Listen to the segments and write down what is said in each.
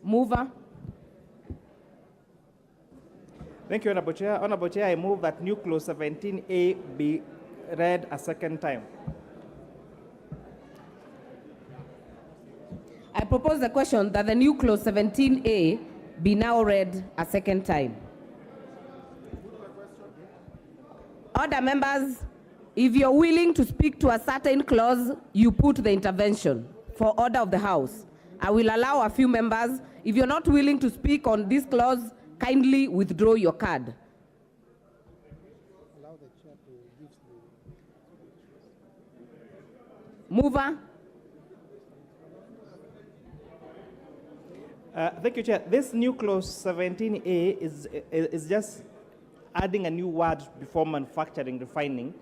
Mover. Thank you, Honorable Chair. Honorable Chair, I move that new clause 17A be read a second time. I propose the question that the new clause 17A be now read a second time. Order, members. If you're willing to speak to a certain clause, you put the intervention for order of the House. I will allow a few members. If you're not willing to speak on this clause, kindly withdraw your card. Allow the chair to give Mover. Thank you, Chair. This new clause 17A is just adding a new word before manufacturing, refining,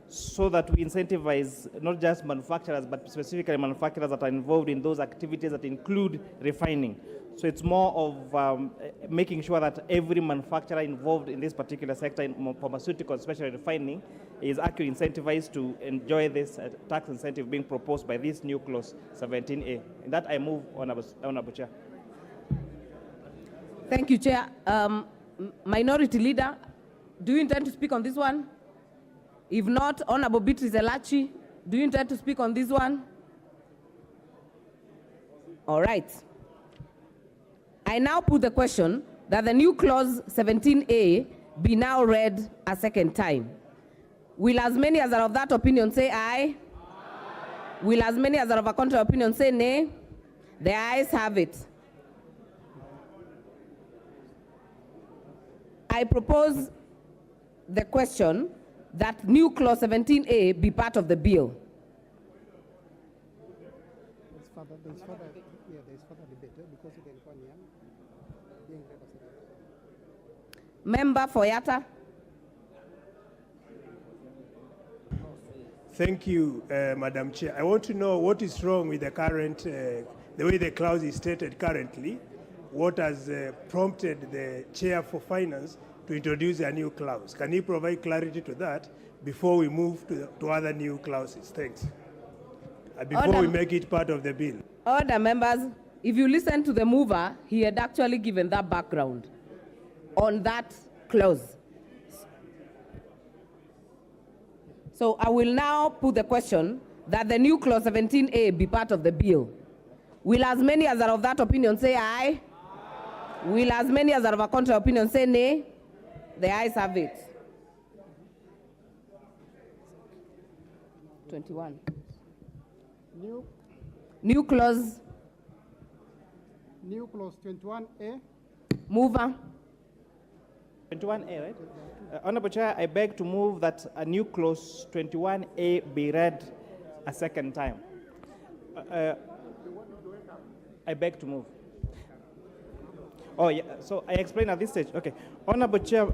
so that we incentivize not just manufacturers, but specifically manufacturers that are involved in those activities that include refining. So it's more of making sure that every manufacturer involved in this particular sector, in pharmaceutical, especially refining, is actually incentivized to enjoy this tax incentive being proposed by this new clause 17A. And that I move, Honorable Chair. Thank you, Chair. Minority Leader, do you intend to speak on this one? If not, Honorable Beatrice Elachi, do you intend to speak on this one? All right. I now put the question that the new clause 17A be now read a second time. Will as many as are of that opinion say aye? Aye. Will as many as are of a contrary opinion say nay? The ayes have it. I propose the question that new clause 17A be part of the bill. there's further debate because it is 1 year being represented. Member for Yatta. Thank you, Madam Chair. I want to know what is wrong with the current, the way the clause is stated currently. What has prompted the Chair for Finance to introduce a new clause? Can you provide clarity to that before we move to other new clauses? Thanks. Before we make it part of the bill. Order, members. If you listen to the mover, he had actually given that background on that clause. So I will now put the question that the new clause 17A be part of the bill. Will as many as are of that opinion say aye? Aye. Will as many as are of a contrary opinion say nay? The ayes have it. 21. New clause. New clause 21A. Mover. 21A, right? Honorable Chair, I beg to move that a new clause 21A be read a second time. I beg to move. Oh, yeah. So I explain at this stage. Okay. Honorable Chair.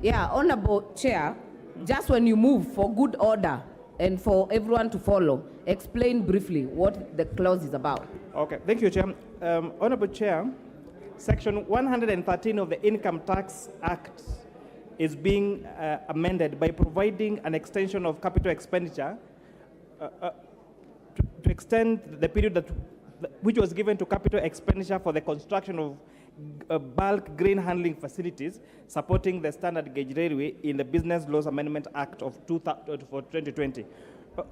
Yeah, Honorable Chair, just when you move for good order and for everyone to follow, explain briefly what the clause is about. Okay. Thank you, Chair. Honorable Chair, Section 113 of the Income Tax Act is being amended by providing an extension of capital expenditure to extend the period which was given to capital expenditure for the construction of bulk grain handling facilities supporting the standard gauge railway in the Business Laws Amendment Act of 2020.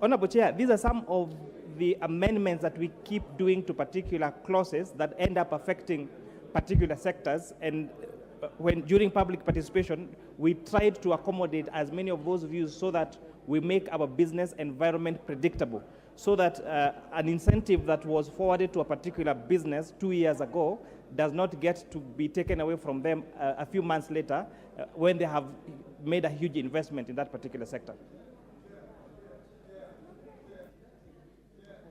Honorable Chair, these are some of the amendments that we keep doing to particular clauses that end up affecting particular sectors, and when during public participation, we tried to accommodate as many of those views so that we make our business environment predictable, so that an incentive that was forwarded to a particular business 2 years ago does not get to be taken away from them a few months later when they have made a huge investment in that particular sector.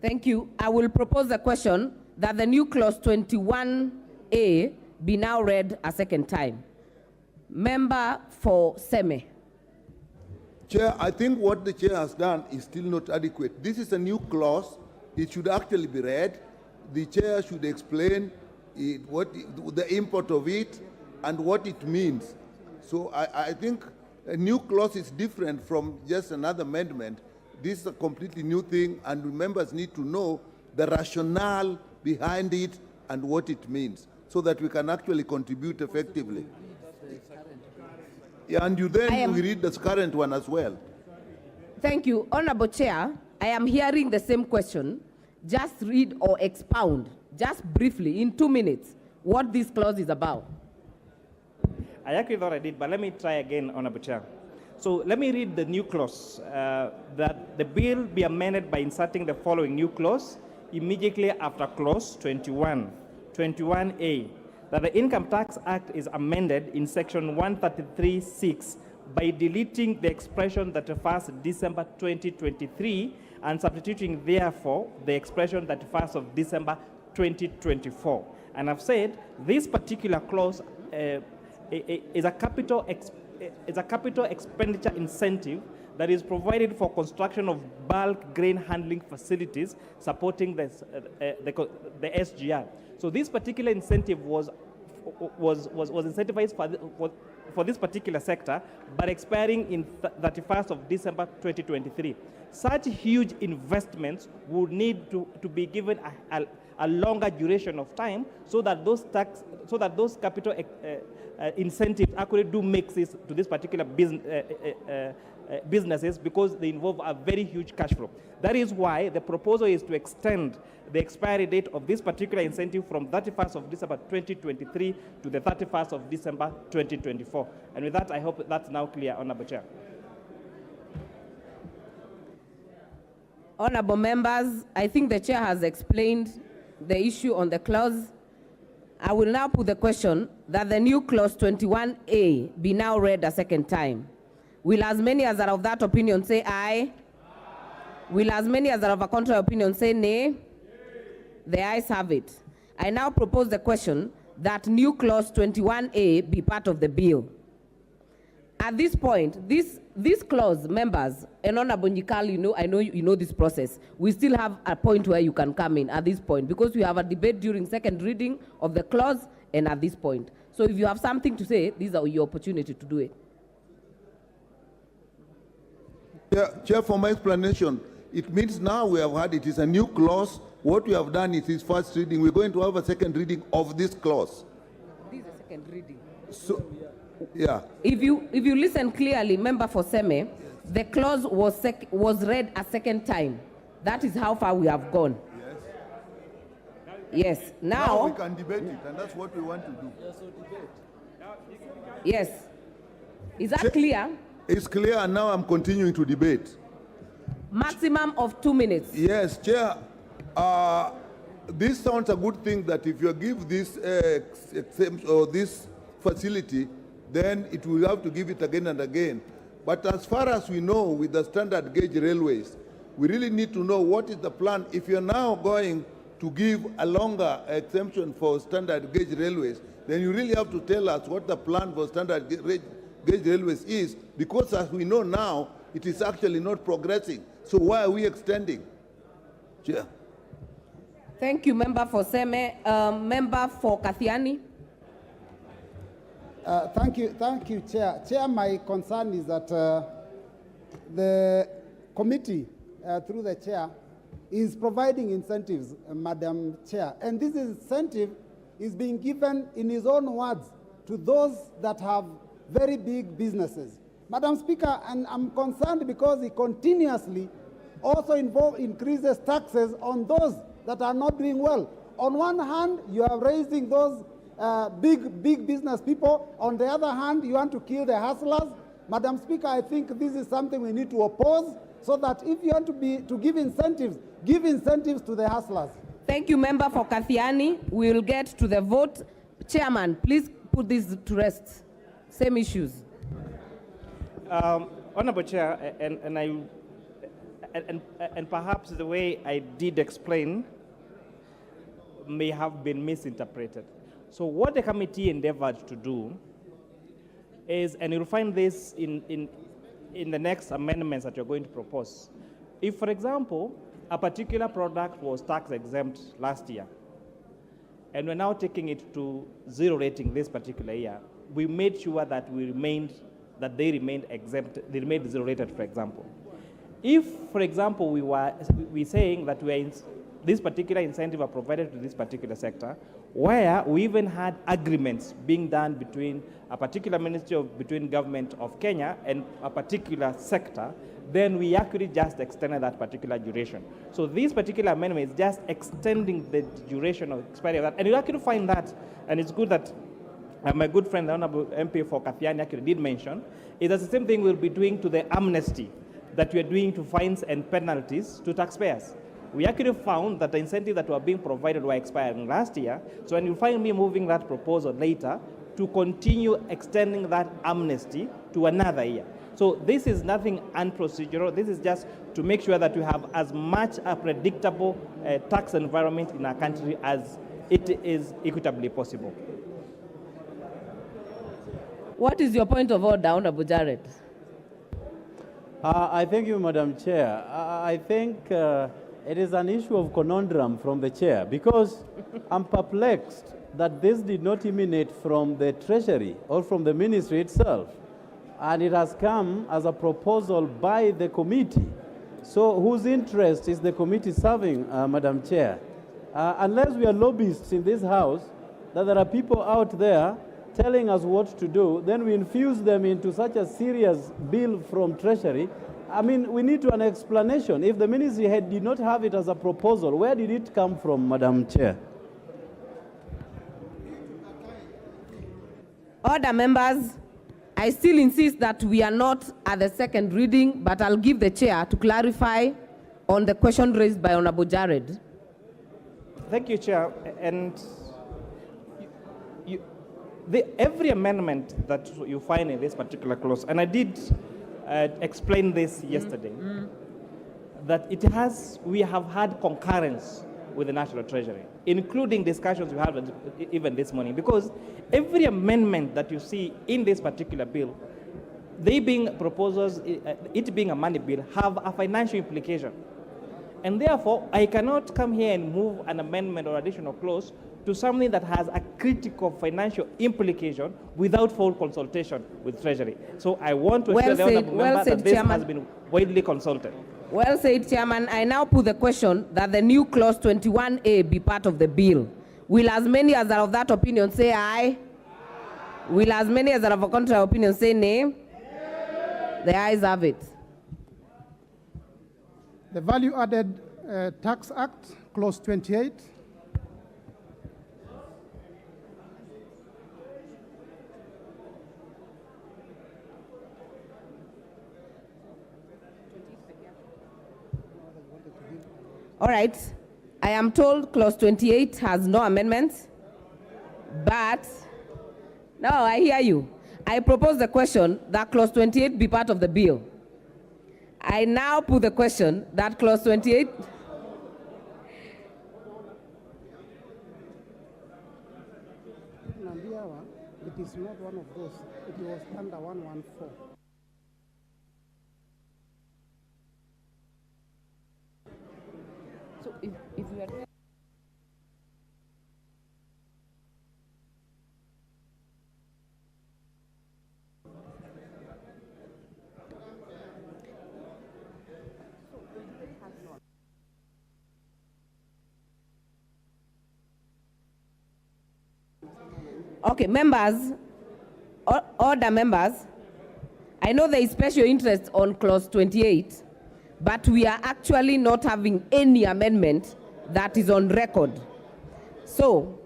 Thank you. I will propose the question that the new clause 21A be now read a second time. Member for Seme. Chair, I think what the chair has done is still not adequate. This is a new clause. It should actually be read. The chair should explain the import of it and what it means. So I think a new clause is different from just another amendment. This is a completely new thing, and members need to know the rationale behind it and what it means, so that we can actually contribute effectively. Yeah, and you then we read the current one as well. Thank you. Honorable Chair, I am hearing the same question. Just read or expound, just briefly, in 2 minutes, what this clause is about. I actually thought I did, but let me try again, Honorable Chair. So let me read the new clause, that the bill be amended by inserting the following new clause immediately after clause 21, 21A, that the Income Tax Act is amended in section 133(6) by deleting the expression that refers December 2023 and substituting therefore the expression that refers of December 2024. And I've said this particular clause is a capital expenditure incentive that is provided for construction of bulk grain handling facilities supporting the SGR. So this particular incentive was incentivized for this particular sector, but expiring in 31st of December 2023. Such huge investments would need to be given a longer duration of time, so that those capital incentives actually do make sense to this particular businesses, because they involve a very huge cash flow. That is why the proposal is to extend the expiry date of this particular incentive from 31st of December 2023 to the 31st of December 2024. And with that, I hope that's now clear, Honorable Chair. Honorable members, I think the chair has explained the issue on the clause. I will now put the question that the new clause 21A be now read a second time. Will as many as are of that opinion say aye? Will as many as are of a contrary opinion say nay? The ayes have it. I now propose the question that new clause 21A be part of the bill. At this point, this clause, members, and Honorable Nyikal, I know you know this process. We still have a point where you can come in at this point, because we have a debate during second reading of the clause and at this point. So if you have something to say, these are your opportunity to do it. Chair, for my explanation, it means now we have had, it is a new clause. What we have done is first reading. We're going to have a second reading of this clause. This is a second reading. So, yeah. If you listen clearly, member for Seme, the clause was read a second time. That is how far we have gone. Yes. Yes. Now we can debate it, and that's what we want to do. Yes. Is that clear? It's clear, and now I'm continuing to debate. Maximum of 2 minutes. Yes, Chair. This sounds a good thing, that if you give this exemption or this facility, then it will have to give it again and again. But as far as we know, with the standard gauge railways, we really need to know what is the plan. If you're now going to give a longer exemption for standard gauge railways, then you really have to tell us what the plan for standard gauge railways is, because as we know now, it is actually not progressing. So why are we extending? Chair. Thank you, member for Seme. Member for Kathiani. Thank you, Chair. Chair, my concern is that the committee, through the Chair, is providing incentives, Madam Chair. And this incentive is being given, in his own words, to those that have very big businesses. Madam Speaker, and I'm concerned because he continuously also increases taxes on those that are not doing well. On one hand, you are raising those big business people. On the other hand, you want to kill the hustlers. Madam Speaker, I think this is something we need to oppose, so that if you want to give incentives to the hustlers. Thank you, member for Kathiani. We will get to the vote. Chairman, please put this to rest. Same issues. Honorable Chair, and perhaps the way I did explain may have been misinterpreted. So what the committee endeavored to do is, and you'll find this in the next amendments that you're going to propose. If, for example, a particular product was tax exempt last year, and we're now taking it to zero rating this particular year, we made sure that they remained exempt, they remained zero rated, for example. If, for example, we're saying that this particular incentive are provided to this particular sector, where we even had agreements being done between a particular between government of Kenya and a particular sector, then we actually just extended that particular duration. So this particular amendment is just extending the duration of expiry of that. And you actually find that, and it's good that my good friend, the Honorable MP for Kathiani actually did mention, is that the same thing we'll be doing to the amnesty that we are doing to fines and penalties to taxpayers. We actually found that the incentives that were being provided were expiring last year. So when you find me moving that proposal later to continue extending that amnesty to another year. So this is nothing unprocedural. This is just to make sure that we have as much a predictable tax environment in our country as it is equitably possible. What is your point of order, Honorable Jared? I thank you, Madam Chair. I think it is an issue of conundrum from the Chair, because I'm perplexed that this did not emanate from the Treasury or from the Ministry itself, and it has come as a proposal by the committee. So whose interest is the committee serving, Madam Chair? Unless we are lobbyists in this House, that there are people out there telling us what to do, then we infuse them into such a serious bill from Treasury. I mean, we need an explanation. If the ministry did not have it as a proposal, where did it come from, Madam Chair? Order, members. I still insist that we are not at the second reading, but I'll give the chair to clarify on the question raised by Honorable Jared. Thank you, Chair. And every amendment that you find in this particular clause, and I did explain this yesterday, that we have had concurrence with the National Treasury, including discussions we had even this morning, because every amendment that you see in this particular bill, they being proposals, it being a money bill, have a financial implication. And therefore, I cannot come here and move an amendment or additional clause to something that has a critical financial implication without full consultation with Treasury. So I want to assure the honourable member that this has been widely consulted. Well said, Chairman. I now put the question that the new clause 21A be part of the bill. Will as many as are of that opinion say aye? Will as many as are of a contrary opinion say nay? The ayes have it. The Value Added Tax Act, Clause 28. All right. I am told Clause 28 has no amendments, but no, I hear you. I propose the question that Clause 28 be part of the bill. I now put the question that Clause 28... It is not one of those. It was under 114. So if you are... Okay, members, order members, I know there is special interest on Clause 28, but we are actually not having any amendment that is on record. So,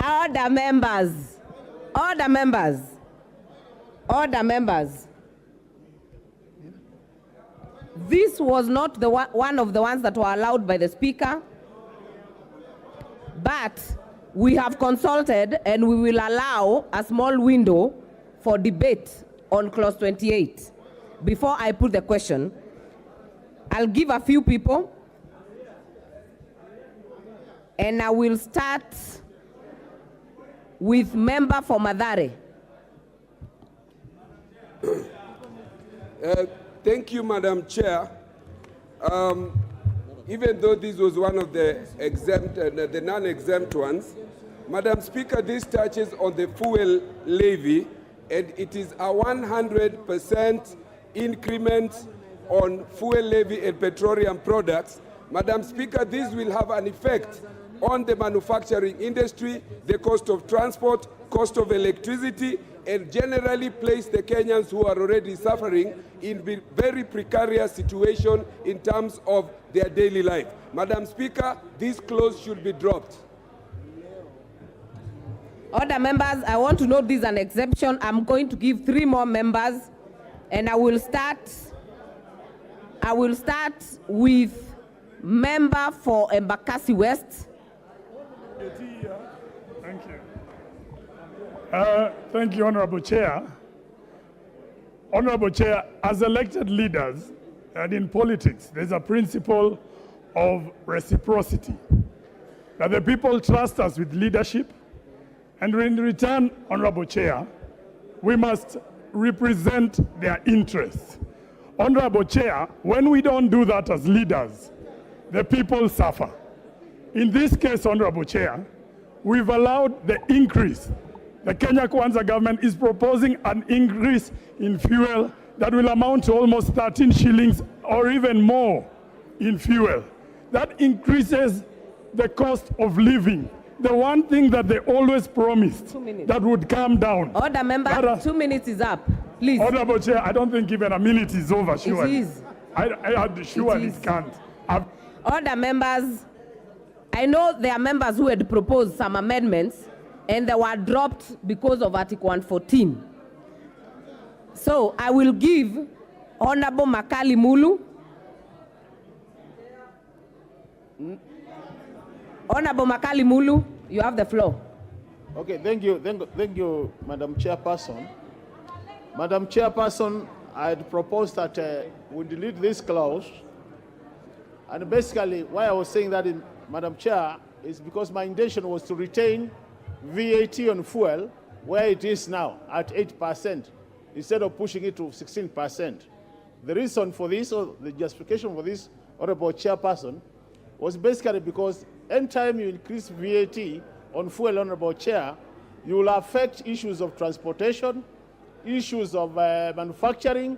order members, order members, order members. This was not the one of the ones that were allowed by the Speaker, but we have consulted and we will allow a small window for debate on Clause 28. Before I put the question, I'll give a few people, and I will start with member for Mathare. Thank you, Madam Chair. Even though this was one of the exempt, the non-exempt ones, Madam Speaker, this touches on the fuel levy, and it is a 100% increment on fuel levy and petroleum products Madam Speaker, this will have an effect on the manufacturing industry, the cost of transport, cost of electricity, and generally place the Kenyans who are already suffering in very precarious situation in terms of their daily life. Madam Speaker, this clause should be dropped. Order, members, I want to note this is an exception. I'm going to give 3 more members, and I will start with member for Embakasi West. Thank you. Thank you, Honorable Chair. Honorable Chair, as elected leaders and in politics, there's a principle of reciprocity, that the people trust us with leadership, and in return, Honorable Chair, we must represent their interests. Honorable Chair, when we don't do that as leaders, the people suffer. In this case, Honorable Chair, we've allowed the increase. The Kenya Kwanza government is proposing an increase in fuel that will amount to almost 13 shillings or even more in fuel. That increases the cost of living. The one thing that they always promised that would come down. Order, member, 2 minutes is up. Please. Honorable Chair, I don't think even a minute is over, surely. It is. It can't. Order, members. I know there are members who had proposed some amendments and they were dropped because of Article 114. So I will give Honorable Makali Mulu. Honorable Makali Mulu, you have the floor. Okay, thank you, Madam Chairperson. Madam Chairperson, I had proposed that we delete this clause. And basically, why I was saying that, Madam Chair, is because my intention was to retain VAT on fuel where it is now at 8% instead of pushing it to 16%. The reason for this, or the justification for this, Honorable Chairperson, was basically because anytime you increase VAT on fuel, Honorable Chair, you will affect issues of transportation, issues of manufacturing,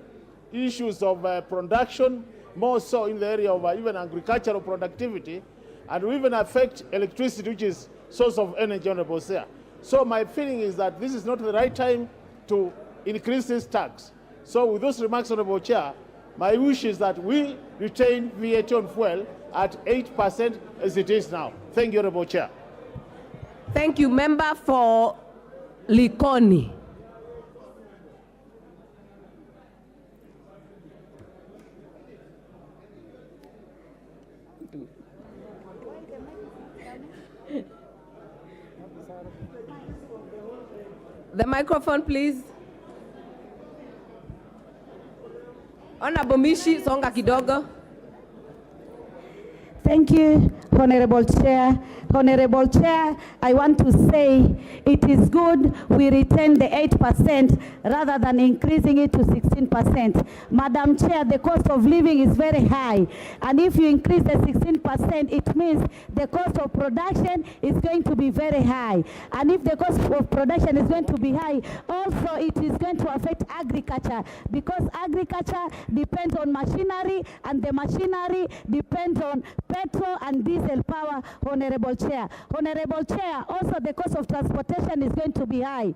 issues of production, more so in the area of even agricultural productivity, and will even affect electricity, which is source of energy, Honorable Chair. So my feeling is that this is not the right time to increase this tax. So with those remarks, Honorable Chair, my wish is that we retain VAT on fuel at 8% as it is now. Thank you, Honorable Chair. Thank you. Member for Likoni. The microphone, please. Honorable Mishi, songa kidogo. Thank you, Honorable Chair. Honorable Chair, I want to say it is good we retain the 8% rather than increasing it to 16%. Madam Chair, the cost of living is very high. And if you increase the 16%, it means the cost of production is going to be very high. And if the cost of production is going to be high, also it is going to affect agriculture, because agriculture depends on machinery, and the machinery depends on petrol and diesel power, Honorable Chair. Honorable Chair, also the cost of transportation is going to be high.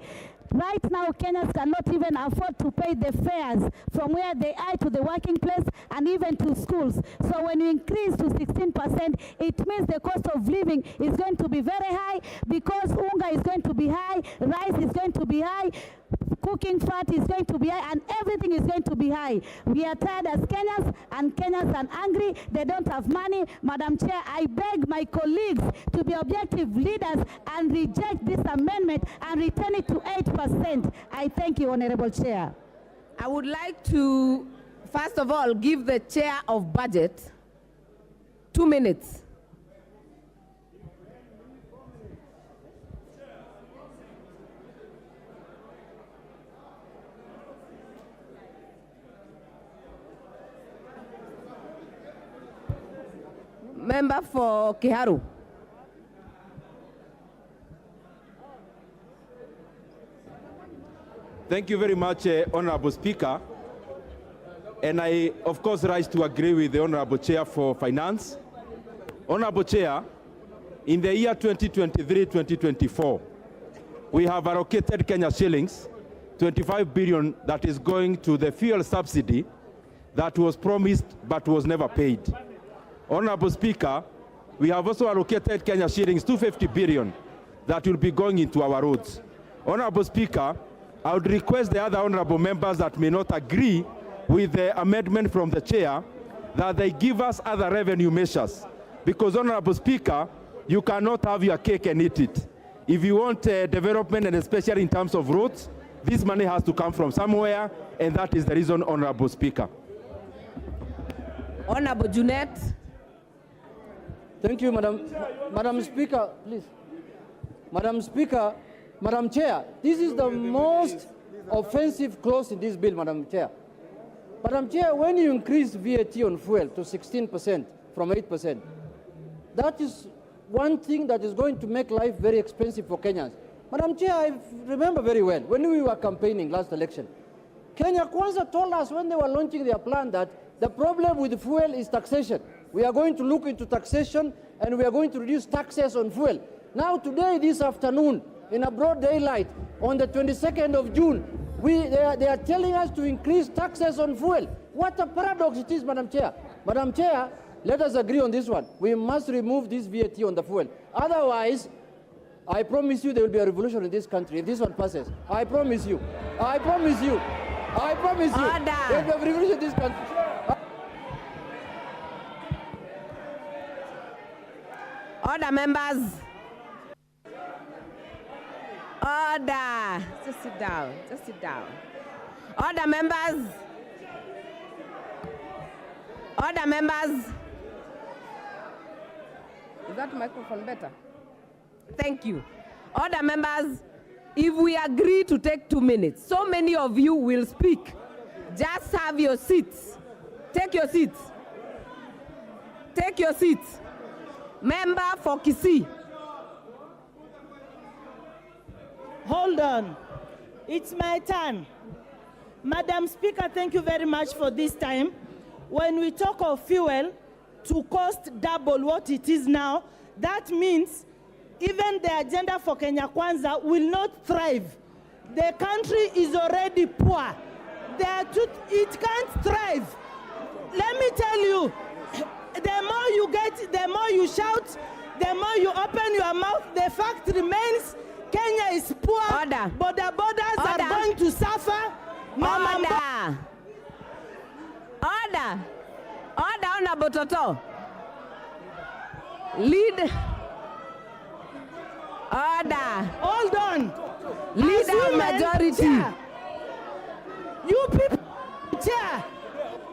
Right now, Kenyans cannot even afford to pay the fares from where they are to the working place and even to schools. So when you increase to 16%, it means the cost of living is going to be very high, because unga is going to be high, rice is going to be high, cooking fat is going to be high, and everything is going to be high. We are tired as Kenyans, and Kenyans are angry. They don't have money. Madam Chair, I beg my colleagues to be objective leaders and reject this amendment and return it to 8%. I thank you, Honorable Chair. I would like to, first of all, give the Chair of Budget 2 minutes. Member for Kiharu. Thank you very much, Honorable Speaker. And I, of course, rise to agree with the Honorable Chair for Finance Honorable Chair, in the year 2023-2024, we have allocated Kenya shillings 25 billion that is going to the fuel subsidy that was promised but was never paid. Honorable Speaker, we have also allocated Kenya shillings 250 billion that will be going into our roads. Honorable Speaker, I would request the other honorable members that may not agree with the amendment from the chair that they give us other revenue measures. Because, Honorable Speaker, you cannot have your cake and eat it. If you want development, and especially in terms of roads, this money has to come from somewhere, and that is the reason, Honorable Speaker. Honorable Junet. Thank you, Madam Speaker, please. Madam Speaker, Madam Chair, this is the most offensive clause in this bill, Madam Chair. Madam Chair, when you increase VAT on fuel to 16% from 8%, that is one thing that is going to make life very expensive for Kenyans. Madam Chair, I remember very well when we were campaigning last election, Kenya Kwanza told us when they were launching their plan that the problem with fuel is taxation. We are going to look into taxation and we are going to reduce taxes on fuel. Now today, this afternoon, in a broad daylight, on the 22nd of June, they are telling us to increase taxes on fuel. What a paradox it is, Madam Chair. Madam Chair, let us agree on this one. We must remove this VAT on the fuel. Otherwise, I promise you there will be a revolution in this country if this one passes. I promise you. I promise you. I promise you. Order. There will be a revolution in this country. Order, members. Order. Just sit down. Just sit down. Order, members. Order, members. Is that microphone better? Thank you. Order, members. If we agree to take 2 minutes, so many of you will speak. Just have your seats. Take your seats. Take your seats. Member for Kisii. Hold on. It's my turn. Madam Speaker, thank you very much for this time. When we talk of fuel to cost double what it is now, that means even the agenda for Kenya Kwanza will not thrive. The country is already poor. It can't thrive. Let me tell you, the more you get, the more you shout, the more you open your mouth, the fact remains Kenya is poor. Order. But the borders are going to suffer. Order. Order. Order, Honorable Toto. Lead. Order. Hold on. Leader majority. Chair. You people, chair.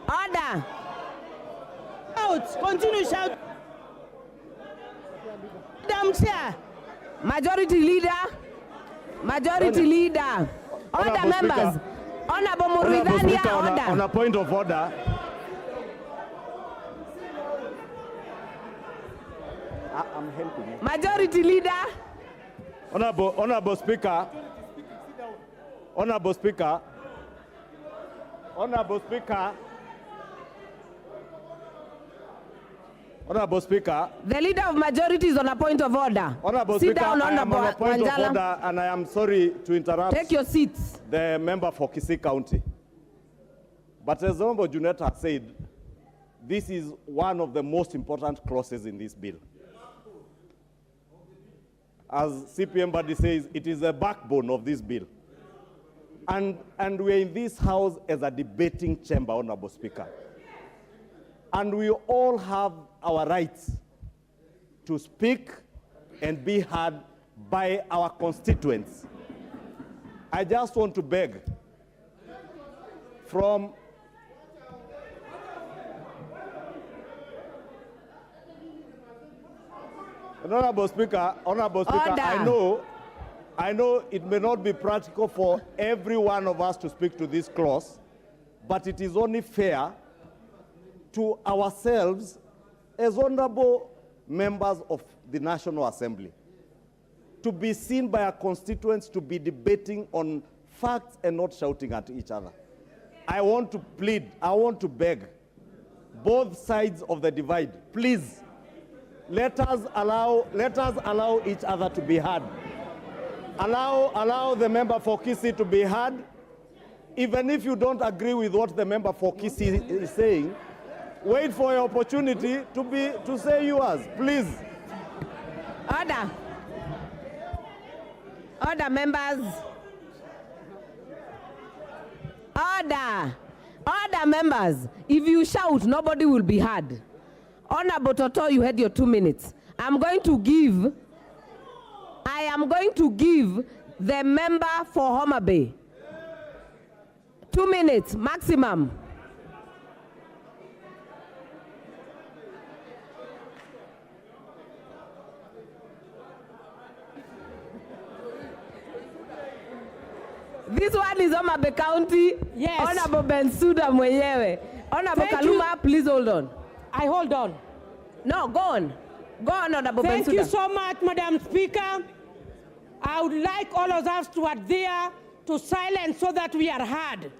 Order. Out. Continue shout. Madam Chair. Majority leader. Majority leader. Order, Honorable members. Speaker. Honorable Honorable Muridania, Speaker, order. on a point of order. I'm helping you. Majority leader. Honorable Speaker. Honorable Speaker. Honorable Speaker. Honorable Speaker. The leader of majority is on a point of order. Honorable Sit Speaker, down, I am on a point of Wanjala. order, and I am sorry to interrupt. Take your seats. The member for Kisii County. But as Honorable Junet has said, this is one of the most important clauses in this bill. As CPM Badi says, it is the backbone of this bill. And we're in this house as a debating chamber, Honorable Speaker. And we all have our rights to speak and be heard by our constituents. I just want to beg from Honorable Speaker, I know it may not be practical for every one of us to speak to this clause, but it is only fair to ourselves as honorable members of the National Assembly to be seen by our constituents to be debating on facts and not shouting at each other. I want to plead, I want to beg both sides of the divide, please let us allow each other to be heard. Allow the member for Kisii to be heard. Even if you don't agree with what the member for Kisii is saying, wait for your opportunity to say yours, please. Order. Order, members. Order. Order, members. If you shout, nobody will be heard. Honorable Toto, you had your 2 minutes. I am going to give the member for Homa Bay 2 minutes maximum. This one is Homa Bay County. Yes. Honorable Bensouda mwenyewe. Honorable Kaluma, please hold on. I hold on. No, go on. Go on, Honorable Bensouda. Thank you so much, Madam Speaker. I would like all of us to adhere to silence so that we are heard.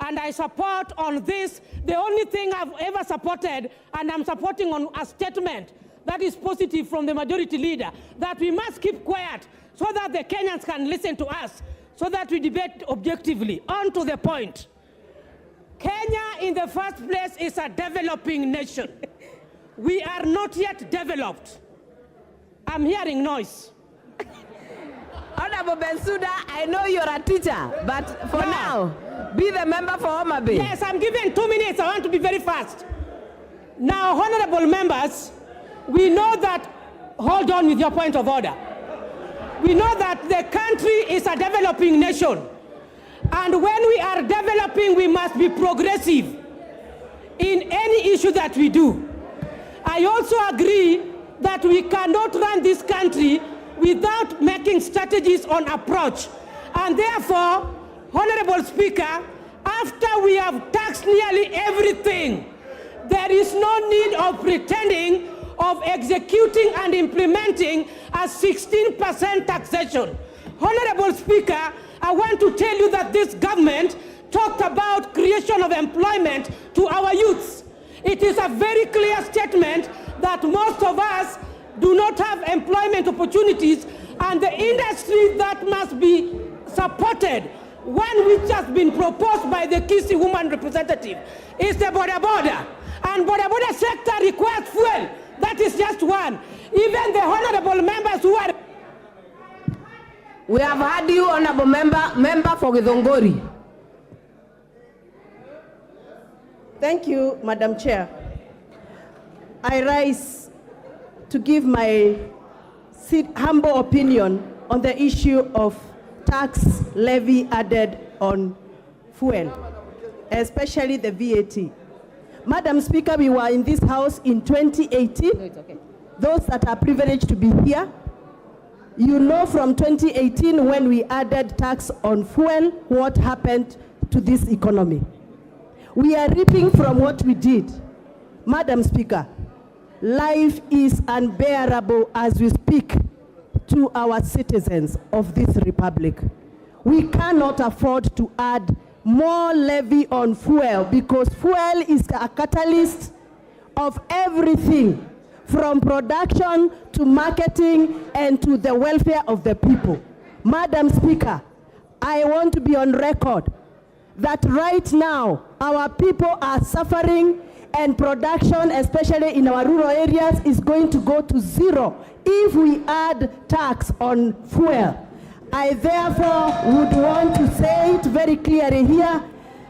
And I support on this. The only thing I've ever supported, and I'm supporting on a statement that is positive from the majority leader, that we must keep quiet so that the Kenyans can listen to us, so that we debate objectively. On to the point. Kenya, in the first place, is a developing nation. We are not yet developed. I'm hearing noise. Honorable Bensouda, I know you're a teacher, but for now, be the member for Homa Bay. Yes, I'm given 2 minutes. I want to be very fast. Now, honorable members, we know that, hold on with your point of order. We know that the country is a developing nation. And when we are developing, we must be progressive in any issue that we do. I also agree that we cannot run this country without making strategies on approach. And therefore, Honorable Speaker, after we have taxed nearly everything, there is no need of pretending of executing and implementing a 16% taxation. Honorable Speaker, I want to tell you that this government talked about creation of employment to our youths. It is a very clear statement that most of us do not have employment opportunities, and the industry that must be supported, one which has been proposed by the Kisii woman representative, is the border. And border sector requires fuel. That is just one. Even the honorable members who are... We have had you, honorable member for Githongori. Thank you, Madam Chair. I rise to give my humble opinion on the issue of tax levy added on fuel, especially the VAT. Madam Speaker, we were in this house in 2018. No, it's okay. Those that are privileged to be here, you know from 2018 when we added tax on fuel, what happened to this economy. We are reaping from what we did. Madam Speaker, life is unbearable as we speak to our citizens of this republic. We cannot afford to add more levy on fuel because fuel is a catalyst of everything from production to marketing and to the welfare of the people. Madam Speaker, I want to be on record that right now our people are suffering and production, especially in our rural areas, is going to go to zero if we add tax on fuel. I therefore would want to say it very clearly here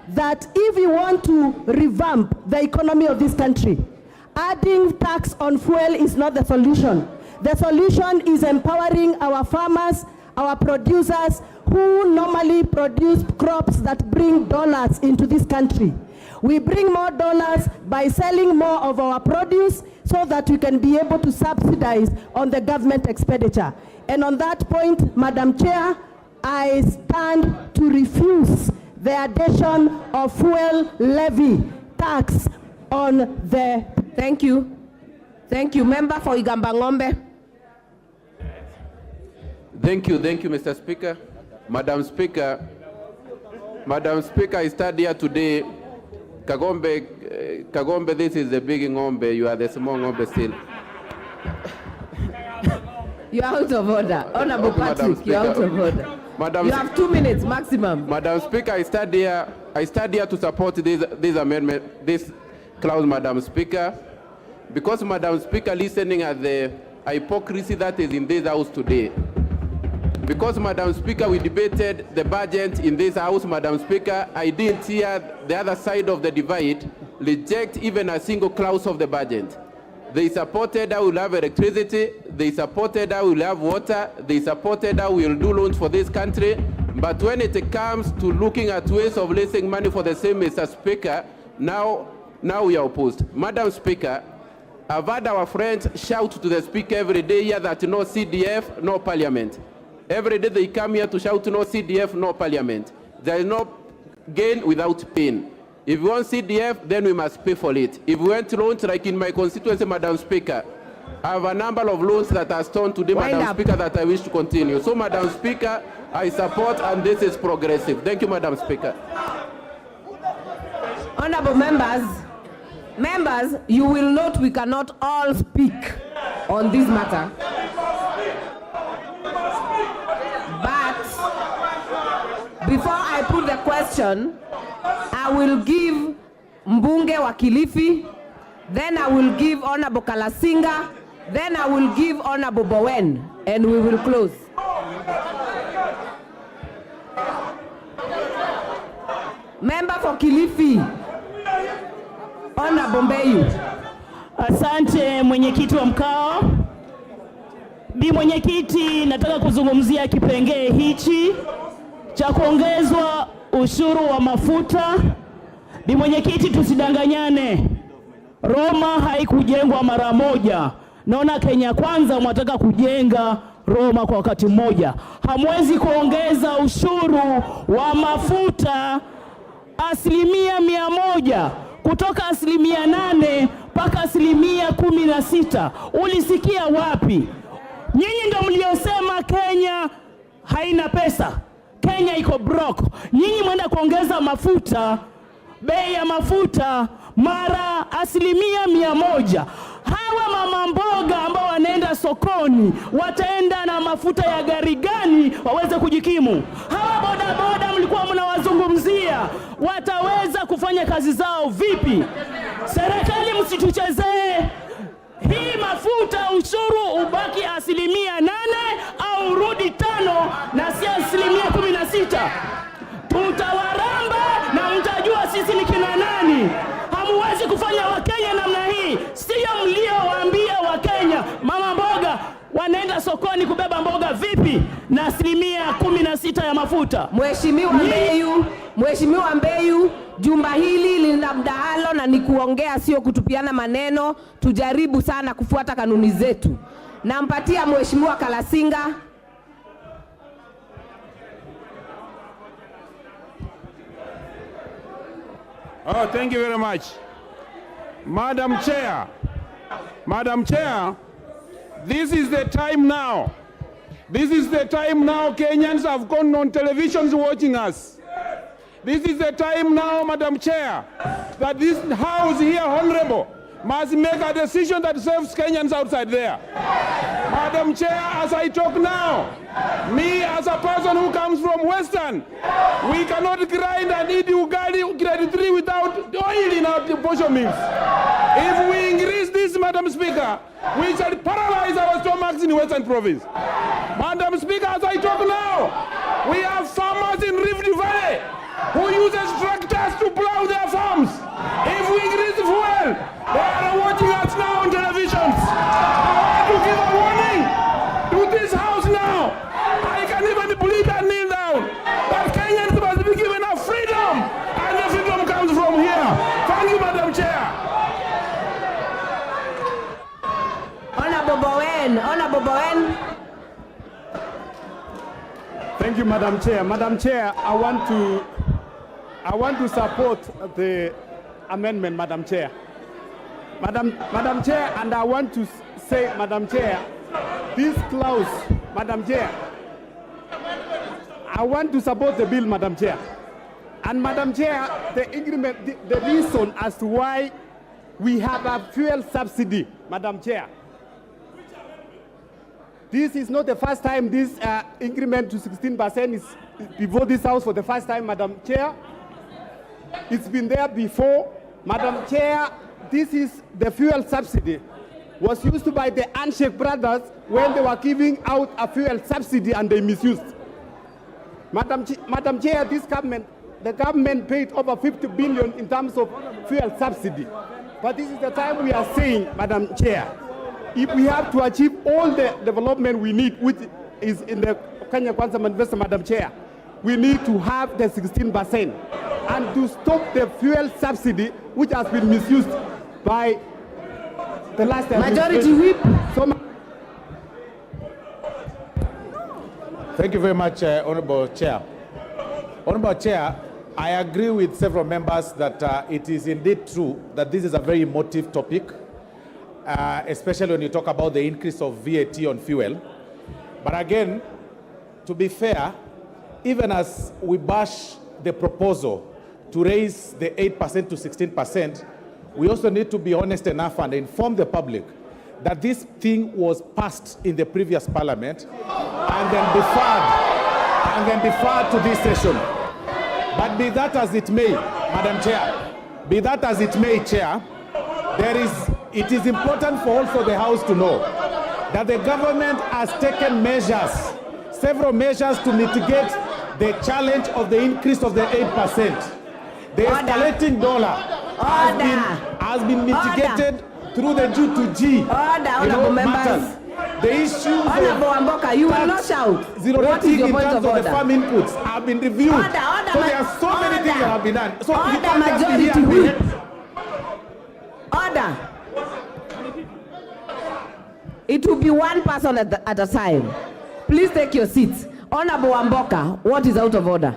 that if we want to revamp the economy of this country, adding tax on fuel is not the solution. The solution is empowering our farmers, our producers who normally produce crops that bring dollars into this country. We bring more dollars by selling more of our produce so that we can be able to subsidize on the government expenditure. And on that point, Madam Chair, I stand to refuse the addition of fuel levy tax on the... Thank you. Thank you. Member for Igambangombe. Thank you, Mr. Speaker. Madam Speaker, I stand here today. Kagombe, this is the big ngombe, you are the small ngombe still. You're out of order. Honorable Patrick, you're out of order. You have 2 minutes maximum. Madam Speaker, I stand here to support this amendment, this clause, Madam Speaker, because, Madam Speaker, listening at the hypocrisy that is in this house today. Because, Madam Speaker, we debated the budget in this house, Madam Speaker, I didn't hear the other side of the divide reject even a single clause of the budget. They supported how we'll have electricity, they supported how we'll have water, they supported how we'll do loans for this country, but when it comes to looking at ways of raising money for the same, Mr. Speaker, now we are opposed. Madam Speaker, I've heard our friends shout to the Speaker every day here that no CDF, no Parliament. Every day they come here to shout no CDF, no Parliament. There is no gain without pain. If we want CDF, then we must pay for it. If we want loans, like in my constituency, Madam Speaker, I have a number of loans that are stone today, Madam Speaker, that I wish to continue. So, Madam Speaker, I support, and this is progressive. Thank you, Madam Speaker. Honorable members, you will note we cannot all speak on this matter. But before I put the question, I will give Mbunge wa Kilifi, then I will give Honorable Kalasinga, then I will give Honorable Bowen, and we will close. Member for Kilifi, Honorable Mbeyu. Asante mwenyekiti wa mkao. Bi mwenyekiti, nataka kuzungumzia kipengee hichi cha kuongezwa ushuru wa mafuta. Bi mwenyekiti, tusidanganyane. Roma haikujengwa mara moja. Naona Kenya Kwanza mwataka kujenga Roma kwa wakati mmoja. Hamwezi kuongeza ushuru wa mafuta 100% kutoka 8% mpaka 16%. Ulisikia wapi? Nyinyi ndio mliosema Kenya haina pesa. Kenya iko broke. Nyinyi mwenda kuongeza mafuta, bei ya mafuta mara 100%. Hawa mama mboga ambao wanaenda sokoni wataenda na mafuta ya gari gani waweze kujikimu? Hawa bodaboda mlikuwa mnawazungumzia wataweza kufanya kazi zao vipi? Serikali msituchezee. Hii mafuta ushuru ubaki 8% au rudi 5 na si 16%. Tutawaramba na mtajua sisi ni kina nani. Hamuwezi kufanya Wakenya namna hii. Sio mliowaambia Wakenya mama mboga wanaenda sokoni kubeba mboga vipi na 16% ya mafuta. Mheshimiwa Mbeyu, jumba hili lina mdahalo na ni kuongea, sio kutupiana maneno. Tujaribu sana kufuata kanuni zetu. Nampatia Mheshimiwa Kalasinga. Oh, thank you very much. Madam Chair, this is the time now. This is the time now Kenyans have gone on televisions watching us. This is the time now, Madam Chair, that this House here, Honorable, must make a decision that serves Kenyans outside there. Madam Chair, as I talk now, me as a person who comes from Western, we cannot grind and eat ugali grade 3 without oil in our portion meals. If we increase this, Madam Speaker, we shall paralyze our stomachs in Western Province. Madam Speaker, as I talk now, we have farmers in Rift Valley who uses tractors to plow their farms. If we increase the fuel, they are watching us now on televisions. I want to give a warning to this House now. I can even plead and kneel down that Kenyans must be given a freedom, and the freedom comes from here. Thank you, Madam Chair. Honorable Bowen. Thank you, Madam Chair. Madam Chair, I want to support the amendment, Madam Chair. Madam Chair, and I want to say, Madam Chair, this clause, Madam Chair, I want to support the bill, Madam Chair. And Madam Chair, the agreement, the reason as to why we have a fuel subsidy, Madam Chair, This is not the first time this increment to 16% is before this House for the first time, Madam Chair. It's been there before. Madam Chair, this is the fuel subsidy. Was used by the Handshake brothers when they were giving out a fuel subsidy and they misused. Madam Chair, the government paid over 50 billion in terms of fuel subsidy. But this is the time we are saying, Madam Chair, if we have to achieve all the development we need, which is in the Kenya Kwanza Manifesto, Madam Chair, we need to have the 16% and to stop the fuel subsidy, which has been misused by the last Majority Whip. Thank you very much, Honorable Chair. Honorable Chair, I agree with several members that it is indeed true that this is a very emotive topic, especially when you talk about the increase of VAT on fuel. But again, to be fair, even as we bash the proposal to raise the 8% to 16%, we also need to be honest enough and inform the public that this thing was passed in the previous parliament and then deferred to this session. But be that as it may, Madam Chair, be that as it may, Chair, it is important for also the House to know that the government has taken measures, several measures to mitigate the challenge of the increase of the 8%. The escalating dollar has been mitigated through the G2G matters. The issues you will not shout. Zero What is your in point terms of of order? the farm inputs have been reviewed. So there are so many things that have been done. So you can't just be here and Order. It will be one person at a time. Please take your seats. Honorable Wamboka, what is out of order?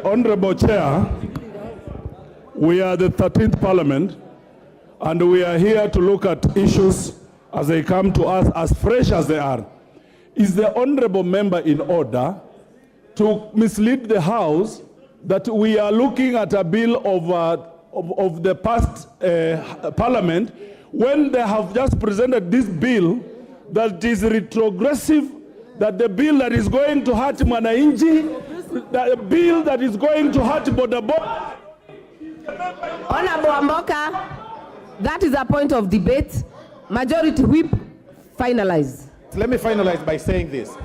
Honorable Chair, we are the 13th Parliament, and we are here to look at issues as they come to us, as fresh as they are. Is the honorable member in order to mislead the House that we are looking at a bill of the past Parliament when they have just presented this bill that is retrogressive, that the bill that is going to hurt Mwananchi, the bill that is going to hurt Bodaboda? Honorable Wamboka, that is a point of debate. Majority Whip, finalize. Let me finalize by saying this.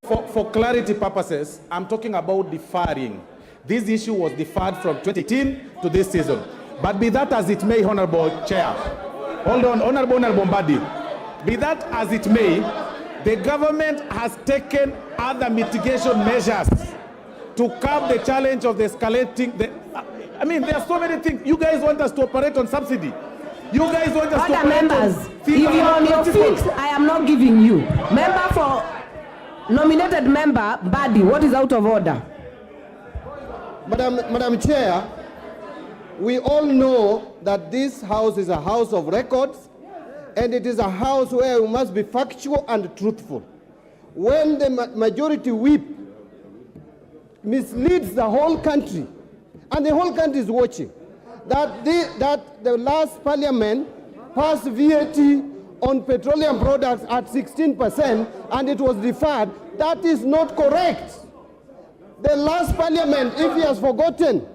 For clarity purposes, I'm talking about deferring. This issue was deferred from 2018 to this season. But be that as it may, Honorable Chair, hold on, Honorable Mbadi, be that as it may, the government has taken other mitigation measures to curb the challenge of the escalating. I mean, there are so many things. You guys want us to operate on subsidy. You guys want us to operate members, on if you're on your feet, I am not giving you. Member for nominated member, Badi, what is out of order? Madam Chair, we all know that this House is a house of records, and it is a house where we must be factual and truthful. When the majority whip misleads the whole country, and the whole country is watching, that the last parliament passed VAT on petroleum products at 16% and it was deferred, that is not correct. The last parliament, if he has forgotten,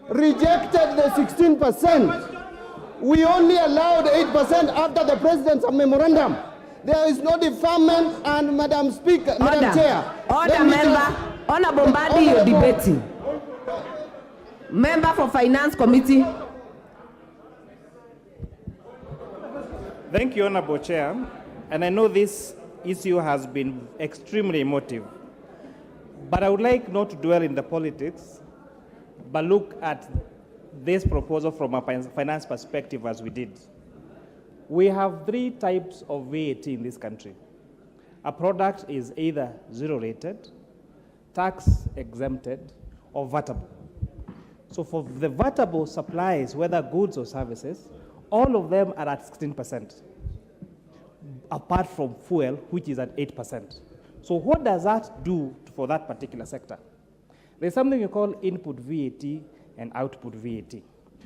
rejected the 16%. We only allowed 8% after the president's memorandum. There is no deferment, and Madam Speaker, Madam Chair. Order, member. Honorable Mbadi, you're debating. Member for Finance Committee. Thank you, Honorable Chair. And I know this issue has been extremely emotive. But I would like not to dwell in the politics, but look at this proposal from a finance perspective as we did. We have three types of VAT in this country. A product is either zero-rated, tax exempted, or vatable. So for the vatable supplies, whether goods or services, all of them are at 16%, apart from fuel, which is at 8%. So what does that do for that particular sector? There's something you call input VAT and output VAT.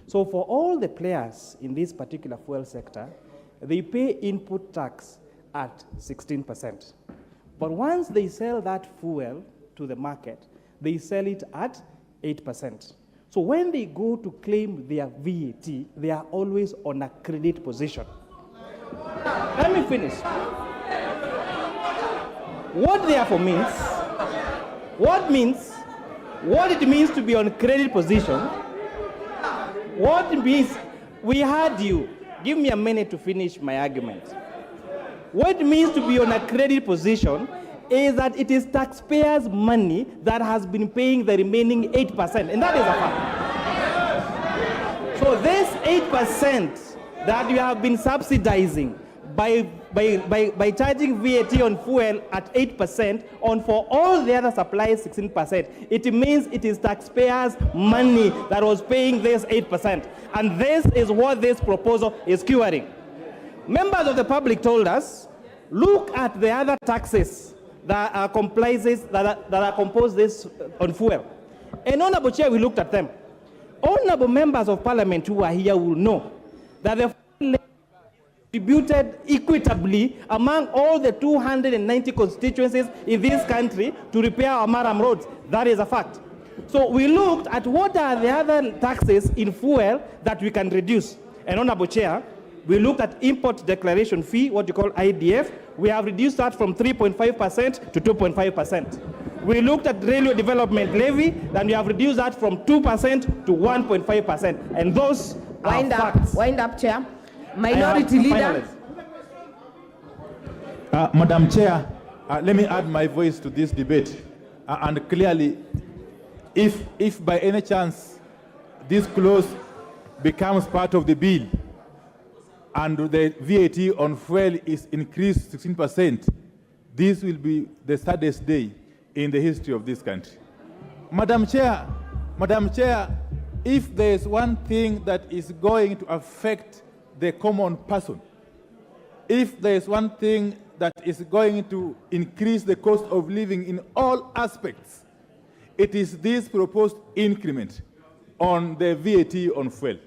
So for all the players in this particular fuel sector, they pay input tax at 16%. But once they sell that fuel to the market, they sell it at 8%. So when they go to claim their VAT, they are always on a credit position. Let me finish. What therefore means, what it means to be on credit position, what it means, we heard you. Give me a minute to finish my argument. What it means to be on a credit position is that it is taxpayers' money that has been paying the remaining 8%, and that is a fact. So this 8% that you have been subsidizing by charging VAT on fuel at 8%, on for all the other supplies 16%, it means it is taxpayers' money that was paying this 8%. And this is what this proposal is curing. Members of the public told us, look at the other taxes that are composed this on fuel. And Honorable Chair, we looked at them. Honorable members of parliament who are here will know that the distributed equitably among all the 290 constituencies in this country to repair our maram roads. That is a fact. So we looked at what are the other taxes in fuel that we can reduce. And Honorable Chair, we looked at import declaration fee, what you call IDF. We have reduced that from 3.5% to 2.5%. We looked at railway development levy, and we have reduced that from 2% to 1.5%. And those are facts. Wind up, Chair. Minority Leader. Madam Chair, let me add my voice to this debate. And clearly, if by any chance this clause becomes part of the bill and the VAT on fuel is increased 16%, this will be the saddest day in the history of this country. Madam Chair, if there is one thing that is going to affect the common person, if there is one thing that is going to increase the cost of living in all aspects, it is this proposed increment on the VAT on fuel,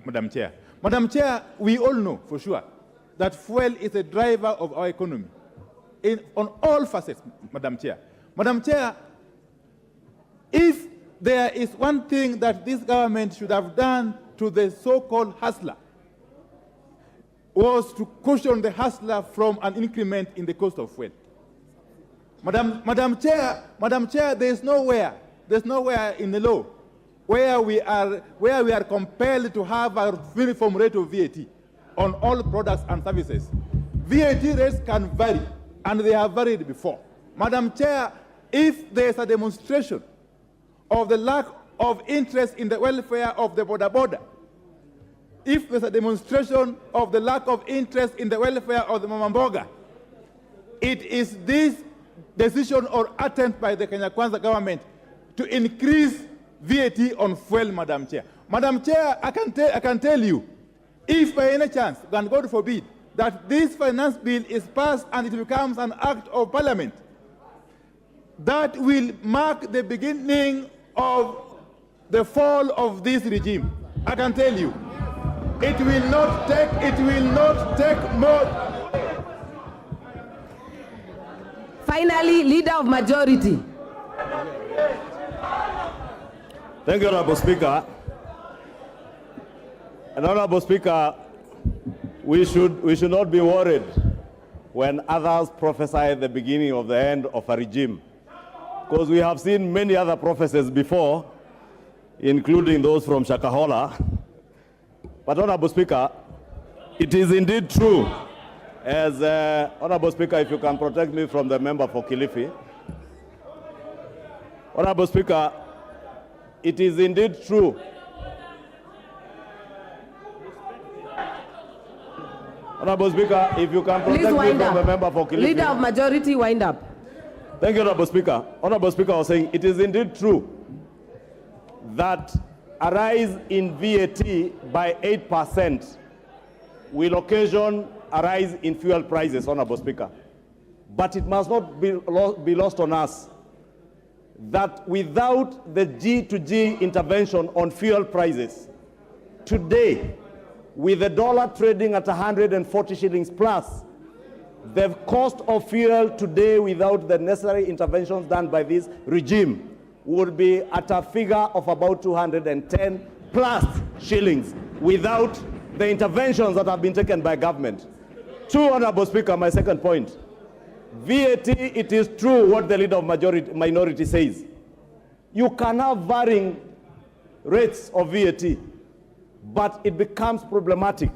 Madam Chair. Madam Chair, we all know for sure that fuel is a driver of our economy on all facets, Madam Chair. Madam Chair, if there is one thing that this government should have done to the so-called hustler, was to cushion the hustler from an increment in the cost of fuel. Madam Chair, there is nowhere in the law where we are compelled to have a uniform rate of VAT on all products and services. VAT rates can vary, and they have varied before. Madam Chair, if there is a demonstration of the lack of interest in the welfare of the border, if there's a demonstration of the lack of interest in the welfare of the Mamamboga, it is this decision or attempt by the Kenya Kwanza government to increase VAT on fuel, Madam Chair. Madam Chair, I can tell you, if by any chance, and God forbid, that this finance bill is passed and it becomes an act of parliament, that will mark the beginning of the fall of this regime. I can tell you. It will not take more. Finally, Leader of Majority. Thank you, Honorable Speaker. And Honorable Speaker, we should not be worried when others prophesy the beginning of the end of a regime, because we have seen many other prophecies before, including those from Shakahola. But Honorable Speaker, it is indeed true, as Honorable Speaker, if you can protect me from the member for Kilifi. Honorable Speaker, it is indeed true. Honorable Speaker, if you can protect me from the member for Kilifi. Leader of Majority, wind up. Thank you, Honorable Speaker. Honorable Speaker was saying it is indeed true that a rise in VAT by 8% will occasion a rise in fuel prices, Honorable Speaker. But it must not be lost on us that without the G2G intervention on fuel prices, today with the dollar trading at 140 shillings plus, the cost of fuel today without the necessary interventions done by this regime would be at a figure of about 210 plus shillings without the interventions that have been taken by government. Two, Honorable Speaker, my second point. VAT, it is true what the leader of minority says. You can have varying rates of VAT, but it becomes problematic.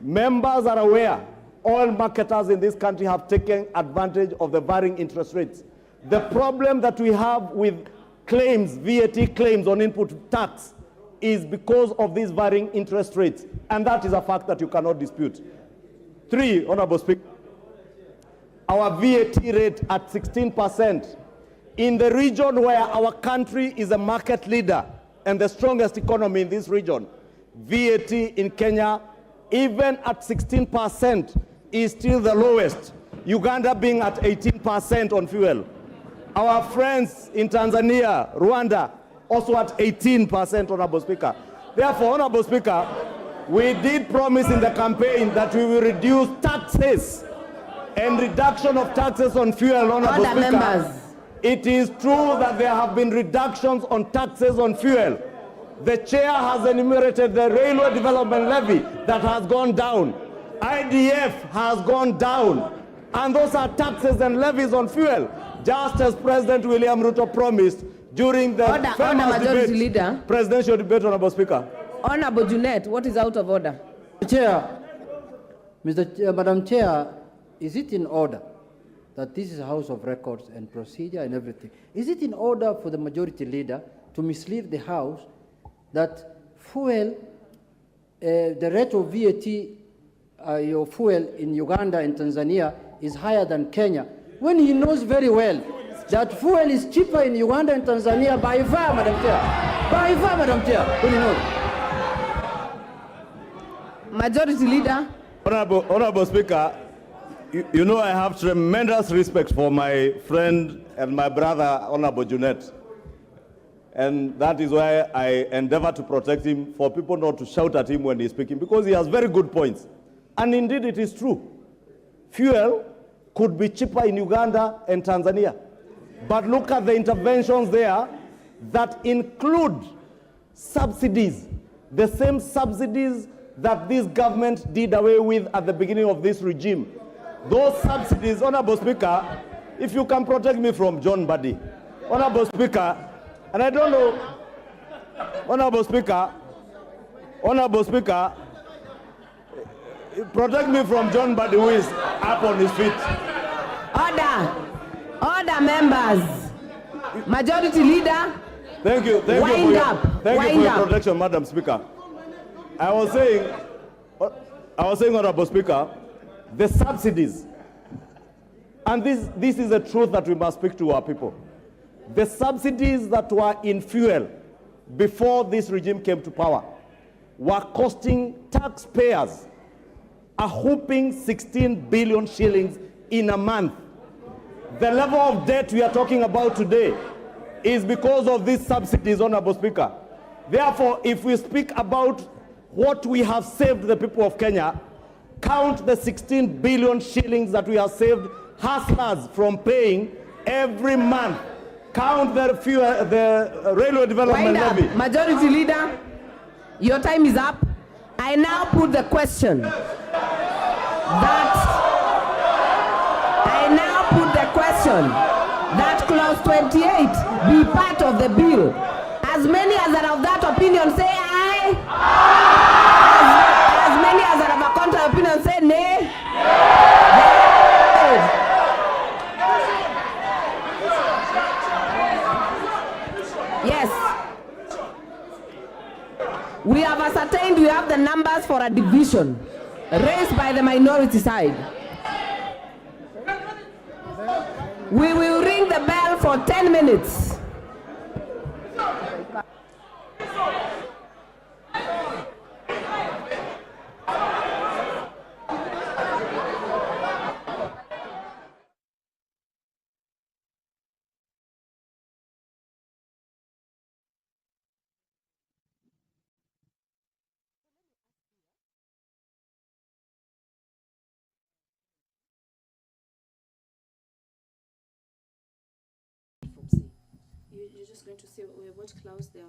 Members are aware all marketers in this country have taken advantage of the varying interest rates. The problem that we have with claims, VAT claims on input tax, is because of these varying interest rates, and that is a fact that you cannot dispute. Three, Honorable Speaker, our VAT rate at 16%, in the region where our country is a market leader and the strongest economy in this region, VAT in Kenya, even at 16%, is still the lowest. Uganda being at 18% on fuel. Our friends in Tanzania, Rwanda, also at 18%, Honorable Speaker. Therefore, Honorable Speaker, we did promise in the campaign that we will reduce taxes and reduction of taxes on fuel, Honorable Speaker. Members. It is true that there have been reductions on taxes on fuel. The chair has enumerated the railway development levy that has gone down. IDF has gone down. And those are taxes and levies on fuel, just as President William Ruto promised during the presidential debate, Honorable Speaker. Honorable Junet, what is out of order? Chair, Madam Chair, is it in order that this is a House of Records and procedure and everything? Is it in order for the majority leader to mislead the House that fuel, the rate of VAT, your fuel in Uganda and Tanzania is higher than Kenya, when he knows very well that fuel is cheaper in Uganda and Tanzania by far, Madam Chair. By far, Madam Chair, when he knows. Majority Leader. Honorable Speaker, you know I have tremendous respect for my friend and my brother, Honorable Junet. And that is why I endeavor to protect him, for people not to shout at him when he's speaking, because he has very good points. And indeed it is true. Fuel could be cheaper in Uganda and Tanzania. But look at the interventions there that include subsidies, the same subsidies that this government did away with at the beginning of this regime. Those subsidies, Honorable Speaker, if you can protect me from John Buddy. Honorable Speaker, and I don't know, Honorable Speaker, protect me from John Buddy, who is up on his feet. Order, members. Majority Leader. Thank you for your protection, Madam Speaker. I was saying, Honorable Speaker, the subsidies, and this is a truth that we must speak to our people. The subsidies that were in fuel before this regime came to power were costing taxpayers a whopping 16 billion shillings in a month. The level of debt we are talking about today is because of these subsidies, Honorable Speaker. Therefore, if we speak about what we have saved the people of Kenya, count the 16 billion shillings that we have saved hustlers from paying every month. Count the fuel, the railway development levy. Majority Leader, your time is up. I now put the question that clause 28 be part of the bill. As many as are of that opinion say aye. As many as are of a contrary opinion say nay. Yes. We have ascertained we have the numbers for a division raised by the minority side. We will ring the bell for 10 minutes. you're just going to say what clause they are.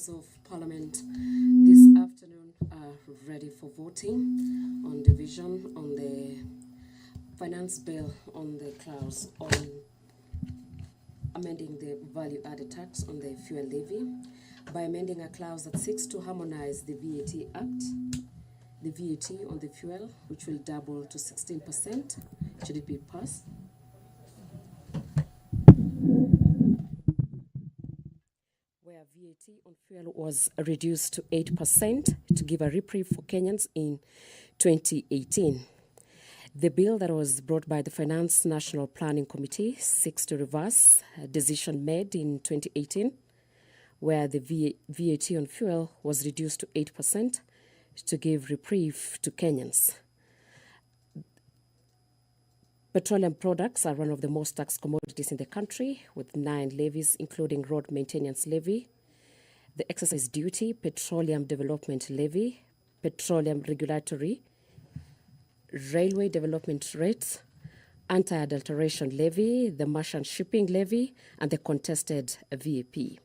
Of Parliament this afternoon are ready for voting on division on the finance bill on the clause on amending the value-added tax on the fuel levy by amending a clause that seeks to harmonize the VAT Act, the VAT on the fuel, which will double to 16%, should it be passed. Where VAT on fuel was reduced to 8% to give a reprieve for Kenyans in 2018. The bill that was brought by the Finance National Planning Committee seeks to reverse a decision made in 2018 where the VAT on fuel was reduced to 8% to give reprieve to Kenyans. Petroleum products are one of the most taxed commodities in the country, with 9 levies, including road maintenance levy, the excise duty, petroleum development levy, petroleum regulatory, railway development rates, anti-adulteration levy, the merchant shipping levy, and the contested VAT.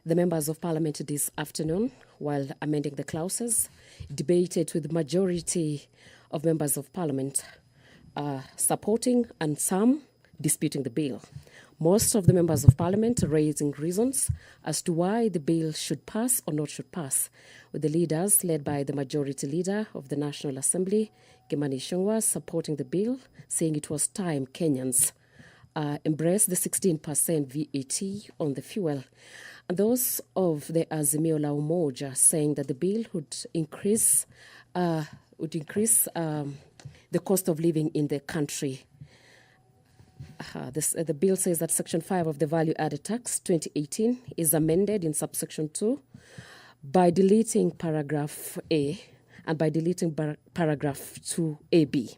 The members of Parliament this afternoon, while amending the clauses, debated with the majority of members of Parliament supporting and some disputing the bill. Most of the members of Parliament raising reasons as to why the bill should pass or not should pass, with the leaders led by the majority leader of the National Assembly, Kimani Ichung'wah, supporting the bill, saying it was time Kenyans embrace the 16% VAT on the fuel. And those of the Azimio la Umoja saying that the bill would increase the cost of living in the country. The bill says that Section 5 of the Value Added Tax 2018 is amended in subsection 2 by deleting paragraph A and by deleting paragraph 2AB.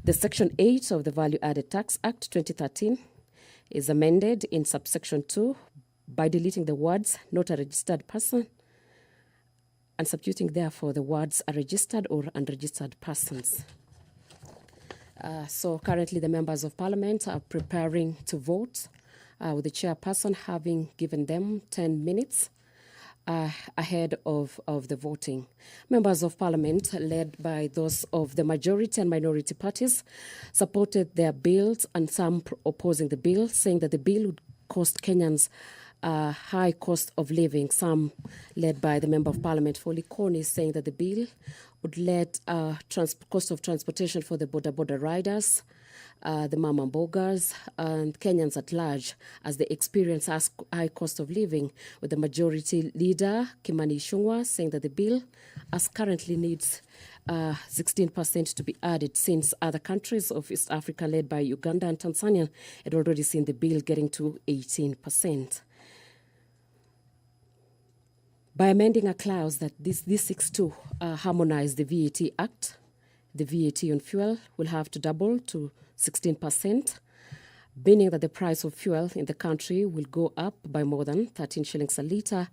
The Section 8 of the Value Added Tax Act 2013 is amended in subsection 2 by deleting the words "not a registered person" and substituting therefore the words "a registered or unregistered persons." So currently the members of Parliament are preparing to vote with the chairperson having given them 10 minutes ahead of the voting. Members of Parliament, led by those of the majority and minority parties, supported their bills, and some opposing the bill, saying that the bill would cost Kenyans high cost of living. Some, led by the Member of Parliament for Likoni, saying that the bill would let cost of transportation for the border riders, the mama mbogas, and Kenyans at large, as they experience high cost of living, with the majority leader, Kimani Ichung'wah, saying that the bill, as currently, needs 16% to be added, since other countries of East Africa, led by Uganda and Tanzania, had already seen the bill getting to 18%. By amending a clause that this seeks to harmonize the VAT Act, the VAT on fuel will have to double to 16%, meaning that the price of fuel in the country will go up by more than 13 shillings a litre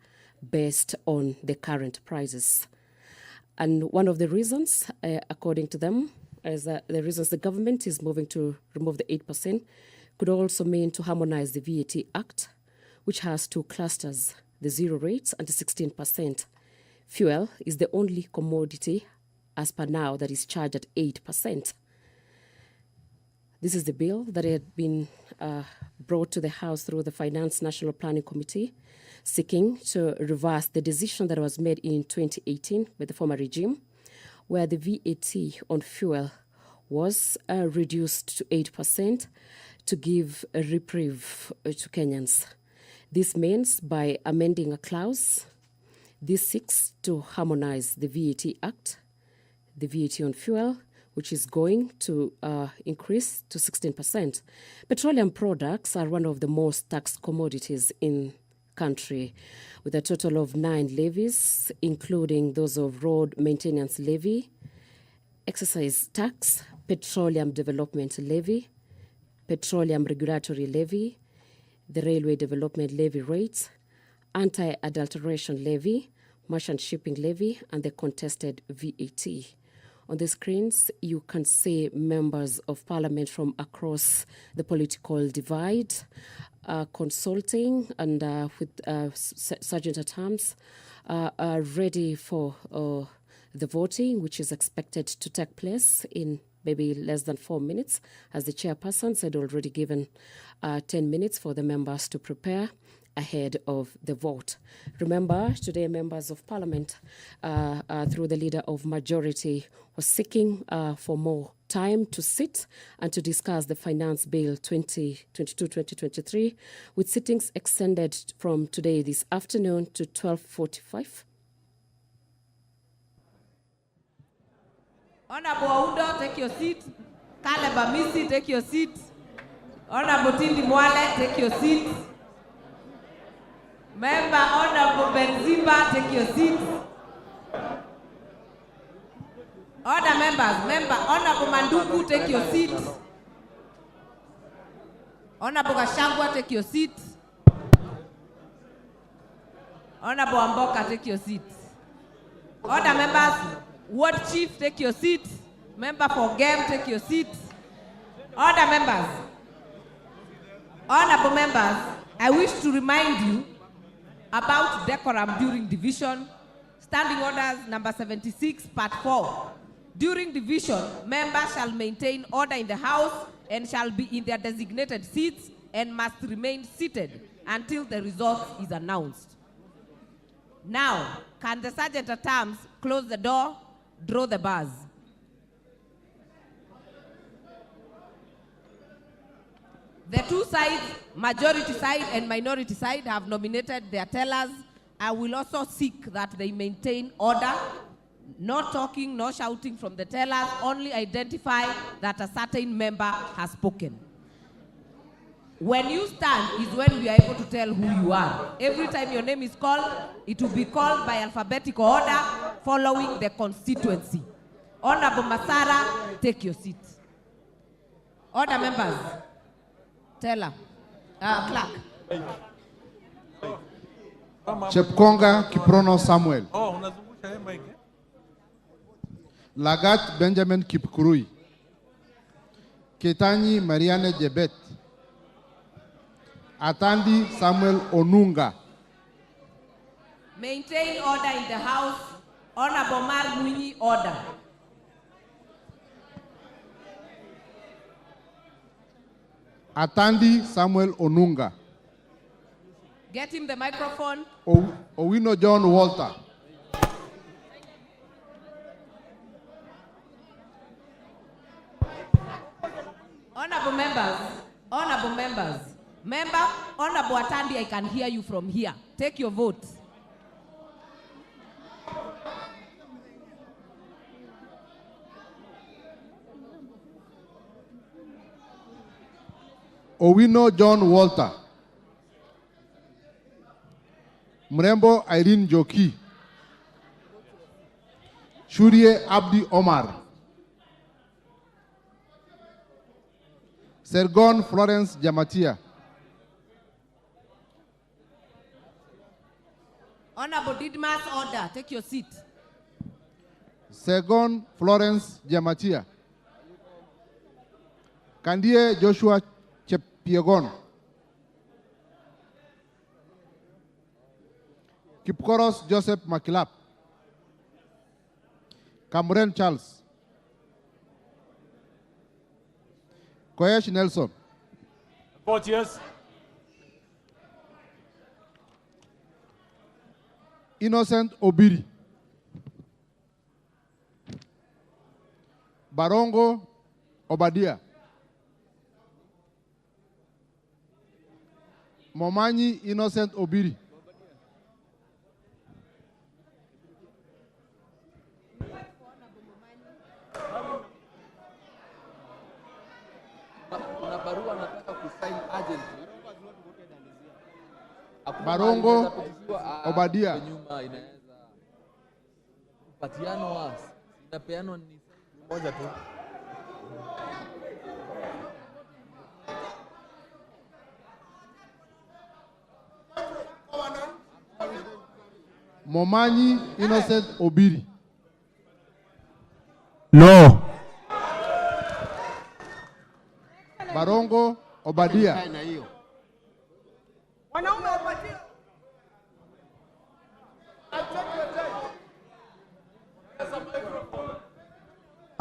based on the current prices. And one of the reasons, according to them, is that the reasons the government is moving to remove the 8% could also mean to harmonize the VAT Act, which has two clusters, the zero rates and the 16%. Fuel is the only commodity, as per now, that is charged at 8%. This is the bill that had been brought to the House through the Finance National Planning Committee, seeking to reverse the decision that was made in 2018 by the former regime, where the VAT on fuel was reduced to 8% to give a reprieve to Kenyans. This means, by amending a clause, this seeks to harmonize the VAT Act, the VAT on fuel, which is going to increase to 16%. Petroleum products are one of the most taxed commodities in country, with a total of 9 levies, including those of road maintenance levy, excise tax, petroleum development levy, petroleum regulatory levy, the railway development levy rates, anti-adulteration levy, merchant shipping levy, and the contested VAT. On the screens, you can see members of Parliament from across the political divide consulting, and with Sergeant at Arms are ready for the voting, which is expected to take place in maybe less than 4 minutes, as the chairpersons had already given 10 minutes for the members to prepare ahead of the vote. Remember, today members of Parliament, through the leader of majority, was seeking for more time to sit and to discuss the Finance Bill 2022-2023, with sittings extended from today this afternoon to 12:45. Honorable Oudo, take your seat. Caleb Amisi, take your seat. Honorable Tindi Mwale, take your seat. Member Honorable Benzimba, take your seat. Other members, Honorable Manduku, take your seat. Honorable Gashagwa, take your seat. Honorable Amboka, take your seat. Other members, Ward Chief, take your seat. Member for Game, take your seat. Other members, honorable members, I wish to remind you about decorum during division. Standing orders number 76, part 4. During division, members shall maintain order in the House and shall be in their designated seats and must remain seated until the result is announced. Now, can the Sergeant at Arms close the door, draw the bars? The two sides, majority side and minority side, have nominated their tellers. I will also seek that they maintain order, no talking, no shouting from the tellers, only identify that a certain member has spoken. When you stand is when we are able to tell who you are. Every time your name is called, it will be called by alphabetical order following the constituency. Honorable Masara, take your seat. Order members. Teller. Clerk. Chepkonga Kiprono Samuel. Lagat Benjamin Kipkurui. Ketanyi Mariane Jebet. Atandi Samuel Onunga. Maintain order in the House. Honorable Mar Mwinyi, order. Atandi Samuel Onunga. Get him the microphone. Owino John Walter. Honorable members. Member, Honorable Atandi, I can hear you from here. Take your vote. Owino John Walter. Mrembo Irene Joki. Shurie Abdi Omar. Sergon Florence Jamatia. Honorable Didmas, order. Take your seat. Sergon Florence Jamatia. Kandie Joshua Chepiegon. Kipkoros Joseph Makilap. Cameron Charles. Koyesh Nelson. Vote yes. Innocent Obiri. Barongo Obadia. Momanyi Innocent Obiri. Barongo Obadia. Momanyi Innocent Obiri. No. Barongo Obadia.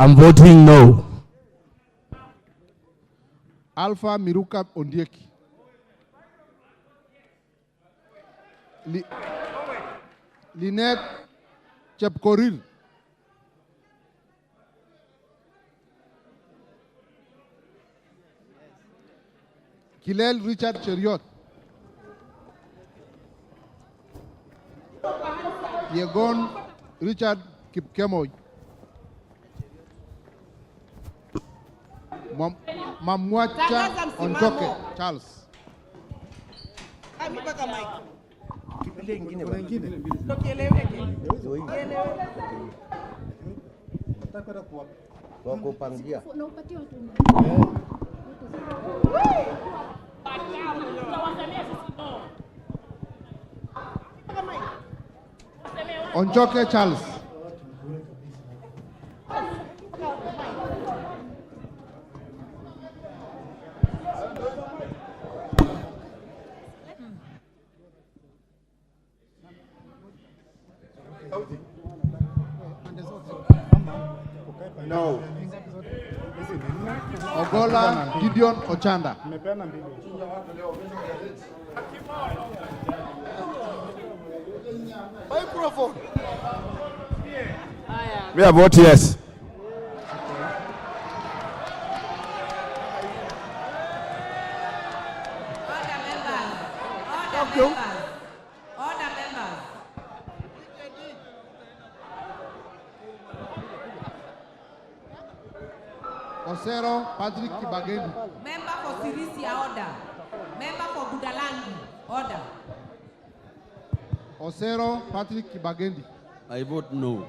I'm voting no. Alpha Miruka Ondieki. Lynette Chepkorir. Kilel Richard Cheriot. Yegon Richard Kipkemoy. Mamwacha Onjoke Charles. Onjoke Charles. No. Ogola Gideon Ochanda. Microphone. We are vote yes. Order members. Osero Patrick Kibagendi. Member for Sirisia, order. Member for Budalangi, order. Osero Patrick Kibagendi. I vote no.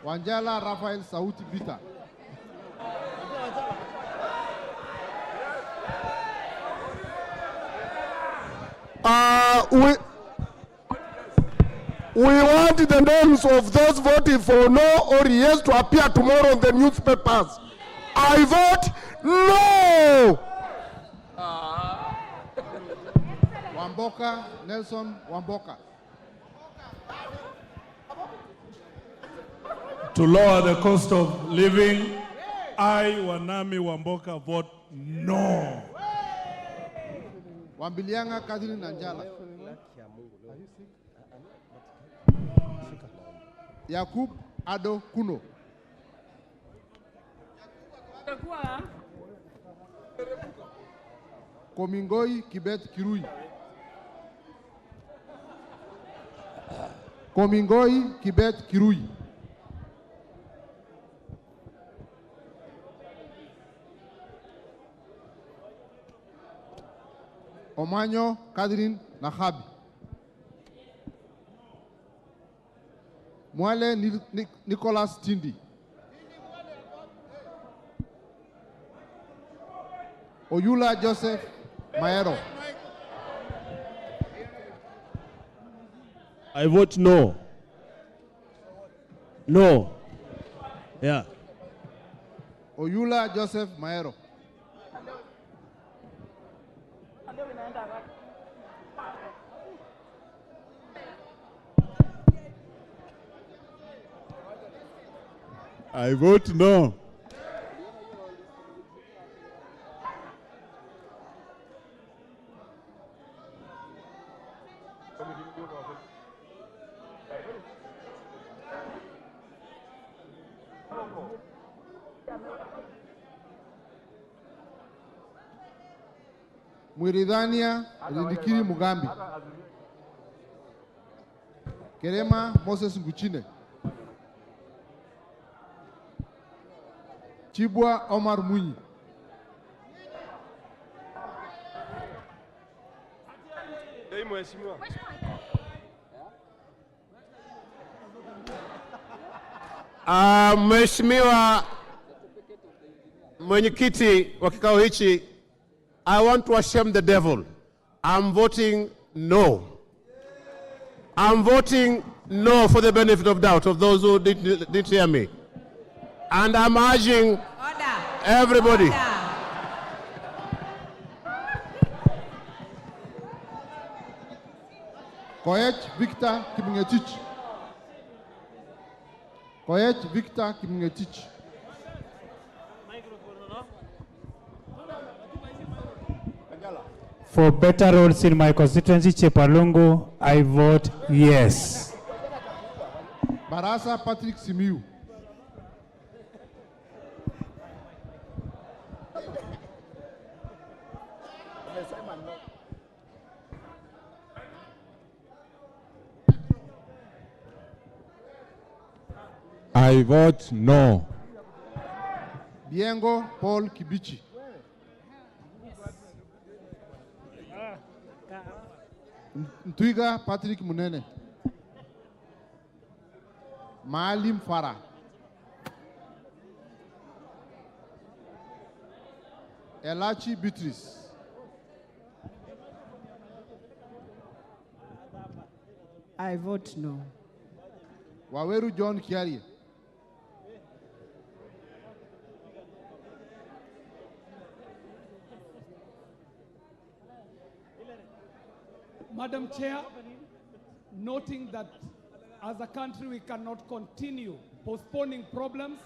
Wanjala Rafael Sauti Bita. We want the names of those voting for no or yes to appear tomorrow in the newspapers. I vote no. Wamboka Nelson Wamboka. to lower the cost of living. I, Wanami Wamboka, vote no. Wambilianga Catherine Nanjala. Yakub Ado Kuno. Komingoi Kibet Kirui. Komingoi Kibet Kirui. Omanyo Catherine Nahabi. Mwale Nicholas Tindi. Oyula Joseph Maero. I vote no. No. Yeah. Oyula Joseph Maero. I vote no. Mwiridhania Rindikiri Mugambi. Kerema Moses Nguchine. Chibwa Omar Munyi. Mheshimiwa Mwenyekiti wa kikao hichi, I want to shame the devil. I'm voting no. I'm voting no for the benefit of doubt of those who didn't hear me. And I'm urging everybody. Koech Victor Kimungetich. Koech Victor Kimungetich. For better roads in my constituency, Chepalungu, I vote yes. Barasa Patrick Simiu. I vote no. Biengo Paul Kibichi. Ntwiga Patrick Munene. Maalim Farah. Elachi Beatrice. I vote no. Waweru John Kiarie. Madam Chair, noting that as a country we cannot continue postponing problems,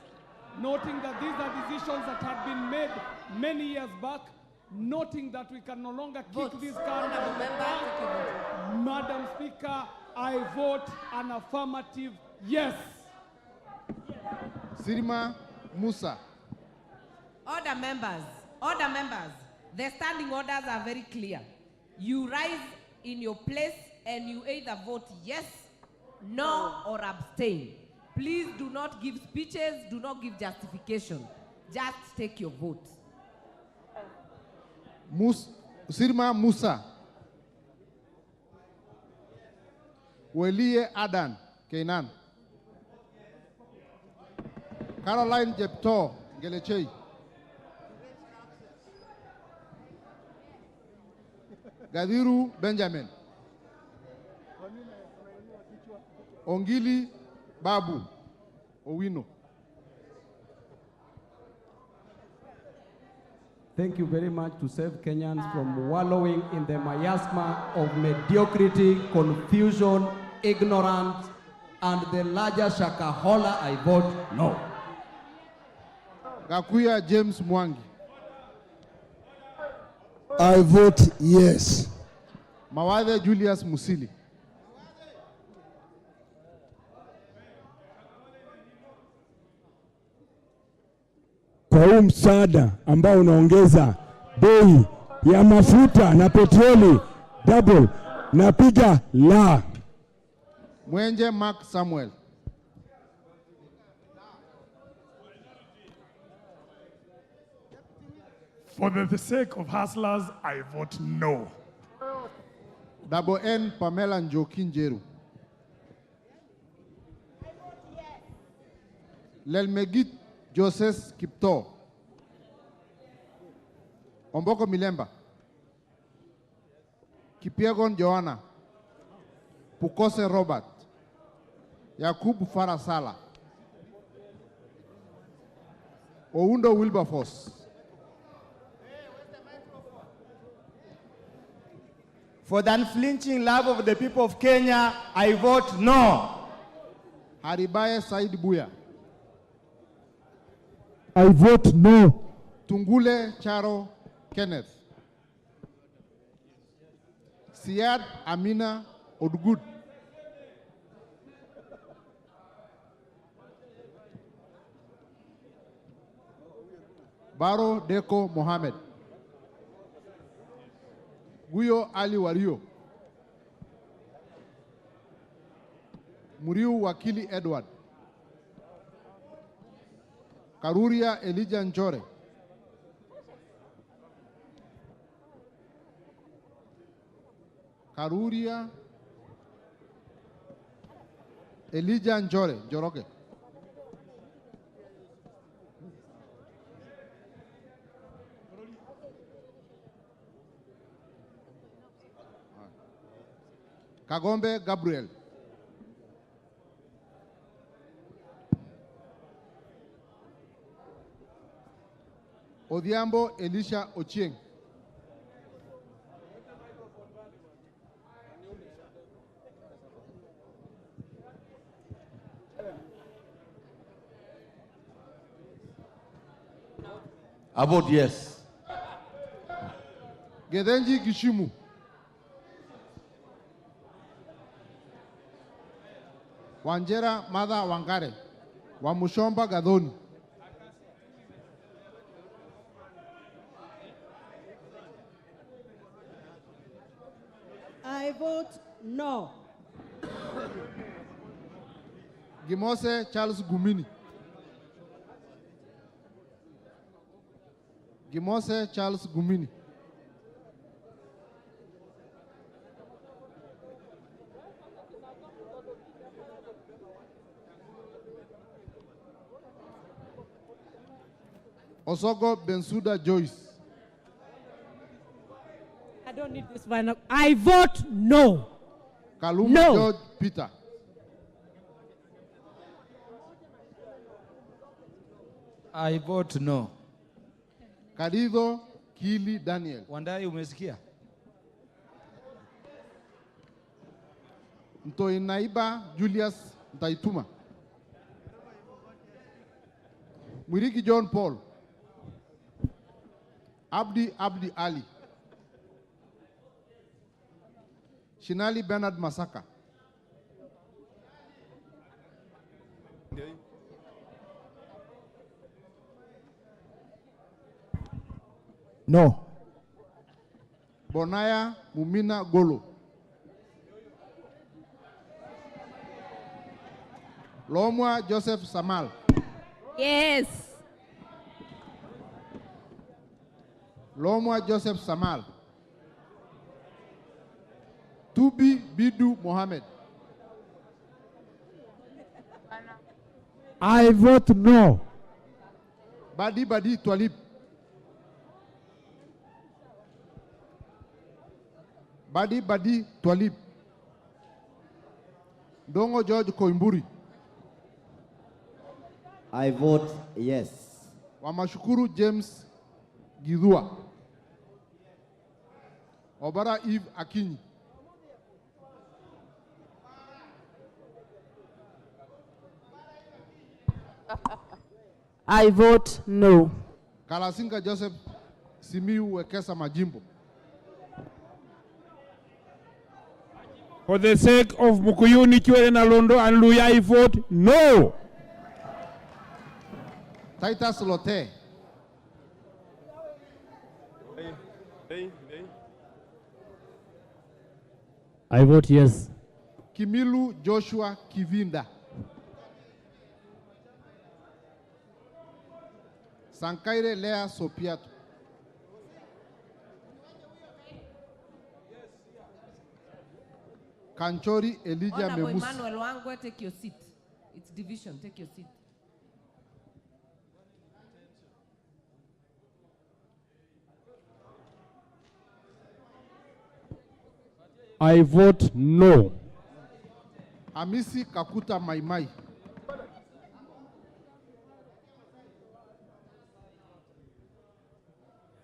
noting that these are decisions that had been made many years back, noting that we can no longer kick this can down the back. Madam Speaker, I vote an affirmative yes. Sirima Musa. Order members, order members. The standing orders are very clear. You rise in your place and you either vote yes, no, or abstain. Please do not give speeches, do not give justification. Just take your vote. Sirma Musa. Welie Adan, Kenan. Caroline Jepto, Gelechei. Gadiru Benjamin. Ongili Babu Owino. Thank you very much to save Kenyans from wallowing in the miasma of mediocrity, confusion, ignorance, and the larger Shakahola, I vote no. Gakuya James Mwangi. I vote yes. Mawathe Julius Musili. Kwa huu msaada ambao unaongeza bei ya mafuta na petroli double, napiga la. Mwenje Mark Samuel. For the sake of hustlers, I vote no. Double N Pamela Njoki Njeru. Lelmegit Joseph Kipto. Omboko Milemba. Kipiegon Joanna. Pukose Robert. Yakubu Farasala. Oundo Wilberforce. For the unflinching love of the people of Kenya, I vote no. Haribaye Said Buya. I vote no. Tungule Charo Kenneth. Siad Amina Odgud. Baro Deko Mohammed. Guyo Ali Wario. Muriu Wakili Edward. Karuria Elijah Njore. Karuria Elijah Njore. Joroge. Kagombe Gabriel. Odhiambo Elisha Ochieng. I vote yes. Gedenji Gishimu. Wanjera Mada Wangare. Wamushomba Gadoni. I vote no. Gimose Charles Gumini. Gimose Charles Gumini. Osogo Bensuda Joyce. I don't need this one. I vote no. Kaluma No. George Peter. I vote no. Karido Kili Daniel. Wandai, umesikia? Ntoinaiba Julius Ntaituma. Mwiriki John Paul. Abdi Ali. Shinali Bernard Masaka. No. Bonaya Mumina Golo. Lomwa Joseph Samal. Yes. Lomwa Joseph Samal. Tubi Bidu Mohammed. I vote no. Badi Twalib. Badi Twalib. Dongo George Koimburi. I vote yes. Wamashukuru James Gidua. Obara Eve Akinyi. I vote no. Kalasinga Joseph Simiu Wekesa Majimbo. For the sake of Mukuyuni, Chwele Nalondo and Luya, I vote no. Titus Lote. I vote yes. Kimilu Joshua Kivinda. Sankaire Lea Sopiato. Kanchori Elijah Honorable Memus. Emmanuel Wangwe, take your seat. It's division, take your seat. I vote no. Hamisi Kakuta Maimai.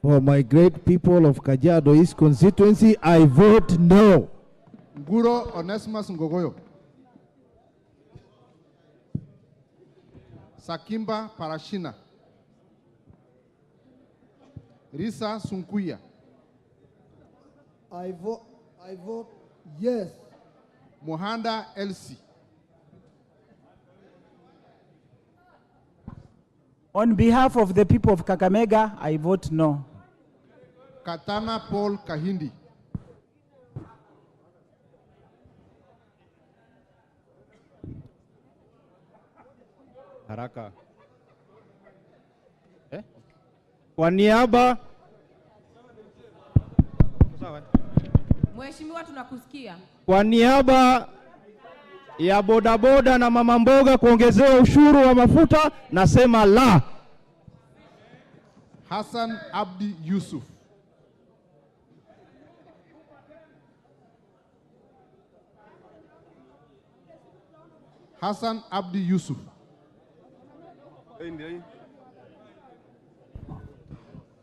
For my great people of Kajiado East constituency, I vote no. Nguro Onesimus Ngogoyo. Sakimba Parashina. Risa Sunkuya. I vote yes. Mohanda Elsie. On behalf of the people of Kakamega, I vote no. Katana Paul Kahindi. Haraka. Kwa niaba Mheshimiwa, tunakusikia. Kwa niaba ya bodaboda na mama mboga kuongezewa ushuru wa mafuta, nasema la. Hassan Abdi Yusuf. Hassan Abdi Yusuf.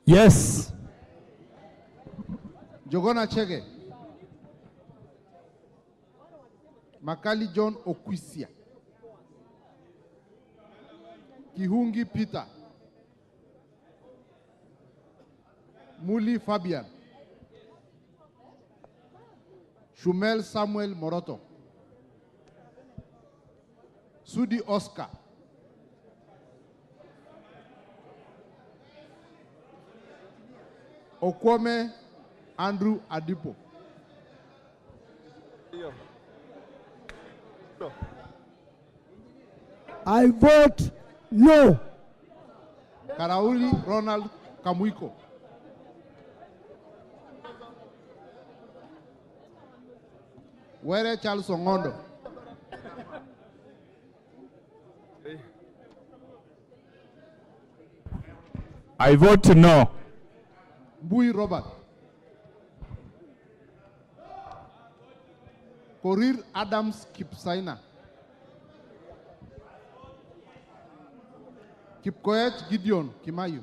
Yes. Jogona Chege. Makali John Okwisia. Kihungi Peter. Muli Fabian. Shumel Samuel Moroto. Sudi Oscar. Okwome Andrew Adipo. I vote no. Karauli Ronald Kamuiko. Were Charles Ongondo. I vote no. Bui Robert. Korir Adams Kipsaina. Kipkoech Gideon Kimayu.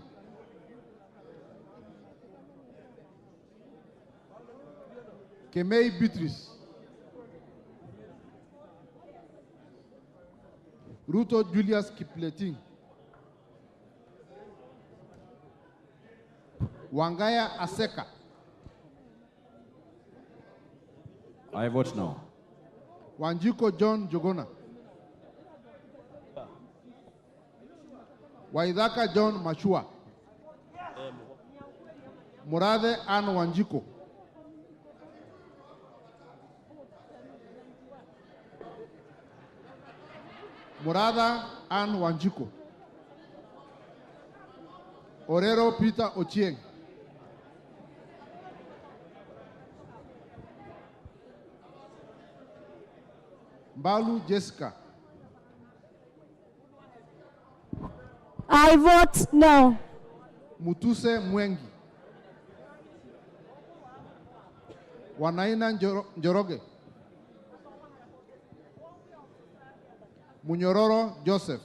Kemei Beatrice. Ruto Julius Kipleting. Wangaya Aseka. I vote no. Wanjiko John Jogona. Waidhaka John Machua. Murade Ann Wanjiko. Murada Ann Wanjiko. Orero Peter Ochieng. Balu Jessica. I vote no. Mutuse Mwengi. Wanaina Njoroge. Munyororo Joseph.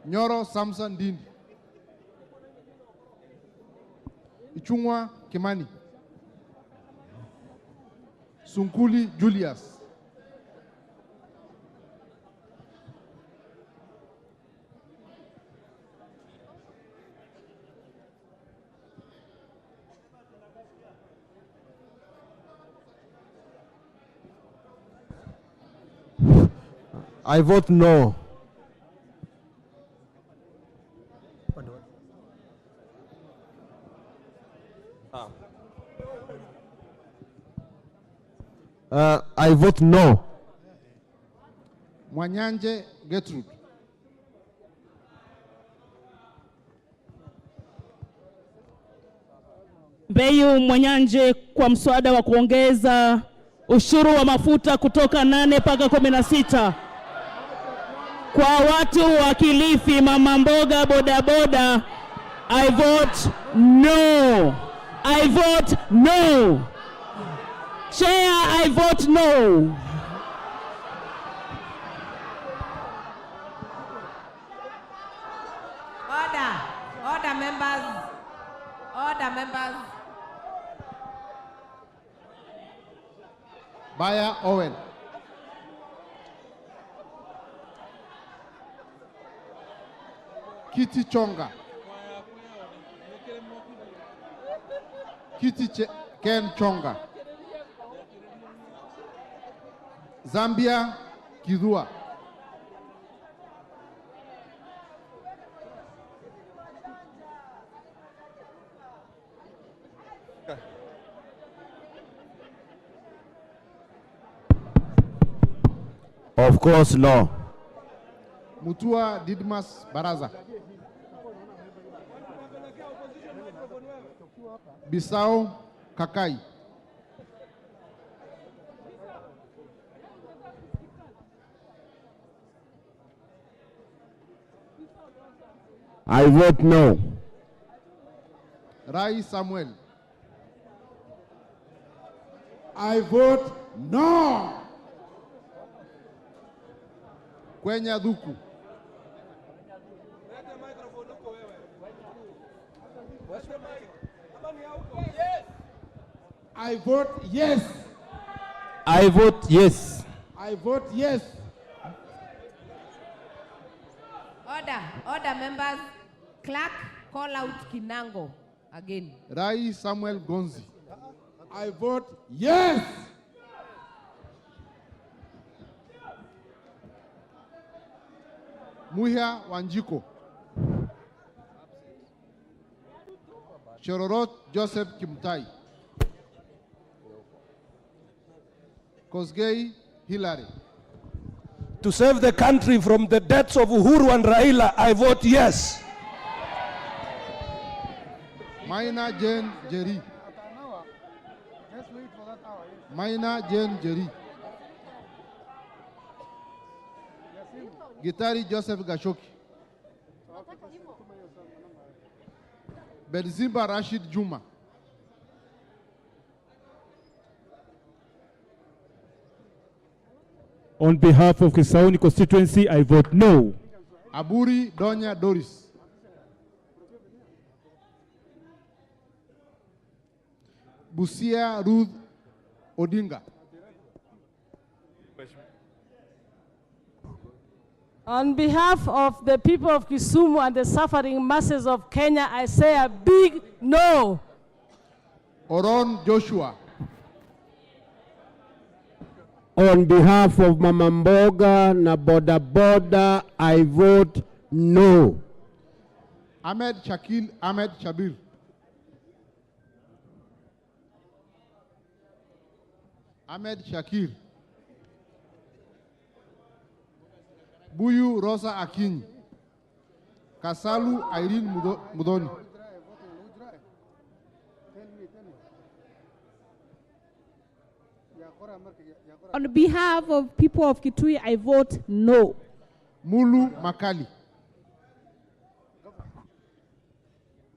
Nyoro Samson Dindi. Ichungwa Kimani. Sunkuli Julius. I vote no. I vote no. Mwanyanje Gertrude. Mbeyu Mwanyanje kwa mswada wa kuongeza ushuru wa mafuta kutoka 8 mpaka 16. Kwa watu wa Kilifi, mama mboga, bodaboda, I vote no. I vote no. Chair, I vote no. Order members. Order members. Baya Owen. Kitty Chonga. Ken Chonga. Zambia Kidua. Of course, no. Mutua Didmas Baraza. Bisau Kakai. I vote no. Rai Samuel. I vote no. Kwenya Duku. I vote yes. I vote yes. I vote yes. Order members. Clerk, call out Kinango again. Rai Samuel Gonzi. I vote yes. Muhia Wanjiko. Shororot Joseph Kimtai. Kosgei Hillary. To save the country from the deaths of Uhuru and Raila, I vote yes. Maina Jane Jerry. Maina Jane Jerry. Gitari Joseph Gashoki. Benzimba Rashid Juma. On behalf of Kisauni constituency, I vote no. Aburi Donya Doris. Busia Ruth Odinga. On behalf of the people of Kisumu and the suffering masses of Kenya, I say a big no. Oron Joshua. On behalf of Mama Mboga na Boda Boda, I vote no. Ahmed Shakil Ahmed Shabir. Ahmed Shakir. Buyu Rosa Akin. Kasalu Irene Mudoni. On behalf of people of Kitui, I vote no. Mulu Makali.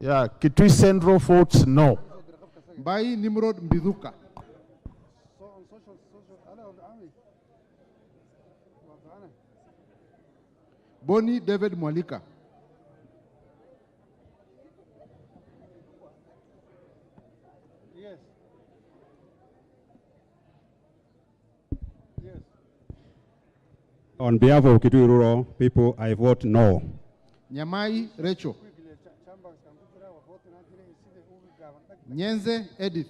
Yeah, Kitui Central votes no. Bai Nimrod Mbiduka. Boni David Mwalika. On behalf of Kitui Rural people, I vote no. Nyamai Rachel. Nyenze Edith.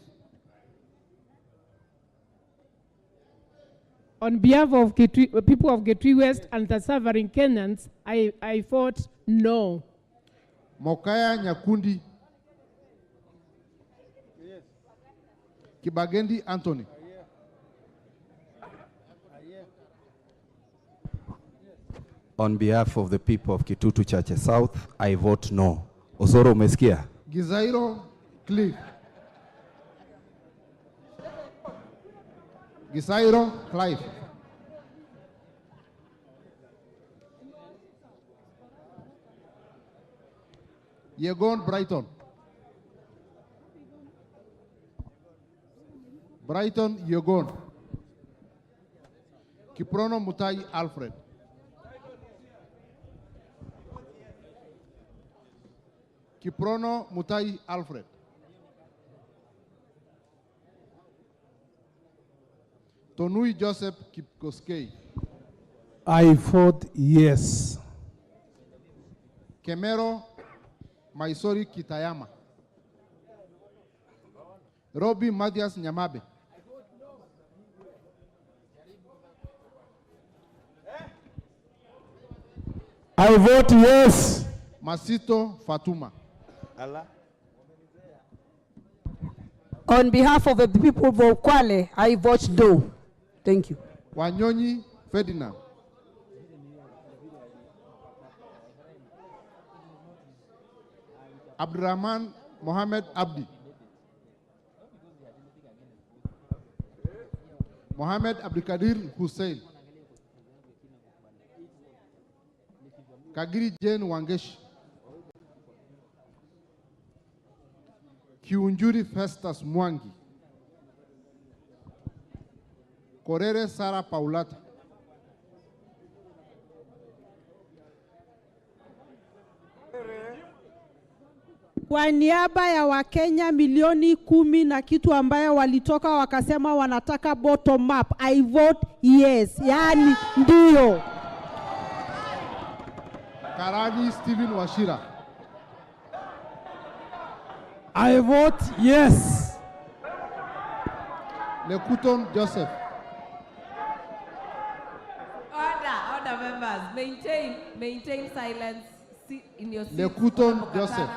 On behalf of people of Kitui West and the suffering Kenyans, I vote no. Mokaya Nyakundi. Kibagendi Anthony. On behalf of the people of Kitutu Church South, I vote no. Osoro umesikia? Gizairo Cliff. Gizairo Clive. Yegon Brighton. Brighton Yegon. Kiprono Mutai Alfred. Kiprono Mutai Alfred. Tonui Joseph Kipkoskei. I vote yes. Kemero Maisori Kitayama. Robbie Mathias Nyamabe. I vote yes. Masito Fatuma. On behalf of the people of Kwale, I vote no. Thank you. Wanyonyi Ferdinand. Abdurrahman Mohammed Abdi. Mohammed Abdikadir Hussein. Kagiri Jane Wangeshi. Kiunjuri Festus Mwangi. Korere Sara Paulata. Kwa niaba ya Wakenya milioni 10 na kitu ambayo walitoka wakasema wanataka bottom up, I vote yes. Yani ndio. Karani Stephen Washira. I vote yes. Lekuton Joseph. Order members. Maintain silence in your seats. Lekuton Joseph.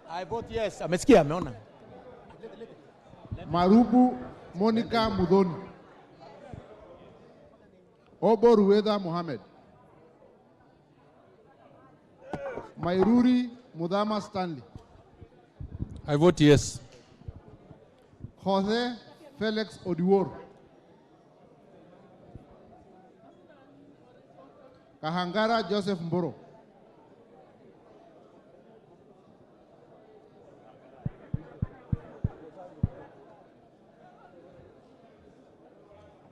I vote yes. Amesikia, ameona. Marubu Monica Mudoni. Obo Rueda Mohammed. Mairuri Mudama Stanley. I vote yes. Jose Felix Odiwor. Kahangara Joseph Mboro.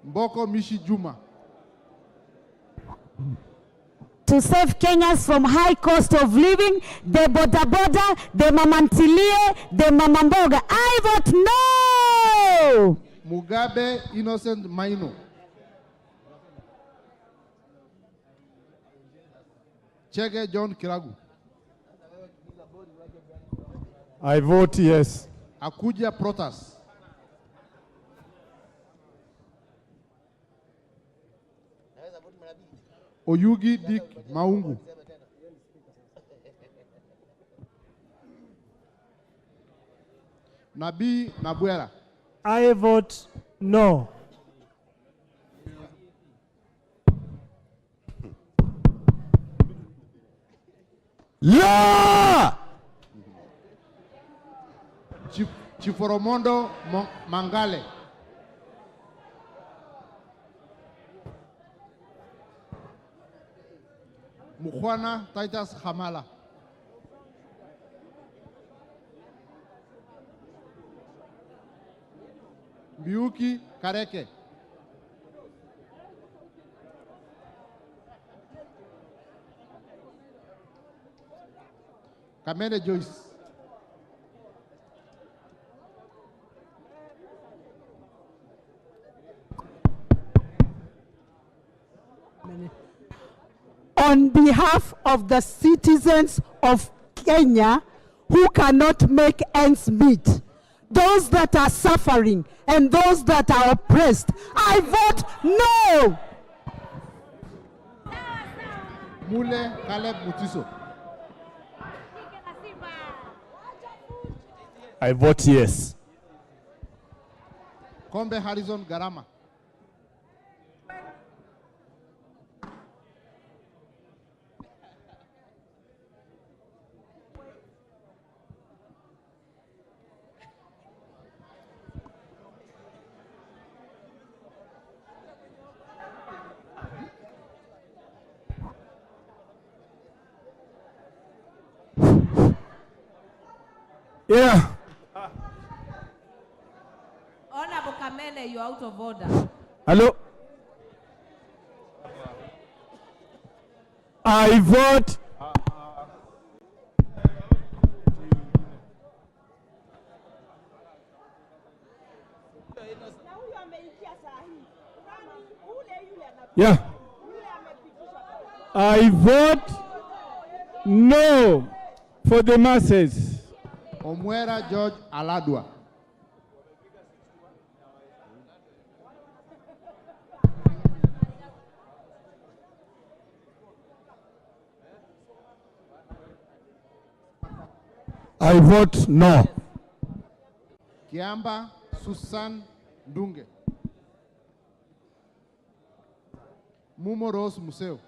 Mboko Mishi Juma. To save Kenyans from high cost of living, the boda boda, the mamantilie, the mamamboga. I vote no! Mugabe Innocent Maino. Chege John Kiragu. I vote yes. Akuja Protas. Oyugi Dick Maungu. Nabi Nabuera. I vote no. La! Chiforomondo Mangale. Mukhwana Titus Hamala. Biuki Kareke. Kamene Joyce. On behalf of the citizens of Kenya who cannot make ends meet, those that are suffering and those that are oppressed, I vote no. Mule Caleb Mutiso. I vote yes. Kombe Harrison Garama. Yeah. Honorable Kamene, you're out of order. Hello. I vote. Yeah. I vote no for the masses. Omwera George Aladwa. I vote no. Kiamba Susan Ndunge. Mumo Rose Museo.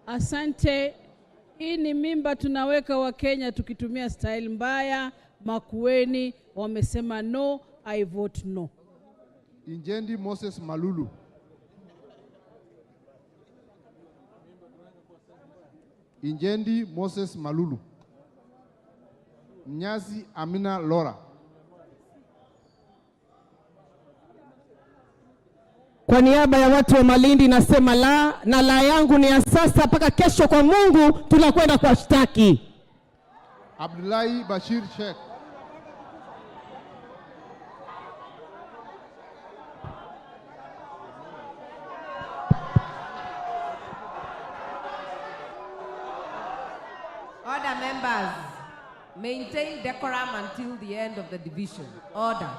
Asante. Hii ni mimba tunaweka wa Kenya tukitumia style mbaya. Makueni wamesema no, I vote no. Injendi Moses Malulu. Injendi Moses Malulu. Mnyazi Amina Laura. Kwa niaba ya watu wa Malindi nasema la, na la yangu ni ya sasa mpaka kesho kwa Mungu tunakwenda kwa shtaki. Abdullahi Bashir Sheikh. Order, members. Maintain decorum until the end of the division. Order.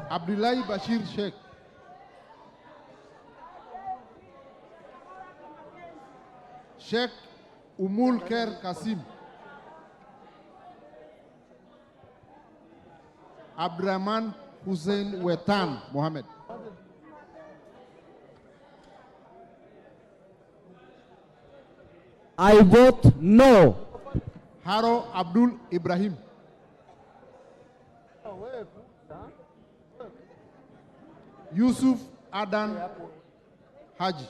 Abdullahi Bashir Sheikh. Sheikh Umul Ker Kasim. Abdurrahman Hussein Wetan Mohammed. I vote no. Haro Abdul Ibrahim. Yusuf Adan Haji.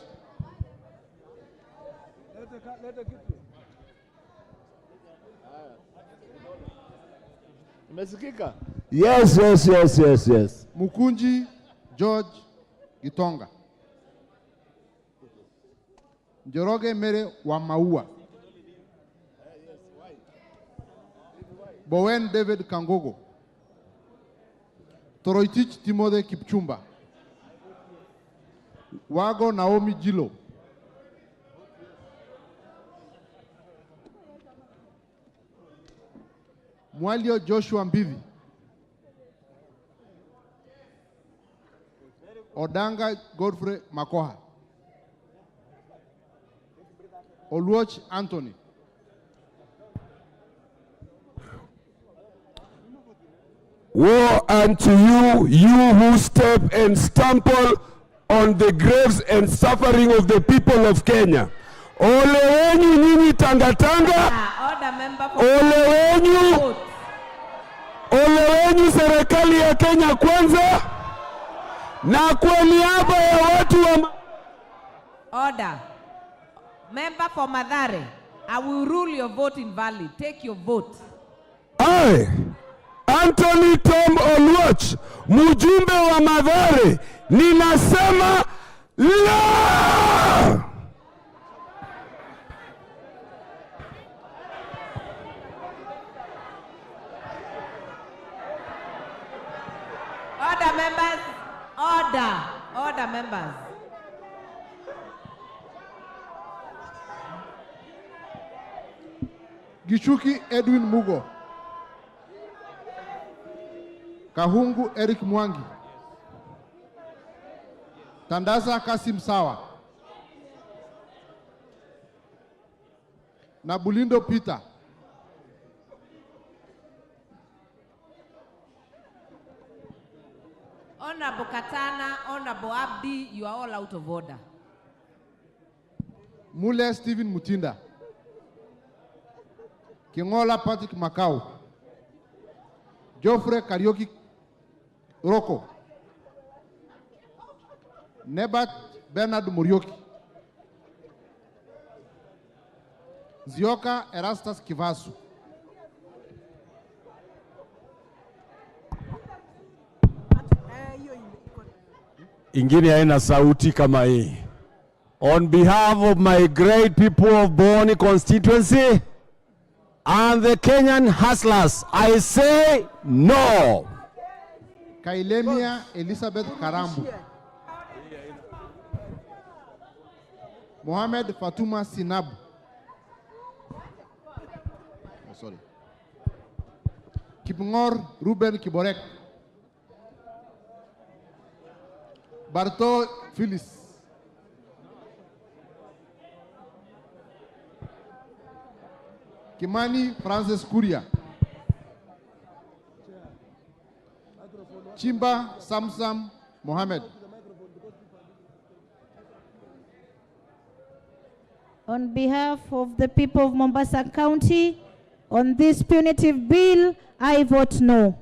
Umesikika? Yes. Mukunji George Gitonga. Njoroge Mere wa Maua. Bowen David Kangogo. Toroitich Timothy Kipchumba. Wago Naomi Jilo. Mwalio Joshua Mbivi. Odanga Godfrey Makoha. Oluoch Anthony. Woe unto you, you who step and stumble on the graves and suffering of the people of Kenya. Ole wenyu nyinyi tangatanga. Order, member for Ole wenyu. Ole wenyu serikali ya Kenya kwanza. Na kwa niaba ya watu wa Order. Member for Madare, I will rule your vote invalid. Take your vote. Aye. Anthony Tom Oluoch, mjumbe wa Mathare, ninasema la! Order, members. Gichuki Edwin Mugo. Kahungu Eric Mwangi. Tandasa Kasim Sawa. Nabulindo Peter. Honorable Katana, Honorable Abdi, you are all out of order. Mule Stephen Mutinda. Kingola Patrick Macau. Geoffrey Karaoke Roko. Nebat Bernard Murioki. Zioka Erastus Kivasu. Ingine haina sauti kama hii. On behalf of my great people of Boni constituency and the Kenyan hustlers, I say no. Kailemia Elizabeth Karambu. Mohamed Fatuma Sinabu. Sorry. Kipngor Ruben Kiborek. Barto Phyllis. Kimani Francis Kuria. Chimba Samsam Mohammed. On behalf of the people of Mombasa County, on this punitive bill, I vote no.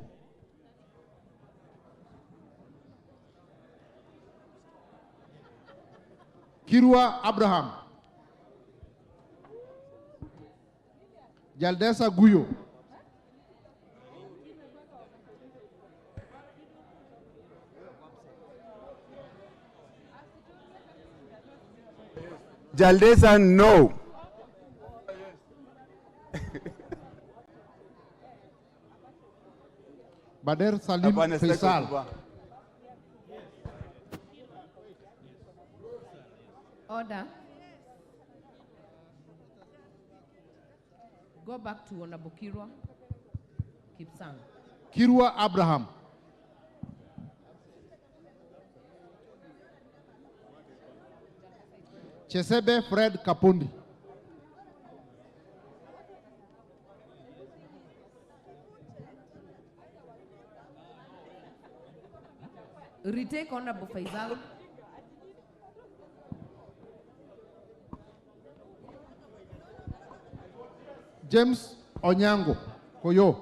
Kirwa Abraham. Jaldesa Guyo. Jaldesa, no. Bader Salim Faisal. Order. Go back to Honorable Kirwa Kipsang. Kirwa Abraham. Chesebe Fred Kapundi. Retake Honorable Faisal. James Onyango Koyo.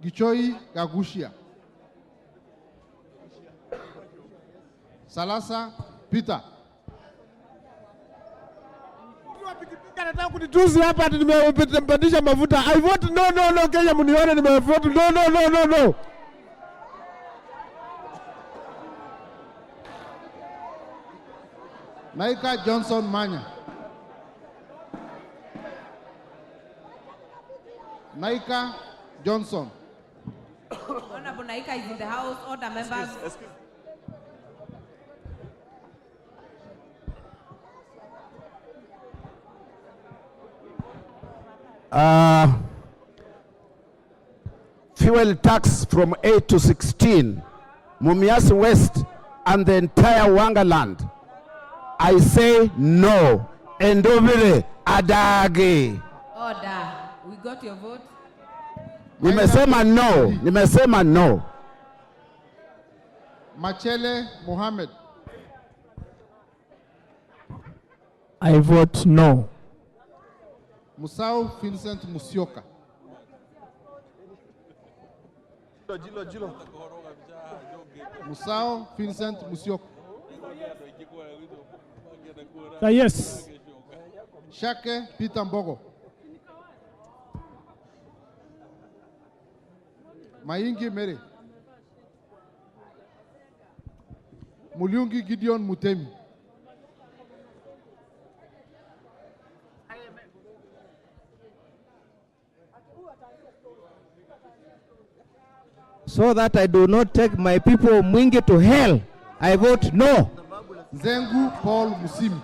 Gichoi Gagushia. Salasa Peter. Nataka kunitusi hapa ati nimepandisha mafuta. I vote no. Kenya mnione nimevote no. Naika Johnson Manya. Naika Johnson. Honorable Naika is in the house. Order, members. Excuse. Fuel tax from 8 to 16, Mumias West and the entire Wangaland. I say no. Endovile adage. Order. We got your vote. Nimesema no. Machele Mohammed. I vote no. Musau Vincent Musioka. Musau Vincent Musioka. Yes. Shake Peter Mbogo. Maingi Mary. Muliungi Gideon Mutemi. so that I do not take my people of Mwingi to hell, I vote no. Zengu Paul Musimi.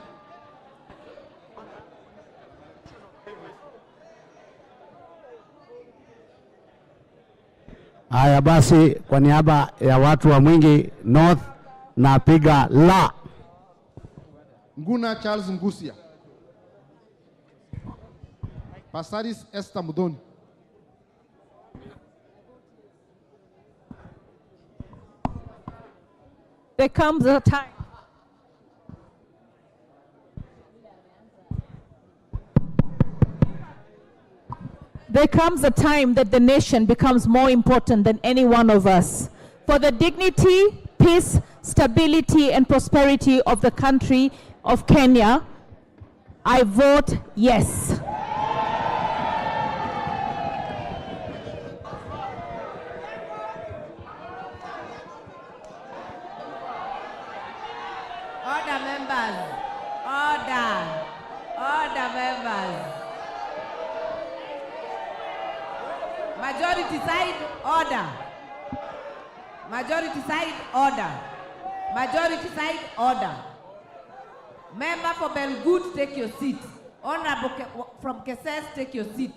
Haya basi, kwa niaba ya watu wa Mwingi North napiga la. Nguna Charles Ngusia. Pasaris Esther Mudoni. There comes a time. There comes a time that the nation becomes more important than any one of us. For the dignity, peace, stability, and prosperity of the country of Kenya, I vote yes. Order, members. Order. Order, members. Majority side, order. Majority side, order. Majority side, order. Member for Belgood, take your seat. Honorable from Keses, take your seat.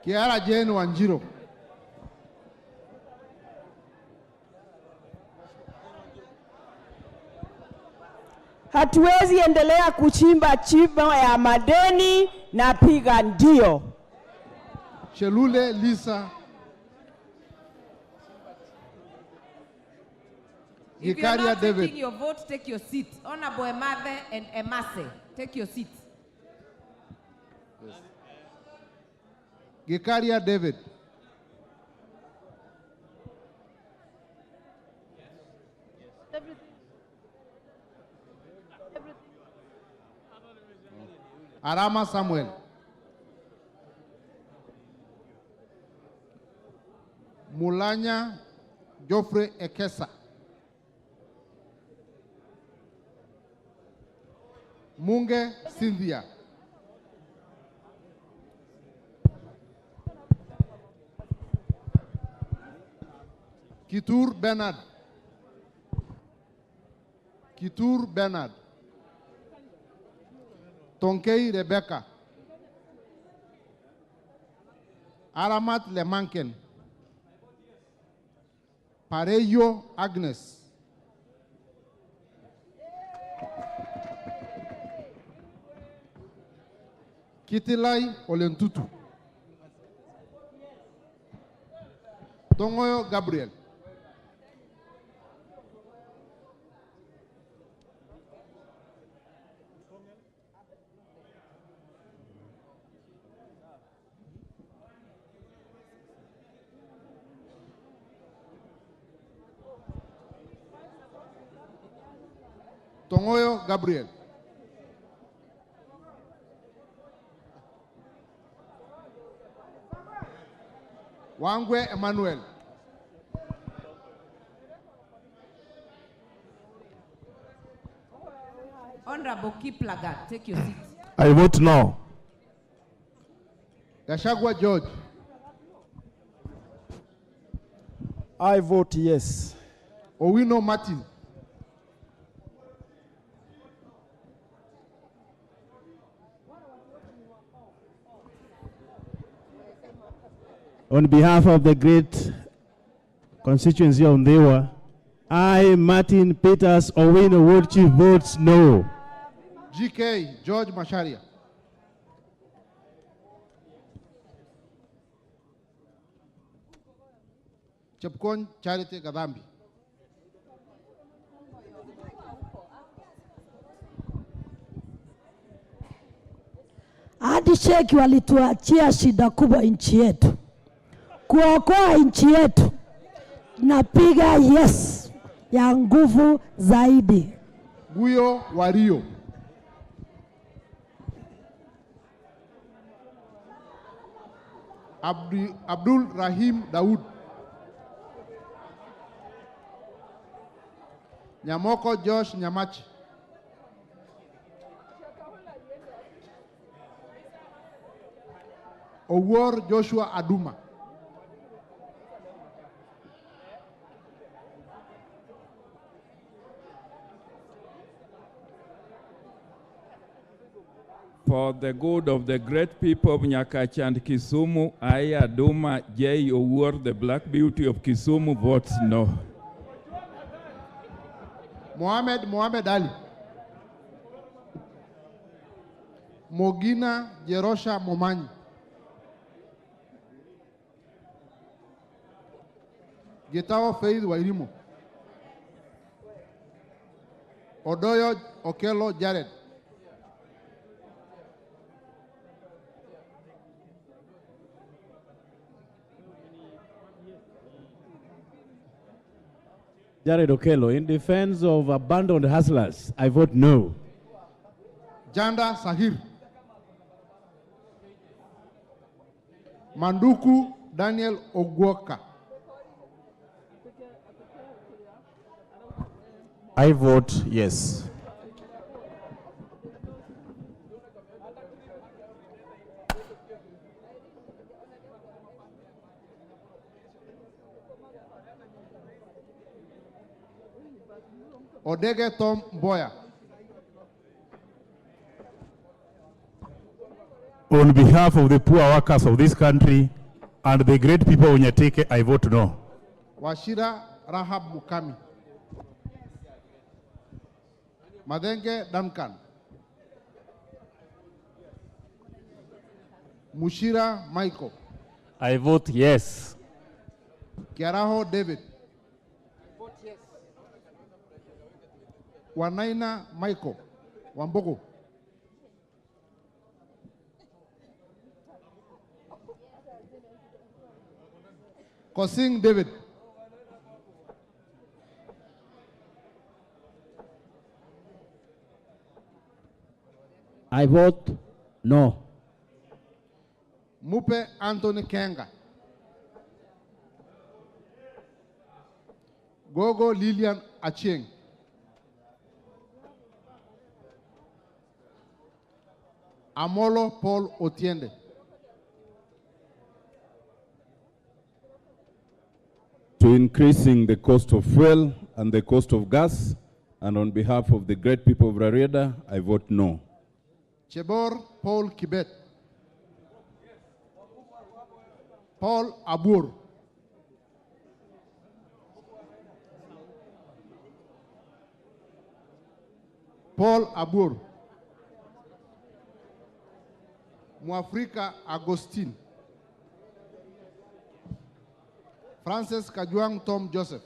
Kiara Jane Wanjiro. Hatuwezi endelea kuchimba chimba ya madeni na piga ndio. Shelule Lisa. If you are Gikaria not David. taking your vote, take your seat. Honorable Emathe and Emase, take your seat. Gikaria David. Arama Samuel. Mulanya Geoffrey Ekesa. Munge Cynthia. Kitur Bernard. Kitur Bernard. Tonkei Rebecca. Aramat Lemanken. Parejo Agnes. Kitilai Olentutu. Tongoyo Gabriel. Tongoyo Gabriel. Wangwe Emmanuel. Honorable Kiplagat, take your seat. I vote no. Gashagwa George. I vote yes. Owino Martin. On behalf of the great constituency of Ndewa, I, Martin Peters Owino Wochi, votes no. GK George Masharia. Chepkon Charity Gadambi. Hadi cheki walituachia shida kubwa nchi yetu. Kuokoa nchi yetu, napiga yes ya nguvu zaidi. Guyo Wario. Abdul Rahim Daud. Nyamoko Josh Nyamachi. Owuor Joshua Aduma. For the good of the great people of Nyakacha and Kisumu, I, Aduma J. Owuor, the Black Beauty of Kisumu, votes no. Mohamed Ali. Mogina Jerosha Momanyi. Getawa Faith Wairimo. Odoyo Okelo Jared. Jared Okello, in defense of abandoned hustlers, I vote no. Janda Sahir. Manduku Daniel Ogwoka. I vote yes. Odege Tom Boya. On behalf of the poor workers of this country and the great people of Nyatike, I vote no. Washira Rahab Mukami. Madenge Duncan. Mushira Michael. I vote yes. Kiaraho David. Wanaina Michael. Wambogo. Kosing David. I vote no. Mupe Anthony Kenga. Gogo Lilian Achieng. Amolo Paul Otiende. To increasing the cost of fuel and the cost of gas, and on behalf of the great people of Rarieda, I vote no. Chebor Paul Kibet. Paul Abur. Paul Abur. Mwafrika Agustin. Francis Kajuang Tom Joseph.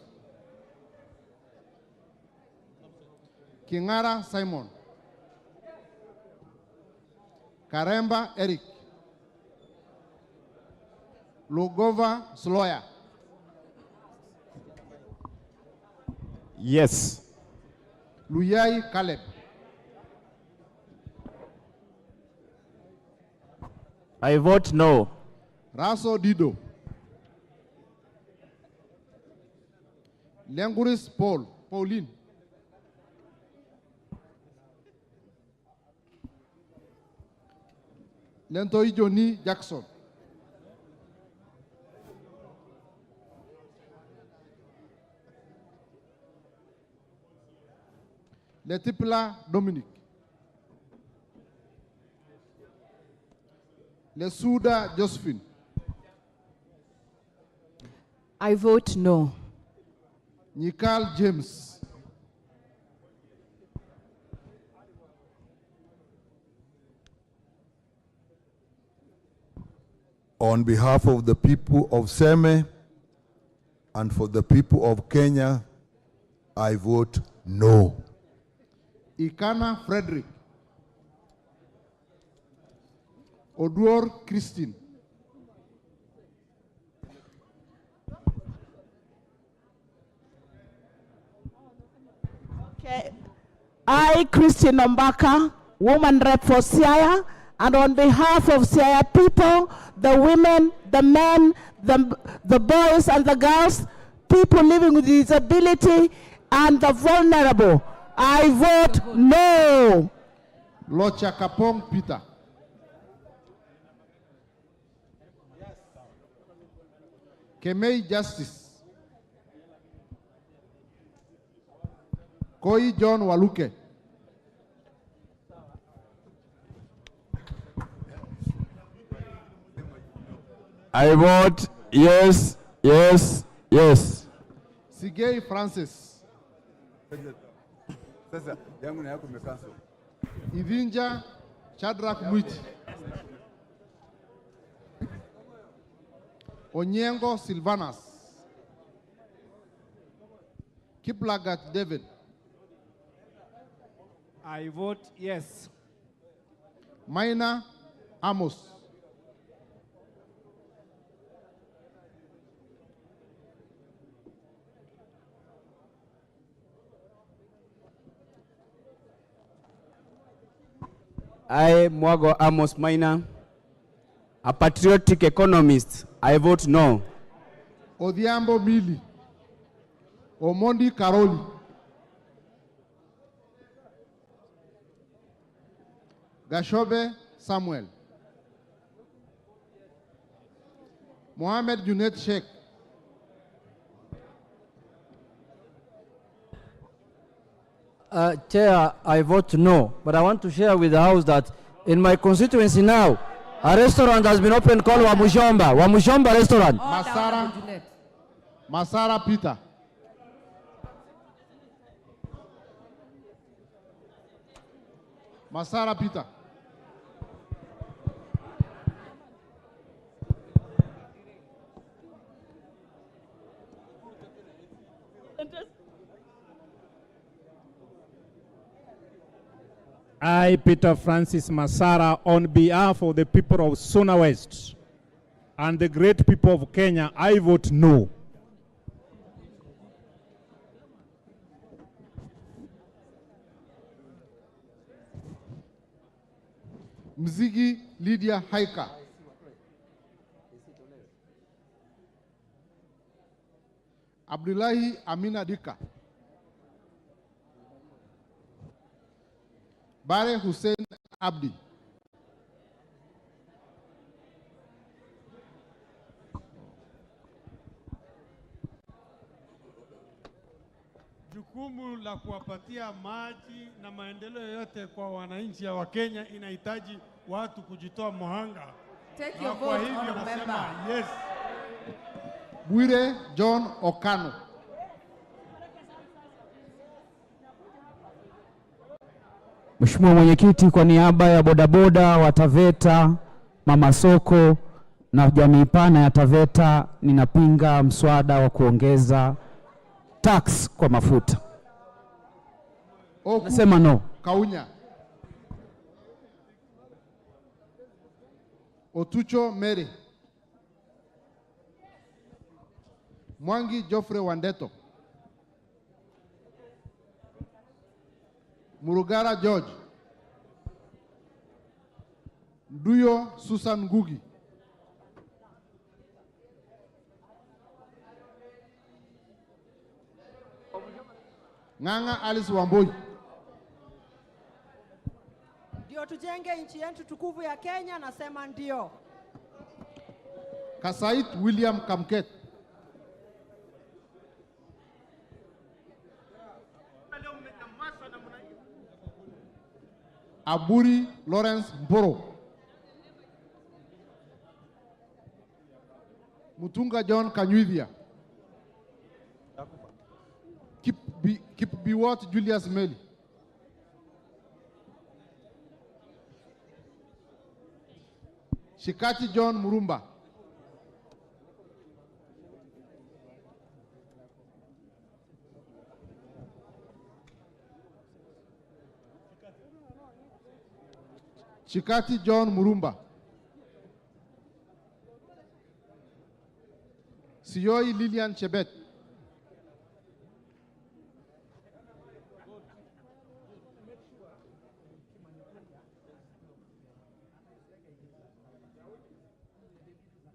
Kingara Simon. Karemba Eric. Lugova Sloya. Yes. Luyai Caleb. I vote no. Raso Dido. Lenguris Paul. Pauline. Lentoi Johnny Jackson. Letipla Dominic. Lesuda Josephine. I vote no. Nikal James. On behalf of the people of Seme and for the people of Kenya, I vote no. Ikana Frederick. Oduor Christine. Okay. I, Christine Ombaka, woman rep for Siaya, and on behalf of Siaya people, the women, the men, the boys and the girls, people living with disability, and the vulnerable, I vote no. Locha Kapong Peter. Kemei Justice, Koi John Waluke, I vote yes, yes, yes. Sigei Francis, Idinja Shadrach Mwiti, Onyengo Silvanus, Kiplagat David, I vote yes. Maina Amos, I, Mwago Amos Maina, a patriotic economist, I vote no. Odhiambo Mili, Omondi Karoli, Gashobe Samuel, Mohamed Junaid Sheikh, Chair, I vote no, but I want to share with the House that in my constituency now, a restaurant has been opened called Wamushomba Restaurant. Masara Peter, Masara Peter, I, Peter Francis Masara, on behalf of the people of Suna West and the great people of Kenya, I vote no. Mzigi Lydia Haika, Abdullahi Amina Dika, Bare Hussein Abdi, Jukumu la kuwapatia maji na maendeleo yote kwa wananchi wa Kenya inahitaji watu kujitoa muhanga. Take your kwa vote, hivyo honorable nasema member. yes. Bwire John Okano, Mheshimiwa Mwenyekiti, kwa niaba ya bodaboda wa Taveta, mama soko na jamii pana ya Taveta, ninapinga mswada wa kuongeza tax kwa mafuta. Nasema no. Kaunya, Otucho Mary, Mwangi Geoffrey Wandeto, Murugara George, Nduyo Susan Ngugi, Ng'ang'a Alice Wamboi, Ndio tujenge nchi yetu tukufu ya Kenya, nasema ndio. Kasait William Kamket, Aburi Lawrence Mboro, Mutunga John Kanyuithia, Kipbiwot Julius Meli, Shikati John Murumba, Shikati John Murumba, Siyoi Lilian Chebet,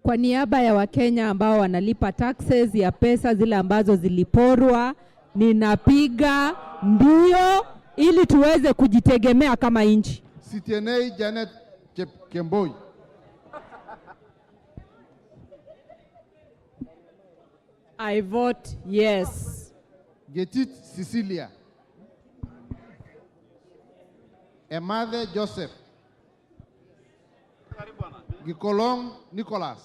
Kwa niaba ya Wakenya ambao wanalipa taxes ya pesa zile ambazo ziliporwa, ninapiga ndio ili tuweze kujitegemea kama nchi. Sitienei Janet Kemboi, I vote yes. Getit Cecilia. Emathe Joseph. Gikolong Nicholas.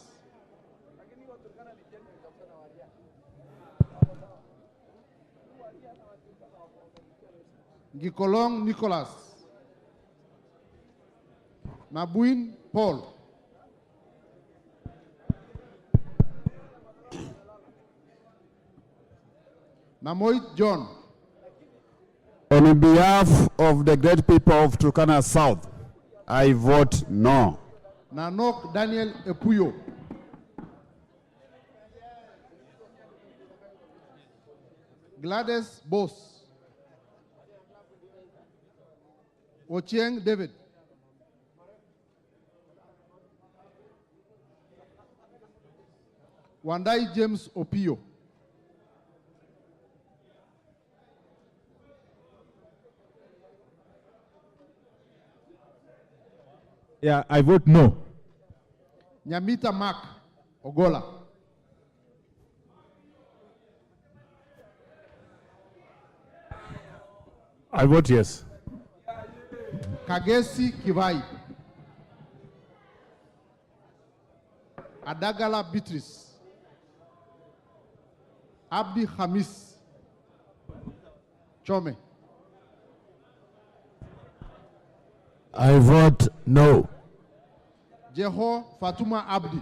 Gikolong Nicholas. Nabuin Paul. Namoit John. On behalf of the great people of Turkana South, I vote no. Nanok Daniel Epuyo. Gladys Bose. Ochieng David. Wandai James Opio. Yeah, I vote no. Nyamita Mark Ogola. I vote yes. Kagesi Kivai. Adagala Beatrice. Abdi Hamis. Chome. I vote no. Jeho Fatuma Abdi.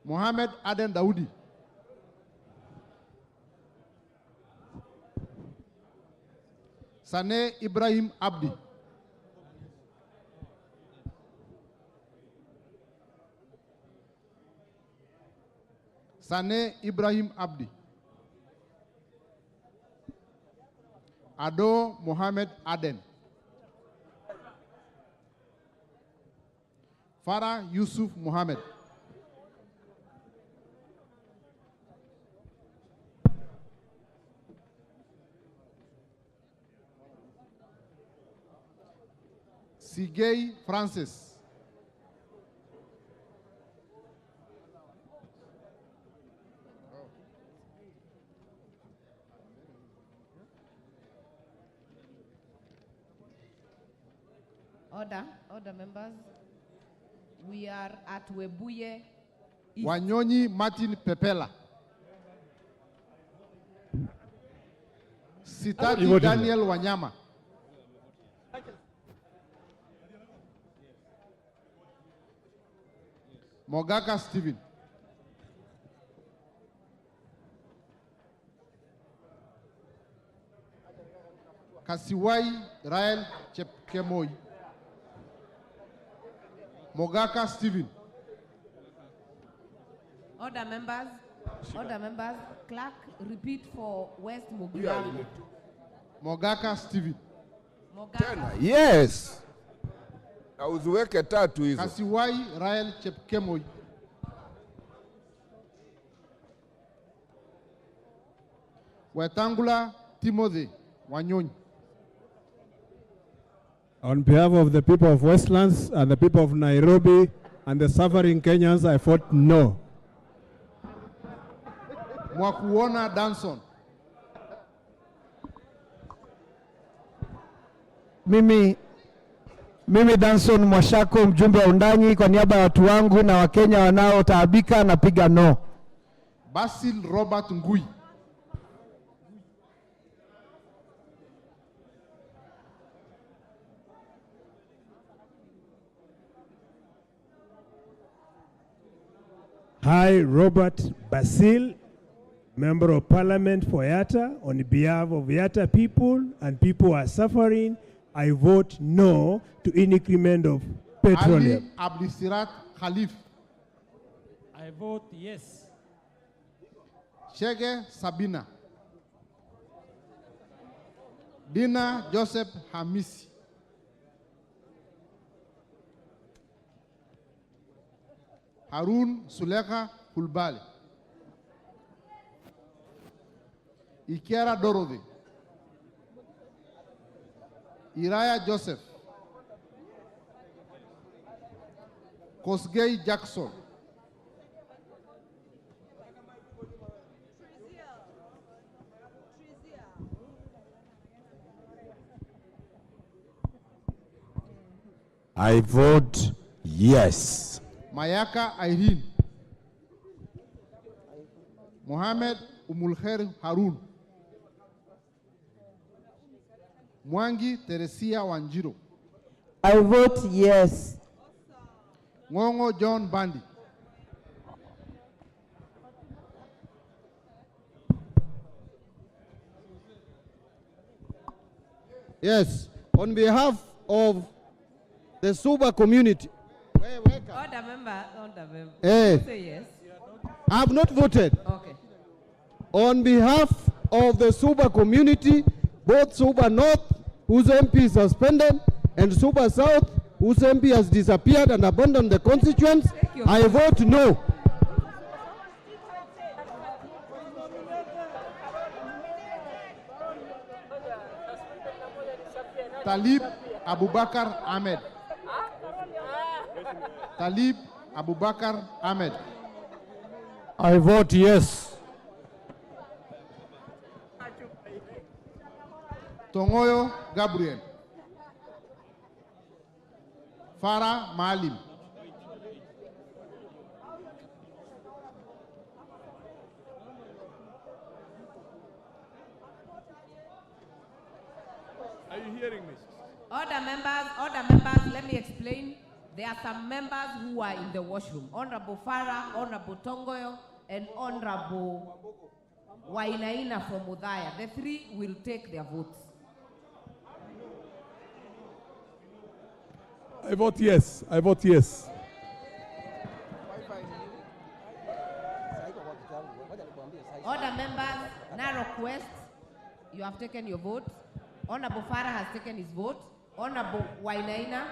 Mohammed Aden Daoudi. Sane Ibrahim Abdi. Sane Ibrahim Abdi. Ado Mohammed Aden. Farah Yusuf Mohammed. Sigei Francis. Order members. We are at Webuye East. Wanyonyi Martin Pepela. Sitati Daniel Wanyama. Mogaka Stephen. Kasiwai Rael Chepkemoi. Mogaka Stephen. Order members. Clerk, repeat for West Mugirango. Mogaka Stephen. Mogaka. Yes. Na uziweke tatu hizo. Kasiwai Rael Chepkemoi. Wetangula Timothy Wanyonyi. On behalf of the people of Westlands and the people of Nairobi and the suffering Kenyans, I vote no. Mwakuona Danson. Mimi Danson Mwashako, mjumbe wa Undanyi, kwa niaba ya watu wangu na Wakenya wanaotaabika, napiga no. Basil Robert Ngui. Hi, Robert Basil, Member of Parliament for Yatta. On behalf of Yatta people and people who are suffering, I vote no to increment of petroleum. Ali Abdisirat Khalif. I vote yes. Shege Sabina. Dina Joseph Hamisi. Harun Suleka Kulbali. Ikiara Dorothy. Iraya Joseph. Kosgei Jackson. I vote yes. Mayaka Irene. Mohamed Umulkhair Harun. Mwangi Teresia Wanjiro. I vote yes. Ngongo John Bandi. Yes, on behalf of the Suba community. Order member, order member. Eh. Say yes. I have not voted. Okay. On behalf of the Suba community, both Suba North, whose MP is suspended, and Suba South, whose MP has disappeared and abandoned the constituents, I vote no. Talib Abubakar Ahmed. Talib Abubakar Ahmed. I vote yes. Tongoyo Gabriel. Farah Maalim. Are you hearing me? Order members, let me explain. There are some members who are in the washroom. Honorable Farah, Honorable Tongoyo, and Honorable Wainaina from Udaya. The three will take their votes. I vote yes. I vote yes. Order members, Narok West, you have taken your vote. Honorable Farah has taken his vote. Honorable Wainaina.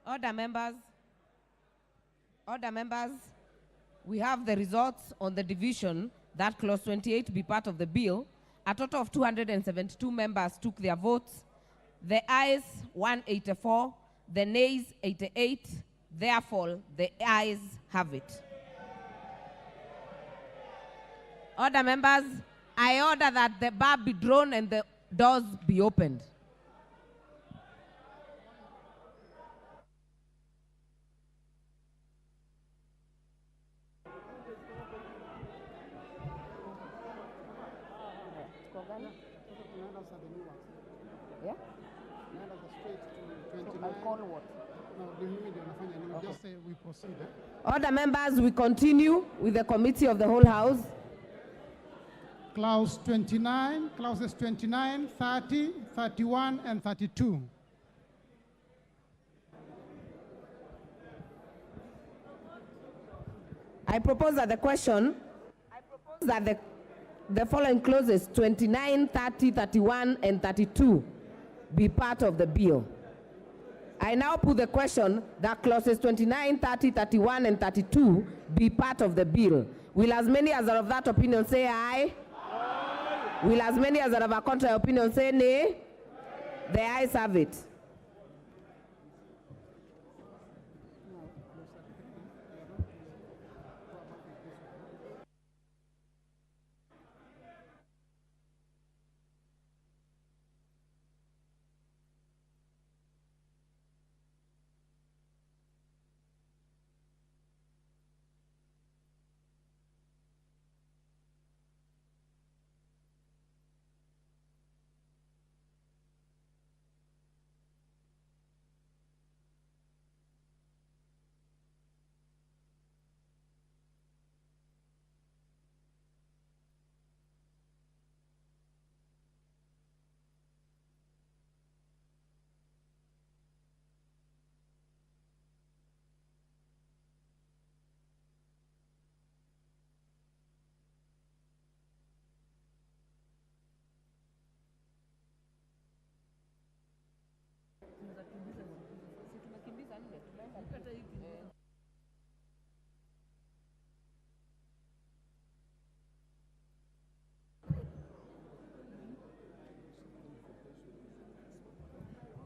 Order, members. Order, members. We have the results on the division that clause 28 be part of the bill. A total of 272 members took their votes. The ayes 184, the nays 88. Therefore, the ayes have it. Order, members. I order that the bar be drawn and the doors be opened. Yeah? I'll call what? No, just say we proceed. Order, members, we continue with the committee of the whole house. Clause 29, clauses 29, 30, 31, and 32. I propose that the following clauses 29, 30, 31, and 32 be part of the bill. I now put the question that clauses 29, 30, 31, and 32 be part of the bill. Will as many as are of that opinion say aye? Aye. Will as many as are of a contrary opinion say nay? The ayes have it.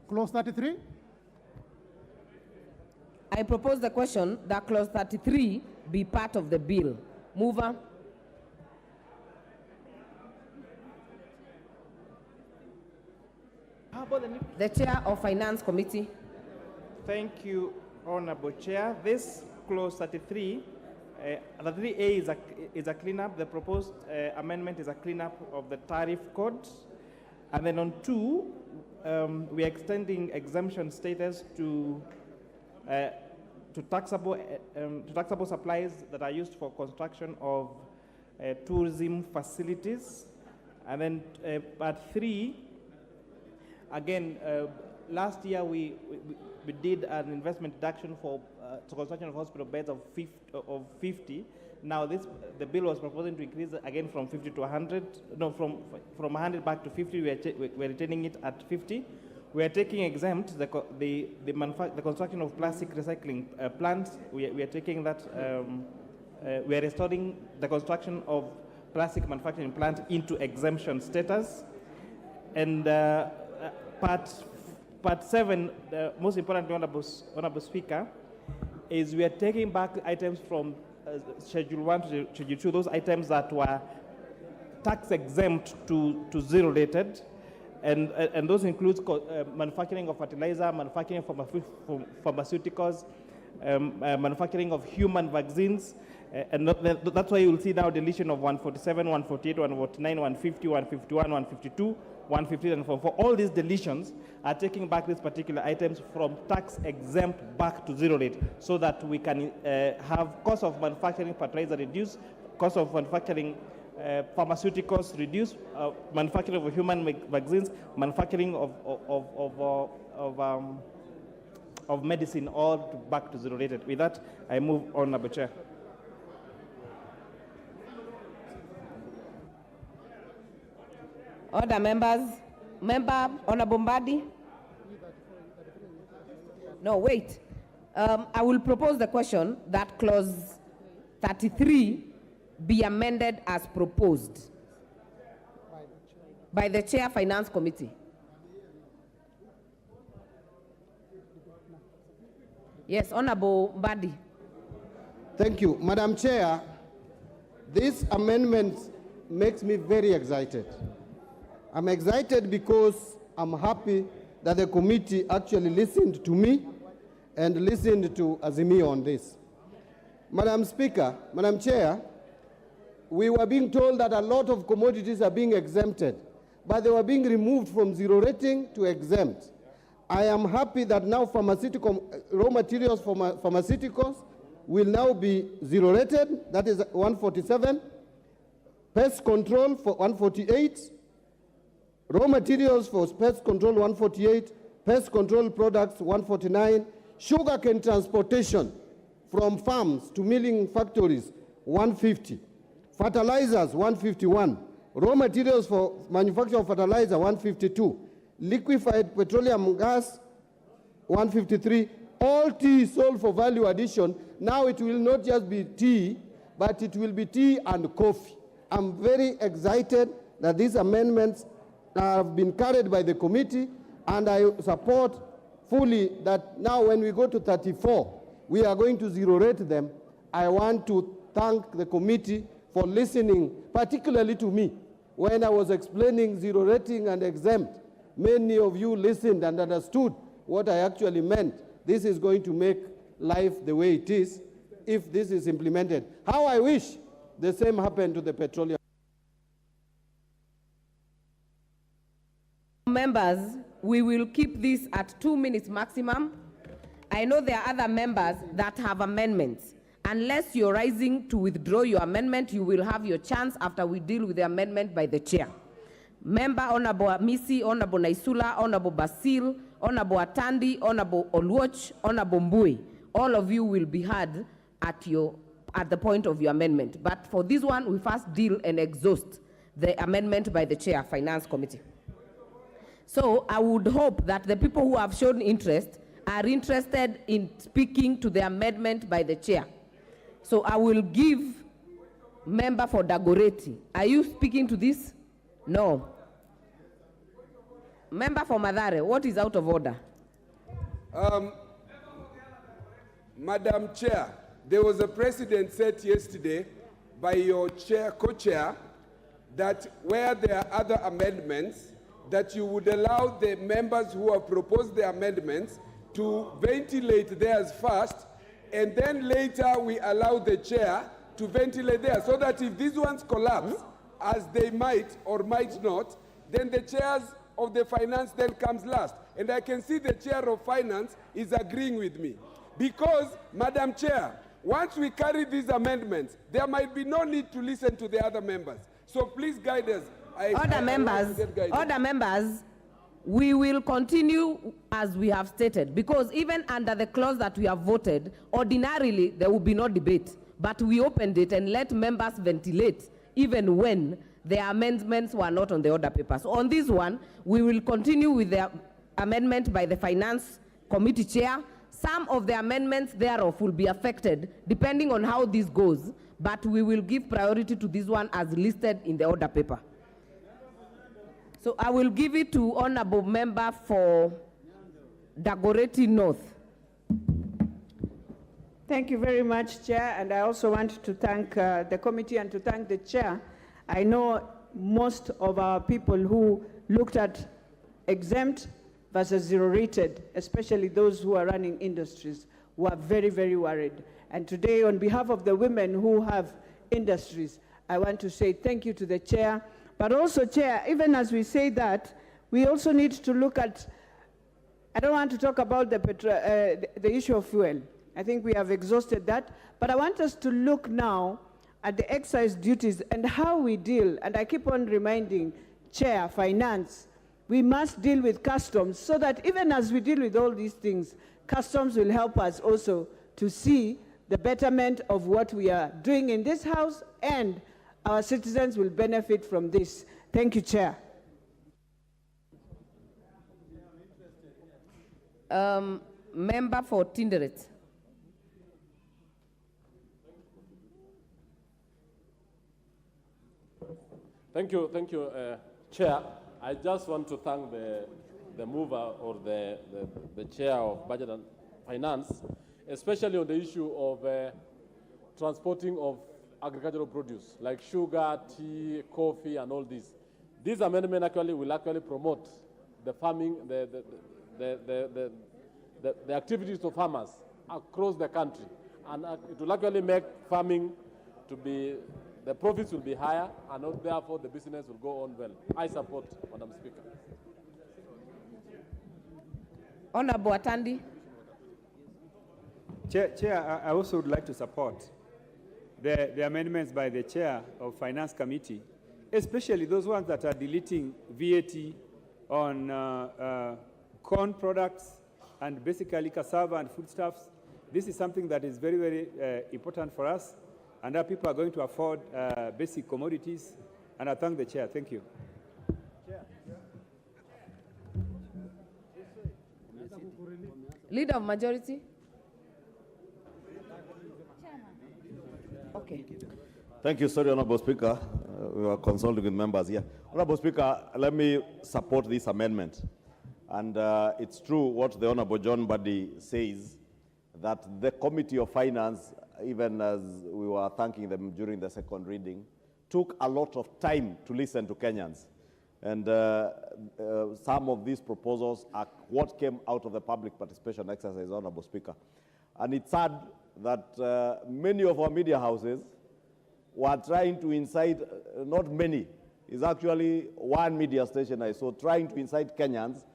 Clause 33. I propose the question that clause 33 be part of the bill. Mover. The Chair of Finance Committee. Thank you, Honorable Chair. This clause 33, 33A is a cleanup. The proposed amendment is a cleanup of the tariff code. And then on 2, we are extending exemption status to taxable supplies that are used for construction of tourism facilities. And then part 3, again, last year we did an investment deduction for construction of hospital beds of 50. Now the bill was proposing to increase again from 50 to 100. No, from 100 back to 50. We're retaining it at 50. We are taking exempt the construction of plastic recycling plants. We are taking that. We are restoring the construction of plastic manufacturing plant into exemption status. And part 7, the most important, Honorable Speaker, is we are taking back items from Schedule 1 to Schedule 2, those items that were tax exempt to zero rated, and those include manufacturing of fertilizer, manufacturing of pharmaceuticals, manufacturing of human vaccines, and that's why you will see now deletion of 147, 148, 149, 150, 151, 152, 150, and 44. All these deletions are taking back these particular items from tax exempt back to zero rate, so that we can have cost of manufacturing fertilizer reduced, cost of manufacturing pharmaceuticals reduced, manufacturing of human vaccines, manufacturing of medicine, all back to zero rated. With that, I move on, Honorable Chair. Order, members. Member Honorable Mbadi. No, wait. I will propose the question that clause 33 be amended as proposed by the Chair Finance Committee. Yes, Honorable Mbadi. Thank you. Madam Chair, this amendment makes me very excited. I'm excited because I'm happy that the committee actually listened to me and listened to Azimio on this. Madam Speaker, Madam Chair, we were being told that a lot of commodities are being exempted, but they were being removed from zero rating to exempt. I am happy that now raw materials for pharmaceuticals will now be zero rated, that is 147. Pest control for 148. Raw materials for pest control 148. Pest control products 149. Sugarcane transportation from farms to milling factories 150. Fertilizers 151. Raw materials for manufacture of fertilizer 152. Liquefied petroleum gas 153. All tea sold for value addition. Now it will not just be tea, but it will be tea and coffee. I'm very excited that these amendments have been carried by the committee, and I support fully that now when we go to 34, we are going to zero rate them. I want to thank the committee for listening, particularly to me. When I was explaining zero rating and exempt, many of you listened and understood what I actually meant. This is going to make life the way it is if this is implemented. How I wish the same happened to the petroleum. Members, we will keep this at 2 minutes maximum. I know there are other members that have amendments. Unless you're rising to withdraw your amendment, you will have your chance after we deal with the amendment by the chair. Member Honorable Amisi, Honorable Naisula, Honorable Basil, Honorable Atandi, Honorable Oluoch, Honorable Mbui, all of you will be heard at the point of your amendment. But for this one, we first deal and exhaust the amendment by the Chair, Finance Committee. So I would hope that the people who have shown interest are interested in speaking to the amendment by the Chair. So I will give member for Dagoretti. Are you speaking to this? No. Member for Madare, what is out of order? Madam Chair, there was a precedent set yesterday by your chair, co-chair, that where there are other amendments, that you would allow the members who have proposed the amendments to ventilate theirs first, and then later we allow the chair to ventilate theirs, so that if these ones collapse, as they might or might not, then the chairs of the finance then comes last. And I can see the chair of finance is agreeing with me. Because, Madam Chair, once we carry these amendments, there might be no need to listen to the other members. So please guide us. Order members, we will continue as we have stated, because even under the clause that we have voted, ordinarily there will be no debate. But we opened it and let members ventilate even when the amendments were not on the order paper. So on this one, we will continue with the amendment by the Finance Committee Chair. Some of the amendments thereof will be affected depending on how this goes, but we will give priority to this one as listed in the order paper. So I will give it to Honorable Member for Dagoretti North. Thank you very much, Chair, and I also want to thank the committee and to thank the Chair. I know most of our people who looked at exempt versus zero-rated, especially those who are running industries, were very, very worried. And today, on behalf of the women who have industries, I want to say thank you to the Chair. But also, Chair, even as we say that, we also need to look at, I don't want to talk about the issue of fuel. I think we have exhausted that. But I want us to look now at the excise duties and how we deal. And I keep on reminding Chair, Finance, we must deal with customs so that even as we deal with all these things, customs will help us also to see the betterment of what we are doing in this House, and our citizens will benefit from this. Thank you, Chair. Member for Tinderet. Thank you, Chair. I just want to thank the mover or the Chair of Budget and Finance, especially on the issue of transporting of agricultural produce like sugar, tea, coffee, and all this. This amendment actually will promote the farming, the activities of farmers across the country, and it will actually make farming to be, the profits will be higher, and therefore the business will go on well. I support, Madam Speaker. Honorable Atandi. Chair, I also would like to support the amendments by the Chair of Finance Committee, especially those ones that are deleting VAT on corn products and basically cassava and foodstuffs. This is something that is very, very important for us, and our people are going to afford basic commodities. And I thank the Chair. Thank you. Leader of Majority. Okay. Thank you, sorry, Honorable Speaker. We were consulting with members here. Honorable Speaker, let me support this amendment. And it's true what the Honorable John Buddy says, that the Committee of Finance, even as we were thanking them during the second reading, took a lot of time to listen to Kenyans. And some of these proposals are what came out of the public participation exercise, Honorable Speaker. And it's sad that many of our media houses were trying to incite, not many, it's actually one media station I saw, trying to incite Kenyans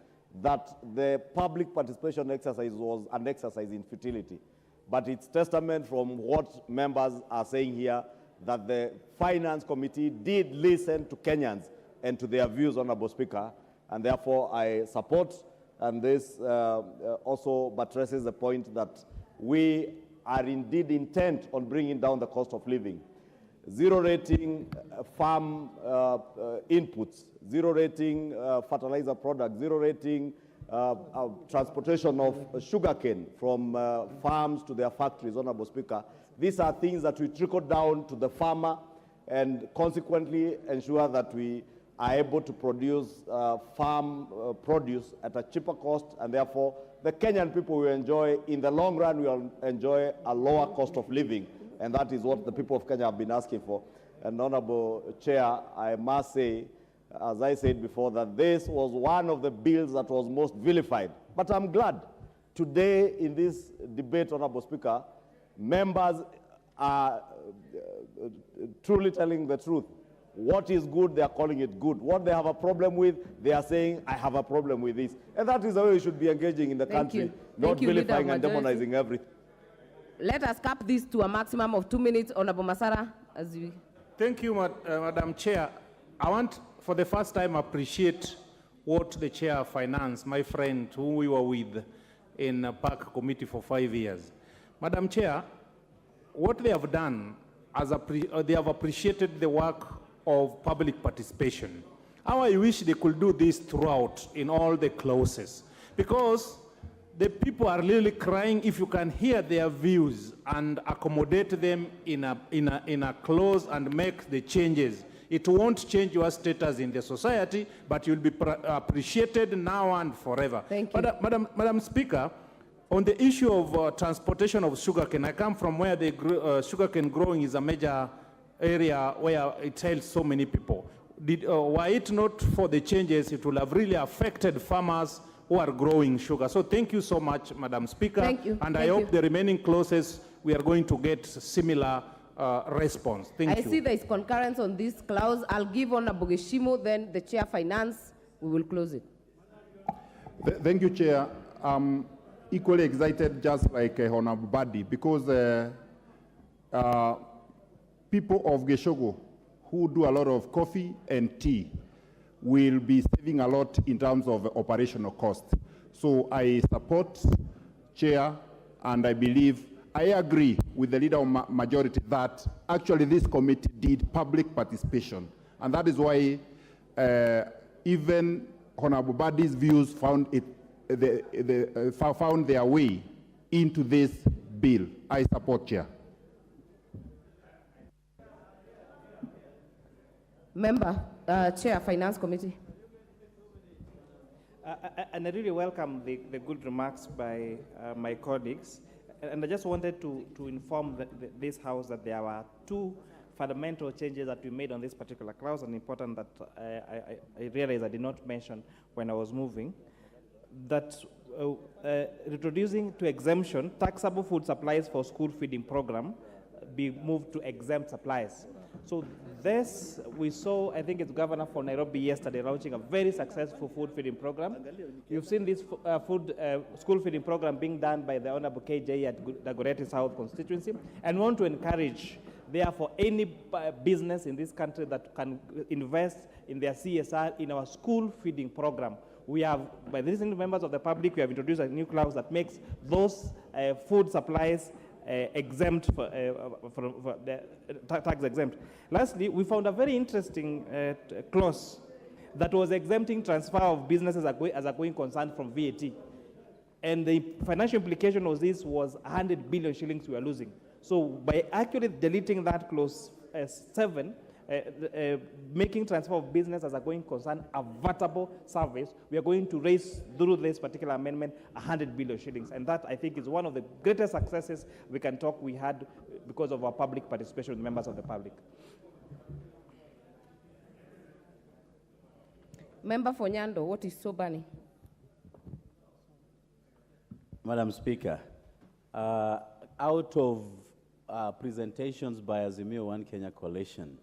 that the public participation exercise was an exercise in futility. But it's testament from what members are saying here that the Finance Committee did listen to Kenyans and to their views, Honorable Speaker, and therefore I support, and this also buttresses the point that we are indeed intent on bringing down the cost of living. Zero rating farm inputs, zero rating fertilizer products, zero rating transportation of sugarcane from farms to their factories, Honorable Speaker. These are things that we trickle down to the farmer and consequently ensure that we are able to produce farm produce at a cheaper cost, and therefore the Kenyan people will enjoy, in the long run, will enjoy a lower cost of living. And that is what the people of Kenya have been asking for. And Honorable Chair, I must say, as I said before, that this was one of the bills that was most vilified. But I'm glad today in this debate, Honorable Speaker, members are truly telling the truth. What is good, they are calling it good. What they have a problem with, they are saying, I have a problem with this. And that is the way we should be engaging in the country, not vilifying and demonizing everything. Let us cap this to a maximum of 2 minutes. Honorable Masara, as we... Thank you, Madam Chair. I want, for the first time, appreciate what the Chair of Finance, my friend, whom we were with in Park Committee for 5 years. Madam Chair, what they have done, they have appreciated the work of public participation. How I wish they could do this throughout in all the clauses, because the people are really crying. If you can hear their views and accommodate them in a clause and make the changes, it won't change your status in the society, but you'll be appreciated now and forever. Thank you. Madam Speaker, on the issue of transportation of sugarcane, I come from where the sugarcane growing is a major area where it helps so many people. Were it not for the changes, it would have really affected farmers who are growing sugar. So thank you so much, Madam Speaker. Thank you. And I hope the remaining clauses, we are going to get similar response. Thank you. I see there is concurrence on this clause. I'll give Honorable Geshimo, then the Chair Finance. We will close it. Thank you, Chair. I'm equally excited, just like Honorable Badi, because people of Geshogo who do a lot of coffee and tea will be saving a lot in terms of operational cost. So I support Chair, and I believe, I agree with the Leader of Majority that actually this committee did public participation. And that is why even Honorable Badi's views found their way into this bill. I support, Chair. Member, Chair, Finance Committee. And I really welcome the good remarks by my colleagues. And I just wanted to inform this House that there were two fundamental changes that we made on this particular clause, and important that I realized I did not mention when I was moving, that introducing to exemption taxable food supplies for school feeding program be moved to exempt supplies. So this, we saw, I think it's Governor for Nairobi yesterday launching a very successful food feeding program. You've seen this school feeding program being done by the Honorable KJ at Dagoretti South constituency, and want to encourage, therefore, any business in this country that can invest in their CSR in our school feeding program. We have, by listening to members of the public, we have introduced a new clause that makes those food supplies exempt for the tax exempt. Lastly, we found a very interesting clause that was exempting transfer of businesses as a going concern from VAT. And the financial implication of this was 100 billion shillings we are losing. So by actually deleting that clause 7, making transfer of business as a going concern a vatable service, we are going to raise, through this particular amendment, 100 billion shillings. And that, I think, is one of the greatest successes we had because of our public participation with members of the public. Member for Nyando, what is so burning? Madam Speaker, out of presentations by Azimio One Kenya Coalition,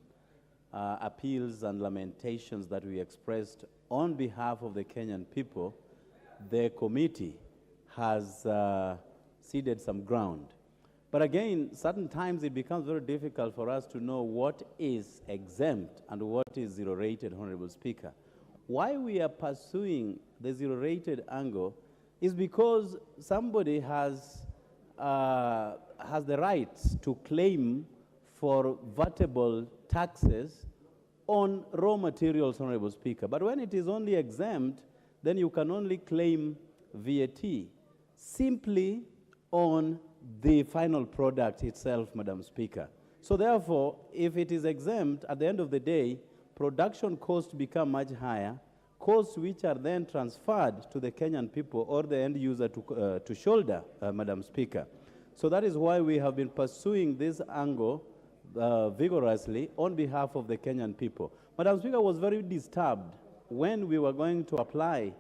appeals and lamentations that we expressed on behalf of the Kenyan people, the committee has ceded some ground. But again, certain times it becomes very difficult for us to know what is exempt and what is zero-rated, Honorable Speaker. Why we are pursuing the zero-rated angle is because somebody has the right to claim for vatable taxes on raw materials, Honorable Speaker. But when it is only exempt, then you can only claim VAT simply on the final product itself, Madam Speaker. So therefore, if it is exempt, at the end of the day, production costs become much higher, costs which are then transferred to the Kenyan people or the end user to shoulder, Madam Speaker. So that is why we have been pursuing this angle vigorously on behalf of the Kenyan people. Madam Speaker, was very disturbed when we were going to apply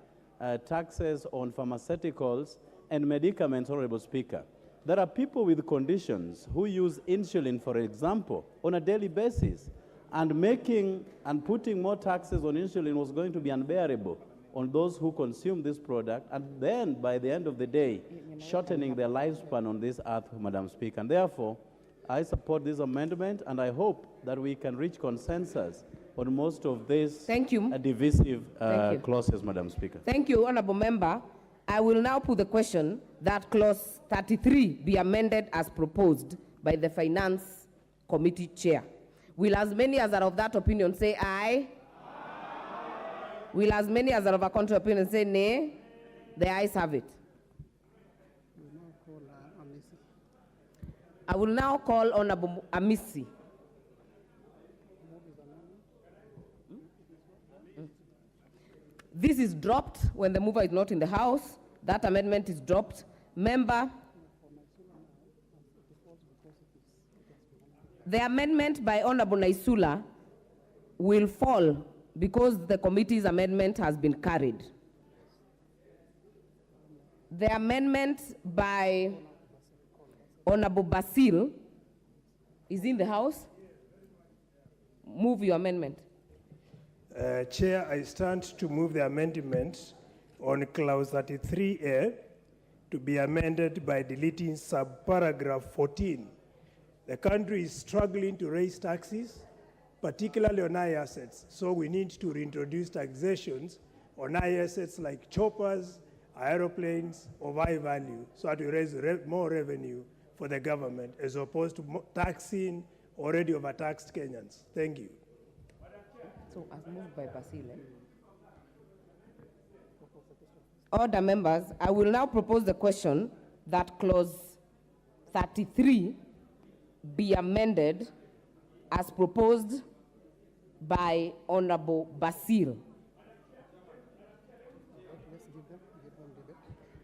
taxes on pharmaceuticals and medicaments, Honorable Speaker. There are people with conditions who use insulin, for example, on a daily basis, and making and putting more taxes on insulin was going to be unbearable on those who consume this product, and then, by the end of the day, shortening their lifespan on this earth, Madam Speaker. And therefore, I support this amendment, and I hope that we can reach consensus on most of these divisive clauses, Madam Speaker. Thank you, Honorable Member. I will now put the question that clause 33 be amended as proposed by the Finance Committee Chair. Will as many as are of that opinion say aye? Aye. Will as many as are of a contrary opinion say nay? The ayes have it. I will now call Honorable Amisi. This is dropped when the mover is not in the House. That amendment is dropped. Member, the amendment by Honorable Naisula will fall because the committee's amendment has been carried. The amendment by Honorable Basil is in the House. Move your amendment. Chair, I stand to move the amendment on clause 33A to be amended by deleting subparagraph 14. The country is struggling to raise taxes, particularly on high assets. So we need to reintroduce taxations on high assets like choppers, aeroplanes of high value, so that we raise more revenue for the government as opposed to taxing already overtaxed Kenyans. Thank you. So as moved by Basile. Order, members. I will now propose the question that clause 33 be amended as proposed by Honorable Basil.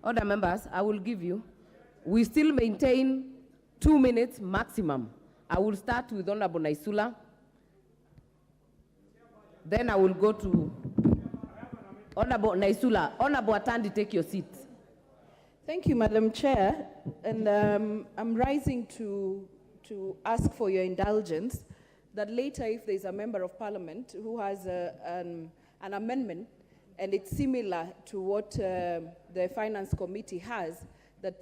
Other members, I will give you. We still maintain 2 minutes maximum. I will start with Honorable Naisula. Then I will go to Honorable Naisula. Honorable Atandi, take your seat. Thank you, Madam Chair. And I'm rising to ask for your indulgence that later, if there's a member of parliament who has an amendment and it's similar to what the finance committee has,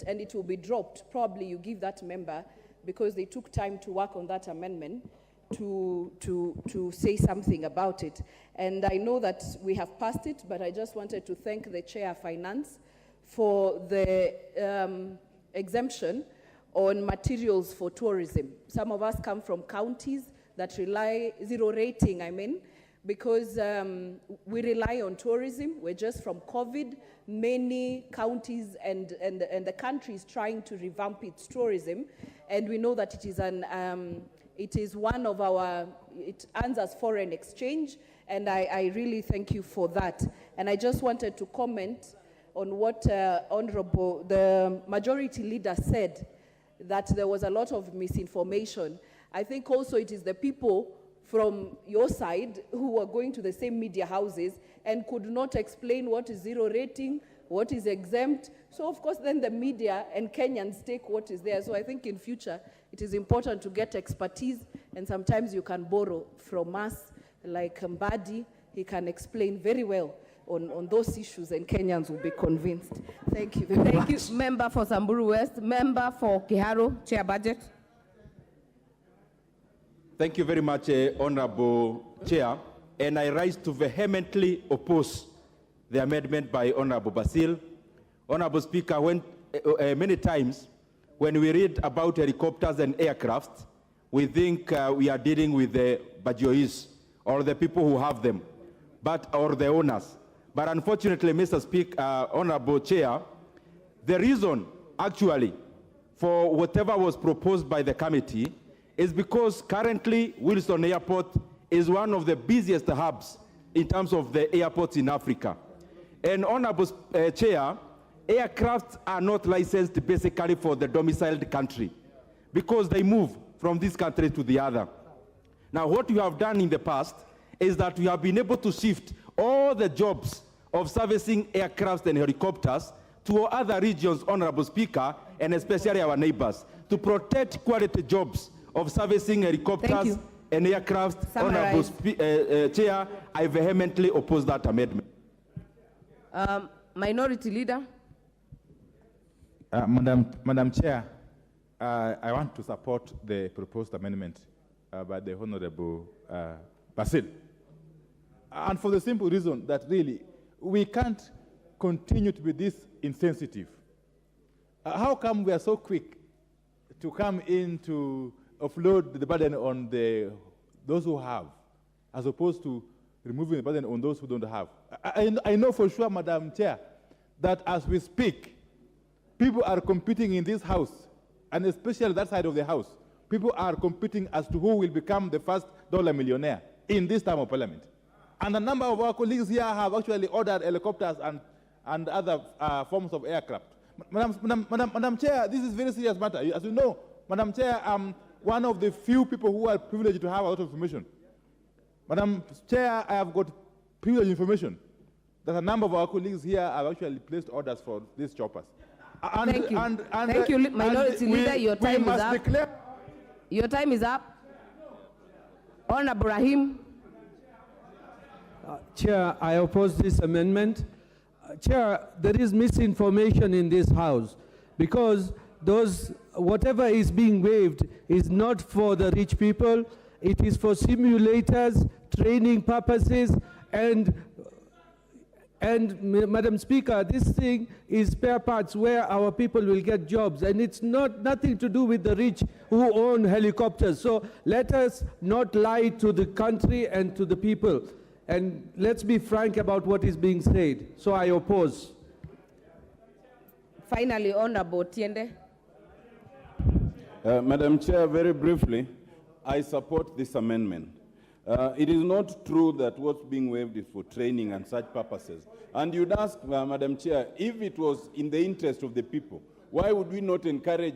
and it will be dropped, probably you give that member, because they took time to work on that amendment, to say something about it. And I know that we have passed it, but I just wanted to thank the Chair of Finance for the exemption on materials for tourism. Some of us come from counties that rely, zero rating, because we rely on tourism. We're just from COVID. Many counties and the country is trying to revamp its tourism. And we know that it is one of our, it earns us foreign exchange. And I really thank you for that. And I just wanted to comment on what the majority leader said, that there was a lot of misinformation. I think also it is the people from your side who were going to the same media houses and could not explain what is zero rating, what is exempt. So of course then the media and Kenyans take what is there. So I think in future it is important to get expertise, and sometimes you can borrow from us, like Mbadi. He can explain very well on those issues, and Kenyans will be convinced. Thank you very much. Thank you, Member for Samburu West. Member for Kiharu, Chair Budget. Thank you very much, Honorable Chair. And I rise to vehemently oppose the amendment by Honorable Basil. Honorable Speaker, when, many times when we read about helicopters and aircraft, we think we are dealing with the Bajois or the people who have them, or the owners. But unfortunately, Mr. Speaker, Honorable Chair, the reason actually for whatever was proposed by the committee is because currently Wilson Airport is one of the busiest hubs in terms of the airports in Africa. And Honorable Chair, aircrafts are not licensed basically for the domiciled country because they move from this country to the other. Now, what we have done in the past is that we have been able to shift all the jobs of servicing aircrafts and helicopters to other regions, Honorable Speaker, and especially our neighbors, to protect quality jobs of servicing helicopters and aircraft. Honorable Chair, I vehemently oppose that amendment. Minority Leader. Madam Chair, I want to support the proposed amendment by the Honorable Basil. And for the simple reason that really we can't continue to be this insensitive. How come we are so quick to come in to offload the burden on those who have, as opposed to removing the burden on those who don't have? I know for sure, Madam Chair, that as we speak, people are competing in this house, and especially that side of the house. People are competing as to who will become the first dollar millionaire in this time of parliament. And a number of our colleagues here have actually ordered helicopters and other forms of aircraft. Madam Chair, this is a very serious matter. As you know, Madam Chair, I'm one of the few people who are privileged to have a lot of information. Madam Chair, I have got privileged information that a number of our colleagues here have actually placed orders for these choppers. Thank you. Thank you, Minority Leader. Your time is up. Your time is up. Honorable Rahim. Chair, I oppose this amendment. Chair, there is misinformation in this house because whatever is being waived is not for the rich people. It is for simulators, training purposes, and Madam Speaker, this thing is spare parts where our people will get jobs, and it's nothing to do with the rich who own helicopters. So let us not lie to the country and to the people. And let's be frank about what is being said. So I oppose. Finally, Honorable Tiende. Madam Chair, very briefly, I support this amendment. It is not true that what's being waived is for training and such purposes. And you'd ask, Madam Chair, if it was in the interest of the people, why would we not encourage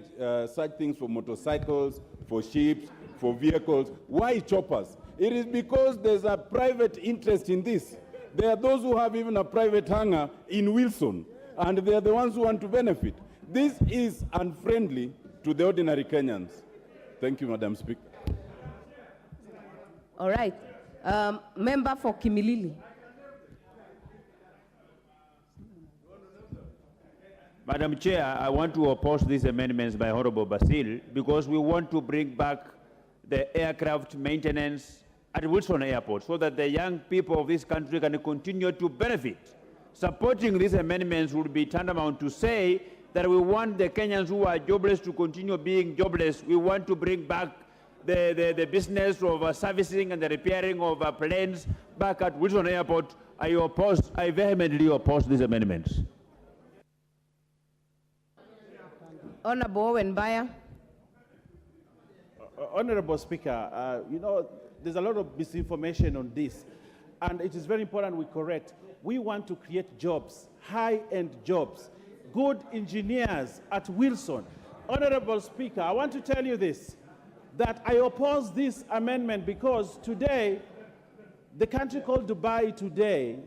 such things for motorcycles, for ships, for vehicles? Why choppers? It is because there's a private interest in this. There are those who have even a private hangar in Wilson, and they are the ones who want to benefit. This is unfriendly to the ordinary Kenyans. Thank you, Madam Speaker. All right. Member for Kimilili. Madam Chair, I want to oppose these amendments by Honorable Basil because we want to bring back the aircraft maintenance at Wilson Airport so that the young people of this country can continue to benefit. Supporting these amendments would be tantamount to say that we want the Kenyans who are jobless to continue being jobless. We want to bring back the business of servicing and the repairing of planes back at Wilson Airport. I vehemently oppose these amendments. Honorable Owen Baya. Honorable Speaker, you know, there's a lot of misinformation on this, and it is very important we correct. We want to create jobs, high-end jobs, good engineers at Wilson. Honorable Speaker, I want to tell you this, that I oppose this amendment because today, the country called Dubai today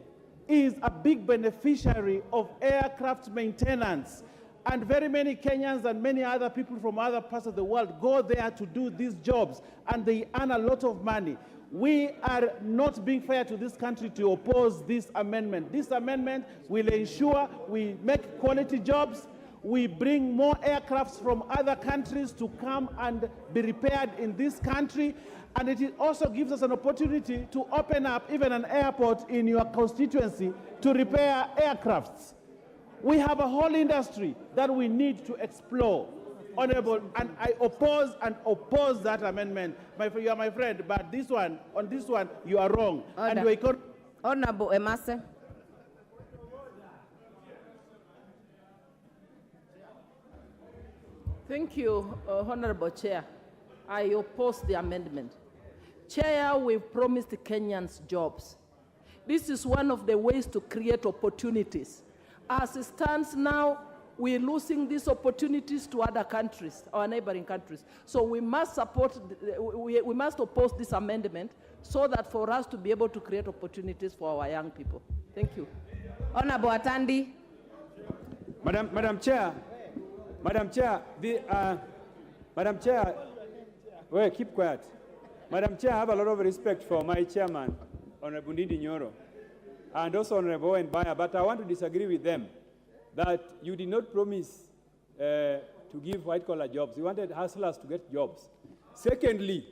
is a big beneficiary of aircraft maintenance. And very many Kenyans and many other people from other parts of the world go there to do these jobs, and they earn a lot of money. We are not being fair to this country to oppose this amendment. This amendment will ensure we make quality jobs, we bring more aircrafts from other countries to come and be repaired in this country, and it also gives us an opportunity to open up even an airport in your constituency to repair aircrafts. We have a whole industry that we need to explore, Honorable, and I oppose that amendment. You are my friend, but on this one, you are wrong. Order. And Honorable Emase. Thank you, Honorable Chair. I oppose the amendment. Chair, we've promised Kenyans jobs. This is one of the ways to create opportunities. As it stands now, we're losing these opportunities to other countries, our neighboring countries. So we must we must oppose this amendment so that for us to be able to create opportunities for our young people. Thank you. Honorable Atandi. Madam Chair, wait, keep quiet. Madam Chair, I have a lot of respect for my chairman, Honorable Ndindi Nyoro, and also Honorable Owen Baya, but I want to disagree with them that you did not promise to give white-collar jobs. You wanted hustlers to get jobs. Secondly,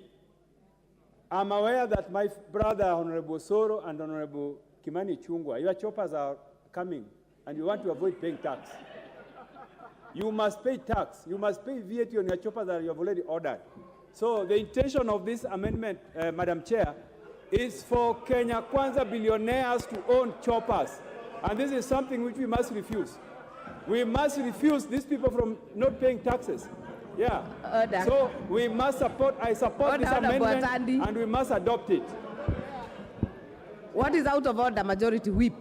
I'm aware that my brother, Honorable Soro and Honorable Kimani Chungwa, your choppers are coming, and you want to avoid paying tax. You must pay tax. You must pay VAT on your choppers that you have already ordered. So the intention of this amendment, Madam Chair, is for Kenya Kwanza billionaires to own choppers. And this is something which we must refuse. We must refuse these people from not paying taxes. Yeah. Order. So we must support, I support this amendment, and we must adopt it. What is out of order, Majority Whip?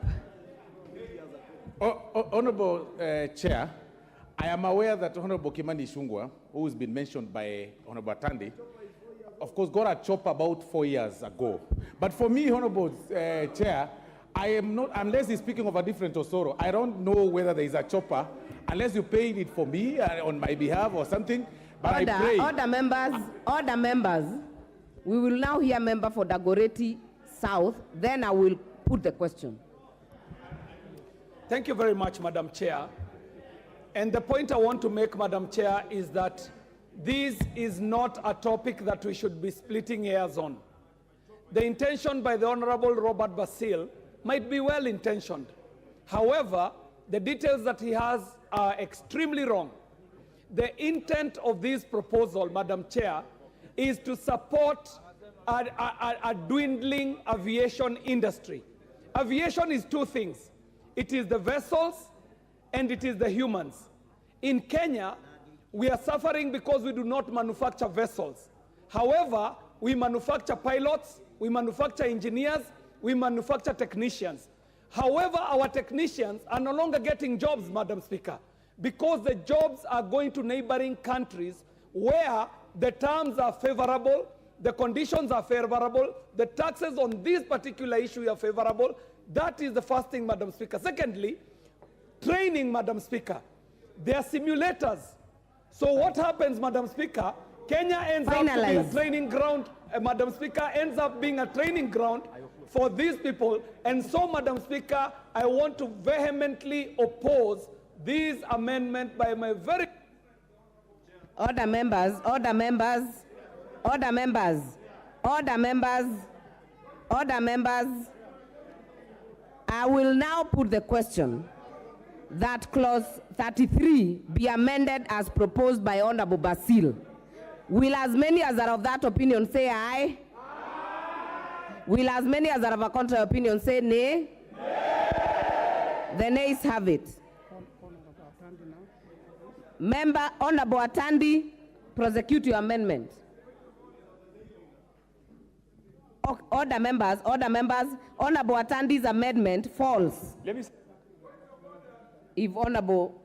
Honorable Chair, I am aware that Honorable Kimani Ichung'wah, who has been mentioned by Honorable Atandi, of course got a chopper about 4 years ago. But for me, Honorable Chair, I am not, unless he's speaking of a different Osoro, I don't know whether there is a chopper, unless you paid it for me on my behalf or something. But Order, I pray. order members. We will now hear member for Dagoretti South, then I will put the question. Thank you very much, Madam Chair. And the point I want to make, Madam Chair, is that this is not a topic that we should be splitting hairs on. The intention by the Honorable Robert Basil might be well-intentioned. However, the details that he has are extremely wrong. The intent of this proposal, Madam Chair, is to support a dwindling aviation industry. Aviation is two things. It is the vessels and it is the humans. In Kenya, we are suffering because we do not manufacture vessels. However, we manufacture pilots, we manufacture engineers, we manufacture technicians. However, our technicians are no longer getting jobs, Madam Speaker, because the jobs are going to neighboring countries where the terms are favorable, the conditions are favorable, the taxes on this particular issue are favorable. That is the first thing, Madam Speaker. Secondly, training, Madam Speaker. There are simulators. So what happens, Madam Speaker? Kenya ends up to be a training ground, Madam Speaker, ends up being a training ground for these people. And so, Madam Speaker, I want to vehemently oppose this amendment by my very... Order members, order members, order members, order members, order members. I will now put the question that clause 33 be amended as proposed by Honorable Basil. Will as many as are of that opinion say aye? Will as many as are of a contrary opinion say nay? The nays have it. Member Honorable Atandi, prosecute your amendment. Order members, Honorable Atandi's amendment falls. If Honorable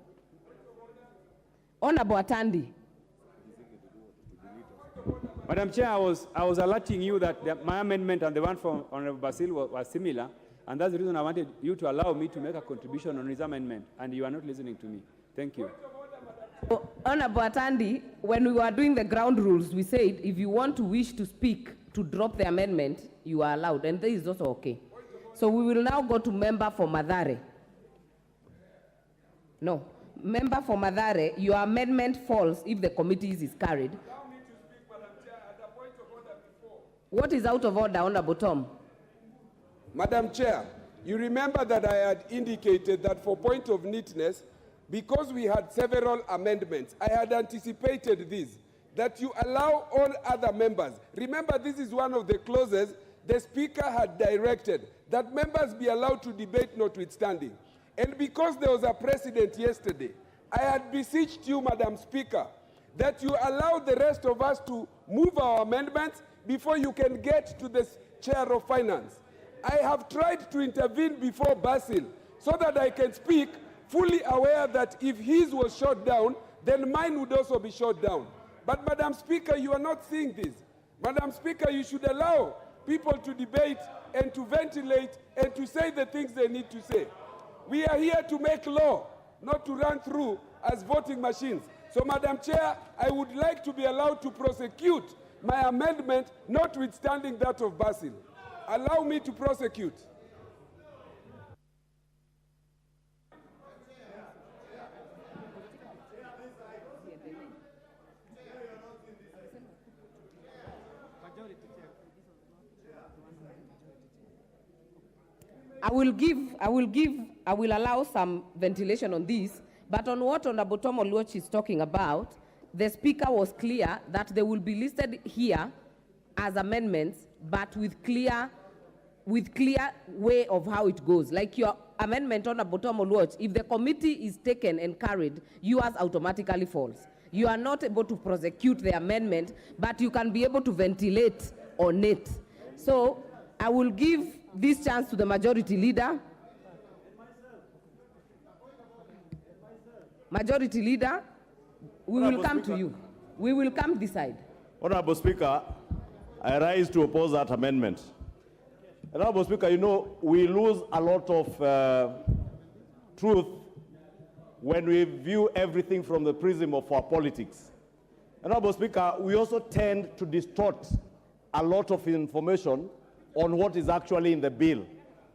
Atandi. Madam Chair, I was alerting you that my amendment and the one from Honorable Basil was similar, and that's the reason I wanted you to allow me to make a contribution on his amendment, and you are not listening to me. Thank you. Honorable Atandi, when we were doing the ground rules, we said if you want to wish to speak to drop the amendment, you are allowed, and this is also okay. So we will now go to member for Madare. No, member for Madare, your amendment falls if the committee is carried. What is out of order, Honorable Tom? Madam Chair, you remember that I had indicated that for point of neatness, because we had several amendments, I had anticipated this, that you allow all other members. Remember, this is one of the clauses the Speaker had directed, that members be allowed to debate notwithstanding. And because there was a precedent yesterday, I had beseeched you, Madam Speaker, that you allow the rest of us to move our amendments before you can get to the Chair of Finance. I have tried to intervene before Basil so that I can speak fully aware that if his was shot down, then mine would also be shot down. But Madam Speaker, you are not seeing this. Madam Speaker, you should allow people to debate and to ventilate and to say the things they need to say. We are here to make law, not to run through as voting machines. So, Madam Chair, I would like to be allowed to prosecute my amendment, notwithstanding that of Basil. Allow me to prosecute. I will allow some ventilation on this, but on what Honorable Tom Oluoch is talking about, the Speaker was clear that they will be listed here as amendments, but with clear way of how it goes. Like your amendment, Honorable Tom Oluoch, if the committee is taken and carried, yours automatically falls. You are not able to prosecute the amendment, but you can be able to ventilate on it. So I will give this chance to the majority leader. Majority leader, we will come to you. We will come decide. Honorable Speaker, I rise to oppose that amendment. Honorable Speaker, you know, we lose a lot of truth when we view everything from the prism of our politics. Honorable Speaker, we also tend to distort a lot of information on what is actually in the bill.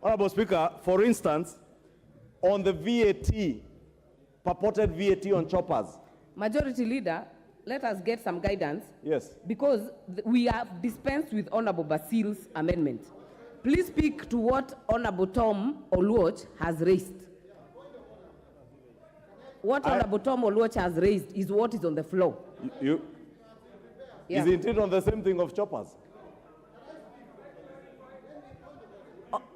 Honorable Speaker, for instance, on the VAT, purported VAT on choppers. Majority leader, let us get some guidance. Yes. Because we have dispensed with Honorable Basil's amendment. Please speak to what Honorable Tom Oluoch has raised. What Honorable Tom Oluoch has raised is what is on the floor. Yeah. Isn't it on the same thing of choppers?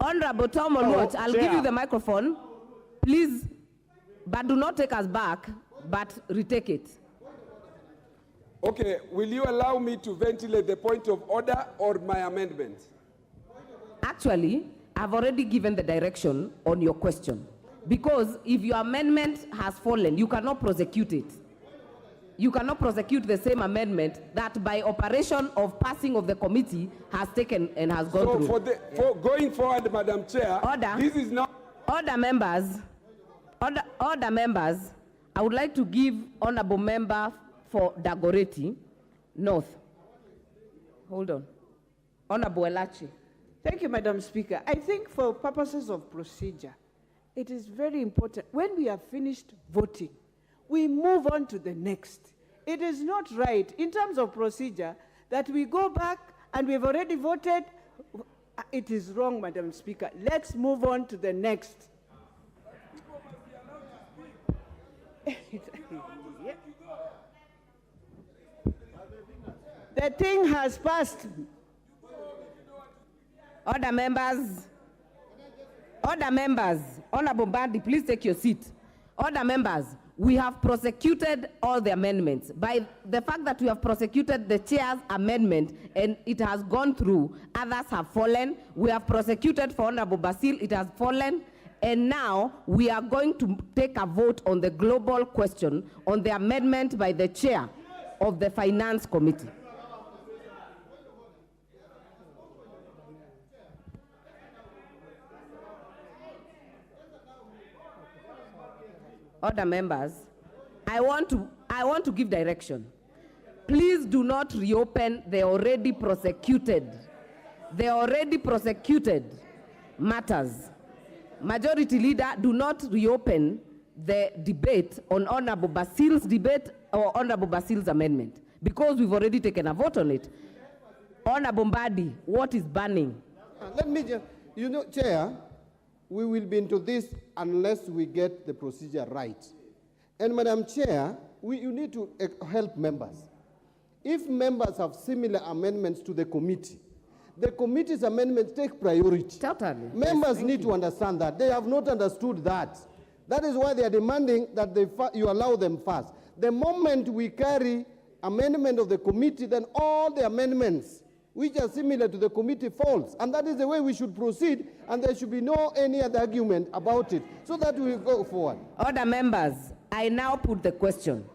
Honorable Tom Oluoch, I'll give you the microphone. Please, but do not take us back, but retake it. Okay, will you allow me to ventilate the point of order or my amendment? Actually, I've already given the direction on your question. Because if your amendment has fallen, you cannot prosecute it. You cannot prosecute the same amendment that by operation of passing of the committee has taken and has gone through. For going forward, Madam Chair, this is not... Order members, order members, I would like to give Honorable Member for Dagoretti North. Hold on. Honorable Elachi. Thank you, Madam Speaker. I think for purposes of procedure, it is very important when we have finished voting, we move on to the next. It is not right in terms of procedure that we go back and we've already voted. It is wrong, Madam Speaker. Let's move on to the next. The thing has passed. Order members. Order members. Honorable Bandi, please take your seat. Order members, we have prosecuted all the amendments. By the fact that we have prosecuted the chair's amendment and it has gone through, others have fallen. We have prosecuted for Honorable Basil, it has fallen. And now we are going to take a vote on the global question on the amendment by the chair of the Finance Committee. Order members, I want to give direction. Please do not reopen the already prosecuted matters. Majority Leader, do not reopen the debate on Honorable Basil's debate or Honorable Basil's amendment because we've already taken a vote on it. Honorable Mbadi, what is burning? Let me just, Chair, we will be into this unless we get the procedure right. And Madam Chair, you need to help members. If members have similar amendments to the committee's amendments take priority. Totally. Members need to understand that. They have not understood that. That is why they are demanding that you allow them first. The moment we carry amendment of the committee, then all the amendments which are similar to the committee falls. And that is the way we should proceed, and there should be any other argument about it, so that we go forward. Order members, I now put the question.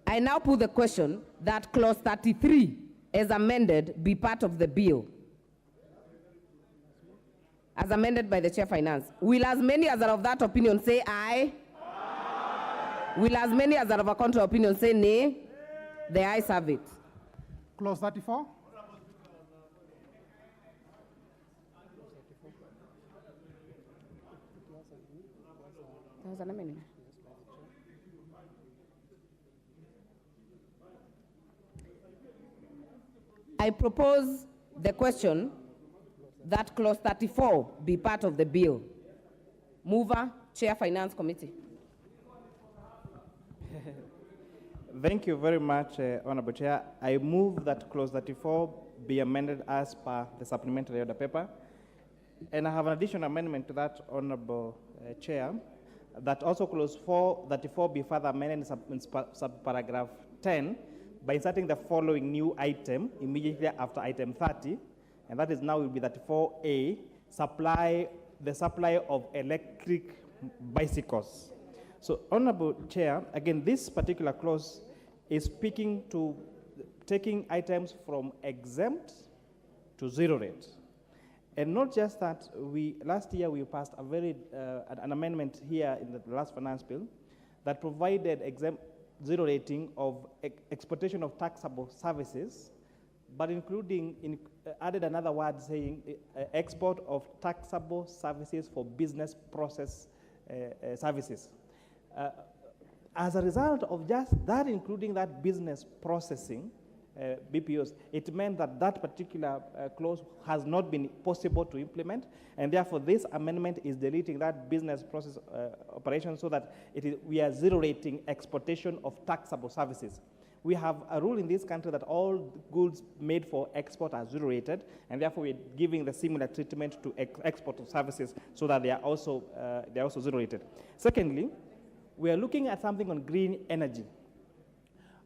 That clause 33, as amended, be part of the bill. As amended by the Chair Finance. Will as many as are of that opinion say aye? Aye. Will as many as are of a contrary opinion say nay? The ayes have it. Clause 34. That was an amendment. I propose the question that clause 34 be part of the bill. Mover, Chair Finance Committee. Thank you very much, Honorable Chair. I move that clause 34 be amended as per the supplementary order paper. And I have an additional amendment to that, Honorable Chair, that also clause 34 be further amended in subparagraph 10 by inserting the following new item immediately after item 30, and that is now will be 34A, the supply of electric bicycles. So, Honorable Chair, again, this particular clause is speaking to taking items from exempt to zero rate. And not just that, last year we passed an amendment here in the last finance bill that provided zero rating of exportation of taxable services, but added another word saying export of taxable services for business process services. As a result of just that, including that business processing, BPOs, it meant that particular clause has not been possible to implement, and therefore this amendment is deleting that business process operation so that we are zero rating exportation of taxable services. We have a rule in this country that all goods made for export are zero rated, and therefore we're giving the similar treatment to export of services so that they are also zero rated. Secondly, we are looking at something on green energy.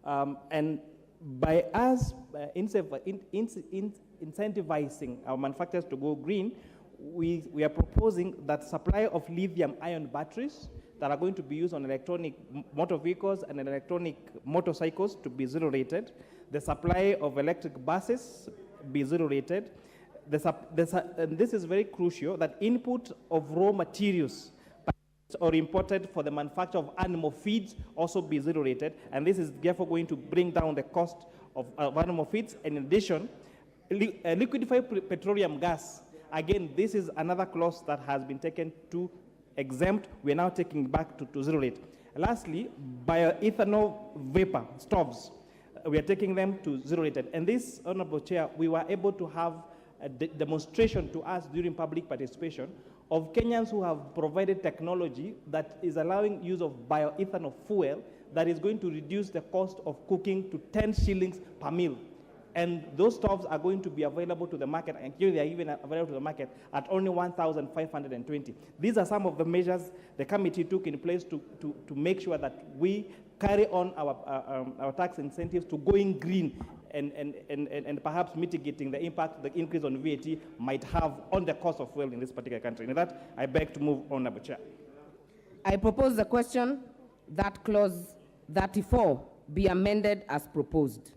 And by us incentivizing our manufacturers to go green, we are proposing that supply of lithium-ion batteries that are going to be used on electronic motor vehicles and electronic motorcycles to be zero-rated, the supply of electric buses be zero-rated, and this is very crucial, that input of raw materials or imported for the manufacture of animal feeds also be zero-rated, and this is therefore going to bring down the cost of animal feeds. In addition, liquefied petroleum gas, again, this is another clause that has been taken to exempt. We are now taking back to zero-rate. Lastly, bioethanol vapor stoves, we are taking them to zero-rated. And this, Honorable Chair, we were able to have a demonstration to us during public participation of Kenyans who have provided technology that is allowing use of bioethanol fuel that is going to reduce the cost of cooking to 10 shillings per meal. And those stoves are going to be available to the market, and here they are even available to the market at only 1,520. These are some of the measures the committee took in place to make sure that we carry on our tax incentives to going green and perhaps mitigating the impact the increase on VAT might have on the cost of fuel in this particular country. And with that, I beg to move on, Honorable Chair. I propose the question that clause 34 be amended as proposed.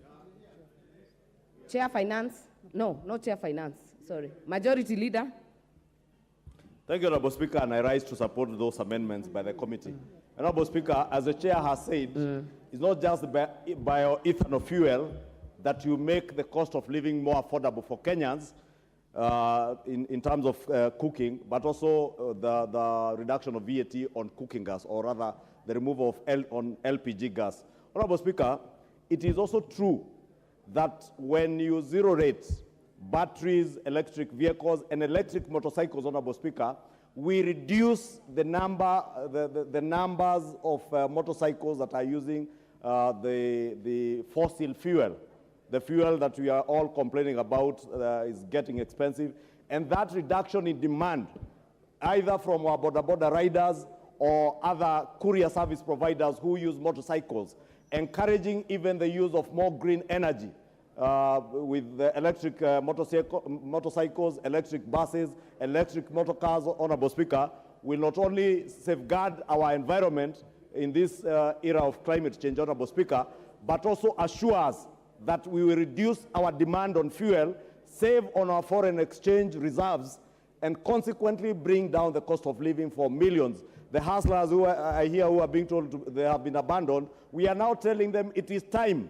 Chair Finance? No, not Chair Finance, sorry. Majority Leader? Thank you, Honorable Speaker, and I rise to support those amendments by the committee. Honorable Speaker, as the Chair has said, it's not just bioethanol fuel that you make the cost of living more affordable for Kenyans in terms of cooking, but also the reduction of VAT on cooking gas, or rather the removal of on LPG gas. Honorable Speaker, it is also true that when you zero rate batteries, electric vehicles, and electric motorcycles, Honorable Speaker, we reduce the numbers of motorcycles that are using the fossil fuel. The fuel that we are all complaining about is getting expensive, and that reduction in demand, either from our border riders or other courier service providers who use motorcycles, encouraging even the use of more green energy with the electric motorcycles, electric buses, electric motor cars, Honorable Speaker, will not only safeguard our environment in this era of climate change, Honorable Speaker, but also assure us that we will reduce our demand on fuel, save on our foreign exchange reserves, and consequently bring down the cost of living for millions. The hustlers who are being told they have been abandoned, we are now telling them it is time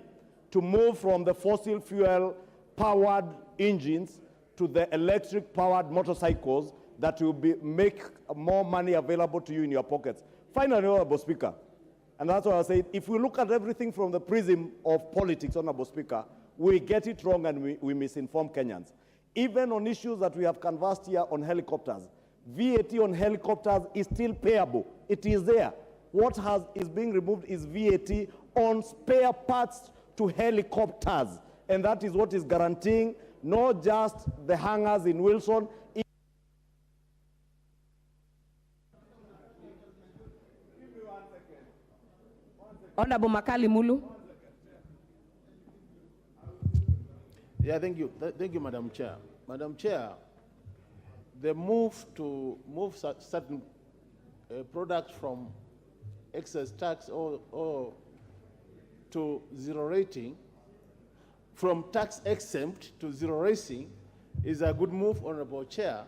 to move from the fossil fuel-powered engines to the electric-powered motorcycles that will make more money available to you in your pockets. Finally, Honorable Speaker, and that's what I said, if we look at everything from the prism of politics, Honorable Speaker, we get it wrong and we misinform Kenyans. Even on issues that we have canvassed here on helicopters, VAT on helicopters is still payable. It is there. What is being removed is VAT on spare parts to helicopters. And that is what is guaranteeing not just the hangars in Wilson. Honorable Makali Mulu. Yeah, thank you. Thank you, Madam Chair. Madam Chair, the move to move certain products from excess tax or to zero rating, from tax exempt to zero rating, is a good move, Honorable Chair,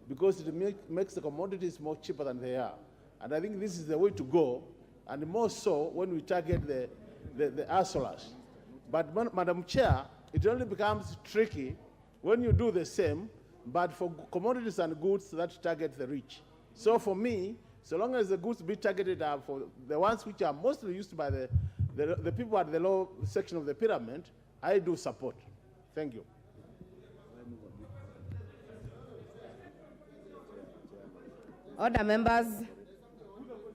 because it makes the commodities more cheaper than they are. And I think this is the way to go, and more so when we target the hustlers. But Madam Chair, it only becomes tricky when you do the same, but for commodities and goods that target the rich. So for me, so long as the goods be targeted for the ones which are mostly used by the people at the low section of the pyramid, I do support. Thank you. Order members.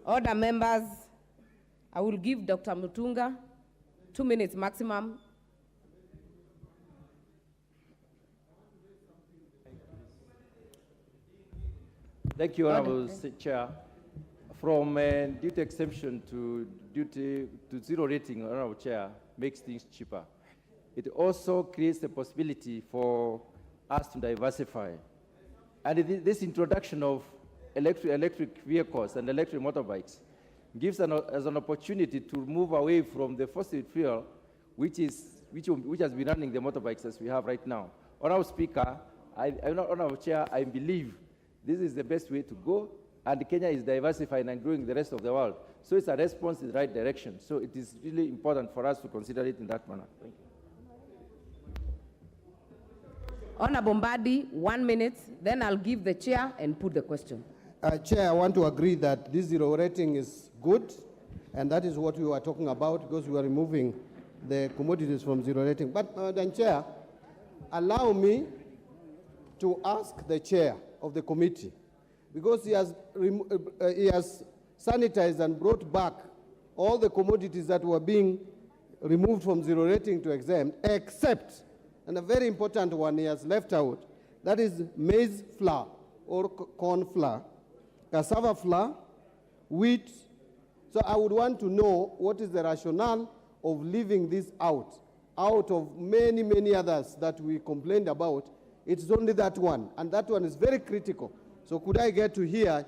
Order members. I will give Dr. Mutunga 2 minutes maximum. Thank you, Honorable Chair. From duty exemption to zero rating, Honorable Chair, makes things cheaper. it also creates the possibility for us to diversify. And this introduction of electric vehicles and electric motorbikes gives us an opportunity to move away from the fossil fuel, which has been running the motorbikes as we have right now. Honorable Speaker, Honorable Chair, I believe this is the best way to go, and Kenya is diversifying and growing the rest of the world. So it's a response in the right direction. So it is really important for us to consider it in that manner. Thank you. Honorable Mbadi, 1 minute, then I'll give the chair and put the question. Chair, I want to agree that this zero rating is good, and that is what we were talking about, because we are removing the commodities from zero rating. But then, Chair, allow me to ask the chair of the committee, because he has sanitized and brought back all the commodities that were being removed from zero rating to exempt, except, and a very important one he has left out, that is maize flour or corn flour, cassava flour, wheat. So I would want to know what is the rationale of leaving this out of many, many others that we complained about. It's only that one, and that one is very critical. So could I get to hear,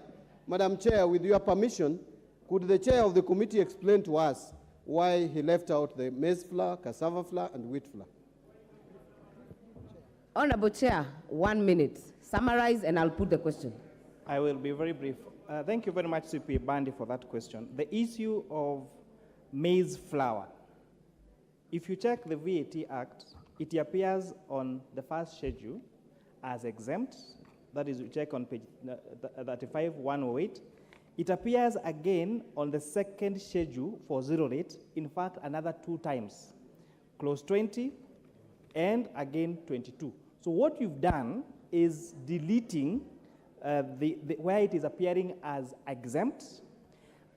Madam Chair, with your permission, could the chair of the committee explain to us why he left out the maize flour, cassava flour, and wheat flour? Honorable Chair, 1 minute. Summarize and I'll put the question. I will be very brief. Thank you very much, CP Bandi, for that question. The issue of maize flour. If you check the VAT Act, it appears on the first schedule as exempt. That is, you check on page 35-108. It appears again on the second schedule for zero rate, in fact, another 2 times. Clause 20 and again 22. So what you've done is deleting where it is appearing as exempt,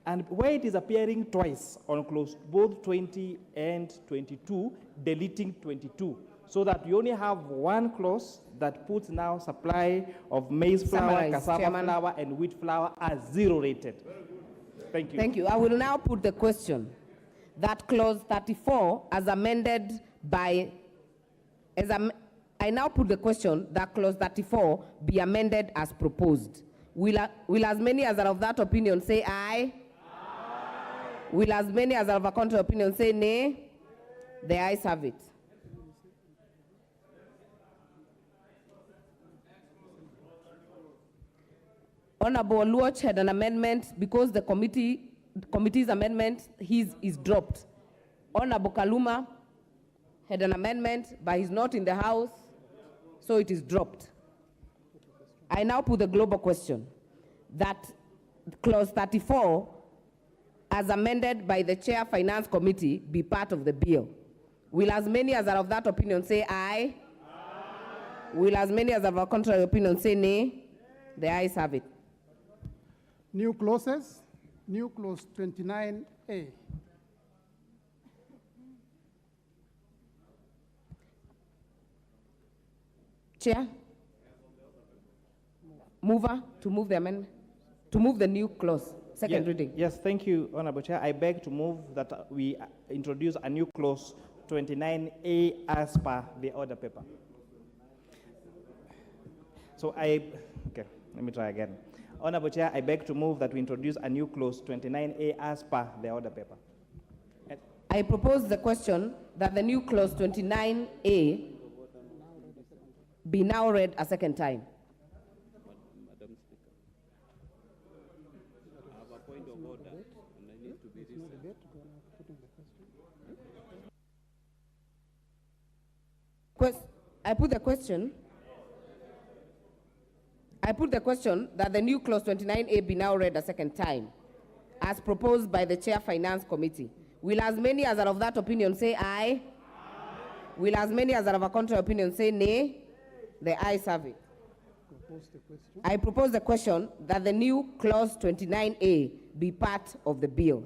and where it is appearing twice on clause both 20 and 22, deleting 22, so that you only have one clause that puts now supply of maize flour, cassava flour, and wheat flour as zero rated. Thank you. Thank you. I will now put the question that clause 34 as amended by, I now put the question that clause 34 be amended as proposed. Will as many as are of that opinion say aye? Aye. Will as many as are of a contrary opinion say nay? The ayes have it. Honorable Luoch had an amendment because the committee's amendment is dropped. Honorable Kaluma had an amendment, but he's not in the House, so it is dropped. I now put the global question that clause 34, as amended by the Chair Finance Committee, be part of the bill. Will as many as are of that opinion say aye? Aye. Will as many as are of a contrary opinion say nay? The ayes have it. New clauses, new clause 29A. Chair, mover to move the amendment, to move the new clause, second reading. Yes, thank you, Honorable Chair. I beg to move that we introduce a new clause 29A as per the order paper. So okay, let me try again. Honorable Chair, I beg to move that we introduce a new clause 29A as per the order paper. I propose the question that the new clause 29A be now read a second time. Madam Speaker, I have a point of order and I need to be I put the question that the new clause 29A be now read a second time, as proposed by the Chair Finance Committee. Will as many as are of that opinion say aye? Aye. Will as many as are of a contrary opinion say nay? The ayes have it. I propose the question that the new clause 29A be part of the bill.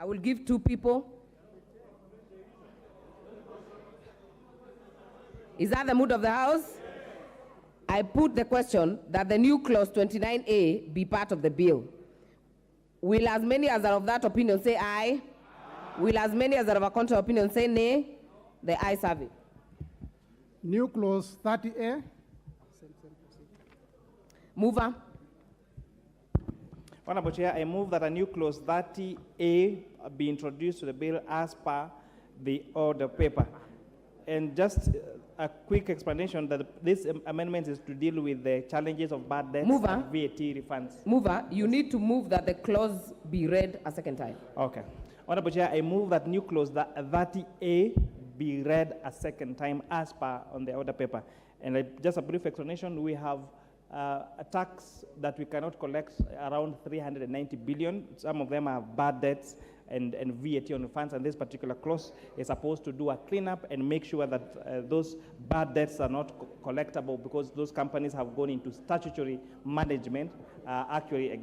I will give 2 people. Is that the mood of the House? I put the question that the new clause 29A be part of the bill. Will as many as are of that opinion say aye? Aye. Will as many as are of a contrary opinion say nay? The ayes have it. New clause 30A. Mover. Honorable Chair, I move that a new clause 30A be introduced to the bill as per the order paper. And just a quick explanation that this amendment is to deal with the challenges of bad debts Mover. and VAT refunds. Mover, you need to move that the clause be read a second time. Okay. Honorable Chair, I move that new clause 30A be read a second time as per on the order paper. And just a brief explanation, we have a tax that we cannot collect around 390 billion. Some of them are bad debts and VAT on funds, and this particular clause is supposed to do a cleanup and make sure that those bad debts are not collectible because those companies have gone into statutory management, actually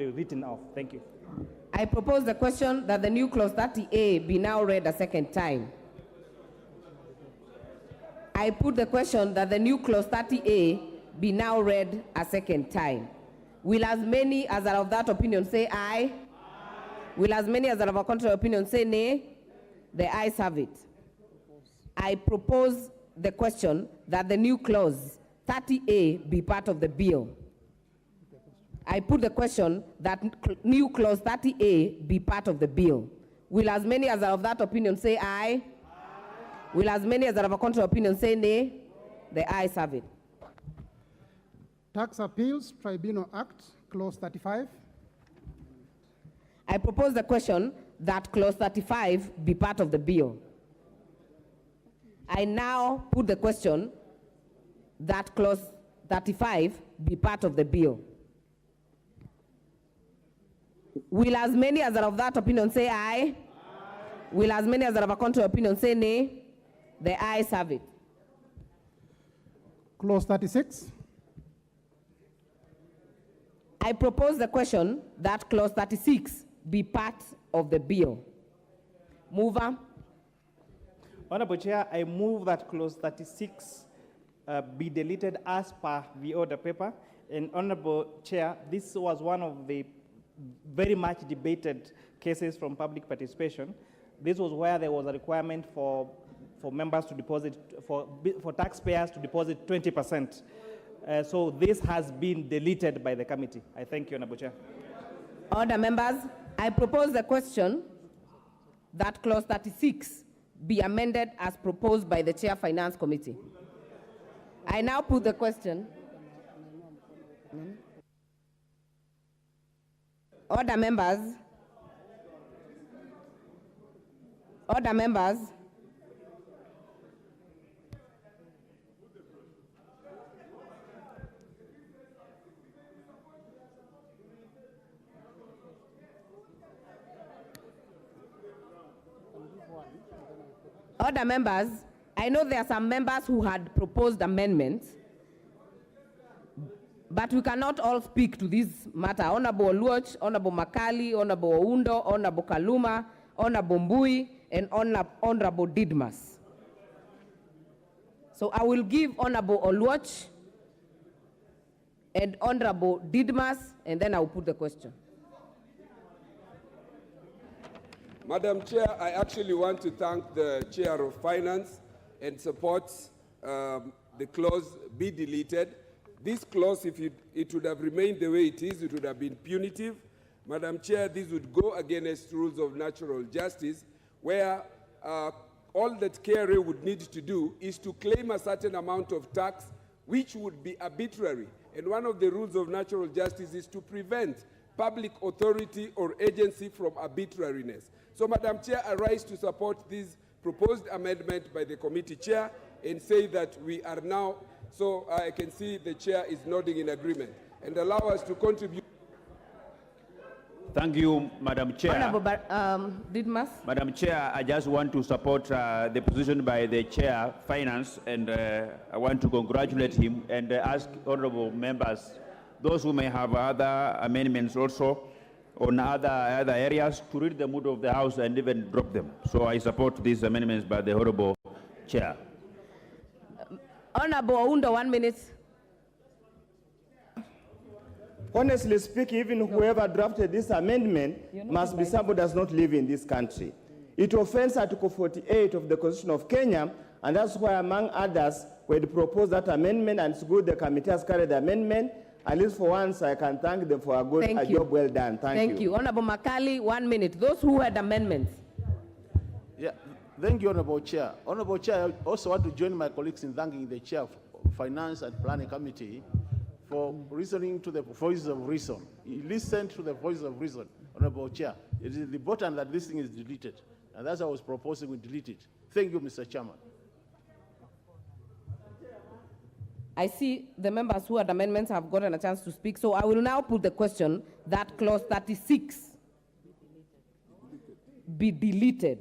written off. Thank you. I propose the question that the new clause 30A be now read a second time. I put the question that the new clause 30A be now read a second time. Will as many as are of that opinion say aye? Will as many as are of a contrary opinion say nay? The ayes have it. I propose the question that the new clause 30A be part of the bill. I put the question that new clause 30A be part of the bill. Will as many as are of that opinion say aye? Will as many as are of a contrary opinion say nay? The ayes have it. Tax Appeals Tribunal Act, clause 35. I propose the question that clause 35 be part of the bill. I now put the question that clause 35 be part of the bill. Will as many as are of that opinion say aye? Will as many as are of a contrary opinion say nay? The ayes have it. Clause 36. I propose the question that clause 36 be part of the bill. Mover. Honorable Chair, I move that clause 36 be deleted as per the order paper. And Honorable Chair, this was one of the very much debated cases from public participation. This was where there was a requirement for members to deposit, for taxpayers to deposit 20%. So this has been deleted by the committee. I thank you, Honorable Chair. Order, members. I propose the question that clause 36 be amended as proposed by the Chair Finance Committee. I now put the question. Order, members. Order, members. Order, members. I know there are some members who had proposed amendments, but we cannot all speak to this matter. Honorable Oluoch, Honorable Makali, Honorable Oundo, Honorable Kaluma, Honorable Mbui, and Honorable Didmas. So I will give Honorable Oluoch and Honorable Didmas, and then I will put the question. Madam Chair, I actually want to thank the Chair of Finance and support the clause be deleted. This clause, if it would have remained the way it is, it would have been punitive. Madam Chair, this would go against rules of natural justice, where all that KRA would need to do is to claim a certain amount of tax, which would be arbitrary. And one of the rules of natural justice is to prevent public authority or agency from arbitrariness. So, Madam Chair, I rise to support this proposed amendment by the committee chair and say that we are now, so I can see the chair is nodding in agreement, and allow us to contribute. Thank you, Madam Chair. Honorable Didmas. Madam Chair, I just want to support the position by the Chair, Finance, and I want to congratulate him and ask honorable members, those who may have other amendments also on other areas, to read the mood of the House and even drop them. So I support these amendments by the honorable Chair. Honorable Oundo, 1 minute. honestly speaking, even whoever drafted this amendment must be somebody who does not live in this country. It offends Article 48 of the Constitution of Kenya, and that's why, among others, we had proposed that amendment, and it's good the committee has carried the amendment. At least for once, I can thank them for a job well done. Thank you. Honorable Makali, 1 minute. Those who had amendments. Yeah, thank you, Honorable Chair. Honorable Chair, I also want to join my colleagues in thanking the Chair of Finance and Planning Committee for listening to the voices of reason. He listened to the voices of reason, Honorable Chair. It is important that this thing is deleted, and that's why I was proposing we delete it. Thank you, Mr. Chairman. I see the members who had amendments have gotten a chance to speak, so I will now put the question that clause 36 be deleted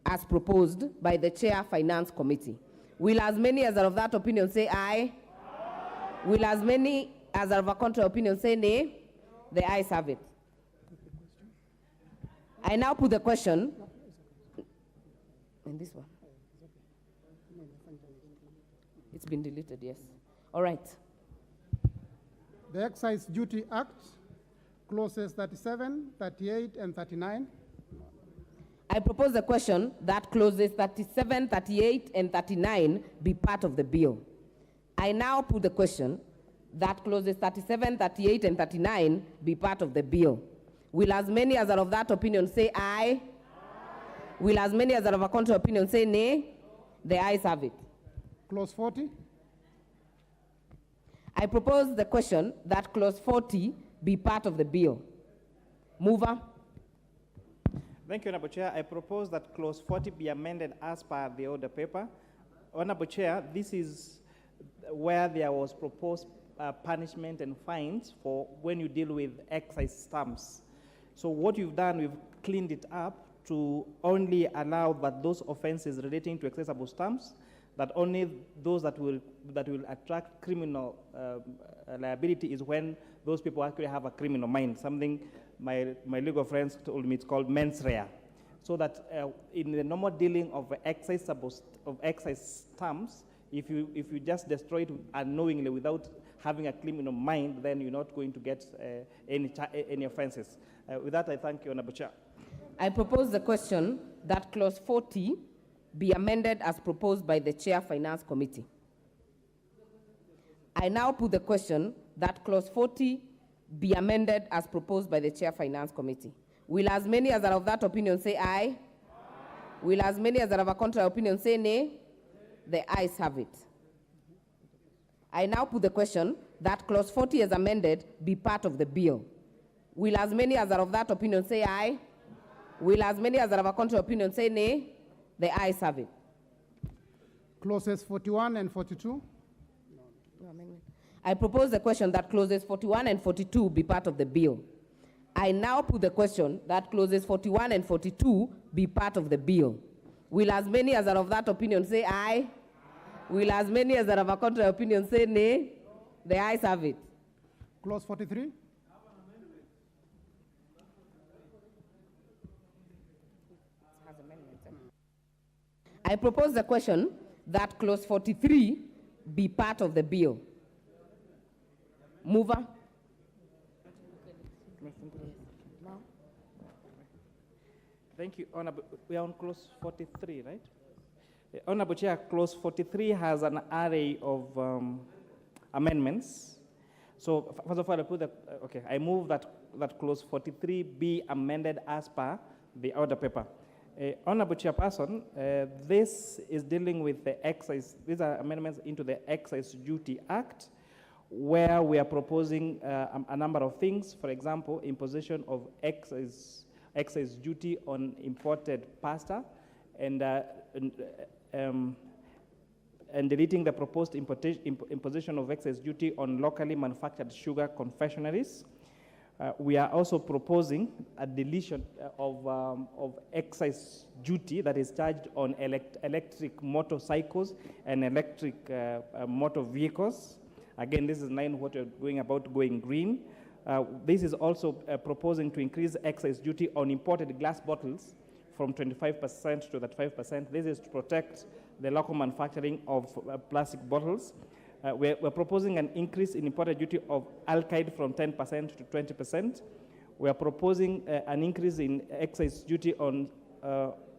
as proposed by the Chair Finance Committee. Will as many as are of that opinion say aye? Will as many as are of a contrary opinion say nay? The ayes have it. I now put the question, and this one. It's been deleted, yes. All right. The Excise Duty Act, clauses 37, 38, and 39. I propose the question that clauses 37, 38, and 39 be part of the bill. I now put the question that clauses 37, 38, and 39 be part of the bill. Will as many as are of that opinion say aye? Will as many as are of a contrary opinion say nay? The ayes have it. Clause 40. I propose the question that clause 40 be part of the bill. Mover. Thank you, Honorable Chair. I propose that clause 40 be amended as per the order paper. Honorable Chair, this is where there was proposed punishment and fines for when you deal with excise stamps. So what you've done, we've cleaned it up to only allow that those offenses relating to accessible stamps, that only those that will attract criminal liability is when those people actually have a criminal mind, something my legal friends told me it's called mens rea. So that in the normal dealing of excise stamps, if you just destroy it unknowingly without having a criminal mind, then you're not going to get any offenses. With that, I thank you, Honorable Chair. I propose the question that clause 40 be amended as proposed by the Chair Finance Committee. I now put the question that clause 40 be amended as proposed by the Chair Finance Committee. Will as many as are of that opinion say aye? Will as many as are of a contrary opinion say nay? The ayes have it. I now put the question that clause 40 as amended be part of the bill. Will as many as are of that opinion say aye? Will as many as are of a contrary opinion say nay? The ayes have it. Clauses 41 and 42. I propose the question that clauses 41 and 42 be part of the bill. I now put the question that clauses 41 and 42 be part of the bill. Will as many as are of that opinion say aye? Will as many as are of a contrary opinion say nay? The ayes have it. Clause 43. I propose the question that clause 43 be part of the bill. Mover. Thank you, Honorable. We are on clause 43, right? Honorable Chair, clause 43 has an array of amendments. So first of all, I put I move that clause 43 be amended as per the order paper. Honorable Chairperson, this is dealing with the excise. These are amendments into the Excise Duty Act, where we are proposing a number of things. For example, imposition of excise duty on imported pasta, and deleting the proposed imposition of excise duty on locally manufactured sugar confectionaries. We are also proposing a deletion of excise duty that is charged on electric motorcycles and electric motor vehicles. Again, this is in line with what we're going green. This is also proposing to increase excise duty on imported glass bottles from 25% to 35%. This is to protect the local manufacturing of plastic bottles. We're proposing an increase in imported duty of alkyd from 10% to 20%. We are proposing an increase in excise duty on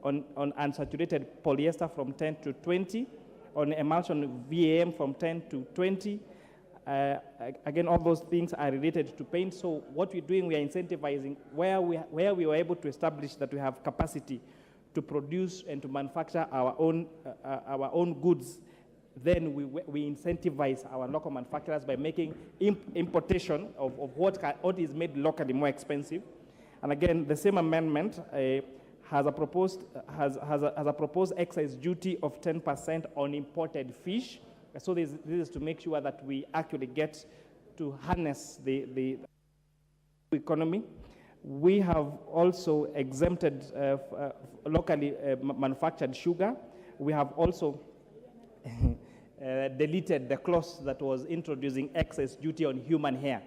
unsaturated polyester from 10 to 20, on emulsion VAM from 10 to 20. Again, all those things are related to paint. So what we're doing, we are incentivizing where we were able to establish that we have capacity to produce and to manufacture our own goods. Then we incentivize our local manufacturers by making importation of what is made locally more expensive. And again, the same amendment has a proposed excise duty of 10% on imported fish. So this is to make sure that we actually get to harness the economy. We have also exempted locally manufactured sugar. We have also deleted the clause that was introducing excess duty on human hair.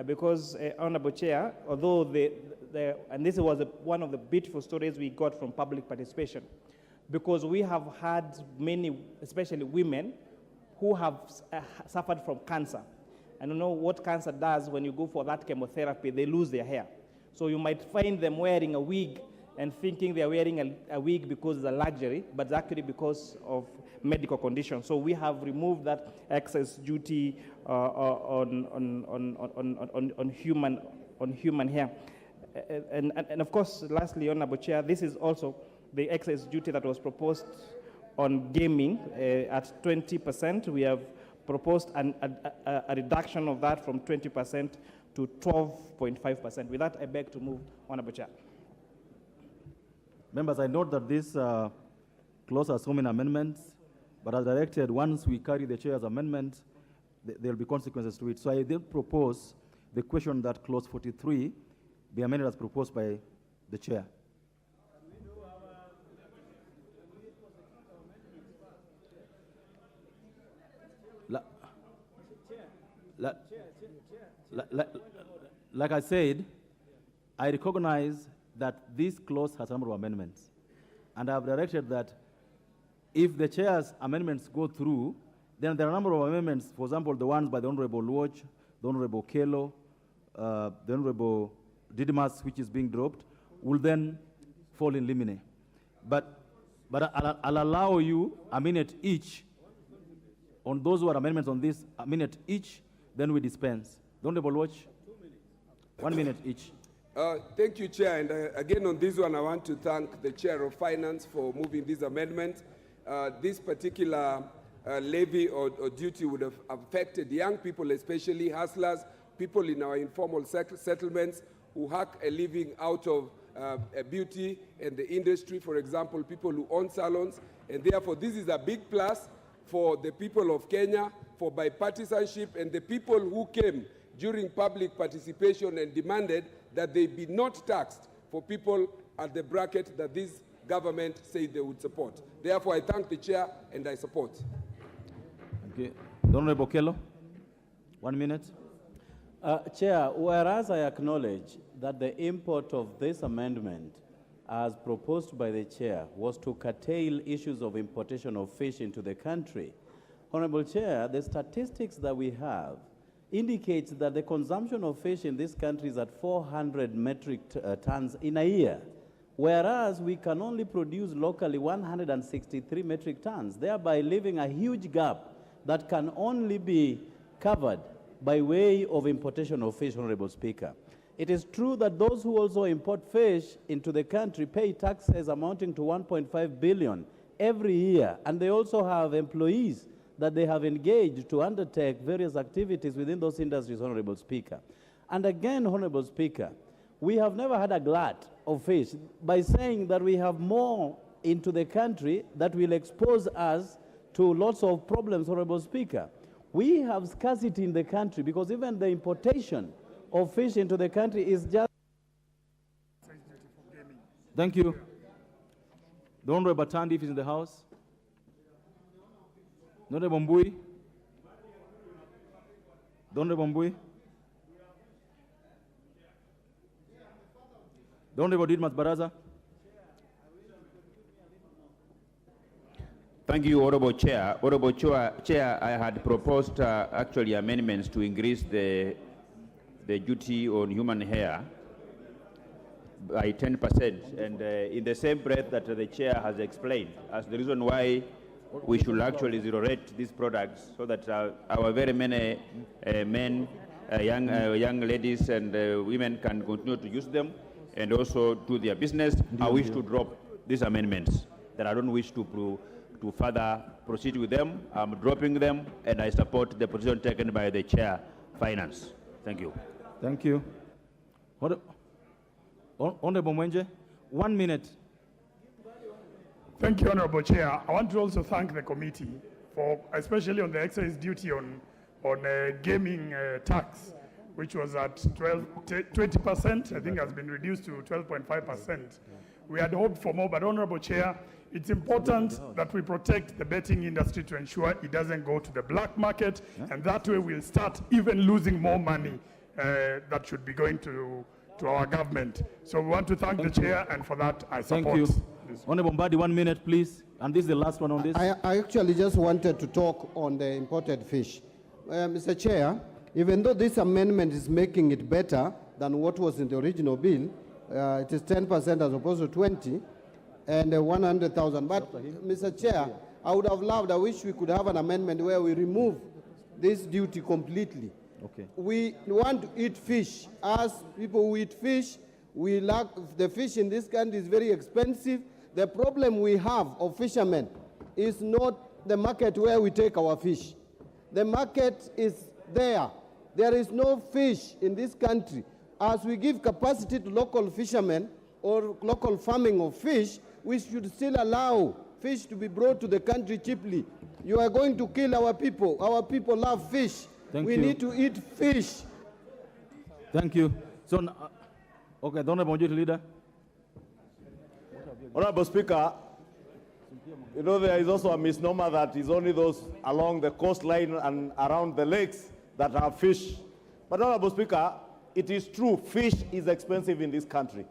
Because, Honorable Chair, although and this was one of the beautiful stories we got from public participation, because we have had many, especially women, who have suffered from cancer. I don't know what cancer does when you go for that chemotherapy, they lose their hair. So you might find them wearing a wig and thinking they're wearing a wig because it's a luxury, but actually because of medical conditions. So we have removed that excess duty on human hair. And of course, lastly, Honorable Chair, this is also the excess duty that was proposed on gaming at 20%. We have proposed a reduction of that from 20% to 12.5%. With that, I beg to move, Honorable Chair. Members, I note that this clause has so many amendments, but as directed, once we carry the chair's amendment, there will be consequences to it. So I then propose the question that clause 43 be amended as proposed by the chair. Like I said, I recognize that this clause has a number of amendments. And I've directed that if the chair's amendments go through, then there are a number of amendments, for example, the ones by the Honorable Luoch, the Honorable Kelo, the Honorable Didymus, which is being dropped, will then fall in limine. But I'll allow you a minute each on those who are amendments on this, a minute each, then we dispense. The Honorable Luoch, 1 minute each. Thank you, Chair. And again, on this one, I want to thank the Chair of Finance for moving this amendment. This particular levy or duty would have affected young people, especially hustlers, people in our informal settlements who hack a living out of beauty and the industry, for example, people who own salons. And therefore, this is a big plus for the people of Kenya, for bipartisanship, and the people who came during public participation and demanded that they be not taxed for people at the bracket that this government said they would support. Therefore, I thank the chair and I support. Okay. The Honorable Kelo, 1 minute. Chair, whereas I acknowledge that the import of this amendment, as proposed by the chair, was to curtail issues of importation of fish into the country, Honorable Chair, the statistics that we have indicates that the consumption of fish in this country is at 400 metric tons in a year, whereas we can only produce locally 163 metric tons, thereby leaving a huge gap that can only be covered by way of importation of fish, Honorable Speaker. It is true that those who also import fish into the country pay taxes amounting to 1.5 billion every year, and they also have employees that they have engaged to undertake various activities within those industries, Honorable Speaker. And again, Honorable Speaker, we have never had a glut of fish by saying that we have more into the country that will expose us to lots of problems, Honorable Speaker. We have scarcity in the country because even the importation of fish into the country is just... Thank you. The Honorable Batandi, if he's in the House. The Honorable Mbui. The Honorable Mbui. The Honorable Didmas Baraza. Thank you, Honorable Chair. Honorable Chair, I had proposed actually amendments to increase the duty on human hair by 10%, and in the same breath that the Chair has explained as the reason why we should actually zero-rate these products so that our very many men, young ladies and women can continue to use them and also do their business. I wish to drop these amendments, that I don't wish to further proceed with them. I'm dropping them, and I support the position taken by the Chair, Finance. Thank you. Thank you. Honorable Mwenje, 1 minute. Thank you, Honorable Chair. I want to also thank the committee for, especially on the excise duty on gaming tax, which was at 20%, I think has been reduced to 12.5%. We had hoped for more, but Honorable Chair, it's important that we protect the betting industry to ensure it doesn't go to the black market, and that way we'll start even losing more money that should be going to our government. So we want to thank the Chair, and for that I support. Thank you. Honorable Mbadi, 1 minute, please. And this is the last one on this. I actually just wanted to talk on the imported fish. Mr. Chair, even though this amendment is making it better than what was in the original bill, it is 10% as opposed to 20, and 100,000. But, Mr. Chair, I would have loved, I wish we could have an amendment where we remove this duty completely. Okay. We want to eat fish. As people who eat fish, we lack, the fish in this country is very expensive. The problem we have of fishermen is not the market where we take our fish. The market is there. There is no fish in this country. As we give capacity to local fishermen or local farming of fish, we should still allow fish to be brought to the country cheaply. You are going to kill our people. Our people love fish. We need to eat fish. Thank you. So, okay, the Honorable Majority Leader. Honorable Speaker, you know there is also a misnomer that it's only those along the coastline and around the lakes that have fish. But Honorable Speaker, it is true, fish is expensive in this country,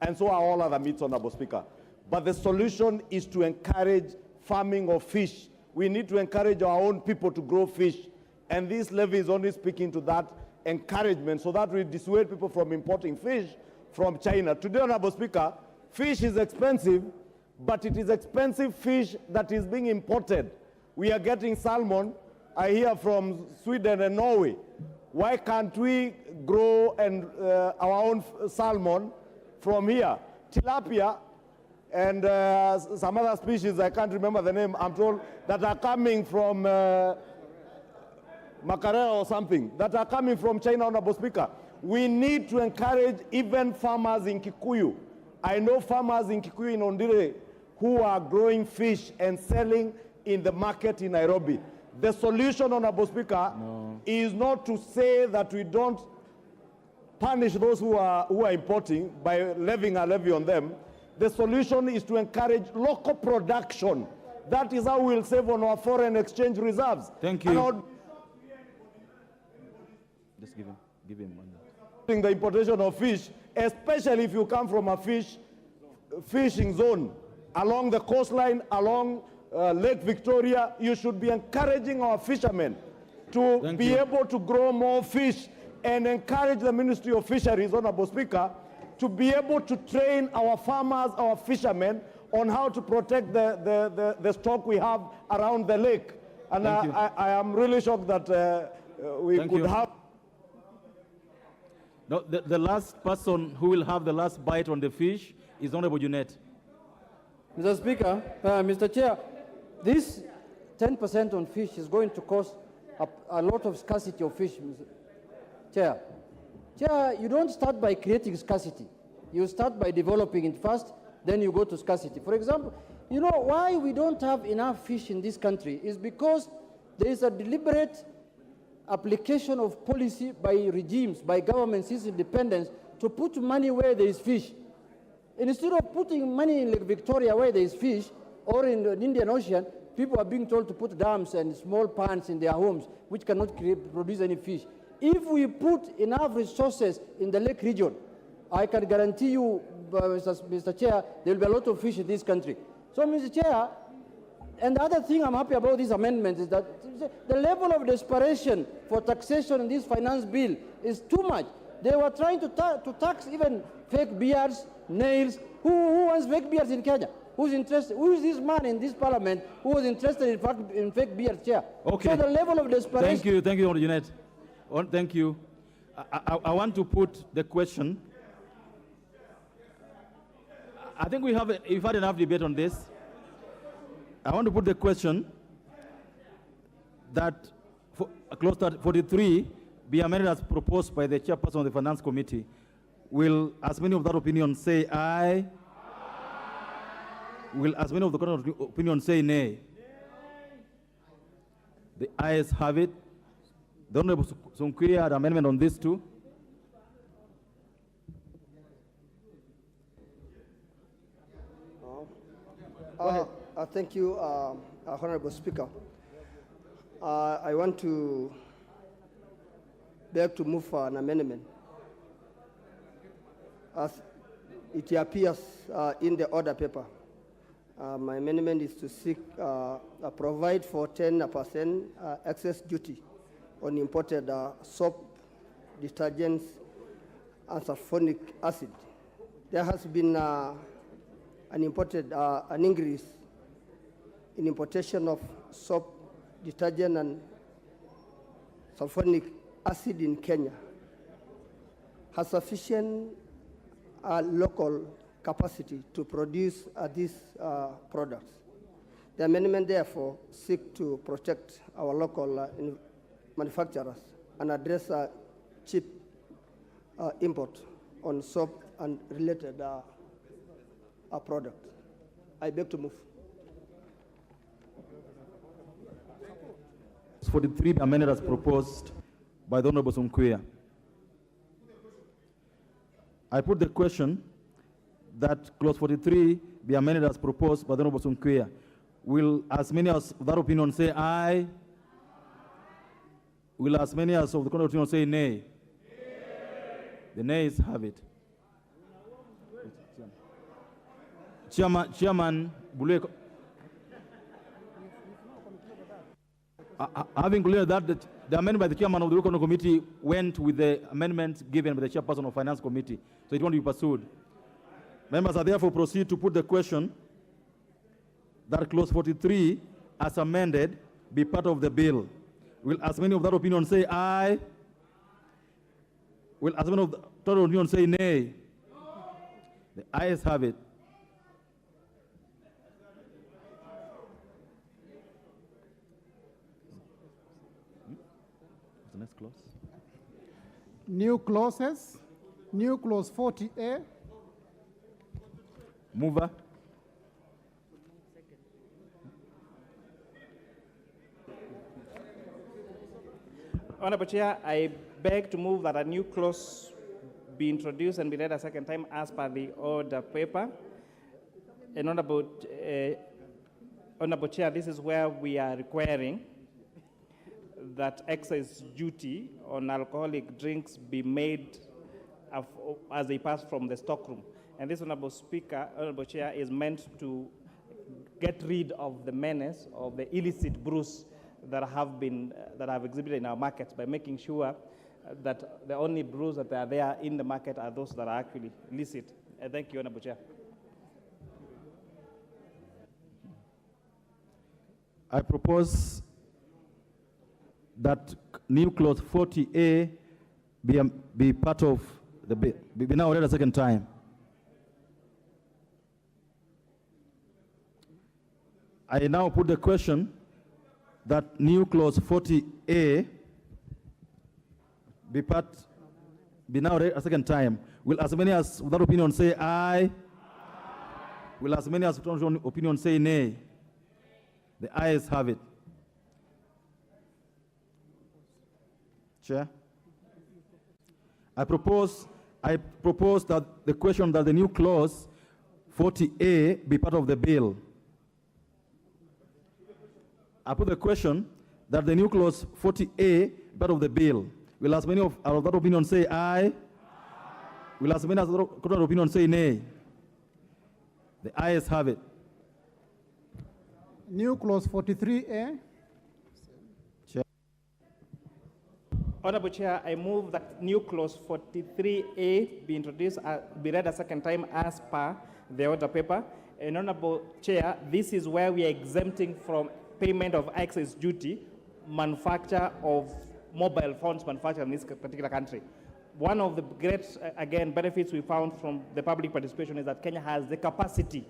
and so are all other meats, Honorable Speaker. But the solution is to encourage farming of fish. We need to encourage our own people to grow fish, and this levy is only speaking to that encouragement so that we dissuade people from importing fish from China. Today, Honorable Speaker, fish is expensive, but it is expensive fish that is being imported. We are getting salmon, I hear, from Sweden and Norway. Why can't we grow our own salmon from here? Tilapia and some other species, I can't remember the name, I'm told, that are coming from mackerel or something, that are coming from China, Honorable Speaker. We need to encourage even farmers in Kikuyu. I know farmers in Kikuyu in Ondire who are growing fish and selling in the market in Nairobi. The solution, Honorable Speaker, is not to say that we don't punish those who are importing by levying a levy on them. The solution is to encourage local production. That is how we'll save on our foreign exchange reserves. Thank you. Just give him one. The importation of fish, especially if you come from a fishing zone along the coastline, along Lake Victoria, you should be encouraging our fishermen to be able to grow more fish and encourage the Ministry of Fisheries, Honorable Speaker, to be able to train our farmers, our fishermen, on how to protect the stock we have around the lake. And I am really shocked that we could have... No, the last person who will have the last bite on the fish is Honorable Junet. Mr. Speaker, Mr. Chair, this 10% on fish is going to cause a lot of scarcity of fish, Mr. Chair. Chair, you don't start by creating scarcity. You start by developing it first, then you go to scarcity. For example, you know why we don't have enough fish in this country is because there is a deliberate application of policy by regimes, by governments since independence, to put money where there is fish. And instead of putting money in Lake Victoria where there is fish, or in the Indian Ocean, people are being told to put dams and small ponds in their homes, which cannot produce any fish. If we put enough resources in the lake region, I can guarantee you, Mr. Chair, there will be a lot of fish in this country. So, Mr. Chair, And the other thing I'm happy about these amendments is that the level of desperation for taxation in this finance bill is too much. They were trying to tax even fake beards, nails. Who wants fake beards in Kenya? Who's interested? Who is this man in this parliament who was interested in fake beards, Chair? Okay. So the level of desperation. Thank you, Honorable Jeanette. Thank you. I want to put the question. I think we've had enough debate on this. I want to put the question that clause 43 be amended as proposed by the chairperson of the Finance Committee. Will as many of that opinion say aye? Will as many of the opinion say nay? The ayes have it. The Honorable Sunkuya had amendment on this too. Thank you, Honorable Speaker. I want to beg to move for an amendment. As it appears in the order paper, my amendment is to seek provide for 10% excess duty on imported soap, detergents, and sulfonic acid. There has been an increase in importation of soap, detergent, and sulfonic acid in Kenya. Has sufficient local capacity to produce these products. The amendment therefore seek to protect our local manufacturers and address cheap import on soap and related products. I beg to move. 43 be amended as proposed by the Honorable Sunkuya. I put the question that clause 43 be amended as proposed by the Honorable Sunkuya. Will as many as of that opinion say aye? Will as many as of the contrary opinion say nay? The nays have it. Chairman Bulek, having concluded that the amendment by the chairman of the Economic Committee went with the amendment given by the chairperson of Finance Committee, so it won't be pursued. Members are therefore proceed to put the question that clause 43 as amended be part of the bill. Will as many of that opinion say aye? Will as many of that opinion say nay? The ayes have it. What's the next clause? New clauses. New clause 40A. Mover. Honorable Chair, I beg to move that a new clause be introduced and be read a second time as per the order paper. And Honorable Chair, this is where we are requiring that excise duty on alcoholic drinks be made as they pass from the stockroom. And this, Honorable Chair, is meant to get rid of the menace of the illicit brews that have exhibited in our markets by making sure that the only brews that are there in the market are those that are actually illicit. Thank you, Honorable Chair. I propose that new clause 40A be part of the bill. Be now read a second time. I now put the question that new clause 40A be now read a second time. Will as many as without opinion say aye? Will as many as without opinion say nay? The ayes have it. Chair, I propose that the question that the new clause 40A be part of the bill. I put the question that the new clause 40A be part of the bill. Will as many of that opinion say aye? Will as many as that opinion say nay? The ayes have it. New clause 43A. Honorable Chair, I move that new clause 43A be introduced, be read a second time as per the order paper. And Honorable Chair, this is where we are exempting from payment of excess duty manufacture of mobile phones manufactured in this particular country. One of the great, again, benefits we found from the public participation is that Kenya has the capacity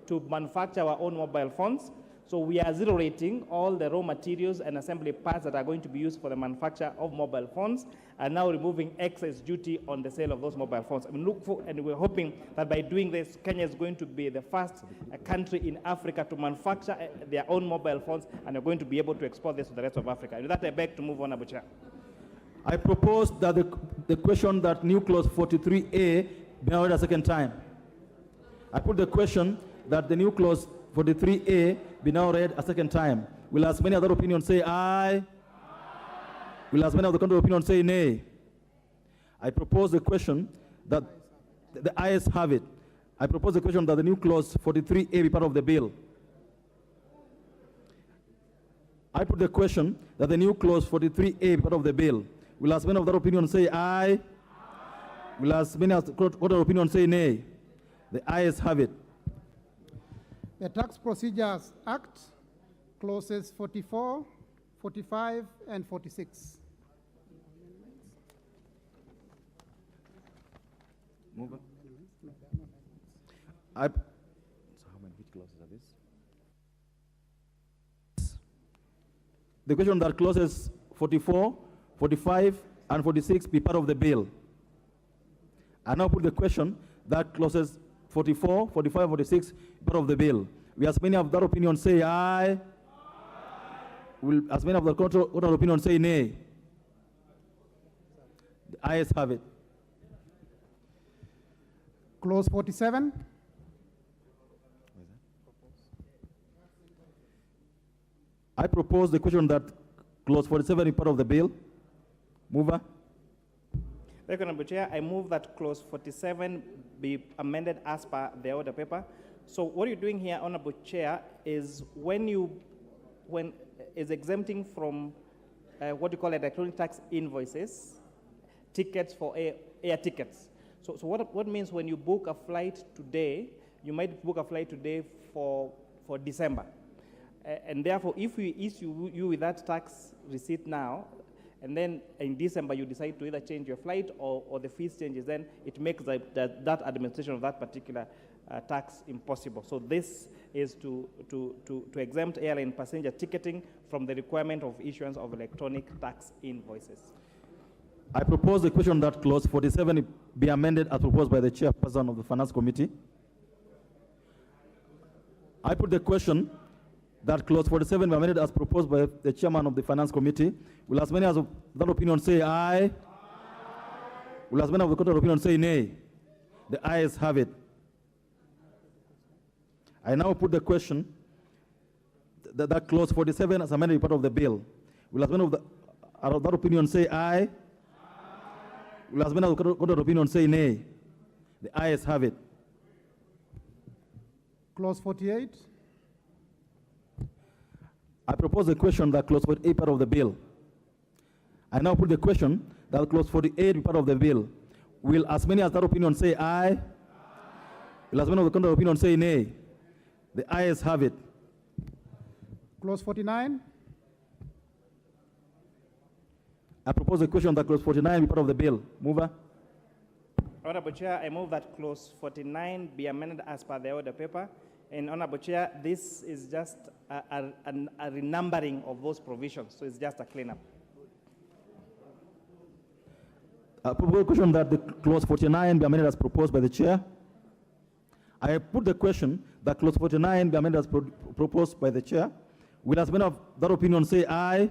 to manufacture our own mobile phones. So we are zero rating all the raw materials and assembly parts that are going to be used for the manufacture of mobile phones, and now removing excess duty on the sale of those mobile phones. I mean, and we're hoping that by doing this, Kenya is going to be the first country in Africa to manufacture their own mobile phones, and are going to be able to export this to the rest of Africa. With that, I beg to move on, Abu Chair. I propose that the question that new clause 43A be now read a second time. I put the question that the new clause 43A be now read a second time. Will as many other opinions say aye? Will as many of the contrary opinions say nay? I propose the question that the ayes have it. I propose the question that the new clause 43A be part of the bill. I put the question that the new clause 43A be part of the bill. Will as many of that opinion say aye? Will as many of the contrary opinion say nay? The ayes have it. The Tax Procedures Act, clauses 44, 45, and 46. Move on. So how many which clauses are these? The question that clauses 44, 45, and 46 be part of the bill. I now put the question that clauses 44, 45, 46 part of the bill. We as many of that opinion say aye. Will as many of the contrary opinion say nay? The ayes have it. Clause 47. I propose the question that clause 47 is part of the bill. Mover. Thank you, Honorable Chair. I move that clause 47 be amended as per the order paper. So what you're doing here, Honorable Chair, is when is exempting from what you call electronic tax invoices, tickets for air tickets. So what means when you book a flight today, you might book a flight today for December. And therefore, if we issue you with that tax receipt now, and then in December you decide to either change your flight or the fees changes, then it makes that administration of that particular tax impossible. So this is to exempt airline passenger ticketing from the requirement of issuance of electronic tax invoices. I propose the question that clause 47 be amended as proposed by the chairperson of the Finance Committee. I put the question that clause 47 be amended as proposed by the chairman of the Finance Committee. Will as many as of that opinion say aye? Aye. Will as many of the contrary opinion say nay? The ayes have it. I now put the question that clause 47 as amended part of the bill. Will as many of that opinion say aye? Aye. Will as many of the contrary opinion say nay? The ayes have it. Clause 48. I propose the question that clause 48 part of the bill. I now put the question that clause 48 be part of the bill. Will as many as that opinion say aye? Aye. Will as many of the contrary opinion say nay? The ayes have it. Clause 49. I propose the question that clause 49 be part of the bill. Mover. Honorable Chair, I move that clause 49 be amended as per the order paper. And Honorable Chair, this is just a renumbering of those provisions, so it's just a cleanup. I propose the question that the clause 49 be amended as proposed by the chair. I put the question that clause 49 be amended as proposed by the chair. Will as many of that opinion say aye? Aye.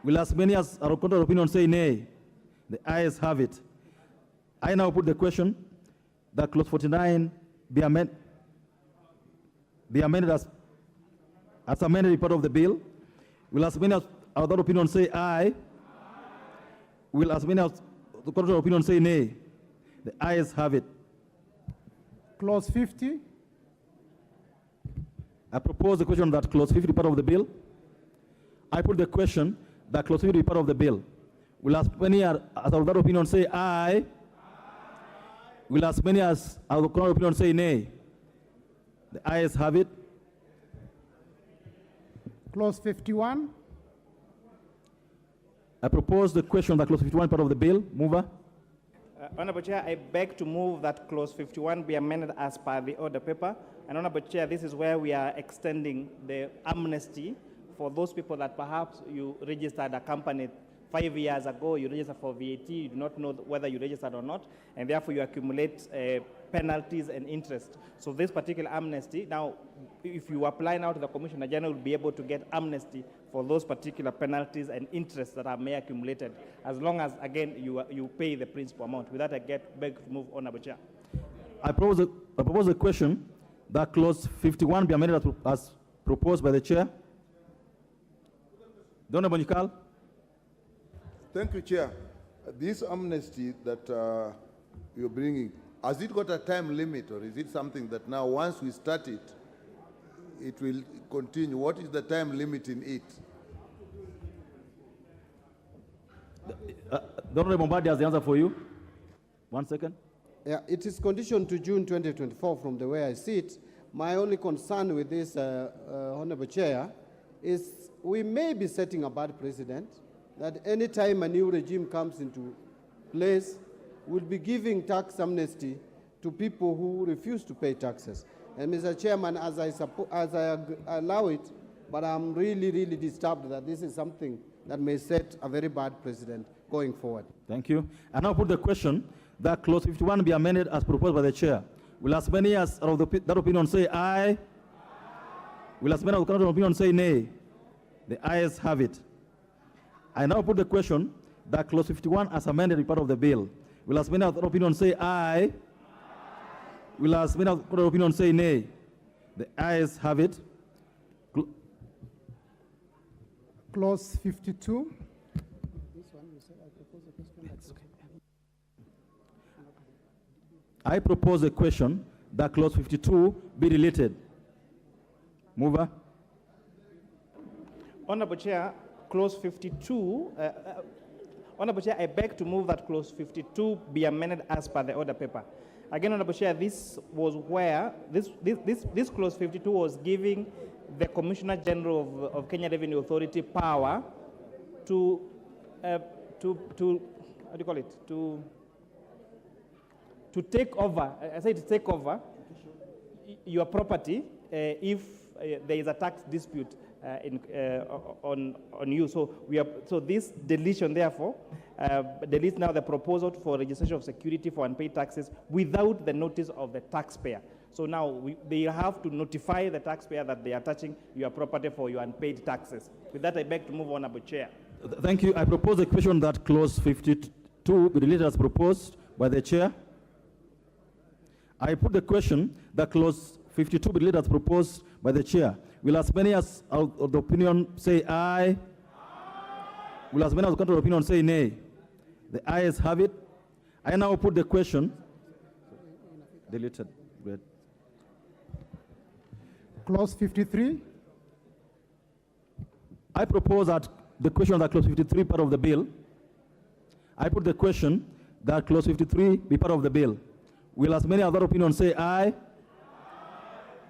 Will as many as our contrary opinion say nay? The ayes have it. I now put the question that clause 49 be amended as amended part of the bill. Will as many as our that opinion say aye? Aye. Will as many as the contrary opinion say nay? The ayes have it. Clause 50. I propose the question that clause 50 be part of the bill. I put the question that clause 50 be part of the bill. Will as many as of that opinion say aye? Will as many as of the contrary opinion say nay? The ayes have it. Clause 51. I propose the question that clause 51 part of the bill. Mover. Honorable Chair, I beg to move that clause 51 be amended as per the order paper. And Honorable Chair, this is where we are extending the amnesty for those people that perhaps you registered a company 5 years ago, you registered for VAT, you do not know whether you registered or not, and therefore you accumulate penalties and interest. So this particular amnesty, now, if you apply now to the Commissioner General, will be able to get amnesty for those particular penalties and interests that are may accumulated, as long as, again, you pay the principal amount. With that, I beg to move, Honorable Chair. I propose a question that clause 51 be amended as proposed by the chair. The Honorable Nikal. Thank you, Chair. This amnesty that you're bringing, has it got a time limit, or is it something that now once we start it, it will continue? What is the time limit in it? The Honorable Mbadi has the answer for you. 1 second. Yeah, it is conditioned to June 2024 from the way I see it. My only concern with this, Honorable Chair, is we may be setting a bad precedent that any time a new regime comes into place, we'll be giving tax amnesty to people who refuse to pay taxes. And Mr. Chairman, as I allow it, but I'm really, really disturbed that this is something that may set a very bad precedent going forward. Thank you. I now put the question that clause 51 be amended as proposed by the chair. Will as many as of that opinion say aye? Will as many of the contrary opinion say nay? The ayes have it. I now put the question that clause 51 as amended be part of the bill. Will as many of that opinion say aye? Will as many of the contrary opinion say nay? The ayes have it. Clause 52. I propose a question that clause 52 be deleted. Mover. Honorable Chair, clause 52, Honorable Chair, I beg to move that clause 52 be amended as per the order paper. Again, Honorable Chair, this was where, this clause 52 was giving the Commissioner General of Kenya Revenue Authority power to how do you call it, to take over, I say to take over your property if there is a tax dispute on you. So this deletion, therefore, deletes now the proposal for registration of security for unpaid taxes without the notice of the taxpayer. So now they have to notify the taxpayer that they are touching your property for your unpaid taxes. With that, I beg to move on, Honorable Chair. Thank you. I propose a question that clause 52 be deleted as proposed by the chair. I put the question that clause 52 be deleted as proposed by the chair. Will as many as of the opinion say aye? Will as many as the contrary opinion say nay? The ayes have it. I now put the question. Deleted. Great. Clause 53. I propose that the question that clause 53 part of the bill. I put the question that clause 53 be part of the bill. Will as many other opinions say aye?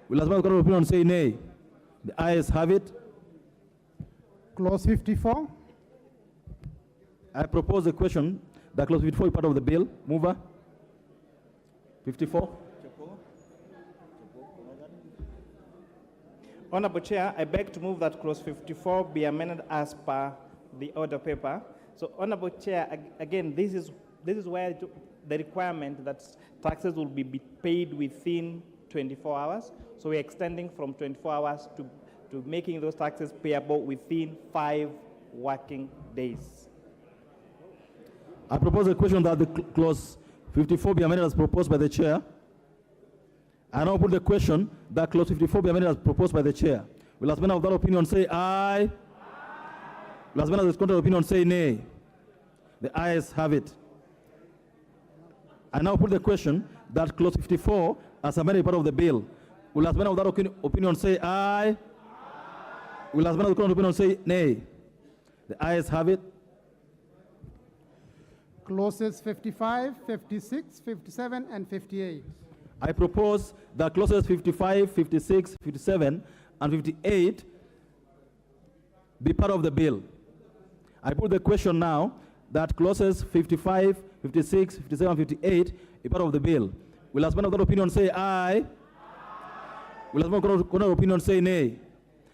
Will as many other opinions say nay? The ayes have it. Clause 54. I propose a question that clause 54 is part of the bill. Mover. 54. Honorable Chair, I beg to move that clause 54 be amended as per the order paper. So, Honorable Chair, again, this is where the requirement that taxes will be paid within 24 hours. So we're extending from 24 hours to making those taxes payable within 5 working days. I propose a question that the clause 54 be amended as proposed by the chair. I now put the question that clause 54 be amended as proposed by the chair. Will as many of that opinion say aye? Will as many of the contrary opinion say nay? The ayes have it. I now put the question that clause 54 as amended part of the bill. Will as many of that opinion say aye? Will as many of that opinion say nay? The ayes have it. Clauses 55, 56, 57, and 58. I propose that clauses 55, 56, 57, and 58 be part of the bill. I put the question now that clauses 55, 56, 57, 58 be part of the bill. Will as many of that opinion say aye? Will as many of that opinion say nay?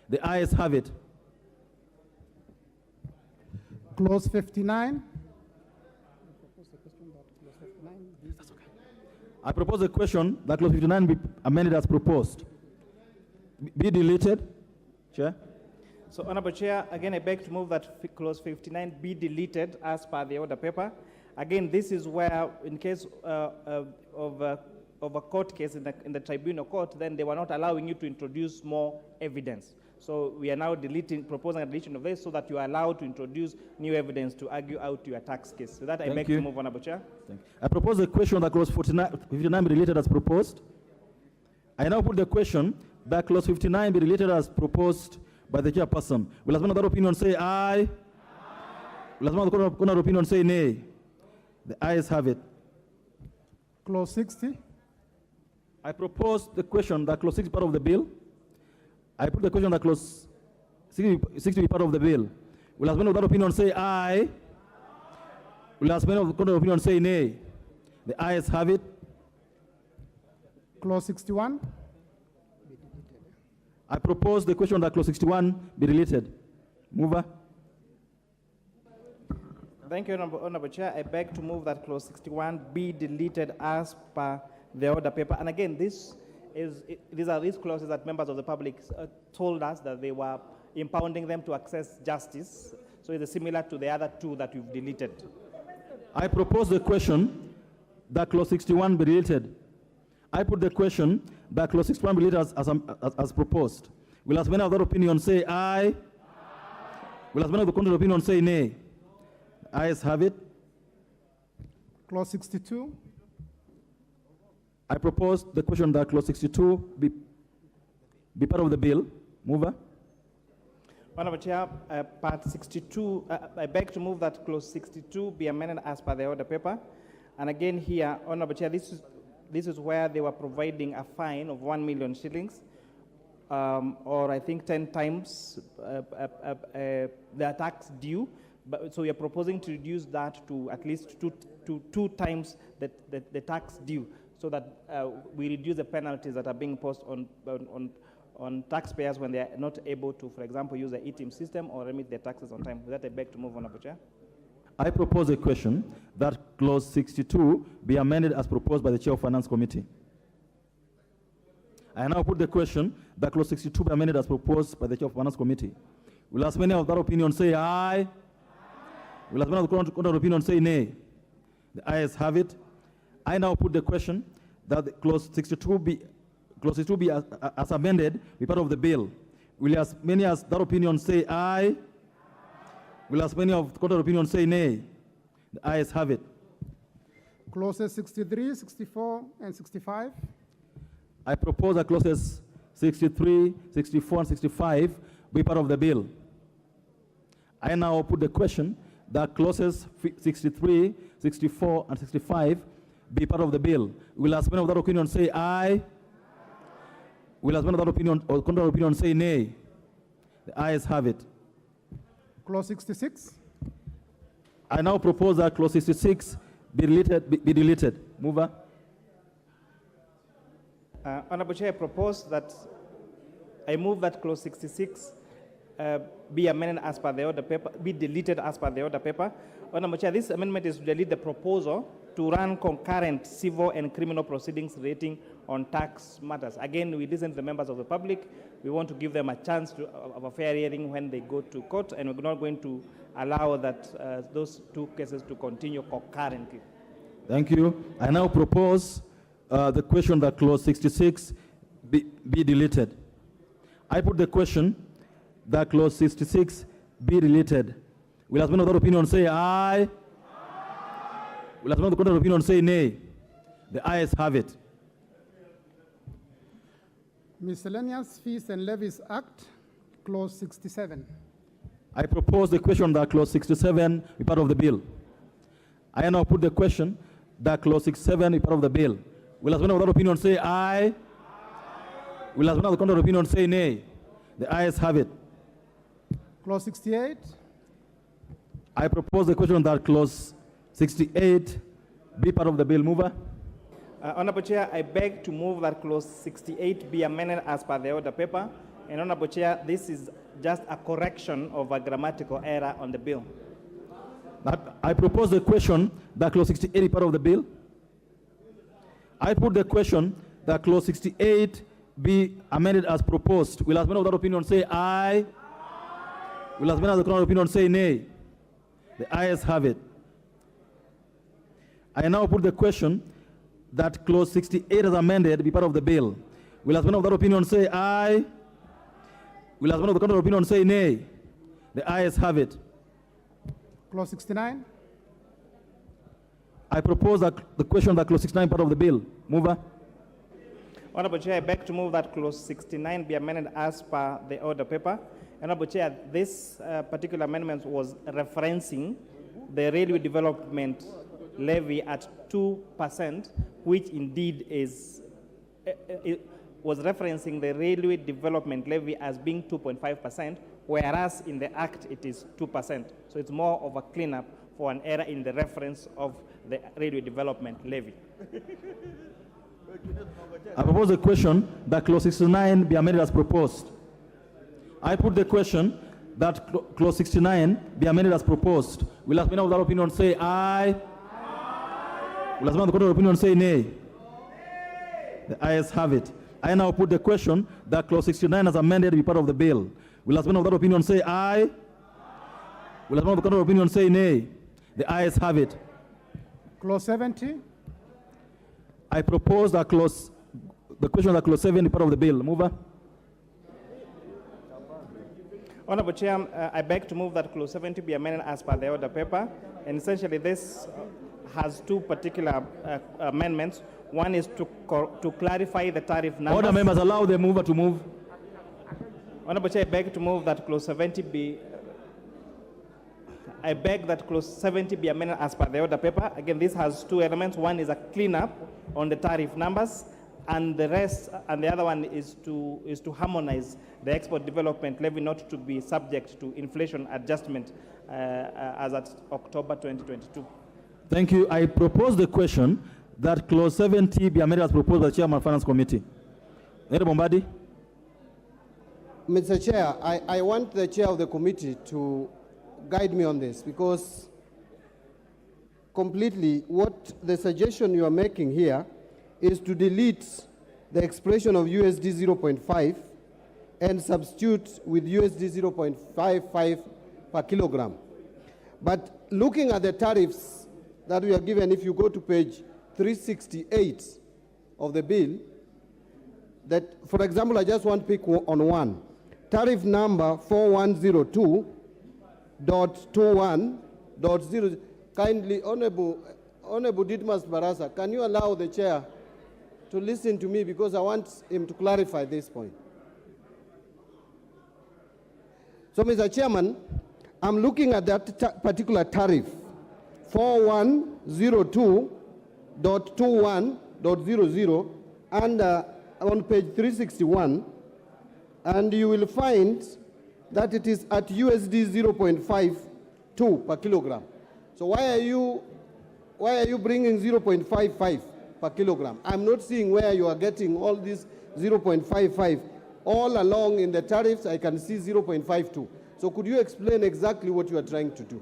The ayes have it. Clause 59. I propose a question that clause 59 be amended as proposed. Be deleted. Chair. So, Honorable Chair, again, I beg to move that clause 59 be deleted as per the order paper. Again, this is where, in case of a court case in the tribunal court, then they were not allowing you to introduce more evidence. So we are now proposing a deletion of this so that you are allowed to introduce new evidence to argue out your tax case. So that I beg to move, Honorable Chair. Thank you. I propose a question that clause 59 be deleted as proposed. I now put the question that clause 59 be deleted as proposed by the chairperson. Will as one other opinion say aye? Will as one other opinion say nay? The ayes have it. Clause 60. I propose the question that clause 60 is part of the bill. I put the question that clause 60 be part of the bill. Will as many of that opinion say aye? Will as many of the opinion say nay? The ayes have it. Clause 61. I propose the question that clause 61 be deleted. Mover. Thank you, Honorable Chair. I beg to move that clause 61 be deleted as per the order paper. And again, these are these clauses that members of the public told us that they were impounding them to access justice. So it is similar to the other two that you've deleted. I propose the question that clause 61 be deleted. I put the question that clause 61 be deleted as proposed. Will as many of that opinion say aye? Will as many of the contrary opinion say nay? Ayes have it. Clause 62. I propose the question that clause 62 be part of the bill. Mover. Honorable Chair, part 62, I beg to move that clause 62 be amended as per the order paper. And again here, Honorable Chair, this is where they were providing a fine of 1 million shillings, or I think 10 times the tax due. So we are proposing to reduce that to at least two times the tax due, so that we reduce the penalties that are being imposed on taxpayers when they are not able to, for example, use the ETIM system or remit their taxes on time. With that, I beg to move, Honorable Chair. I propose a question that clause 62 be amended as proposed by the Chair of Finance Committee. I now put the question that clause 62 be amended as proposed by the Chair of Finance Committee. Will as many of that opinion say aye? Will as many of the contrary opinion say nay? The ayes have it. I now put the question that the clause 62 be as amended be part of the bill. Will as many as that opinion say aye? Will as many of the contrary opinion say nay? The ayes have it. Clauses 63, 64, and 65. I propose that clauses 63, 64, and 65 be part of the bill. I now put the question that clauses 63, 64, and 65 be part of the bill. Will as many of that opinion say aye? Will as many of that opinion or contrary opinion say nay? The ayes have it. Clause 66. I now propose that clause 66 be deleted. Mover. Honorable Chair, I move that clause 66 be amended as per the order paper, be deleted as per the order paper. Honorable Chair, this amendment is to delete the proposal to run concurrent civil and criminal proceedings relating on tax matters. Again, we listen to the members of the public. We want to give them a chance of a fair hearing when they go to court, and we're not going to allow that those two cases to continue concurrently. Thank you. I now propose the question that clause 66 be deleted. I put the question that clause 66 be deleted. Will as many of that opinion say aye? Will as many of the contrary opinion say nay? The ayes have it. Miscellaneous Fees and Levies Act, Clause 67. I propose the question that Clause 67 be part of the bill. I now put the question that Clause 67 be part of the bill. Will as one of that opinion say aye? Will as one of the contrary opinion say nay? The ayes have it. Clause 68. I propose the question that Clause 68 be part of the bill. Mover. Honorable Chair, I beg to move that Clause 68 be amended as per the order paper. And Honorable Chair, this is just a correction of a grammatical error on the bill. I propose the question that Clause 68 be part of the bill. I put the question that Clause 68 be amended as proposed. Will as many of that opinion say aye? Will as many of the contrary opinion say nay? The ayes have it. I now put the question that Clause 68 as amended be part of the bill. Will as many of that opinion say aye? Will as many of the contrary opinion say nay? The ayes have it. Clause 69. I propose that the question that Clause 69 part of the bill. Mover. Honorable Chair, I beg to move that Clause 69 be amended as per the order paper. Honorable Chair, this particular amendment was referencing the railway development levy at 2%, which indeed is, it was referencing the railway development levy as being 2.5%, whereas in the Act it is 2%. So it's more of a cleanup for an error in the reference of the railway development levy. I propose the question that Clause 69 be amended as proposed. I put the question that Clause 69 be amended as proposed. Will as many of that opinion say aye? Will as many of the contrary opinion say nay? The ayes have it. I now put the question that Clause 69 as amended be part of the bill. Will as many of that opinion say aye? Will as many of the contrary opinion say nay? The ayes have it. Clause 70. I propose that the question that Clause 70 be part of the bill. Mover. Honorable Chair, I beg to move that Clause 70 be amended as per the order paper. And essentially this has two particular amendments. One is to clarify the tariff numbers. Order members, allow the mover to move. Honorable Chair, I beg to move that Clause 70 be Clause 70 be amended as per the order paper. Again, this has two elements. One is a cleanup on the tariff numbers, and the other one is to harmonize the export development levy not to be subject to inflation adjustment as at October 2022. Thank you. I propose the question that Clause 70 be amended as proposed by the Chairman of Finance Committee. Honorable Bombadi. Mr. Chair, I want the Chair of the committee to guide me on this, because completely what the suggestion you are making here is to delete the expression of USD 0.5 and substitute with USD 0.55 per kilogram. But looking at the tariffs that we are given, if you go to page 368 of the bill, that, for example, I just want to pick on one. Tariff number 4102.21.0. Kindly, Honorable Didmas Barasa, can you allow the chair to listen to me, because I want him to clarify this point. So, Mr. Chairman, I'm looking at that particular tariff, 4102.21.00, and on page 361, and you will find that it is at USD 0.52 per kilogram. So why are you bringing 0.55 per kilogram? I'm not seeing where you are getting all this 0.55. All along in the tariffs, I can see 0.52. So could you explain exactly what you are trying to do?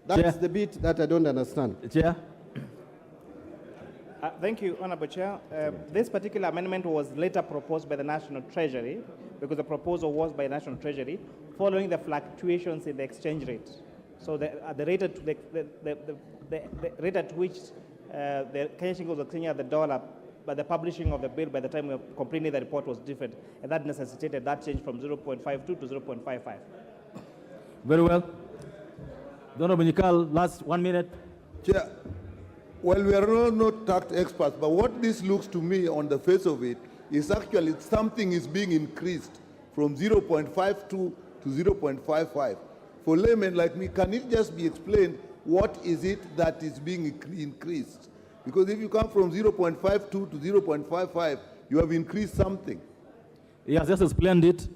That's the bit that I don't understand. Chair. Thank you, Honorable Chair. This particular amendment was later proposed by the National Treasury, because the proposal was by the National Treasury, following the fluctuations in the exchange rate. So the rate at which the Kenya shillings was clearing at the dollar, but the publishing of the bill by the time we were completing the report was different, and that necessitated that change from 0.52 to 0.55. Very well. Honorable Nikal, last 1 minute. Chair, well, we are not tax experts, but what this looks to me on the face of it is actually something is being increased from 0.52 to 0.55. For laymen like me, can it just be explained what is it that is being increased? Because if you come from 0.52 to 0.55, you have increased something. He has just explained it.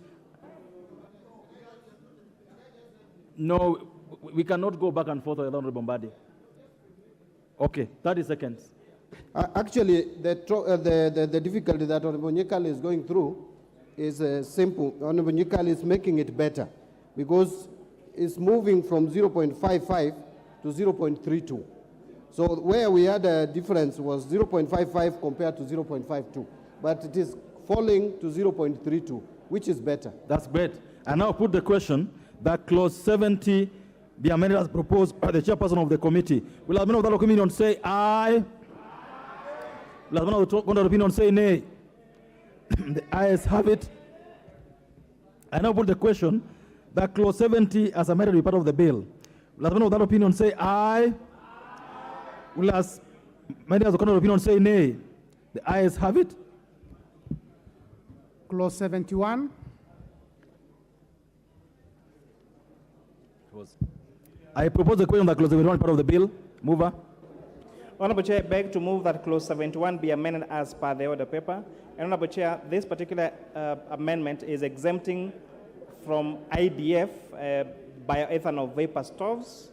No, we cannot go back and forth with Honorable Bombadi. Okay, 30 seconds. Actually, the difficulty that Honorable Nyekal is going through is simple. Honorable Nyekal is making it better because it's moving from 0.55 to 0.32. So where we had a difference was 0.55 compared to 0.52. But it is falling to 0.32, which is better. That's great. I now put the question that clause 70 be amended as proposed by the chairperson of the committee. Will the member of the opinion say aye? Will the member of the opinion say nay? The ayes have it. I now put the question that clause 70 as amended be part of the bill. Will the member of that opinion say aye? Will as many as the opinion say nay? The ayes have it. Clause 71. I propose the question that clause 71 part of the bill. Mover. Honorable Chair, I beg to move that clause 71 be amended as per the order paper. And Honorable Chair, this particular amendment is exempting from IDF bioethanol vapor stoves,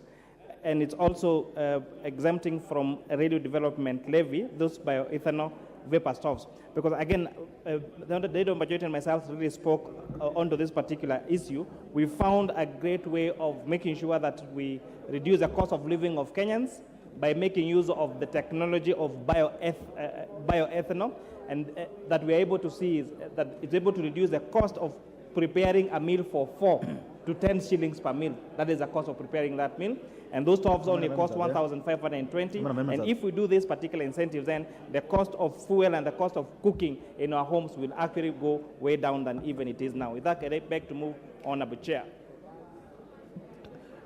and it's also exempting from radio development levy those bioethanol vapor stoves. Because again, the Honorable Majority and myself really spoke onto this particular issue. We found a great way of making sure that we reduce the cost of living of Kenyans by making use of the technology of bioethanol, and that we are able to see is that it's able to reduce the cost of preparing a meal for 4 to 10 shillings per meal. That is the cost of preparing that meal. And those stoves only cost 1,520. And if we do this particular incentive, then the cost of fuel and the cost of cooking in our homes will actually go way down than even it is now. With that, I beg to move, Honorable Chair.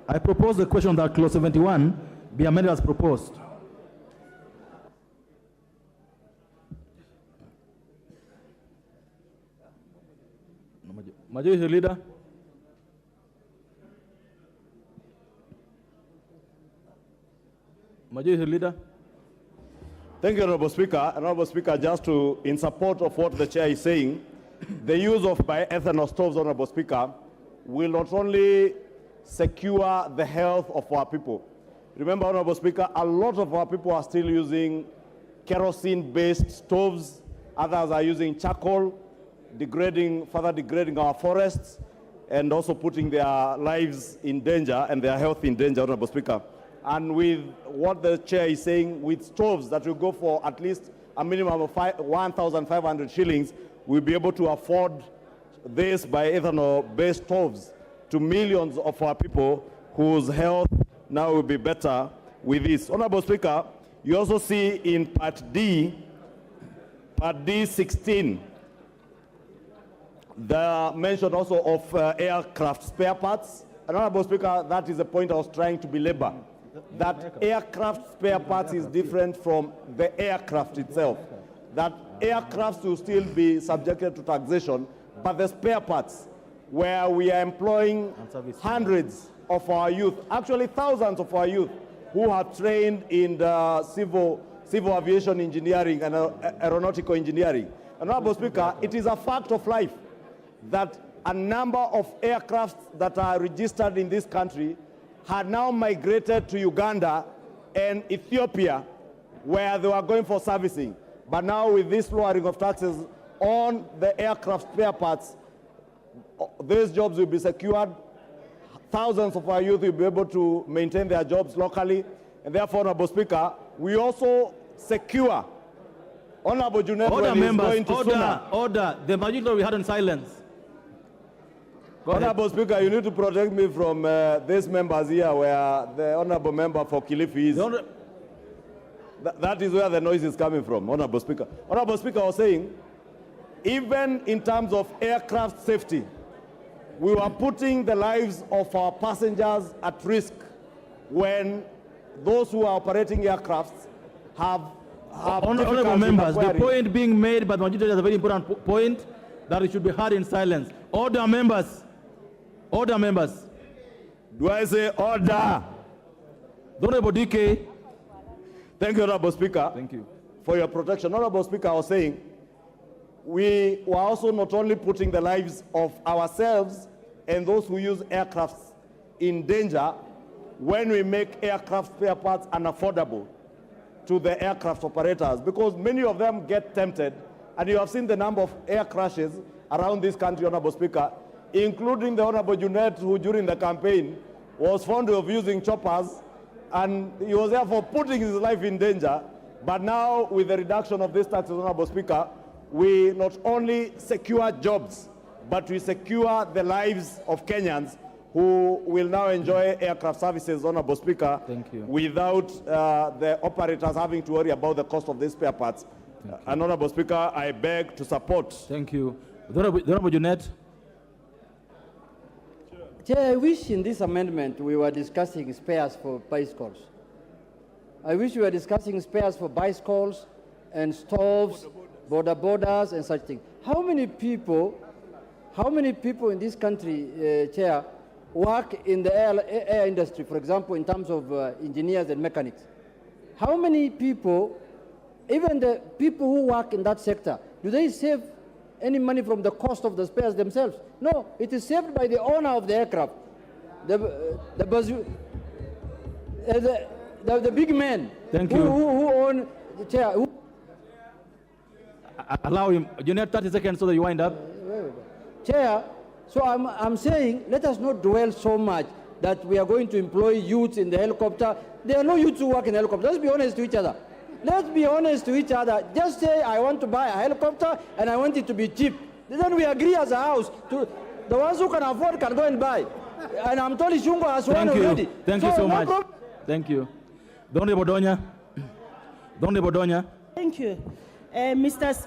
I propose the question that clause 71 be amended as proposed. Majority Leader. Majority Leader. Thank you, Honorable Speaker. Honorable Speaker, just in support of what the chair is saying, the use of bioethanol stoves, Honorable Speaker, will not only secure the health of our people. Remember, Honorable Speaker, a lot of our people are still using kerosene-based stoves. Others are using charcoal, further degrading our forests, and also putting their lives in danger and their health in danger, Honorable Speaker. And with what the chair is saying, with stoves that will go for at least a minimum of 1,500 shillings, we'll be able to afford this bioethanol-based stoves to millions of our people whose health now will be better with this. Honorable Speaker, you also see in Part D 16, the mention also of aircraft spare parts. And Honorable Speaker, that is the point I was trying to belabor. That aircraft spare parts is different from the aircraft itself. That aircrafts will still be subjected to taxation, but the spare parts, where we are employing hundreds of our youth, actually thousands of our youth, who have trained in the civil aviation engineering and aeronautical engineering. And Honorable Speaker, it is a fact of life that a number of aircrafts that are registered in this country had now migrated to Uganda and Ethiopia, where they were going for servicing. But now with this lowering of taxes on the aircraft spare parts, these jobs will be secured. Thousands of our youth will be able to maintain their jobs locally. And therefore, Honorable Speaker, we also secure Honorable Junet Order, members. Order. Order. The majority we had in silence. Honorable Speaker, you need to protect me from these members here, where the Honorable Member for Kilifi is. That is where the noise is coming from, Honorable Speaker. Honorable Speaker was saying, even in terms of aircraft safety, we were putting the lives of our passengers at risk when those who are operating aircrafts have have Honorable difficulty members, the acquiring. point being made by the majority is a very important point that it should be heard in silence. Order, members. Order, members. Do I say order? Honorable DK. Thank you, Honorable Speaker. Thank you. For your protection. Honorable Speaker, I was saying, we were also not only putting the lives of ourselves and those who use aircrafts in danger when we make aircraft spare parts unaffordable to the aircraft operators, because many of them get tempted, and you have seen the number of air crashes around this country, Honorable Speaker, including the Honorable Junet, who during the campaign was fond of using choppers, and he was therefore putting his life in danger. But now, with the reduction of these taxes, Honorable Speaker, we not only secure jobs, but we secure the lives of Kenyans who will now enjoy aircraft services, Honorable Speaker, Thank you. without the operators having to worry about the cost of these spare parts. And Honorable Speaker, I beg to support. Thank you. The Honorable Junet. Chair, I wish in this amendment we were discussing spares for bicycles. I wish we were discussing spares for bicycles and stoves, borders and such things. How many people in this country, Chair, work in the air industry, for example, in terms of engineers and mechanics? How many people, even the people who work in that sector, do they save any money from the cost of the spares themselves? No, it is saved by the owner of the aircraft, the big men. Thank you. Who own the Chair. Allow him. You need 30 seconds so that you wind up. Chair, so I'm saying let us not dwell so much that we are going to employ youths in the helicopter. There are no youths who work in helicopter. Let's be honest to each other. Let's be honest to each other. Just say I want to buy a helicopter and I want it to be cheap. Then we agree as a house. The ones who can afford can go and buy. And I'm told Shungo has one already. Thank you so much. Thank you. Donde Bodonya. Thank you.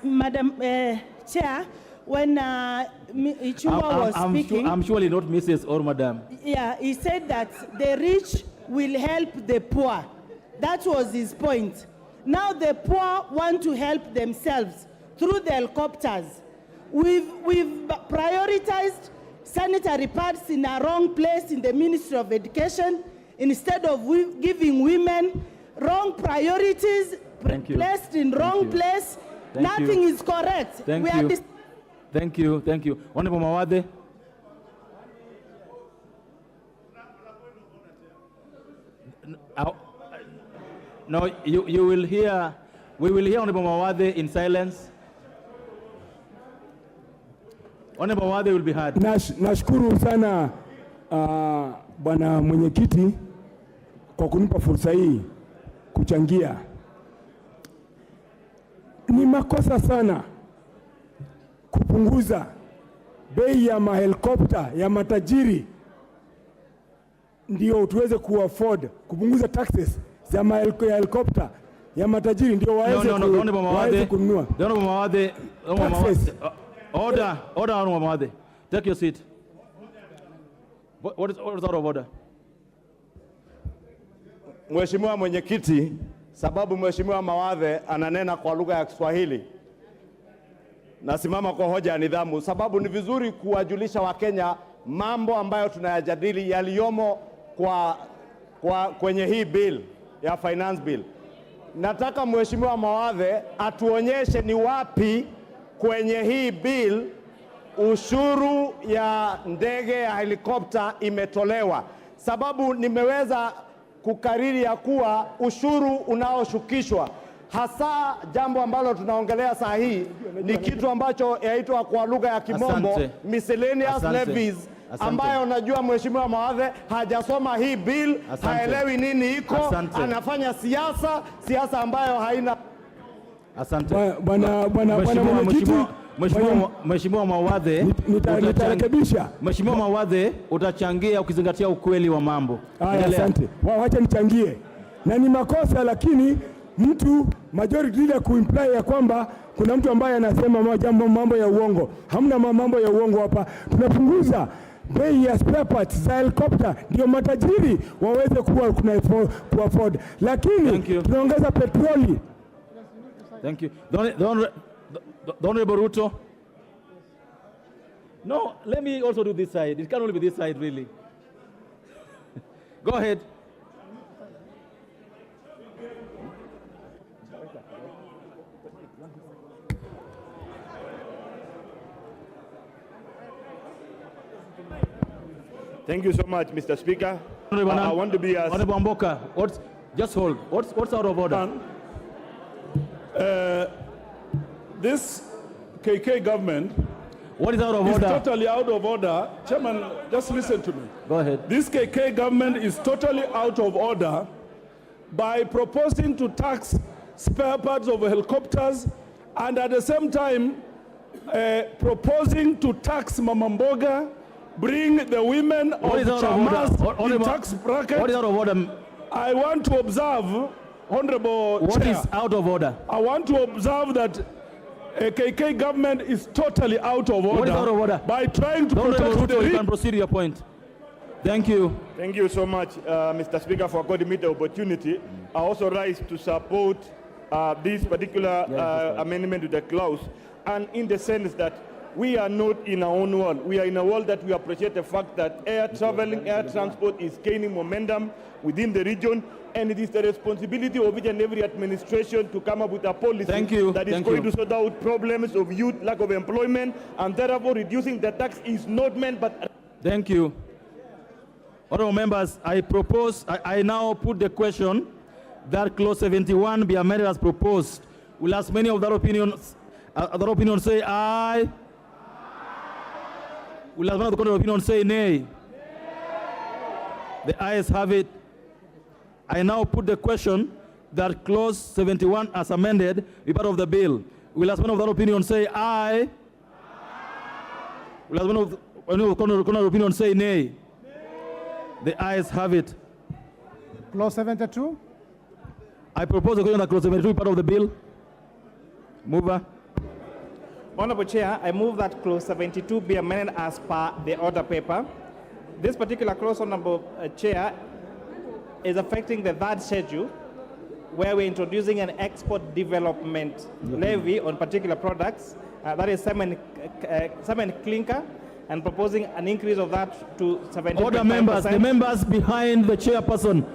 Madam Chair, when Ichungwa was speaking... I'm surely not Mrs. or Madam. Yeah, he said that the rich will help the poor. That was his point. Now the poor want to help themselves through the helicopters. We've prioritized sanitary pads in a wrong place in the Ministry of Education instead of giving women wrong priorities placed in wrong place. Nothing is correct. Thank you. Honorable Mawade. No, you will hear, we will hear Honorable Mawade in silence. Honorable Mawade will be heard. Nashukuru sana Bwana Mwenyekiti kwa kunipa fursa hii kuchangia. Ni makosa sana kupunguza bei ya mahelikopta ya matajiri ndio tuweze kuafford, kupunguza taxes za mahelikopta ya matajiri ndio waweze kununua. Honorable Mawade, order, Honorable Mawade. Take your seat. What is out of order? Mheshimiwa Mwenyekiti, sababu Mheshimiwa Mawade ananena kwa lugha ya Kiswahili, nasimama kwa hoja ya nidhamu, sababu ni vizuri kuwajulisha Wakenya mambo ambayo tunayajadili yaliyomo kwenye hii bill ya finance bill. Nataka Mheshimiwa Mawade atuonyeshe ni wapi kwenye hii bill ushuru ya ndege ya helikopta imetolewa, sababu nimeweza kukariri ya kuwa ushuru unaoshukishwa hasa jambo ambalo tunaongelea saa hii ni kitu ambacho yaitwa kwa lugha ya Kimombo miscellaneous levies, ambayo najua Mheshimiwa Mawade hajasoma hii bill, haelewi nini iko, anafanya siasa ambayo haina. Asante. Bwana Mwenyekiti, Mheshimiwa Mawade, nitarekebisha. Mheshimiwa Mawade, utachangia ukizingatia ukweli wa mambo. Asante. Wacha nichangie. Na ni makosa, lakini mtu majority leader kuimply ya kwamba kuna mtu ambaye anasema mambo ya uongo. Hamna mambo ya uongo hapa. Tunapunguza bei ya spare parts za helicopter ndio matajiri waweze kuwa afford, lakini tunaongeza petroli. Thank you. The Honorable Ruto. No, let me also do this side. It can only be this side, really. Go ahead. Thank you so much, Mr. Speaker. I want to be as... Honorable Mboka, just hold. What's out of order? This KK government... What is out of order? Is totally out of order. Chairman, just listen to me. Go ahead. This KK government is totally out of order by proposing to tax spare parts of helicopters and at the same time proposing to tax Mama Mboga, bring the women of Chamas in tax bracket. What is out of order? I want to observe, Honorable What Chair, is out of order? I want to observe that KK government is totally out of order. What is out of order? By trying to protect the you can proceed your point. Thank you. Thank you so much, Mr. Speaker, for according me the opportunity. I also rise to support this particular amendment to the clause, and in the sense that we are not in our own world. We are in a world that we appreciate the fact that air transport is gaining momentum within the region, and it is the responsibility of each and every administration to come up with a policy that is going to sort out problems of youth, lack of employment, and therefore reducing the tax is not meant but... Thank you. Honorable members, I now put the question that clause 71 be amended as proposed. Will as many of that opinion say aye? Will as many of the opinion say nay? The ayes have it. I now put the question that clause 71 as amended be part of the bill. Will as many of that opinion say aye? Will as many of the opinion say nay? The ayes have it. Clause 72. I propose the question that clause 72 be part of the bill. Mover. Honorable Chair, I move that clause 72 be amended as per the order paper. This particular clause, Honorable Chair, is affecting the third schedule, where we're introducing an export development levy on particular products, that is cement clinker, and proposing an increase of that to 70%. Order members, the members behind the chairperson,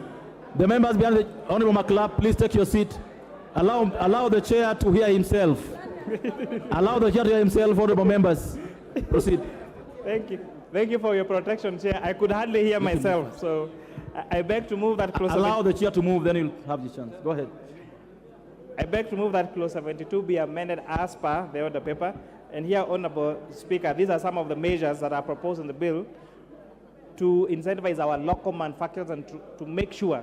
the members behind the Honorable McClap, please take your seat. Allow the chair to hear himself. Allow the chair to hear himself, honorable members. Proceed. Thank you. Thank you for your protection, Chair. I could hardly hear myself, so I beg to move that clause. Allow the chair to move, then you'll have the chance. Go ahead. I beg to move that clause 72 be amended as per the order paper. And here, Honorable Speaker, these are some of the measures that are proposed in the bill to incentivize our local manufacturers and to make sure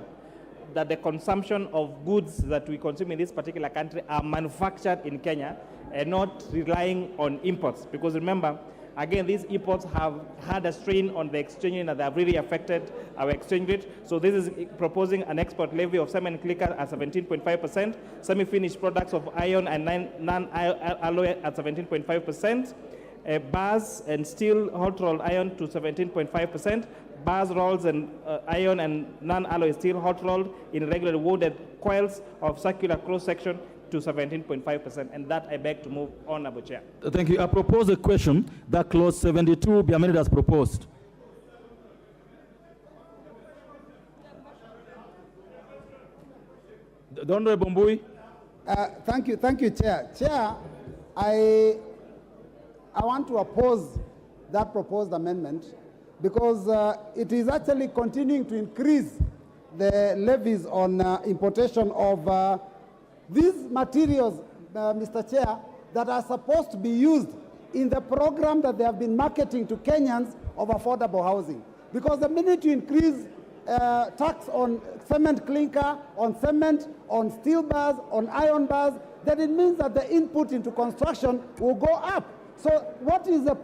that the consumption of goods that we consume in this particular country are manufactured in Kenya and not relying on imports. Because remember, again, these imports have had a strain on the exchange rate and they have really affected our exchange rate. So this is proposing an export levy of cement clinker at 17.5%, semi-finished products of iron and non-alloy at 17.5%, bars and steel hot rolled iron to 17.5%, bars, rolls, and iron and non-alloy steel hot rolled in regular wounded coils of circular cross-section to 17.5%, and that I beg to move, Honorable Chair. Thank you. I propose a question that clause 72 be amended as proposed. The Honorable Mbui. Thank you, Chair. Chair, I want to oppose that proposed amendment because it is actually continuing to increase the levies on importation of these materials, Mr. Chair, that are supposed to be used in the program that they have been marketing to Kenyans of affordable housing. Because the minute you increase tax on cement clinker, on cement, on steel bars, on iron bars, then it means that the input into construction will go up. So what is the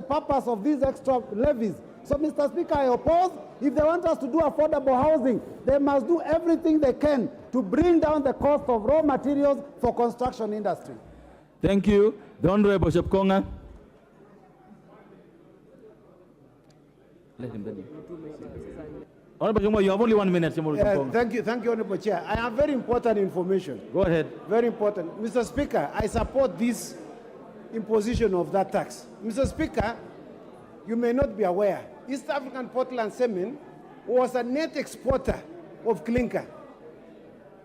purpose of these extra levies? So, Mr. Speaker, I oppose. If they want us to do affordable housing, they must do everything they can to bring down the cost of raw materials for construction industry. Thank you. The Honorable Shepkonga. Let him Honorable Chemwa, you have only 1 minute. Thank you, Honorable Chair. I have very important information. Go ahead. Very important. Mr. Speaker, I support this imposition of that tax. Mr. Speaker, you may not be aware, East African Portland Cement was a net exporter of clinker.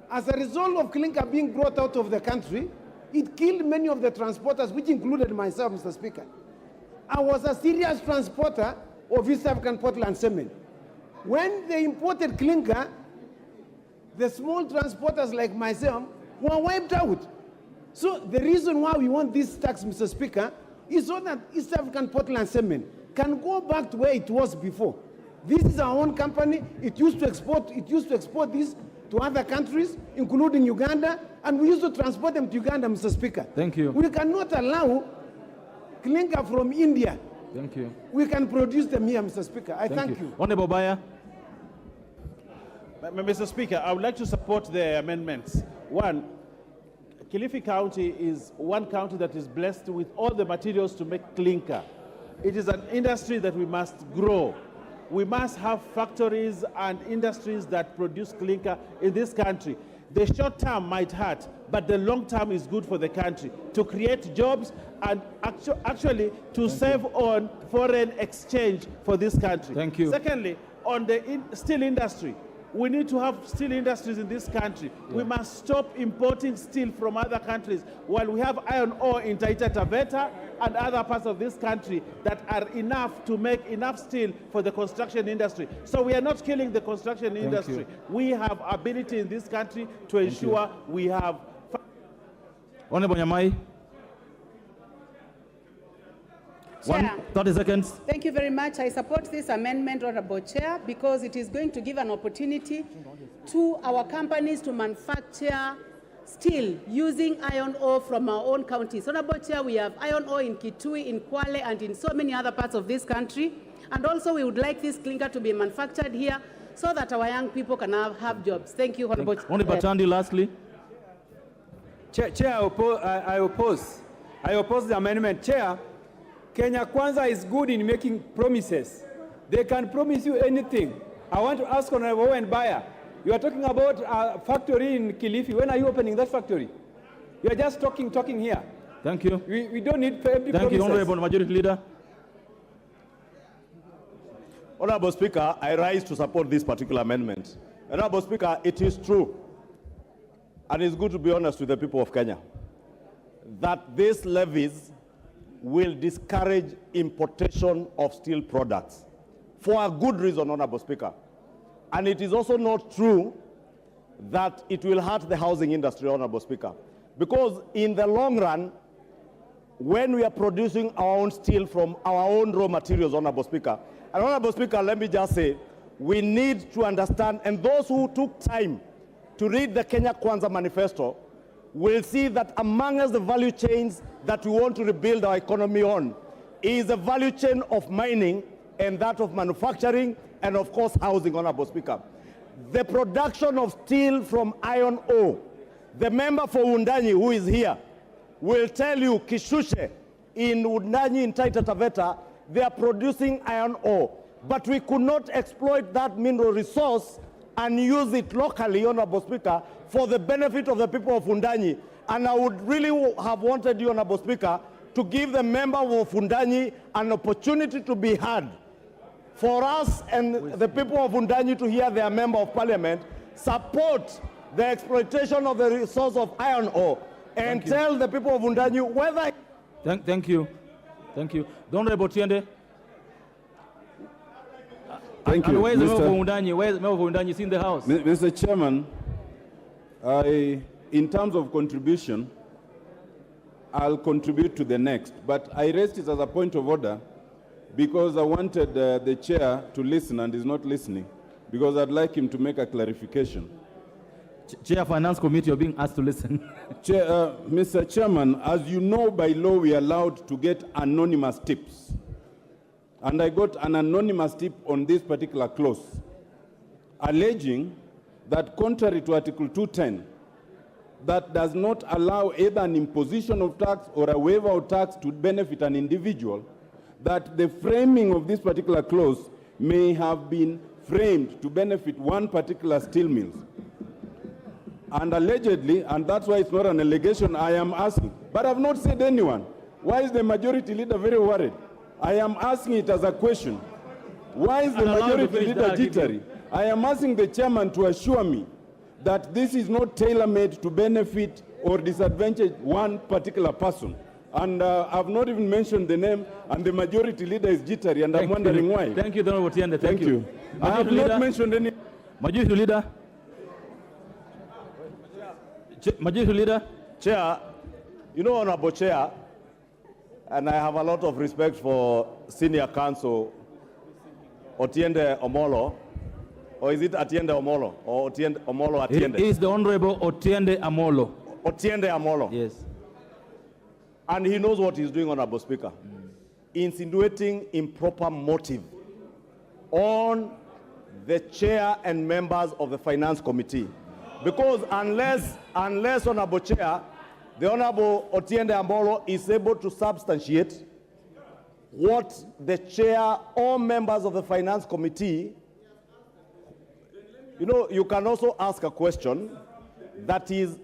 As a result of clinker being brought out of the country, it killed many of the transporters, which included myself, Mr. Speaker. I was a serious transporter of East African Portland Cement. When they imported clinker, the small transporters like myself were wiped out. So the reason why we want this tax, Mr. Speaker, is so that East African Portland Cement can go back to where it was before. This is our own company. It used to export this to other countries, including Uganda, and we used to transport them to Uganda, Mr. Speaker. Thank you. We cannot allow clinker from India. Thank you. We can produce them here, Mr. Speaker. I thank you. Honorable Baya. Mr. Speaker, I would like to support the amendments. One, Kilifi County is one county that is blessed with all the materials to make clinker. It is an industry that we must grow. We must have factories and industries that produce clinker in this country. The short term might hurt, but the long term is good for the country to create jobs and actually to save on foreign exchange for this country. Thank you. Secondly, on the steel industry, we need to have steel industries in this country. Yeah. We must stop importing steel from other countries while we have iron ore in Taita Taveta and other parts of this country that are enough to make enough steel for the construction industry. So we are not killing the construction industry. We have ability in this country to ensure we have... Honorable Nyamai. Chair, 30 seconds. Thank you very much. I support this amendment, Honorable Chair, because it is going to give an opportunity to our companies to manufacture steel using iron ore from our own counties. Honorable Chair, we have iron ore in Kitui, in Kwale, and in so many other parts of this country. And also we would like this clinker to be manufactured here so that our young people can have jobs. Thank you, Honorable Chair. Honorable Chandi, lastly. Chair, I oppose the amendment. Chair, Kenya Kwanza is good in making promises. They can promise you anything. I want to ask Honorable Owen Baya, you are talking about a factory in Kilifi. When are you opening that factory? You are just talking here. Thank you. We don't need empty promises. Thank you, Honorable Majority Leader. Honorable Speaker, I rise to support this particular amendment. Honorable Speaker, it is true, and it's good to be honest with the people of Kenya, that these levies will discourage importation of steel products for a good reason, Honorable Speaker. And it is also not true that it will hurt the housing industry, Honorable Speaker, because in the long run, when we are producing our own steel from our own raw materials, Honorable Speaker, and Honorable Speaker, let me just say, we need to understand, and those who took time to read the Kenya Kwanza Manifesto will see that among us the value chains that we want to rebuild our economy on is the value chain of mining and that of manufacturing and of course housing, Honorable Speaker. The production of steel from iron ore, the member for Wundanyi who is here will tell you Kishushe in Wundanyi in Taita Taveta, they are producing iron ore, but we could not exploit that mineral resource and use it locally, Honorable Speaker, for the benefit of the people of Wundanyi. And I would really have wanted you, Honorable Speaker, to give the member of Wundanyi an opportunity to be heard. For us and the people of Wundanyi to hear their member of parliament support the exploitation of the resource of iron ore and tell the people of Wundanyi whether... Thank you. Thank you. The Honorable Tiende. Thank you. Where is the member of Wundanyi? Where is the member of Wundanyi? Is in the House. Mr. Chairman, in terms of contribution, I'll contribute to the next, but I raised it as a point of order because I wanted the chair to listen and is not listening, because I'd like him to make a clarification. Chair Finance Committee, you're being asked to listen. Mr. Chairman, as you know, by law, we are allowed to get anonymous tips. And I got an anonymous tip on this particular clause, alleging that contrary to Article 210, that does not allow either an imposition of tax or a waiver of tax to benefit an individual, that the framing of this particular clause may have been framed to benefit one particular steel mill. And allegedly, and that's why it's not an allegation, I am asking, but I've not said anyone. Why is the majority leader very worried? I am asking it as a question. Why is the majority leader jittery? I am asking the chairman to assure me that this is not tailor-made to benefit or disadvantage one particular person. And I've not even mentioned the name, and the majority leader is jittery, and I'm wondering why. Thank you, Honorable Otiende. Thank you. I have not mentioned any. Majority leader. Majority leader. Chair, you know, Honorable Chair, and I have a lot of respect for Senior Counsel Otiende Omolo, or is it Atiende Omolo, or Otiende Omolo Atiende? It is the Honorable Otiende Amolo. Otiende Amolo. Yes. And he knows what he's doing, Honorable Speaker. Insinuating improper motive on the chair and members of the Finance Committee. Because unless Honorable Chair, the Honorable Otiende Amolo is able to substantiate what the chair or members of the Finance Committee, you know, you can also ask a question that is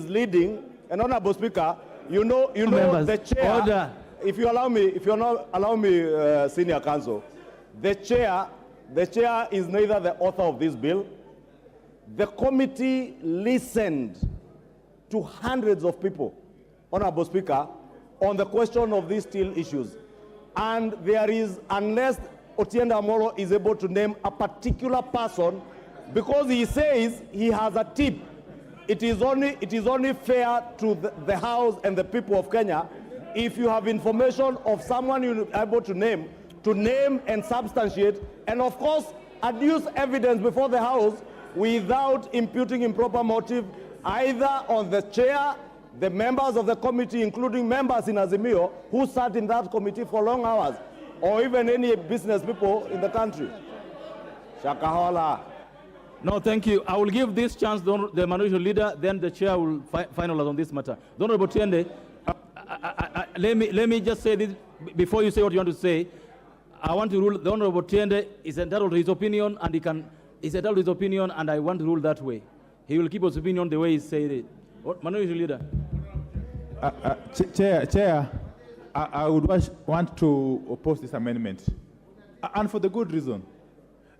leading. And Honorable Speaker, you know members, the chair. Order. If you allow me, Senior Counsel, the chair is neither the author of this bill. The committee listened to hundreds of people, Honorable Speaker, on the question of these steel issues. And there is, unless Otiende Amolo is able to name a particular person, because he says he has a tip, it is only fair to the House and the people of Kenya, if you have information of someone you're able to name and substantiate, and of course, adduce evidence before the House without imputing improper motive either on the chair, the members of the committee, including members in Azimio, who sat in that committee for long hours, or even any business people in the country. Shakahola. No, thank you. I will give this chance to the minority leader, then the chair will finalize on this matter. Honorable Otiende, let me just say this before you say what you want to say. I want to rule the Honorable Otiende is entitled to his opinion, and he's entitled to his opinion, and I want to rule that way. He will keep his opinion the way he said it. Minority leader. Chair, I would want to oppose this amendment, and for the good reason.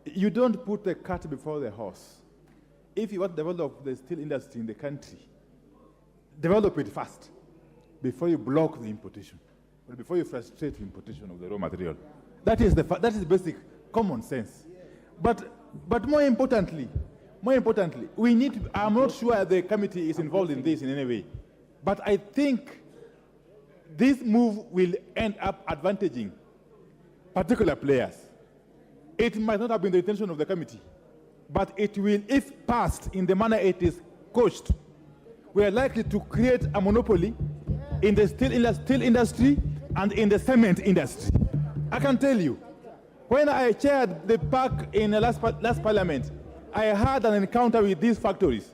You don't put the cart before the horse. If you want to develop the steel industry in the country, develop it fast before you block the importation, or before you frustrate the importation of the raw material. That is basic common sense. But more importantly, we need to, I'm not sure the committee is involved in this in any way, but I think this move will end up advantaging particular players. It might not have been the intention of the committee, but it will, if passed in the manner it is coached, we are likely to create a monopoly in the steel industry and in the cement industry. I can tell you, when I chaired the PAC in the last parliament, I had an encounter with these factories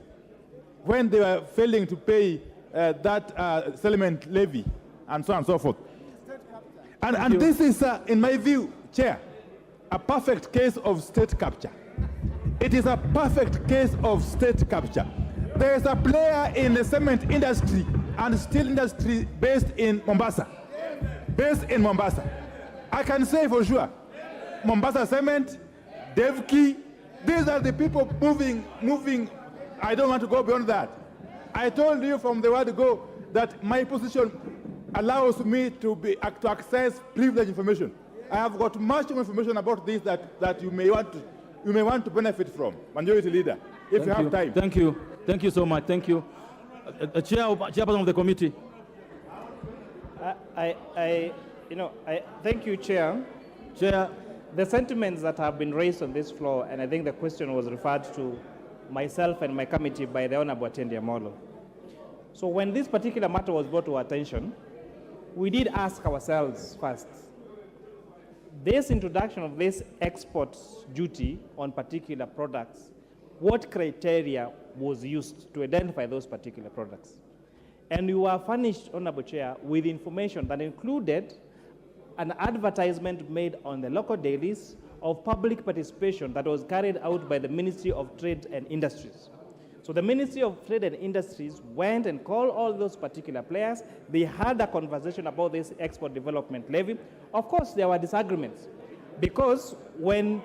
when they were failing to pay that settlement levy and so on and so forth. And this is, in my view, Chair, a perfect case of state capture. It is a perfect case of state capture. There is a player in the cement industry and steel industry based in Mombasa. I can say for sure, Mombasa Cement, Devki, these are the people moving. I don't want to go beyond that. I told you from the word go that my position allows me to access privileged information. I have got much more information about this that you may want to benefit from, Majority Leader, if you have time. Thank you. Thank you so much. Thank you. Chairperson of the committee. Thank you, Chair. Chair. The sentiments that have been raised on this floor, and I think the question was referred to myself and my committee by the Honorable Otiende Amolo. So when this particular matter was brought to our attention, we did ask ourselves first, this introduction of this export duty on particular products, what criteria was used to identify those particular products? And we were furnished, Honorable Chair, with information that included an advertisement made on the local dailies of public participation that was carried out by the Ministry of Trade and Industries. So the Ministry of Trade and Industries went and called all those particular players. They had a conversation about this export development levy. Of course, there were disagreements, because when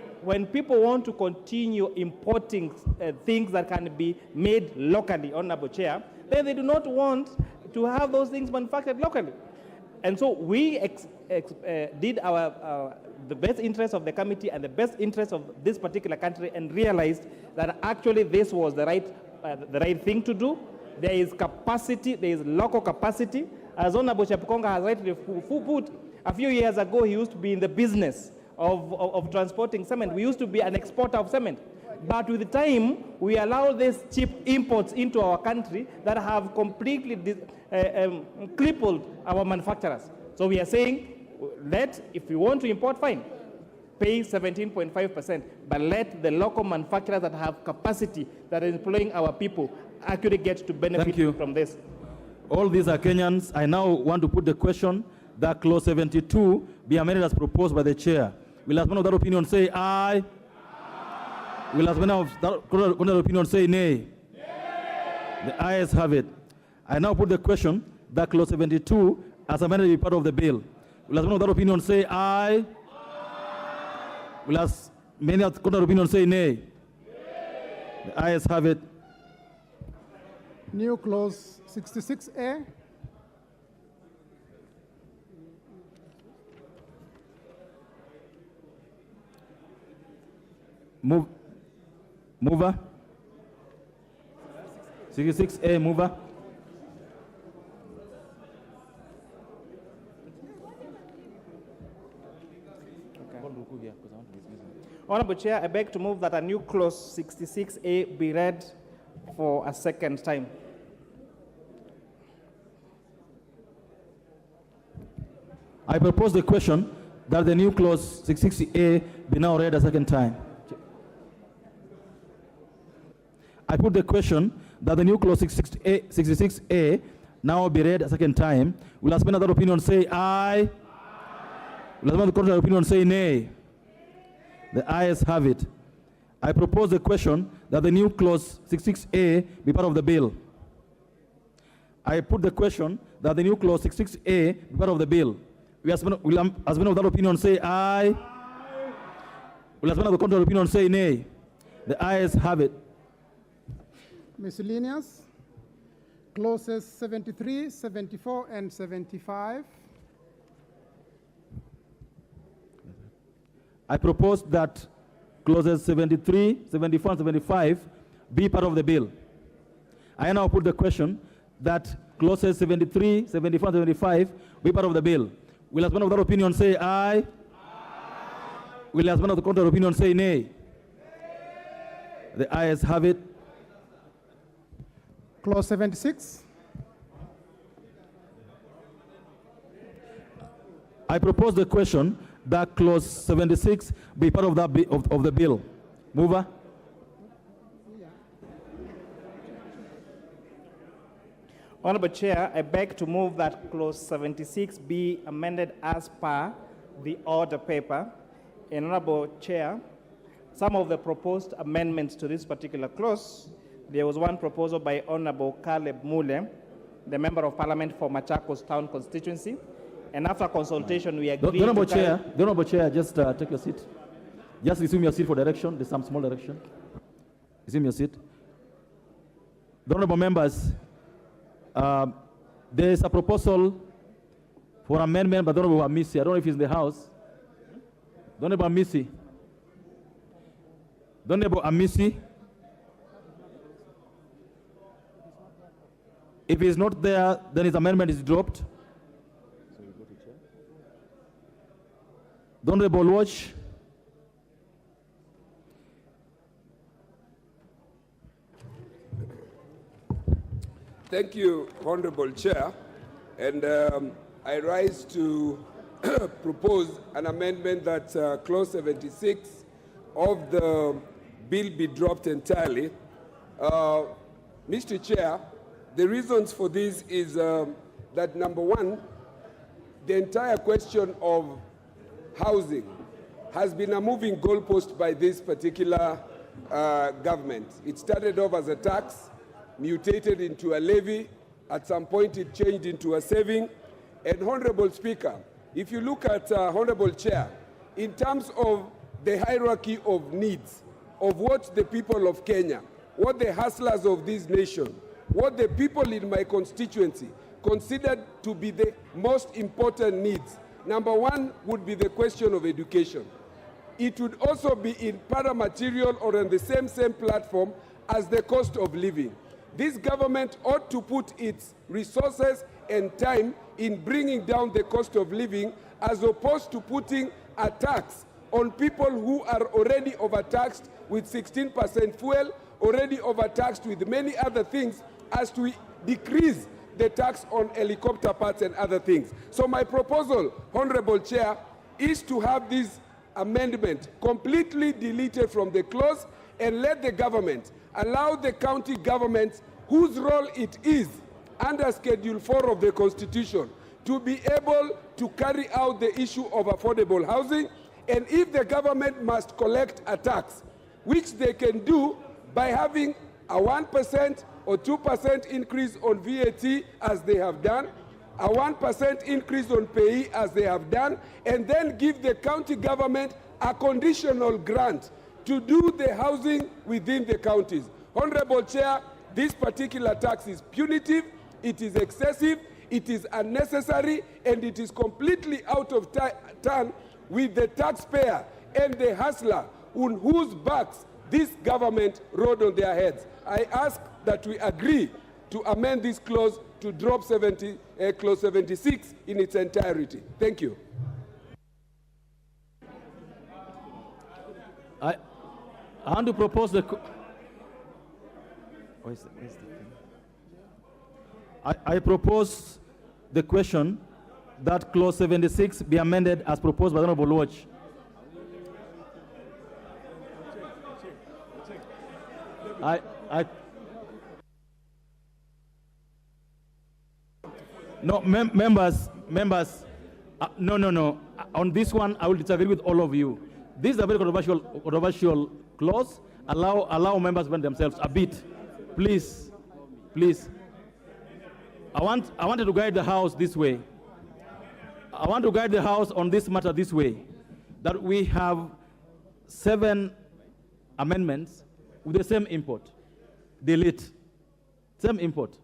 people want to continue importing things that can be made locally, Honorable Chair, then they do not want to have those things manufactured locally. And so we did the best interest of the committee and the best interest of this particular country, and realized that actually this was the right thing to do. There is capacity, there is local capacity. As Honorable Chapukonga has rightly put, a few years ago he used to be in the business of transporting cement. We used to be an exporter of cement. But with time, we allow these cheap imports into our country that have completely crippled our manufacturers. So we are saying, if you want to import, fine, pay 17.5%, but let the local manufacturers that have capacity, that are employing our people, actually get to benefit from this. All these are Kenyans. I now want to put the question that clause 72 be amended as proposed by the chair. Will as one of that opinion say aye? Will as one of that opinion say nay? The ayes have it. I now put the question that clause 72 as amended be part of the bill. Will as one of that opinion say aye? Will as many of that opinion say nay? The ayes have it. New clause 66A. Mover. 66A, mover. Honorable Chair, I beg to move that a new clause 66A be read for a second time. I propose the question that the new clause 66A be now read a second time. I put the question that the new clause 66A now be read a second time. Will as many other opinion say aye? Will as many contrary opinion say nay? The ayes have it. I propose the question that the new clause 66A be part of the bill. I put the question that the new clause 66A be part of the bill. Will as many of that opinion say aye? Will as many of the contrary opinion say nay? The ayes have it. Miscellaneous. Clauses 73, 74, and 75. I propose that clauses 73, 74, and 75 be part of the bill. I now put the question that clauses 73, 74, and 75 be part of the bill. Will as one of that opinion say aye? Will as one of the contrary opinion say nay? The ayes have it. Clause 76. I propose the question that clause 76 be part of that of the bill. Mover. Honorable Chair, I beg to move that clause 76 be amended as per the order paper. And Honorable Chair, some of the proposed amendments to this particular clause, there was one proposal by Honorable Caleb Mule, the Member of Parliament for Machakos Town Constituency. And after consultation, we agreed The Honorable Chair, just take your seat. Just resume your seat for direction. There's some small direction. Resume your seat. The Honorable Members, there is a proposal for amendment by the Honorable Amisi. I don't know if he's in the House. The Honorable Amisi. The Honorable Amisi. If he's not there, then his amendment is dropped. The Honorable Watch. Thank you, Honorable Chair. And I rise to propose an amendment that clause 76 of the bill be dropped entirely. Mr. Chair, the reasons for this is that number one, the entire question of housing has been a moving goalpost by this particular government. It started off as a tax, mutated into a levy. At some point, it changed into a saving. And Honorable Speaker, if you look at Honorable Chair, in terms of the hierarchy of needs, of what the people of Kenya, what the hustlers of this nation, what the people in my constituency considered to be the most important needs, number one would be the question of education. It would also be in paramaterial or on the same platform as the cost of living. This government ought to put its resources and time in bringing down the cost of living as opposed to putting a tax on people who are already overtaxed with 16% fuel, already overtaxed with many other things, as to decrease the tax on helicopter parts and other things. So my proposal, Honorable Chair, is to have this amendment completely deleted from the clause and let the government allow the county governments, whose role it is under Schedule 4 of the Constitution, to be able to carry out the issue of affordable housing. And if the government must collect a tax, which they can do by having a 1% or 2% increase on VAT as they have done, a 1% increase on pay as they have done, and then give the county government a conditional grant to do the housing within the counties. Honorable Chair, this particular tax is punitive, it is excessive, it is unnecessary, and it is completely out of turn with the taxpayer and the hustler on whose backs this government rode on their heads. I ask that we agree to amend this clause to drop clause 76 in its entirety. Thank you. I want to propose I propose the question that clause 76 be amended as proposed by the Honorable Watch. No, members, no. On this one, I will disagree with all of you. This is a very controversial clause. Allow members to bend themselves a bit, please. I wanted to guide the House this way. I want to guide the House on this matter this way, that we have 7 amendments with the same import, delete, same import.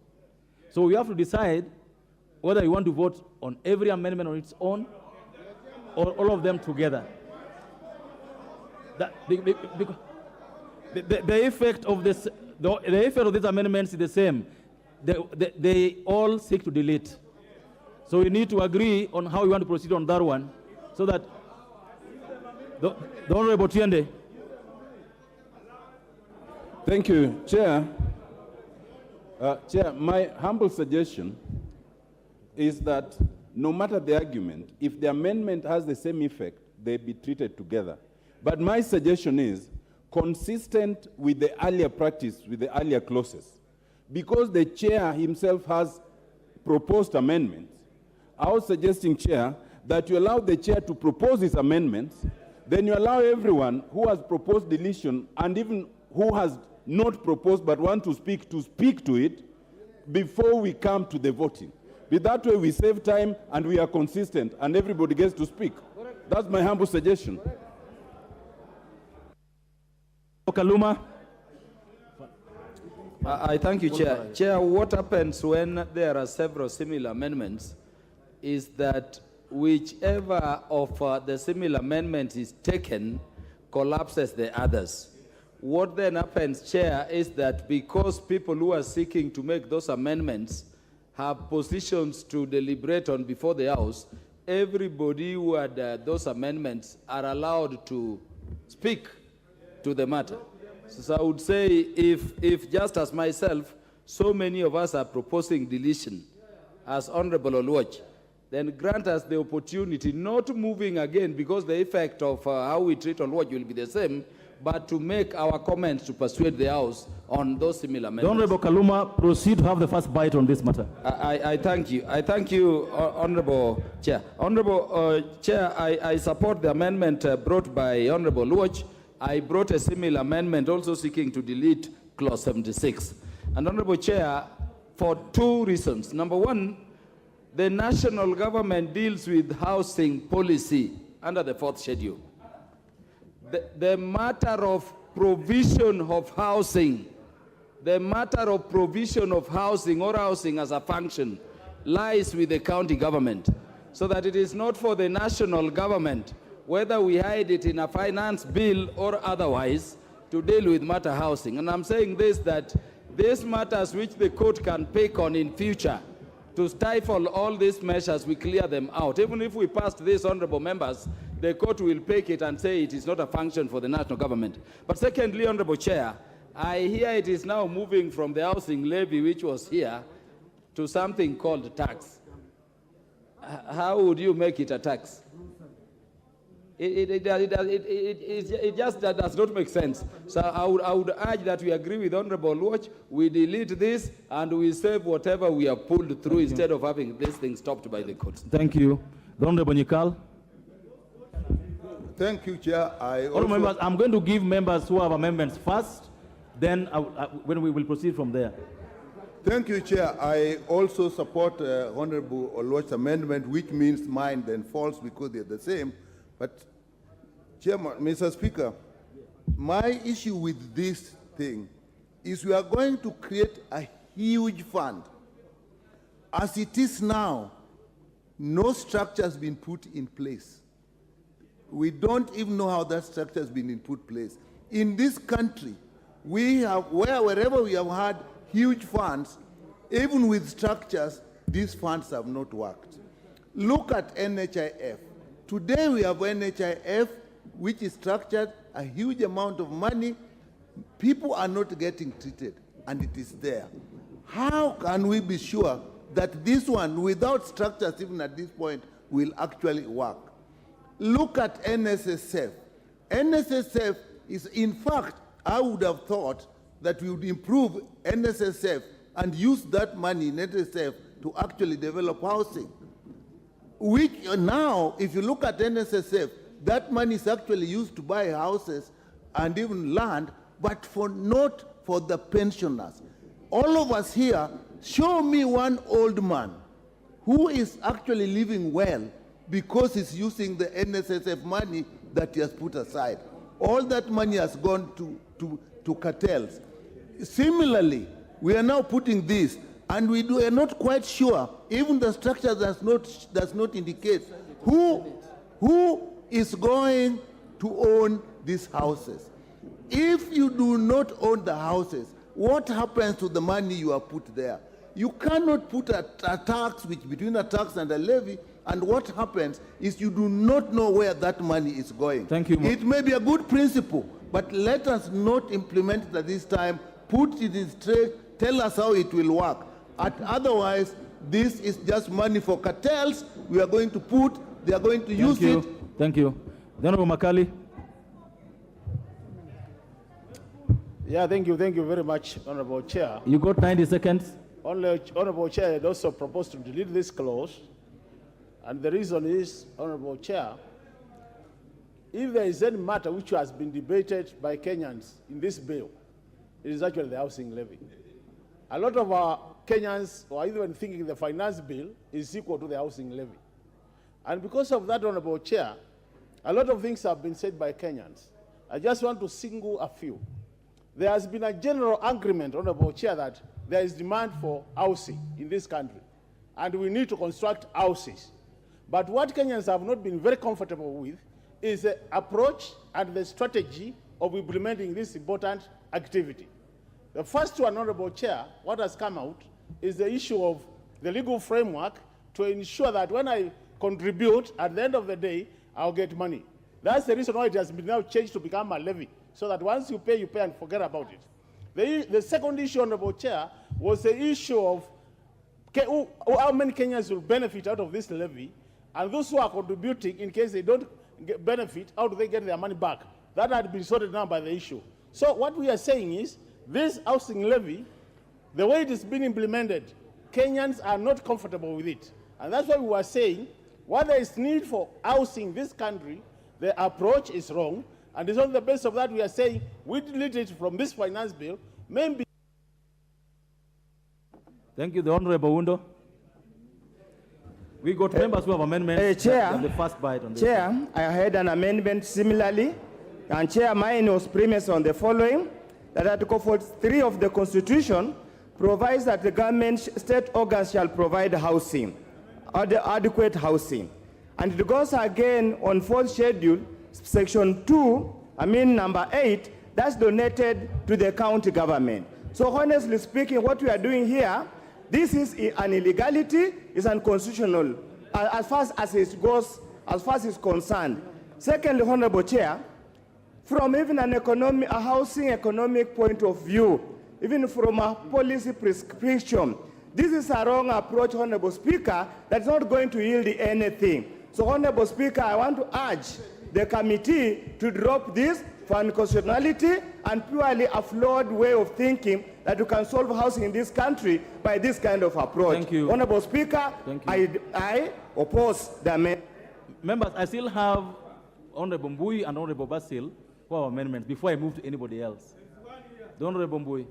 So we have to decide whether you want to vote on every amendment on its own or all of them together. The effect of this amendments is the same. They all seek to delete. So we need to agree on how we want to proceed on that one, so that the Honorable Tiende. Thank you, Chair. Chair, my humble suggestion is that no matter the argument, if the amendment has the same effect, they be treated together. But my suggestion is consistent with the earlier practice, with the earlier clauses. Because the chair himself has proposed amendments, I was suggesting, Chair, that you allow the chair to propose his amendments, then you allow everyone who has proposed deletion and even who has not proposed but want to speak to it before we come to the voting. With that way, we save time and we are consistent and everybody gets to speak. That's my humble suggestion. Kaluma. I thank you, Chair. Chair, what happens when there are several similar amendments is that whichever of the similar amendments is taken collapses the others. What then happens, Chair, is that because people who are seeking to make those amendments have positions to deliberate on before the House, everybody who had those amendments are allowed to speak to the matter. So I would say if just as myself, so many of us are proposing deletion as Honorable Oluoch, then grant us the opportunity, not moving again because the effect of how we treat Oluoch will be the same, but to make our comments to persuade the House on those similar The amendments. Honorable Kaluma, proceed to have the first bite on this matter. I thank you. I thank you, Honorable Chair. Honorable Chair, I support the amendment brought by Honorable Luoch. I brought a similar amendment also seeking to delete clause 76. And Honorable Chair, for two reasons. Number one, the national government deals with housing policy under the 4th schedule. The matter of provision of housing, the matter of provision of housing or housing as a function lies with the county government, so that it is not for the national government, whether we hide it in a finance bill or otherwise, to deal with matter housing. And I'm saying this, that these matters which the court can pick on in future, to stifle all these measures, we clear them out. Even if we passed this, honorable members, the court will pick it and say it is not a function for the national government. But secondly, Honorable Chair, I hear it is now moving from the housing levy, which was here, to something called tax. How would you make it a tax? It just does not make sense. So I would urge that we agree with Honorable Luoch, we delete this, and we save whatever we have pulled through instead of having this thing stopped by the courts. Thank you. The Honorable Nyikal. Thank you, Chair. Honorable members, I'm going to give members who have amendments first, then when we will proceed from there. Thank you, Chair. I also support Honorable Oluoch's amendment, which means mine then falls because they're the same. But, Chairman, Mr. Speaker, my issue with this thing is we are going to create a huge fund. As it is now, no structure has been put in place. We don't even know how that structure has been put in place. In this country, we have, wherever we have had huge funds, even with structures, these funds have not worked. Look at NHIF. Today we have NHIF, which is structured, a huge amount of money. People are not getting treated, and it is there. How can we be sure that this one, without structures even at this point, will actually work? Look at NSSF. NSSF is, in fact, I would have thought that we would improve NSSF and use that money in NSSF to actually develop housing. Which now, if you look at NSSF, that money is actually used to buy houses and even land, but not for the pensioners. All of us here, show me one old man who is actually living well because he's using the NSSF money that he has put aside. All that money has gone to cartels. Similarly, we are now putting this, and we are not quite sure, even the structure does not indicate who is going to own these houses. If you do not own the houses, what happens to the money you have put there? You cannot put a tax between a tax and a levy, and what happens is you do not know where that money is going. Thank you. It may be a good principle, but let us not implement it at this time. Put it in straight, tell us how it will work. Otherwise, this is just money for cartels. We are going to put, they are going to use it. Thank you. The Honorable Makali. Yeah, thank you very much, Honorable Chair. You got 90 seconds. Honorable Chair had also proposed to delete this clause, and the reason is, Honorable Chair, if there is any matter which has been debated by Kenyans in this bill, it is actually the housing levy. A lot of our Kenyans are even thinking the finance bill is equal to the housing levy. And because of that, Honorable Chair, a lot of things have been said by Kenyans. I just want to single a few. There has been a general agreement, Honorable Chair, that there is demand for housing in this country, and we need to construct houses. But what Kenyans have not been very comfortable with is the approach and the strategy of implementing this important activity. The first one, Honorable Chair, what has come out is the issue of the legal framework to ensure that when I contribute, at the end of the day, I'll get money. That's the reason why it has been now changed to become a levy, so that once you pay and forget about it. The second issue, Honorable Chair, was the issue of how many Kenyans will benefit out of this levy, and those who are contributing, in case they don't benefit, how do they get their money back? that had been sorted now by the issue. So what we are saying is, this housing levy, the way it is being implemented, Kenyans are not comfortable with it. And that's why we were saying, while there is need for housing in this country, the approach is wrong. And it's on the basis of that we are saying, we delete it from this finance bill, maybe. Thank you, the Honorable Undo. We got members who have amendments. Chair, the first bite on this. Chair, I had an amendment similarly, and Chair, mine was premised on the following, that Article 43 of the Constitution provides that the government state organs shall provide housing, adequate housing. And it goes again on 4th schedule, section 2, number 8, that's donated to the county government. So honestly speaking, what we are doing here, this is an illegality, it's unconstitutional as far as it goes, as far as it's concerned. Secondly, Honorable Chair, from even a housing economic point of view, even from a policy prescription, this is a wrong approach, Honorable Speaker, that's not going to yield anything. So, Honorable Speaker, I want to urge the committee to drop this for unconstitutionality and purely a flawed way of thinking that you can solve housing in this country by this kind of approach. Thank you. Honorable Speaker, I oppose the amendment. Members, I still have Honorable Mbui and Honorable Basil for amendments before I move to anybody else. The Honorable Mbui.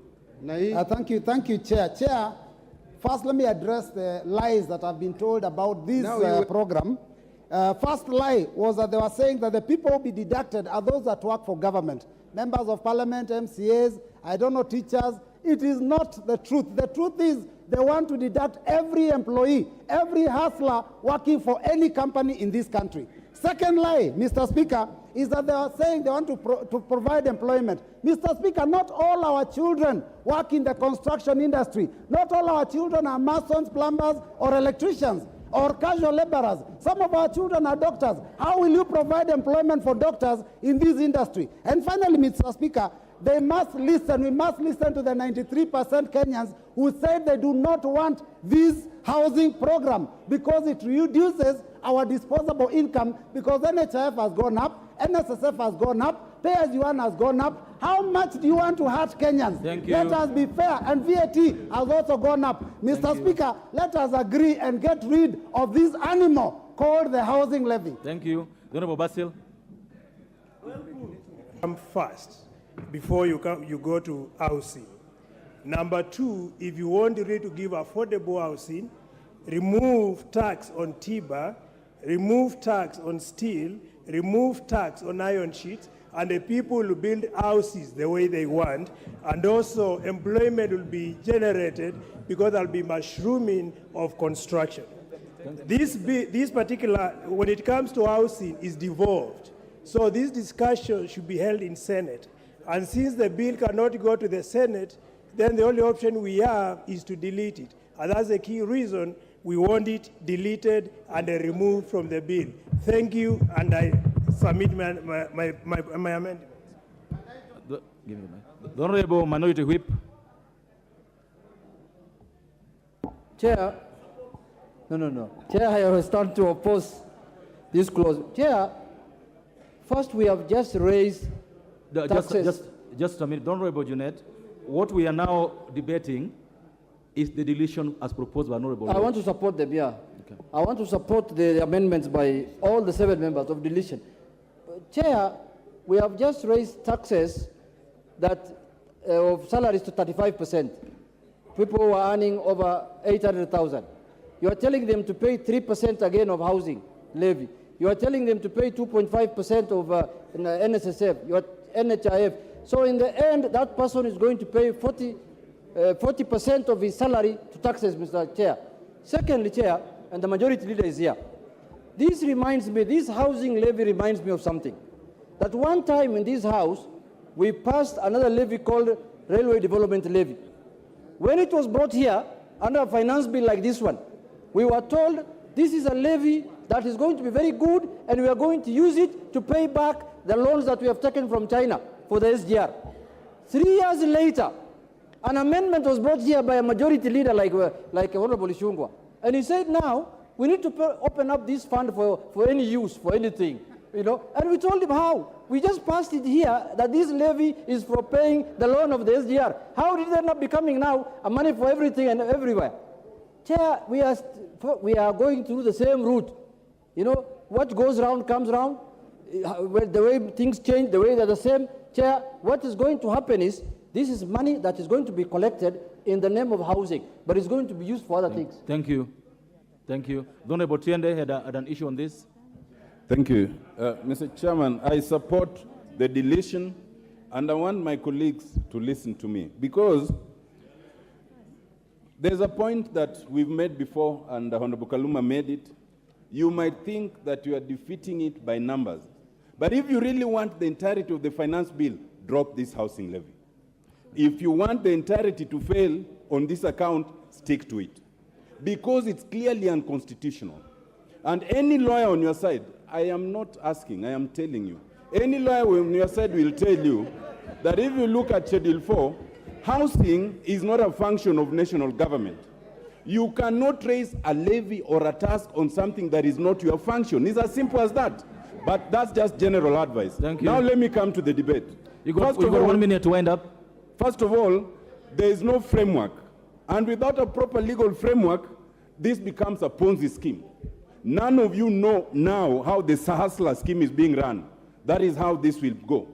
Thank you, Chair. Chair, first let me address the lies that have been told about this program. First lie was that they were saying that the people who will be deducted are those that work for government. Members of parliament, MCAs, I don't know, teachers. It is not the truth. The truth is they want to deduct every employee, every hustler working for any company in this country. Second lie, Mr. Speaker, is that they are saying they want to provide employment. Mr. Speaker, not all our children work in the construction industry. Not all our children are masons, plumbers, or electricians, or casual laborers. Some of our children are doctors. How will you provide employment for doctors in this industry? And finally, Mr. Speaker, they must listen. We must listen to the 93% Kenyans who said they do not want this housing program because it reduces our disposable income, because NHIF has gone up, NSSF has gone up, pay-as-you-earn has gone up. How much do you want to hurt Kenyans? Thank you. Let us be fair, and VAT has also gone up. Mr. Speaker, let us agree and get rid of this animal called the housing levy. Thank you. The Honorable Basil. Come first before you go to housing. Number two, if you want really to give affordable housing, remove tax on timber, remove tax on steel, remove tax on iron sheets, and the people will build houses the way they want, and also employment will be generated because there will be mushrooming of construction. This particular, when it comes to housing, is devolved. So this discussion should be held in Senate. And since the bill cannot go to the Senate, then the only option we have is to delete it. And that's the key reason we want it deleted and removed from the bill. Thank you, and I submit my amendment. The Honorable Minority Whip. Chair, no. Chair, I will start to oppose this clause. Chair, first we have just raised taxes. Just a minute. Honorable Junet, what we are now debating is the deletion as proposed by Honorable. I want to support them, yeah. Okay. I want to support the amendments by all the 7 members of deletion. Chair, we have just raised taxes that of salaries to 35%. People who are earning over 800,000. You are telling them to pay 3% again of housing levy. You are telling them to pay 2.5% of NSSF, your NHIF. So in the end, that person is going to pay 40% of his salary to taxes, Mr. Chair. Secondly, Chair, and the majority leader is here, this housing levy reminds me of something. That one time in this house, we passed another levy called Railway Development Levy. When it was brought here, under a finance bill like this one, we were told this is a levy that is going to be very good, and we are going to use it to pay back the loans that we have taken from China for the SGR. 3 years later, an amendment was brought here by a majority leader like Honorable Ishungwa. And he said now, we need to open up this fund for any use, for anything. And we told him how. We just passed it here that this levy is for paying the loan of the SGR. How did that not becoming now a money for everything and everywhere? Chair, we are going through the same route. What goes round comes round. The way things change, the way they're the same. Chair, what is going to happen is this is money that is going to be collected in the name of housing, but it's going to be used for other things. Thank you. Thank you. Honorable Tiende had an issue on this. Thank you. Mr. Chairman, I support the deletion, and I want my colleagues to listen to me, because there's a point that we've made before, and Honorable Kaluma made it. You might think that you are defeating it by numbers. But if you really want the entirety of the finance bill, drop this housing levy. If you want the entirety to fail on this account, stick to it. Because it's clearly unconstitutional. And any lawyer on your side, I am not asking, I am telling you, any lawyer on your side will tell you that if you look at Schedule 4, housing is not a function of national government. You cannot raise a levy or a tax on something that is not your function. It's as simple as that. But that's just general advice. Thank you. Now let me come to the debate. You got 1 minute to wind up. First of all, there is no framework. And without a proper legal framework, this becomes a Ponzi scheme. None of you know now how the Sahasla scheme is being run. That is how this will go.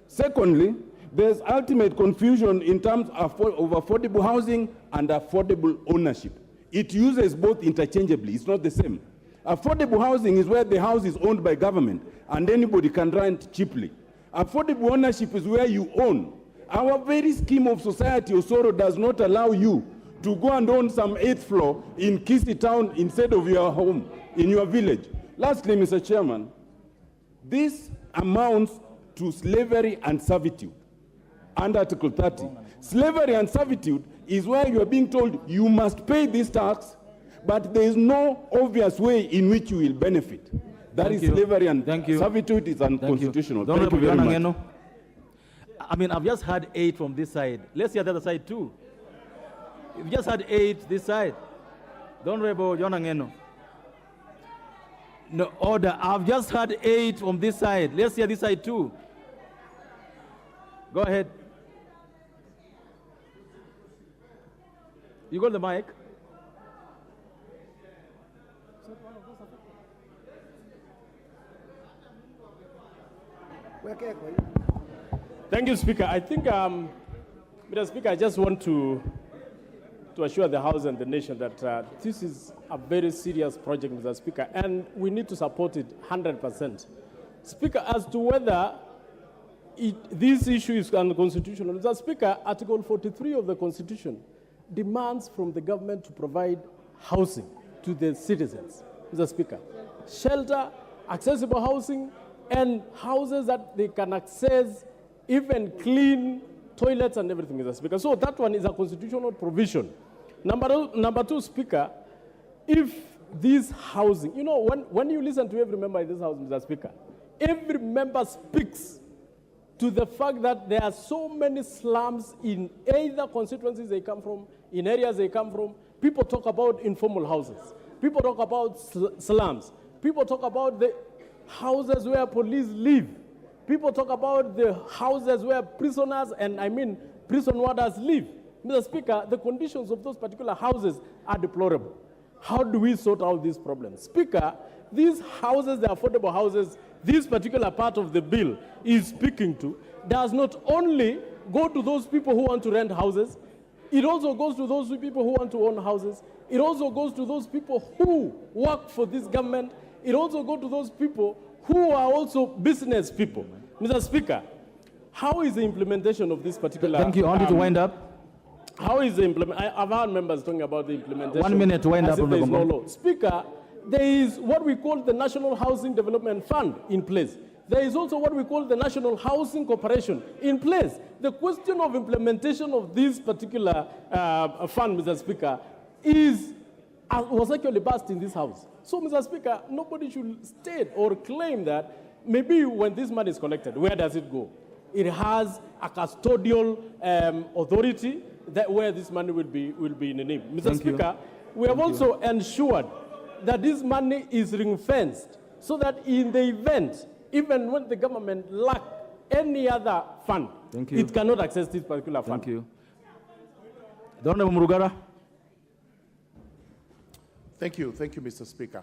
Secondly, there's ultimate confusion in terms of affordable housing and affordable ownership. It uses both interchangeably. It's not the same. Affordable housing is where the house is owned by government and anybody can rent cheaply. Affordable ownership is where you own. Our very scheme of society, Osoro, does not allow you to go and own some 8th floor in Kisii town instead of your home, in your village. Lastly, Mr. Chairman, this amounts to slavery and servitude under Article 30. Slavery and servitude is where you are being told you must pay this tax, but there is no obvious way in which you will benefit. That is slavery and servitude is unconstitutional. Thank you very much. I mean, I've just had 8 from this side. Let's hear the other side too. We've just had 8 this side. Honorable John Angeno. No, order. I've just had 8 from this side. Let's hear this side too. Go ahead. You got the mic? Thank you, Speaker. I think, Mr. Speaker, I just want to assure the House and the nation that this is a very serious project, Mr. Speaker, and we need to support it 100%. Speaker, as to whether this issue is unconstitutional, Mr. Speaker, Article 43 of the Constitution demands from the government to provide housing to the citizens, Mr. Speaker. Shelter, accessible housing, and houses that they can access, even clean toilets and everything, Mr. Speaker. So that one is a constitutional provision. Number two, Speaker, if this housing, when you listen to every member in this House, Mr. Speaker, every member speaks to the fact that there are so many slums in either constituencies they come from, in areas they come from. People talk about informal houses. People talk about slums. People talk about the houses where police live. People talk about the houses where prisoners and prison warders live. Mr. Speaker, the conditions of those particular houses are deplorable. How do we sort out these problems? Speaker, these houses, the affordable houses, this particular part of the bill is speaking to, does not only go to those people who want to rent houses, it also goes to those people who want to own houses. It also goes to those people who work for this government. It also goes to those people who are also business people. Mr. Speaker, how is the implementation of this particular... Thank you. I want you to wind up. How is the implementation? I've heard members talking about the implementation. 1 minute to wind up. There is no law. Speaker, there is what we call the National Housing Development Fund in place. There is also what we call the National Housing Corporation in place. The question of implementation of this particular fund, Mr. Speaker, was actually passed in this House. So, Mr. Speaker, nobody should state or claim that maybe when this money is collected, where does it go? It has a custodial authority where this money will be in the name. Mr. Speaker, we have also ensured that this money is ring-fenced so that in the event even when the government lack any other fund, Thank you. it cannot access this particular fund. Thank you. The Honorable Murugara. Thank you, Mr. Speaker.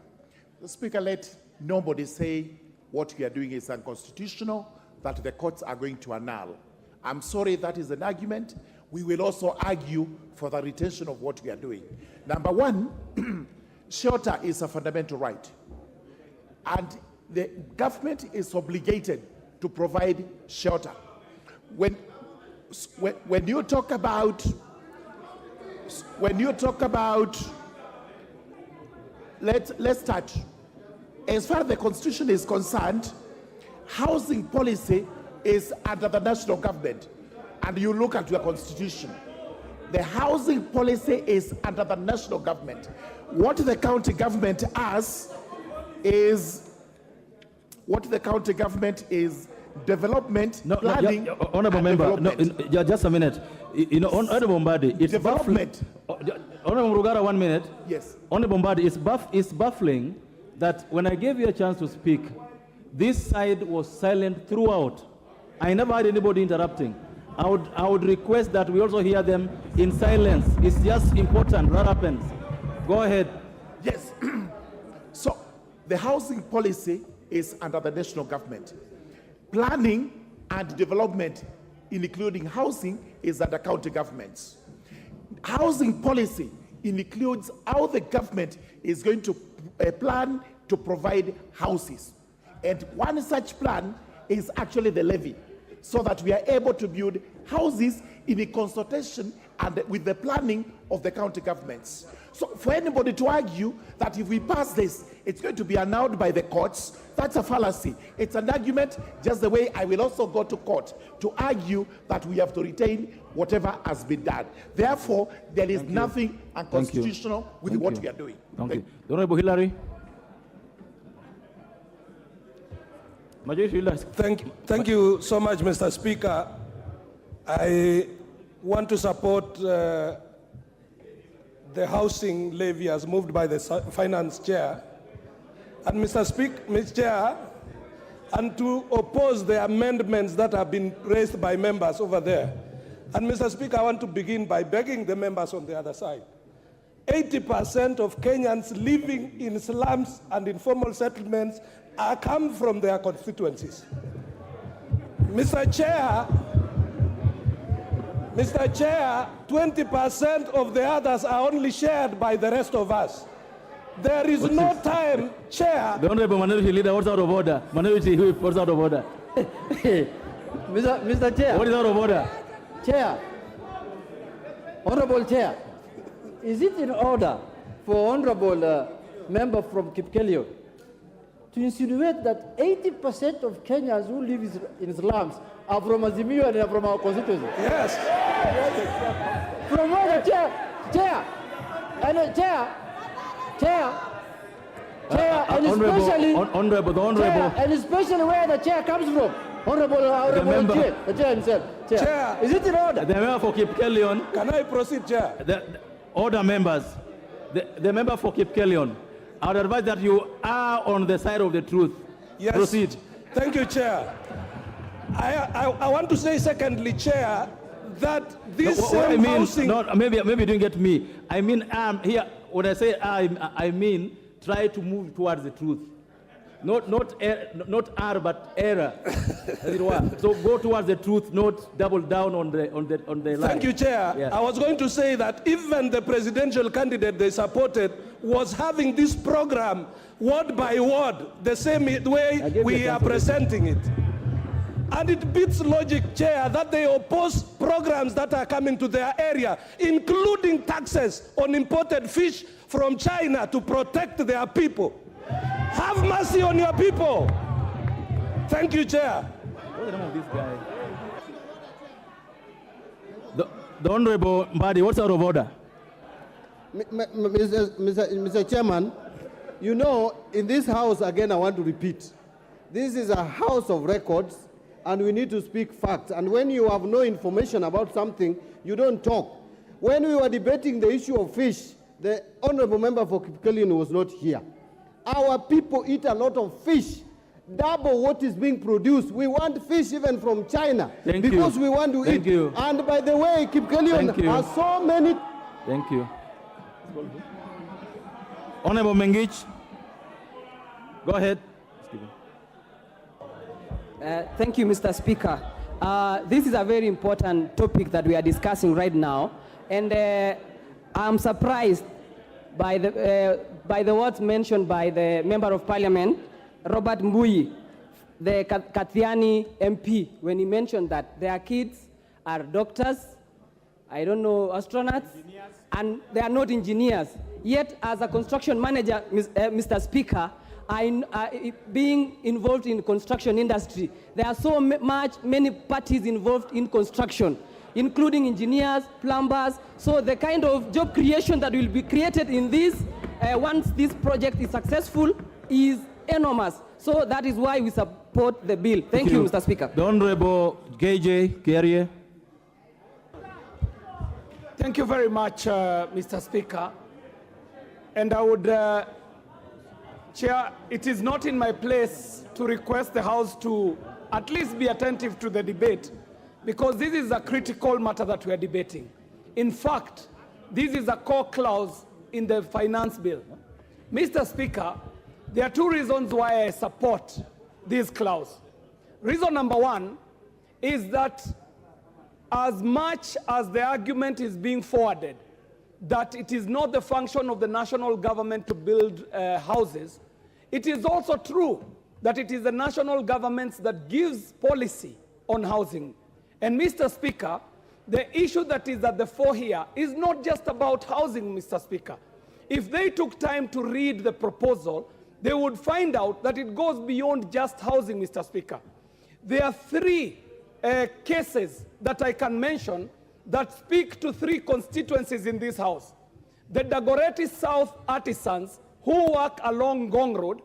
The Speaker, let nobody say what we are doing is unconstitutional, that the courts are going to annul. I'm sorry, that is an argument. We will also argue for the retention of what we are doing. Number one, shelter is a fundamental right. And the government is obligated to provide shelter. When you talk about, let's start. As far as the Constitution is concerned, housing policy is under the national government. And you look at your Constitution. The housing policy is under the national government. What the county government has is, development, planning, Honorable Member, no, just a minute. You know, Honorable Mbadi, it's development. Honorable Murugara, 1 minute. Yes. Honorable Mbadi, it's baffling that when I gave you a chance to speak, this side was silent throughout. I never had anybody interrupting. I would request that we also hear them in silence. It's just important what happens. Go ahead. Yes. So the housing policy is under the national government. Planning and development, including housing, is under county governments. Housing policy includes how the government is going to plan to provide houses. And one such plan is actually the levy, so that we are able to build houses in a consultation and with the planning of the county governments. So for anybody to argue that if we pass this, it's going to be annulled by the courts, that's a fallacy. It's an argument, just the way I will also go to court to argue that we have to retain whatever has been done. Therefore, there is nothing unconstitutional with what we are doing. Thank you. The Honorable Hillary. Thank you so much, Mr. Speaker. I want to support the housing levy as moved by the finance chair. And Mr. Chair, and to oppose the amendments that have been raised by members over there. And Mr. Speaker, I want to begin by begging the members on the other side. 80% of Kenyans living in slums and informal settlements come from their constituencies. Mr. Chair, 20% of the others are only shared by the rest of us. There is no time, Chair. The Honorable Minority Leader, what's out of order? Minority Whip, what's out of order? Mr. Chair. What is out of order? Chair. Honorable Chair, is it in order for Honorable Member from Kipkelio to insinuate that 80% of Kenyans who live in slums are from Azimio and are from our constituency? Yes. From where, Chair? And especially, and especially where the chair comes from. Honorable Chair, the chair himself. Chair. Is it in order? The member for Kipkelion. Can I proceed, Chair? The order members. The member for Kipkelion. I would advise that you are on the side of the truth. Yes. Proceed. Thank you, Chair. I want to say secondly, Chair, that this housing... No, maybe you didn't get me. I mean, here, when I say I mean, try to move towards the truth. Not R, but error, as it were. So go towards the truth, not double down on the lie. Thank you, Chair. Yeah. I was going to say that even the presidential candidate they supported was having this program word by word, the same way we are presenting it. And it beats logic, Chair, that they oppose programs that are coming to their area, including taxes on imported fish from China to protect their people. Have mercy on your people. Thank you, Chair. What's the name of this guy? The Honorable Mbadi, what's out of order? Mr. Chairman, you know, in this house, again, I want to repeat, this is a house of records, and we need to speak facts. And when you have no information about something, you don't talk. When we were debating the issue of fish, the Honorable Member for Kipkelion was not here. Our people eat a lot of fish. double what is being produced. We want fish even from China because we want to eat. You. And by the way, Kipkelion has so many. Thank you. Honorable Mengich, go ahead. Thank you, Mr. Speaker. This is a very important topic that we are discussing right now, and I'm surprised by the words mentioned by the Member of Parliament, Robert Mbui, the Kathiani MP, when he mentioned that their kids are doctors, I don't know, astronauts, and they are not engineers. Yet, as a construction manager, Mr. Speaker, being involved in construction industry, there are so many parties involved in construction, including engineers, plumbers. So the kind of job creation that will be created in this, once this project is successful, is enormous. So that is why we support the bill. Thank you, Mr. Speaker. The Honorable KJ Kiarie. Thank you very much, Mr. Speaker. And I would, Chair, it is not in my place to request the House to at least be attentive to the debate, because this is a critical matter that we are debating. In fact, this is a core clause in the finance bill. Mr. Speaker, there are two reasons why I support this clause. Reason number one is that as much as the argument is being forwarded that it is not the function of the national government to build houses, it is also true that it is the national government that gives policy on housing. And Mr. Speaker, the issue that is at the fore here is not just about housing, Mr. Speaker. If they took time to read the proposal, they would find out that it goes beyond just housing, Mr. Speaker. There are three cases that I can mention that speak to three constituencies in this House. The Dagoretti South artisans who work along Gong Road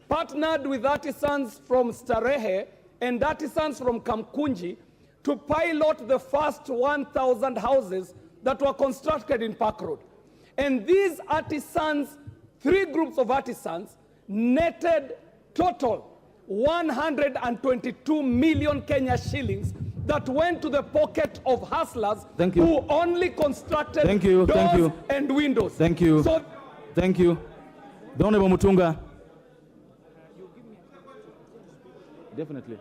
partnered with artisans from Starehe and artisans from Kamkunji to pilot the first 1,000 houses that were constructed in Park Road. And these artisans, three groups of artisans, netted total 122 million Kenya shillings that went to the pocket of hustlers who only constructed doors and windows. Thank you. So thank you. The Honorable Mutunga. Definitely.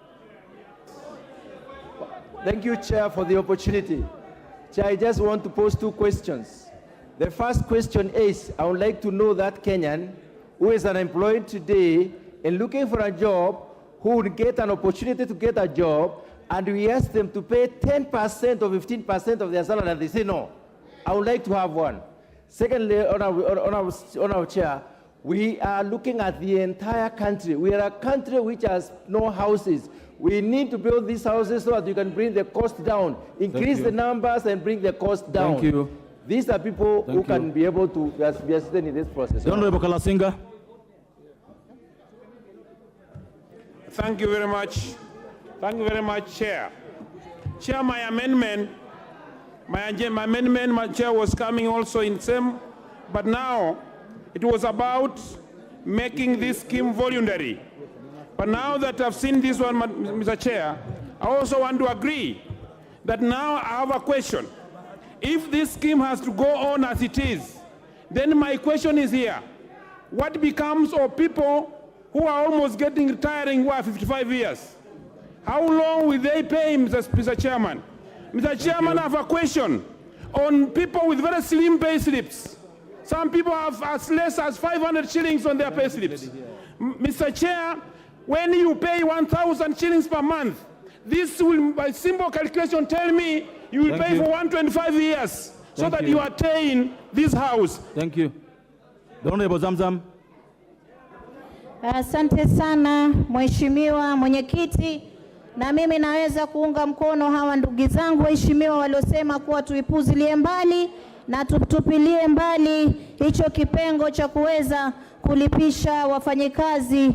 Thank you, Chair, for the opportunity. Chair, I just want to pose two questions. The first question is, I would like to know that Kenyan who is unemployed today and looking for a job, who would get an opportunity to get a job, and we ask them to pay 10% or 15% of their salary, and they say no. I would like to have one. Secondly, on our Chair, we are looking at the entire country. We are a country which has no houses. We need to build these houses so that you can bring the cost down, increase the numbers and bring the cost down. Thank you. These are people who can be able to be assisted in this process. The Honorable Kalasinga. Thank you very much. Thank you very much, Chair. Chair, my amendment, Chair, was coming also in same, but now it was about making this scheme voluntary. But now that I've seen this one, Mr. Chair, I also want to agree that now I have a question. If this scheme has to go on as it is, then my question is here. What becomes of people who are almost getting retiring, 55 years? How long will they pay, Mr. Chairman? Mr. Chairman, I have a question on people with very slim pay slips. Some people have as less as 500 shillings on their pay slips. Mr. Chair, when you pay 1,000 shillings per month, this will, by simple calculation, tell me you will pay for 125 years so that you attain this house. Thank you. The Honorable Zamzam. Asante sana Mheshimiwa Mwenyekiti, na mimi naweza kuunga mkono hawa ndugu zangu waheshimiwa waliosema kuwa tuipuzilie mbali na tutupilie mbali hicho kipengo cha kuweza kulipisha wafanyikazi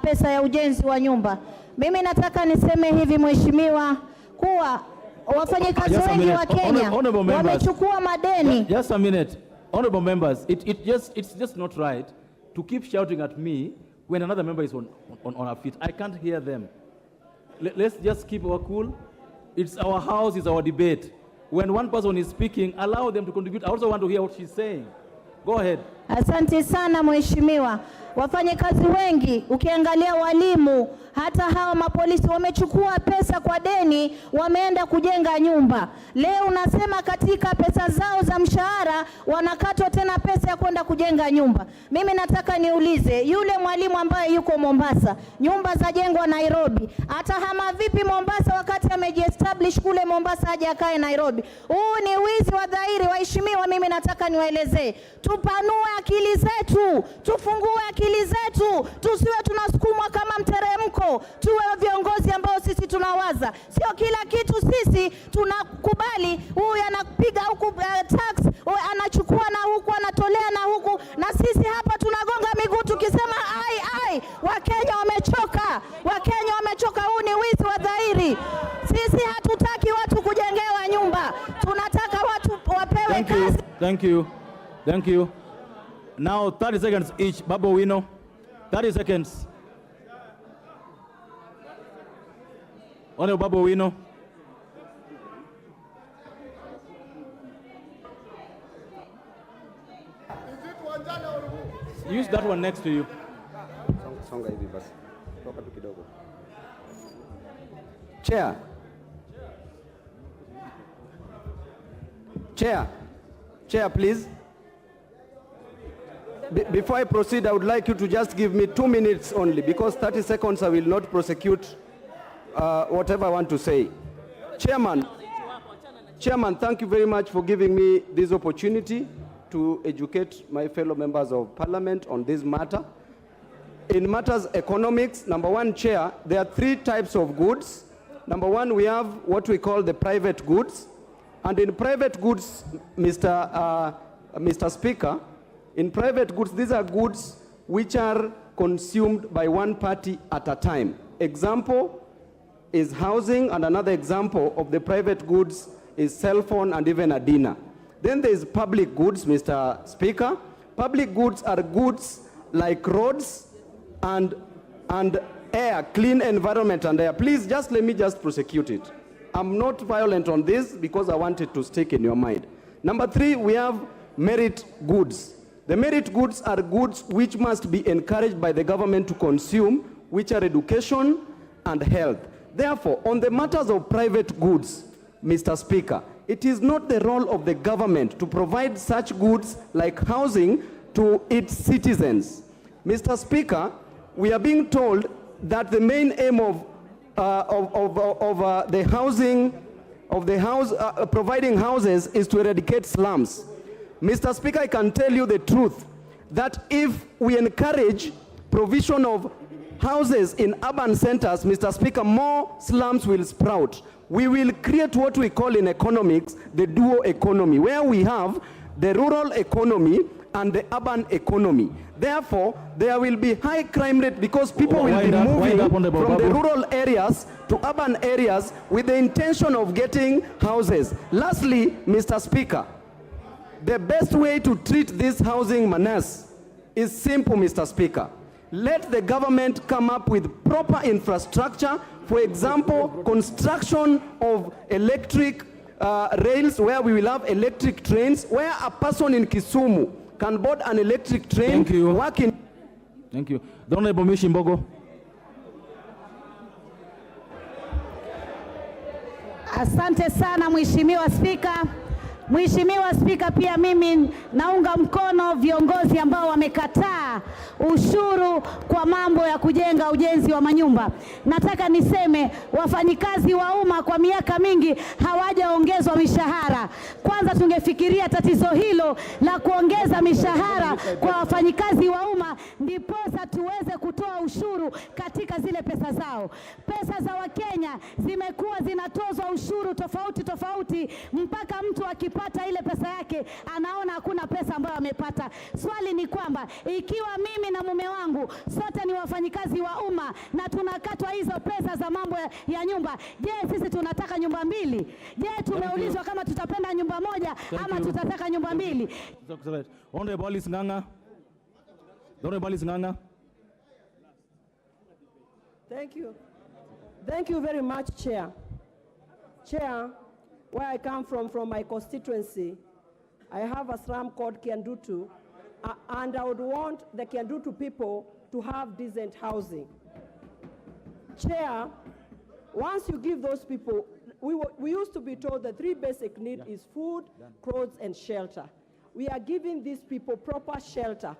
pesa ya ujenzi wa nyumba. Mimi nataka niseme hivi Mheshimiwa, kuwa wafanyikazi wengi wa Kenya wamechukua madeni. Just a minute. Honorable members, it's just not right to keep shouting at me when another member is on our feet. I can't hear them. Let's just keep our cool. It's our house, it's our debate. When one person is speaking, allow them to contribute. I also want to hear what she's saying. Go ahead. Asante sana mheshimiwa. Wafanyakazi wengi, ukiangalia walimu, hata hawa mapolisi wamechukua pesa kwa deni, wameenda kujenga nyumba. Leo unasema katika pesa zao za mshahara wanakatwa tena pesa ya kwenda kujenga nyumba. Mimi nataka niulize, yule mwalimu ambaye yuko Mombasa, nyumba za jengwa Nairobi, atahama vipi Mombasa wakati amejiestablish kule Mombasa aje akae Nairobi? Huu ni wizi wa dhahiri. Waheshimiwa, mimi nataka niwaelezee, tupanue akili zetu, tufungue akili zetu, tusiwe tunasukumwa kama mteremko, tuwe viongozi ambao sisi tunawaza. Sio kila kitu sisi tunakubali, huyu anapiga huku tax, anachukua na huku, anatolea na huku, na sisi hapa tunagonga miguu tukisema ai. Wakenya wamechoka, Wakenya wamechoka. Huu ni wizi wa dhahiri. Sisi hatutaki watu kujengewa nyumba, tunataka watu wapewe kazi. Thank you. Now 30 seconds each. Babu Wino, 30 seconds. Honorable Babu Wino. Use that one next to you. Chair, please. Before I proceed, I would like you to just give me 2 minutes only, because 30 seconds I will not prosecute whatever I want to say. Chairman, thank you very much for giving me this opportunity to educate my fellow members of parliament on this matter. In matters economics, number one, Chair, there are 3 types of goods. Number one, we have what we call the private goods. And in private goods, Mr. Speaker, in private goods, these are goods which are consumed by one party at a time. Example is housing, and another example of the private goods is cell phone and even a dinner. Then there is public goods, Mr. Speaker. Public goods are goods like roads and air, clean environment and air. Please, let me prosecute it. I'm not violent on this because I want it to stick in your mind. Number 3, we have merit goods. The merit goods are goods which must be encouraged by the government to consume, which are education and health. Therefore, on the matters of private goods, Mr. Speaker, it is not the role of the government to provide such goods like housing to its citizens. Mr. Speaker, we are being told that the main aim of providing houses is to eradicate slums. Mr. Speaker, I can tell you the truth, that if we encourage provision of houses in urban centers, Mr. Speaker, more slums will sprout. We will create what we call in economics the dual economy, where we have the rural economy and the urban economy. Therefore, there will be high crime rate because people will be moving from the rural areas to urban areas with the intention of getting houses. Lastly, Mr. Speaker, the best way to treat this housing menace is simple, Mr. Speaker. Let the government come up with proper infrastructure. For example, construction of electric rails, where we will have electric trains, where a person in Kisumu can board an electric train. Thank you. The Honorable Mishimbogo. Asante sana Mheshimiwa Spika. Mheshimiwa Spika, pia mimi naunga mkono viongozi ambao wamekataa ushuru kwa mambo ya kujenga ujenzi wa manyumba. Nataka niseme wafanyikazi wa umma kwa miaka mingi hawajaongezwa mishahara. Kwanza tungefikiria tatizo hilo la kuongeza mishahara kwa wafanyikazi wa umma, ndiposa tuweze kutoa ushuru katika zile pesa zao. Pesa za Wakenya zimekuwa zinatozwa ushuru tofauti mpaka mtu akipata ile pesa yake anaona hakuna pesa ambayo amepata. Swali ni kwamba ikiwa mimi na mume wangu sote ni wafanyikazi wa umma na tunakatwa hizo pesa za mambo ya nyumba, je, sisi tunataka nyumba mbili? Je, tumeulizwa kama tutapenda nyumba moja ama tutataka nyumba mbili? Honorable Nganga. Thank you. Thank you very much, Chair. Chair, where I come from my constituency, I have a slum called Kiandutu, and I would want the Kiandutu people to have decent housing. Chair, once you give those people, we used to be told the three basic needs is food, clothes, and shelter. We are giving these people proper shelter.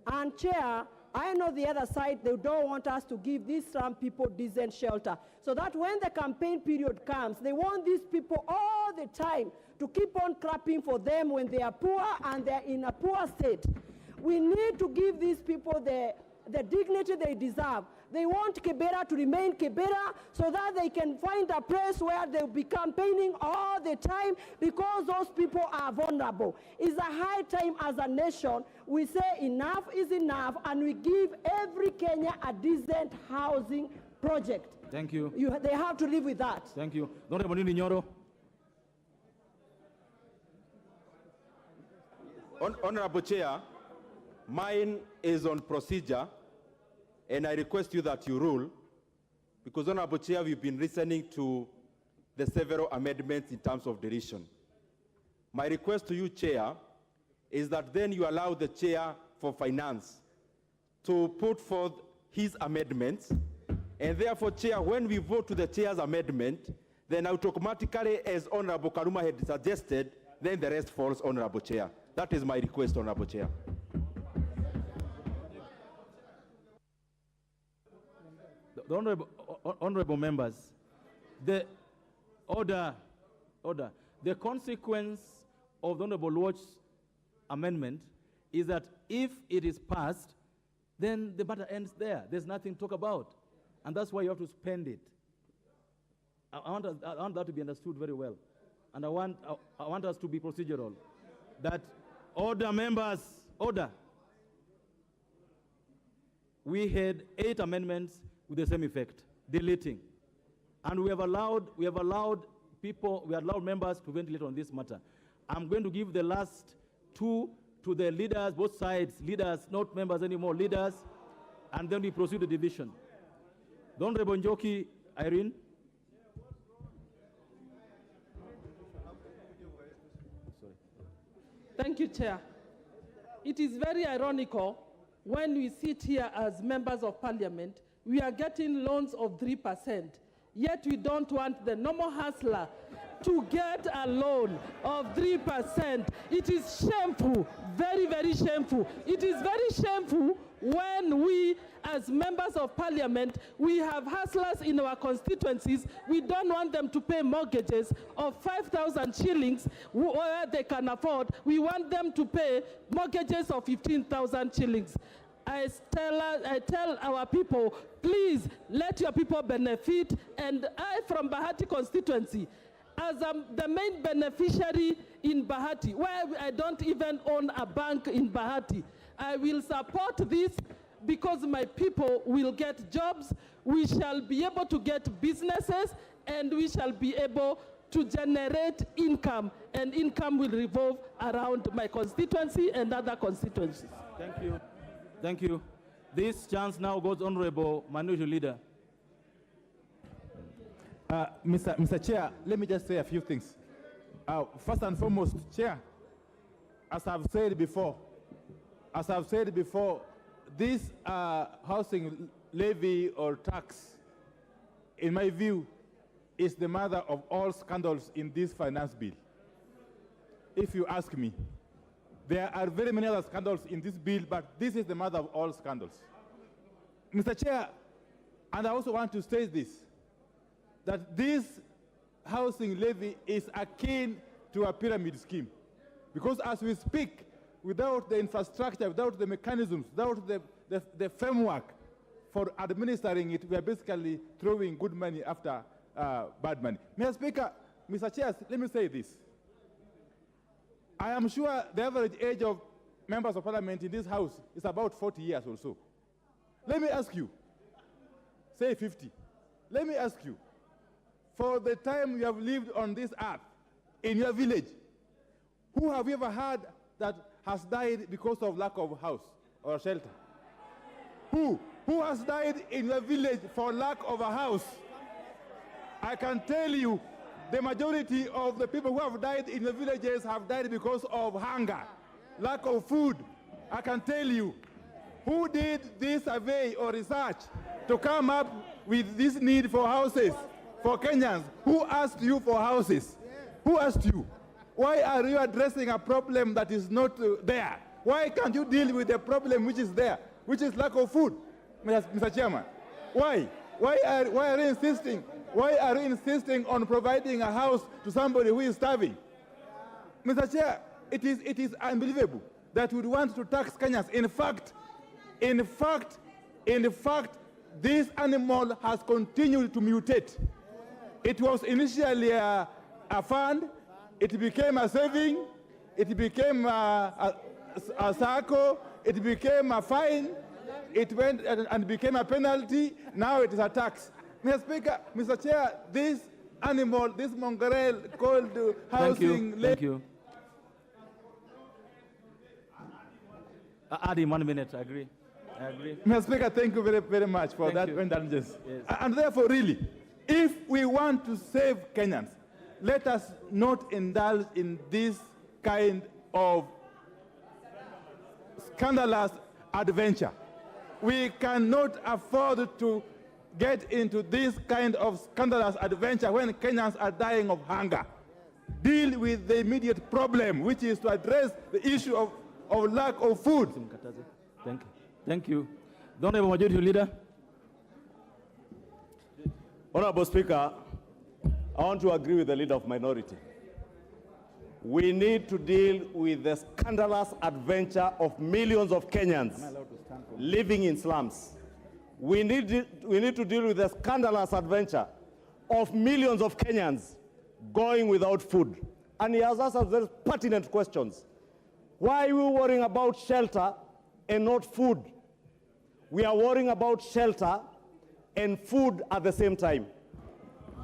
And Chair, I know the other side, they don't want us to give these slum people decent shelter. So that when the campaign period comes, they want these people all the time to keep on clapping for them when they are poor and they're in a poor state. We need to give these people the dignity they deserve. They want Kibera to remain Kibera so that they can find a place where they'll be campaigning all the time because those people are vulnerable. It's a high time as a nation we say enough is enough and we give every Kenya a decent housing project. Thank you. They have to live with that. Thank you. Honorable Nyoro. Honorable Chair, mine is on procedure, and I request you that you rule, because Honorable Chair, we've been listening to the several amendments in terms of deletion. My request to you, Chair, is that then you allow the Chair for Finance to put forth his amendments, and therefore, Chair, when we vote to the Chair's amendment, then automatically, as Honorable Karuma had suggested, then the rest falls, Honorable Chair. That is my request, Honorable Chair. The honorable members, the order. The consequence of the Honorable Lord's amendment is that if it is passed, then the matter ends there. There's nothing to talk about. And that's why you have to spend it. I want that to be understood very well. And I want us to be procedural. That order, members, order. We had 8 amendments with the same effect, deleting. And we have allowed members to ventilate on this matter. I'm going to give the last 2 to the leaders, both sides, leaders, not members anymore, leaders, and then we proceed to division. The Honorable Njoki Irene. Thank you, Chair. It is very ironical when we sit here as members of parliament, we are getting loans of 3%, yet we don't want the normal hustler to get a loan of 3%. It is shameful, very, very shameful. It is very shameful when we, as members of parliament, we have hustlers in our constituencies. We don't want them to pay mortgages of 5,000 shillings where they can afford. We want them to pay mortgages of 15,000 shillings. I tell our people, please let your people benefit. And I, from Bahati constituency, as the main beneficiary in Bahati, where I don't even own a bank in Bahati, I will support this because my people will get jobs, we shall be able to get businesses, and we shall be able to generate income, and income will revolve around my constituency and other constituencies. Thank you. Thank you. This chance now goes Honorable Minority Leader. Mr. Chair, let me just say a few things. First and foremost, Chair, as I've said before, this housing levy or tax, in my view, is the mother of all scandals in this finance bill. If you ask me, there are very many other scandals in this bill, but this is the mother of all scandals. Mr. Chair, and I also want to state this, that this housing levy is akin to a pyramid scheme. Because as we speak, without the infrastructure, without the mechanisms, without the framework for administering it, we are basically throwing good money after bad money. Mr. Speaker, Mr. Chair, let me say this. I am sure the average age of members of parliament in this house is about 40 years or so. Let me ask you, say 50. Let me ask you, for the time you have lived on this earth, in your village, who have you ever heard that has died because of lack of house or shelter? Who? Who has died in the village for lack of a house? I can tell you, the majority of the people who have died in the villages have died because of hunger, lack of food. I can tell you. Who did this survey or research to come up with this need for houses for Kenyans? Who asked you for houses? Who asked you? Why are you addressing a problem that is not there? Why can't you deal with the problem which is there, which is lack of food, Mr. Chairman? Why? Why are you insisting? Why are you insisting on providing a house to somebody who is starving? Mr. Chair, it is unbelievable that we want to tax Kenyans. In fact, this animal has continued to mutate. It was initially a fund, it became a saving, it became a circle, it became a fine, it went and became a penalty, now it is a tax. Mr. Speaker, Mr. Chair, this animal, this mongrel called housing... Thank you. Add in 1 minute, I agree. Mr. Speaker, thank you very, very much for that indulgence. Yes. And therefore, really, if we want to save Kenyans, let us not indulge in this kind of scandalous adventure. We cannot afford to get into this kind of scandalous adventure when Kenyans are dying of hunger. Deal with the immediate problem, which is to address the issue of lack of food. Thank you. The Honorable Majority Leader. Honorable Speaker, I want to agree with the Leader of Minority. We need to deal with the scandalous adventure of millions of Kenyans living in slums. We need to deal with the scandalous adventure of millions of Kenyans going without food. And he has asked us very pertinent questions. Why are we worrying about shelter and not food? We are worrying about shelter and food at the same time.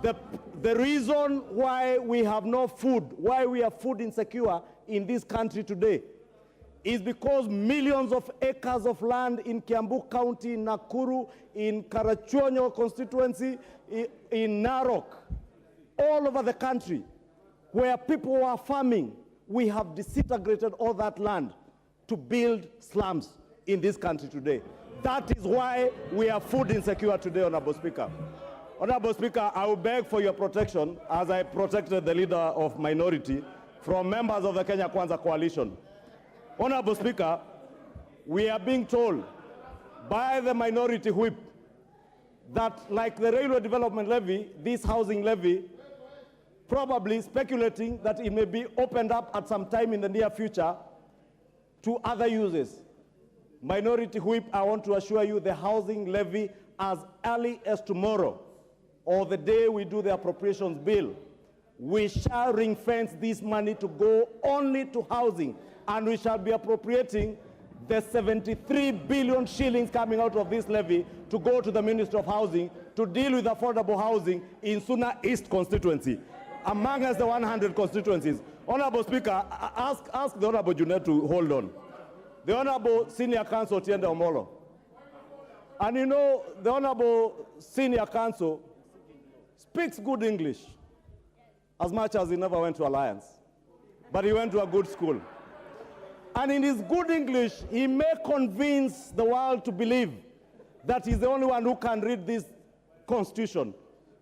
The reason why we have no food, why we are food insecure in this country today, is because millions of acres of land in Kiambu County, in Nakuru, in Karachuonyo constituency, in Narok, all over the country, where people are farming, we have disintegrated all that land to build slums in this country today. That is why we are food insecure today, Honorable Speaker. Honorable Speaker, I will beg for your protection, as I protected the Leader of Minority, from members of the Kenya Kwanza Coalition. Honorable Speaker, we are being told by the Minority Whip that, like the Railway Development Levy, this housing levy, probably speculating that it may be opened up at some time in the near future to other uses. Minority Whip, I want to assure you the housing levy as early as tomorrow or the day we do the appropriations bill, we shall ring fence this money to go only to housing, and we shall be appropriating the 73 billion shillings coming out of this levy to go to the Ministry of Housing to deal with affordable housing in Suna East constituency, among us the 100 constituencies. Honorable Speaker, ask the Honorable Junet to hold on. The Honorable Senior Counsel Tiende Omolo. And you know, the Honorable Senior Counsel speaks good English, as much as he never went to Alliance. But he went to a good school. And in his good English, he may convince the world to believe that he's the only one who can read this Constitution.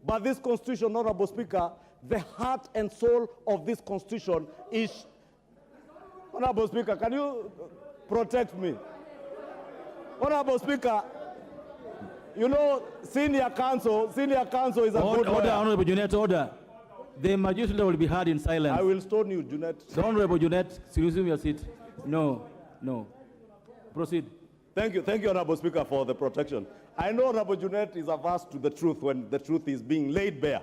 But this Constitution, Honorable Speaker, the heart and soul of this Constitution is... Honorable Speaker, can you protect me? Honorable Speaker, you know, Senior Counsel is a good lawyer. Order, Honorable Junet, order. The Majority Leader will be heard in silence. I will stone you, Junet. The Honorable Junet, resume your seat. No. Proceed. Thank you, Honorable Speaker, for the protection. I know Honorable Junet is averse to the truth when the truth is being laid bare.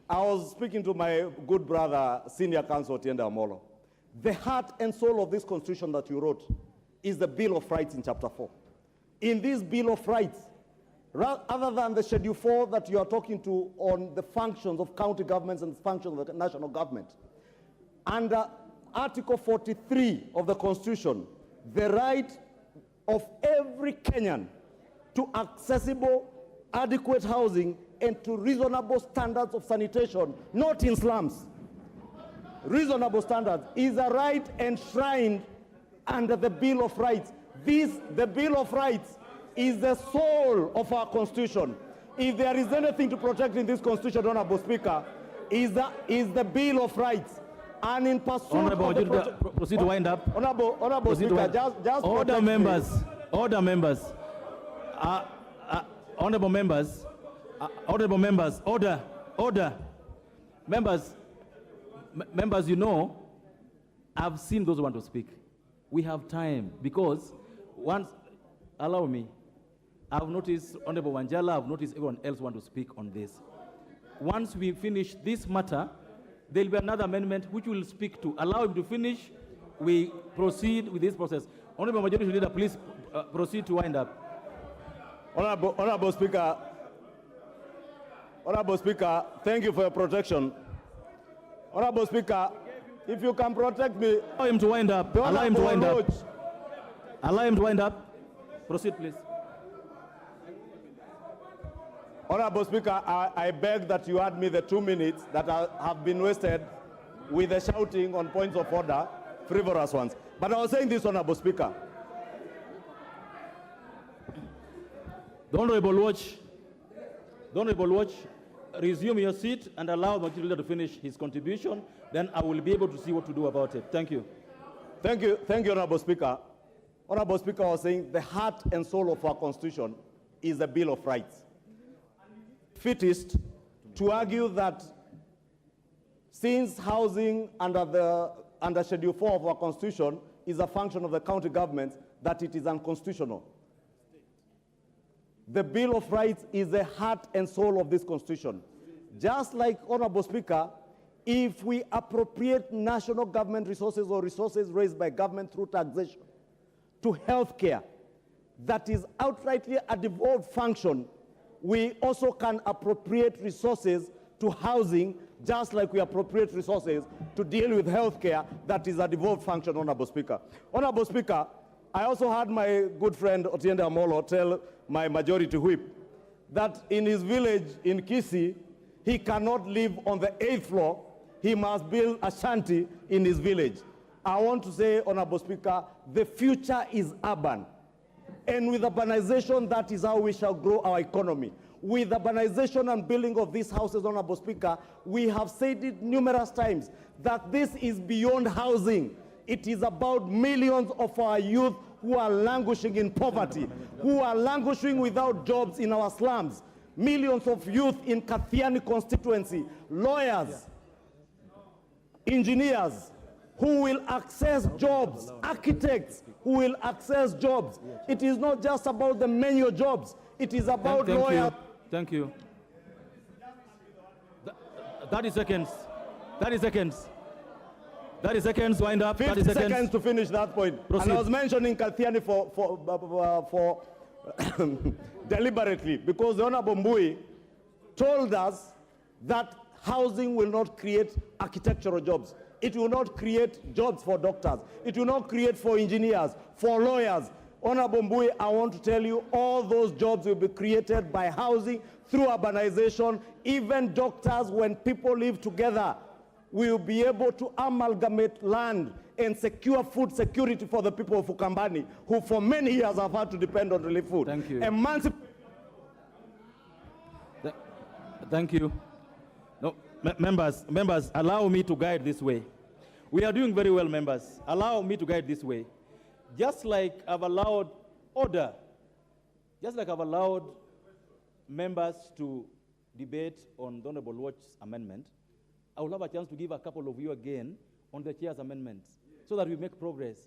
I was speaking to my good brother, Senior Counsel Tiende Omolo. The heart and soul of this Constitution that you wrote is the Bill of Rights in Chapter 4. In this Bill of Rights, other than the Schedule 4 that you are talking to on the functions of county governments and the functions of the national government, under Article 43 of the Constitution, the right of every Kenyan to accessible, adequate housing and to reasonable standards of sanitation, not in slums. Reasonable standards is a right enshrined under the Bill of Rights. The Bill of Rights is the soul of our Constitution. If there is anything to protect in this Constitution, Honorable Speaker, is the Bill of Rights. And in pursuit Honorable, of proceed to wind up. Honorable Speaker, just order, members. Order, members. Honorable members. Honorable members. Order. Order. Members. Members, you know, I've seen those who want to speak. We have time because once, allow me, I've noticed Honorable Wanjala, I've noticed everyone else want to speak on this. Once we finish this matter, there will be another amendment which will speak to. Allow him to finish. We proceed with this process. Honorable Majority Leader, please proceed to wind up. Honorable Speaker, thank you for your protection. Honorable Speaker, if you can protect me. Allow him to wind up. Allow him to wind up. Allow him to wind up. Proceed, please. Honorable Speaker, I beg that you add me the 2 minutes that have been wasted with the shouting on points of order, frivolous ones. But I was saying this, Honorable Speaker. The Honorable Watch, resume your seat and allow the Majority Leader to finish his contribution. Then I will be able to see what to do about it. Thank you. Thank you, Honorable Speaker. Honorable Speaker was saying the heart and soul of our Constitution is the Bill of Rights. Fittest to argue that since housing under Schedule 4 of our Constitution is a function of the county governments, that it is unconstitutional. The Bill of Rights is the heart and soul of this Constitution. Just like, Honorable Speaker, if we appropriate national government resources or resources raised by government through taxation to health care, that is outrightly a devolved function, we also can appropriate resources to housing, just like we appropriate resources to deal with health care, that is a devolved function, Honorable Speaker. Honorable Speaker, I also had my good friend Otiende Amolo tell my Majority Whip that in his village in Kisii, he cannot live on the 8th floor. He must build a shanty in his village. I want to say, Honorable Speaker, the future is urban. And with urbanization, that is how we shall grow our economy. With urbanization and building of these houses, Honorable Speaker, we have said it numerous times that this is beyond housing. It is about millions of our youth who are languishing in poverty, who are languishing without jobs in our slums. Millions of youth in Kathiani constituency, lawyers, engineers, who will access jobs, architects who will access jobs. It is not just about the manual jobs. It is about lawyers. Thank you. 30 seconds. 30 seconds. 30 seconds, wind up. 50 seconds to finish that point. Proceed. And I was mentioning Kathiani for deliberately, because the Honorable Mbui told us that housing will not create architectural jobs. It will not create jobs for doctors. It will not create for engineers, for lawyers. Honorable Mbui, I want to tell you, all those jobs will be created by housing through urbanization. Even doctors, when people live together, will be able to amalgamate land and secure food security for the people of Ukambani, who for many years have had to depend on relief food. Thank you. Thank you. No, members, allow me to guide this way. We are doing very well, members. Allow me to guide this way. Just like I've allowed order, just like I've allowed members to debate on the Honorable Watch's amendment, I will have a chance to give a couple of you again on the chair's amendments so that we make progress.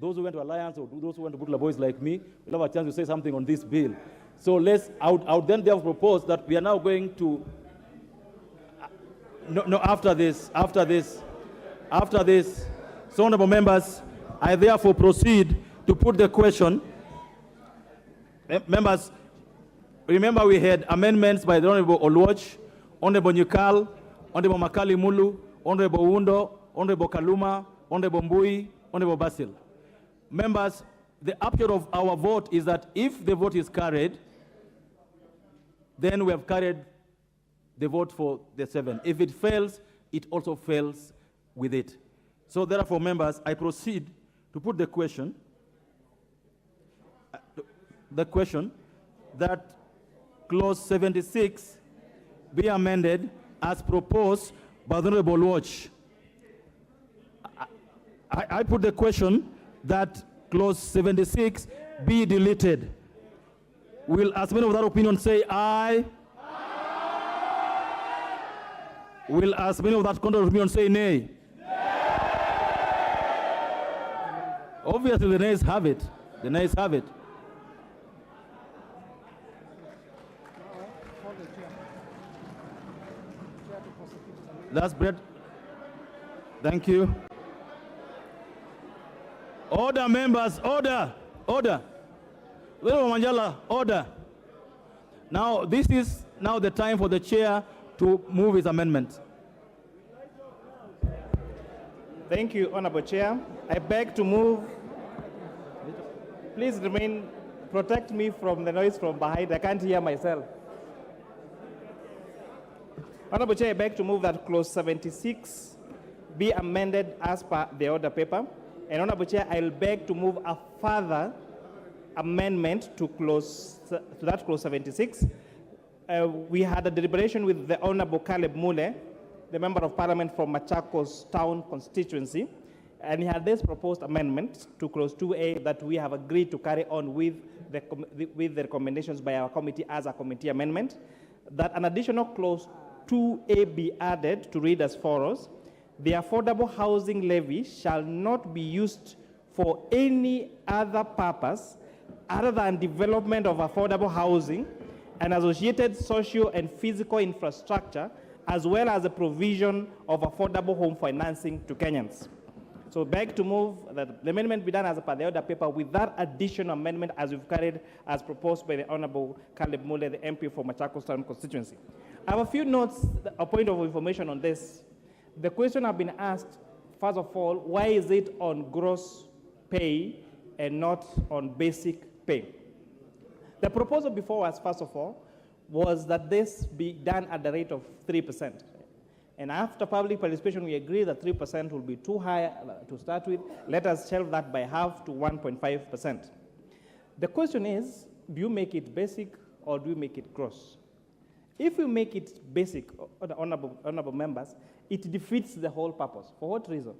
Those who went to Alliance or those who went to Butler Boys like me will have a chance to say something on this bill. So I would then therefore propose that we are now going to, after this. So, honorable members, I therefore proceed to put the question. Members, remember we had amendments by the Honorable Olwoch, Honorable Nyukal, Honorable Makali Mulu, Honorable Undo, Honorable Kaluma, Honorable Mbui, Honorable Basil. Members, the upshot of our vote is that if the vote is carried, then we have carried the vote for the 7. If it fails, it also fails with it. So therefore, members, I proceed to put the question that clause 76 be amended as proposed by the Honorable Watch. I put the question that clause 76 be deleted. Will as many of that opinion say aye? Will as many of that contrary opinion say nay? Obviously, the nays have it. The nays have it. That's Brett. Thank you. Order, members. Order. Order. Order. Now, this is now the time for the chair to move his amendment. Thank you, Honorable Chair. I beg to move. Please protect me from the noise from behind. I can't hear myself. Honorable Chair, I beg to move that clause 76 be amended as per the order paper. And Honorable Chair, I'll beg to move a further amendment to that clause 76. We had a deliberation with the Honorable Caleb Mule, the Member of Parliament from Machakos Town constituency, and he had this proposed amendment to clause 2A that we have agreed to carry on with the recommendations by our committee as a committee amendment, that an additional clause 2A be added to read as follows: the affordable housing levy shall not be used for any other purpose other than development of affordable housing and associated social and physical infrastructure, as well as the provision of affordable home financing to Kenyans. So beg to move that the amendment be done as per the order paper with that additional amendment as we've carried as proposed by the Honorable Caleb Mule, the MP for Machakos Town constituency. I have a few notes, a point of information on this. The question I've been asked, first of all, why is it on gross pay and not on basic pay? The proposal before us, first of all, was that this be done at the rate of 3%. And after public participation, we agreed that 3% will be too high to start with. Let us shelve that by half to 1.5%. The question is, do you make it basic or do you make it gross? If you make it basic, honorable members, it defeats the whole purpose. For what reason?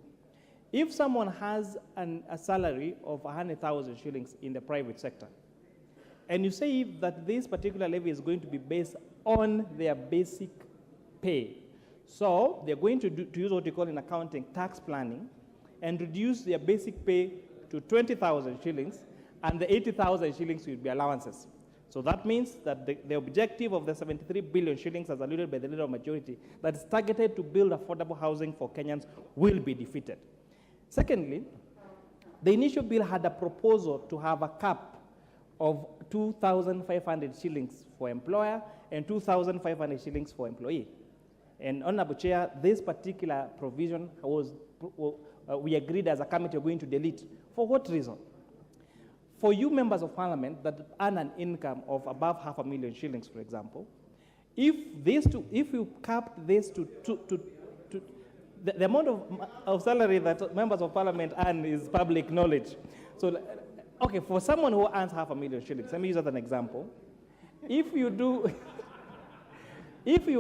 If someone has a salary of 100,000 shillings in the private sector, and you say that this particular levy is going to be based on their basic pay, so they're going to use what you call in accounting tax planning and reduce their basic pay to 20,000 shillings, and the 80,000 shillings will be allowances. So that means that the objective of the 73 billion shillings, as alluded by the Leader of Majority, that is targeted to build affordable housing for Kenyans, will be defeated. Secondly, the initial bill had a proposal to have a cap of 2,500 shillings for employer and 2,500 shillings for employee. And Honorable Chair, this particular provision was, we agreed as a committee we're going to delete. For what reason? For you members of parliament that earn an income of above 500,000 shillings, for example, if you capped this to the amount of salary that members of parliament earn is public knowledge. So, okay, for someone who earns 500,000 shillings, let me use that as an example. If you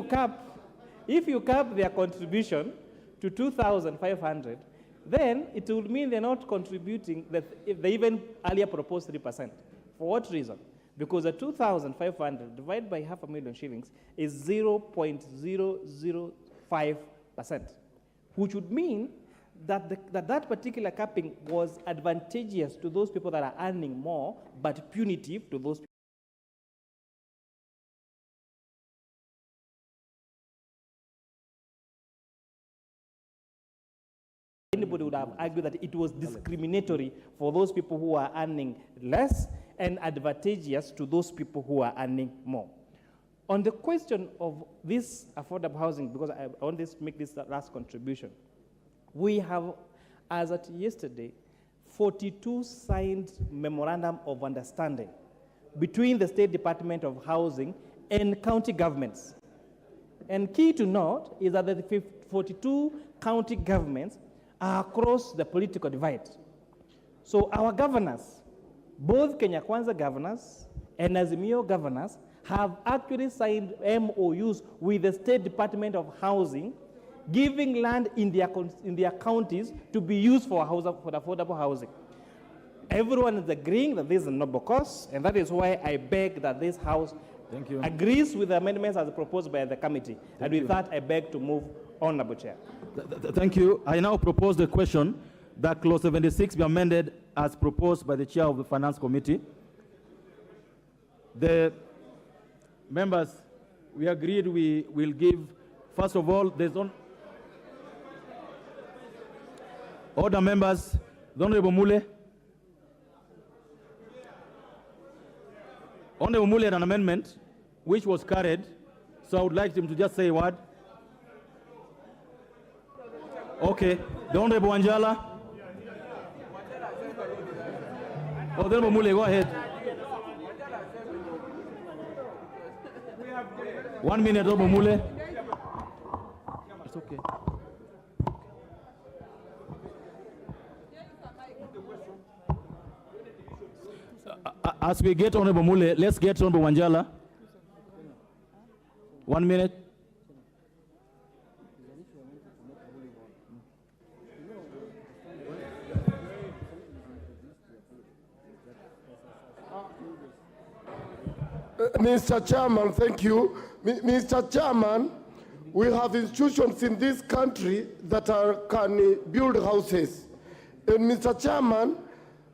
cap their contribution to 2,500, then it will mean they're not contributing if they even earlier proposed 3%. For what reason? Because the 2,500 divided by 500,000 shillings is 0.005%, which would mean that that particular capping was advantageous to those people that are earning more, but punitive to those people. Anybody would have argued that it was discriminatory for those people who are earning less and advantageous to those people who are earning more. On the question of this affordable housing, because I want to make this last contribution, we have, as at yesterday, 42 signed memorandum of understanding between the State Department of Housing and county governments. And key to note is that the 42 county governments are across the political divide. So our governors, both Kenya Kwanza governors and Azimio governors, have actually signed MOUs with the State Department of Housing, giving land in their counties to be used for affordable housing. Everyone is agreeing that this is a noble cause, and that is why I beg that this House agrees with the amendments as proposed by the committee. And with that, I beg to move, Honorable Chair. Thank you. I now propose the question that Clause 76 be amended as proposed by the Chair of the Finance Committee. The members, we agreed we will give, first of all, there's order members, the Honorable Mule. Honorable Mule had an amendment which was carried, so I would like him to just say a word. Okay, the Honorable Wanjala. Oh, the Honorable Mule, go ahead. 1 minute, Honorable Mule. It's okay. As we get Honorable Mule, let's get Honorable Wanjala. 1 minute. Mr. Chairman, thank you. Mr. Chairman, we have institutions in this country that can build houses. And Mr. Chairman,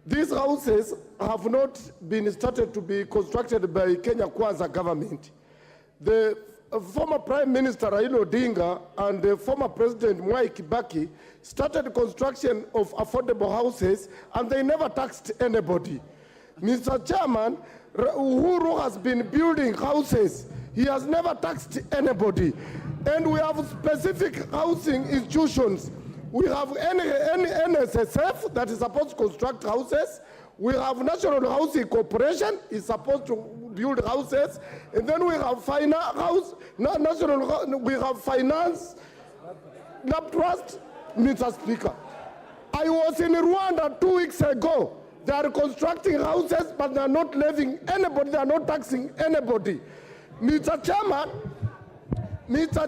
these houses have not been started to be constructed by Kenya Kwanza government. The former Prime Minister Raila Odinga and the former President Mwai Kibaki started construction of affordable houses, and they never taxed anybody. Mr. Chairman, Uhuru has been building houses. He has never taxed anybody. And we have specific housing institutions. We have NSSF that is supposed to construct houses. We have National Housing Corporation is supposed to build houses. And then we have we have finance, NAP Trust, Mr. Speaker. I was in Rwanda 2 weeks ago. They are constructing houses, but they are not levying anybody, they are not taxing anybody. Mr.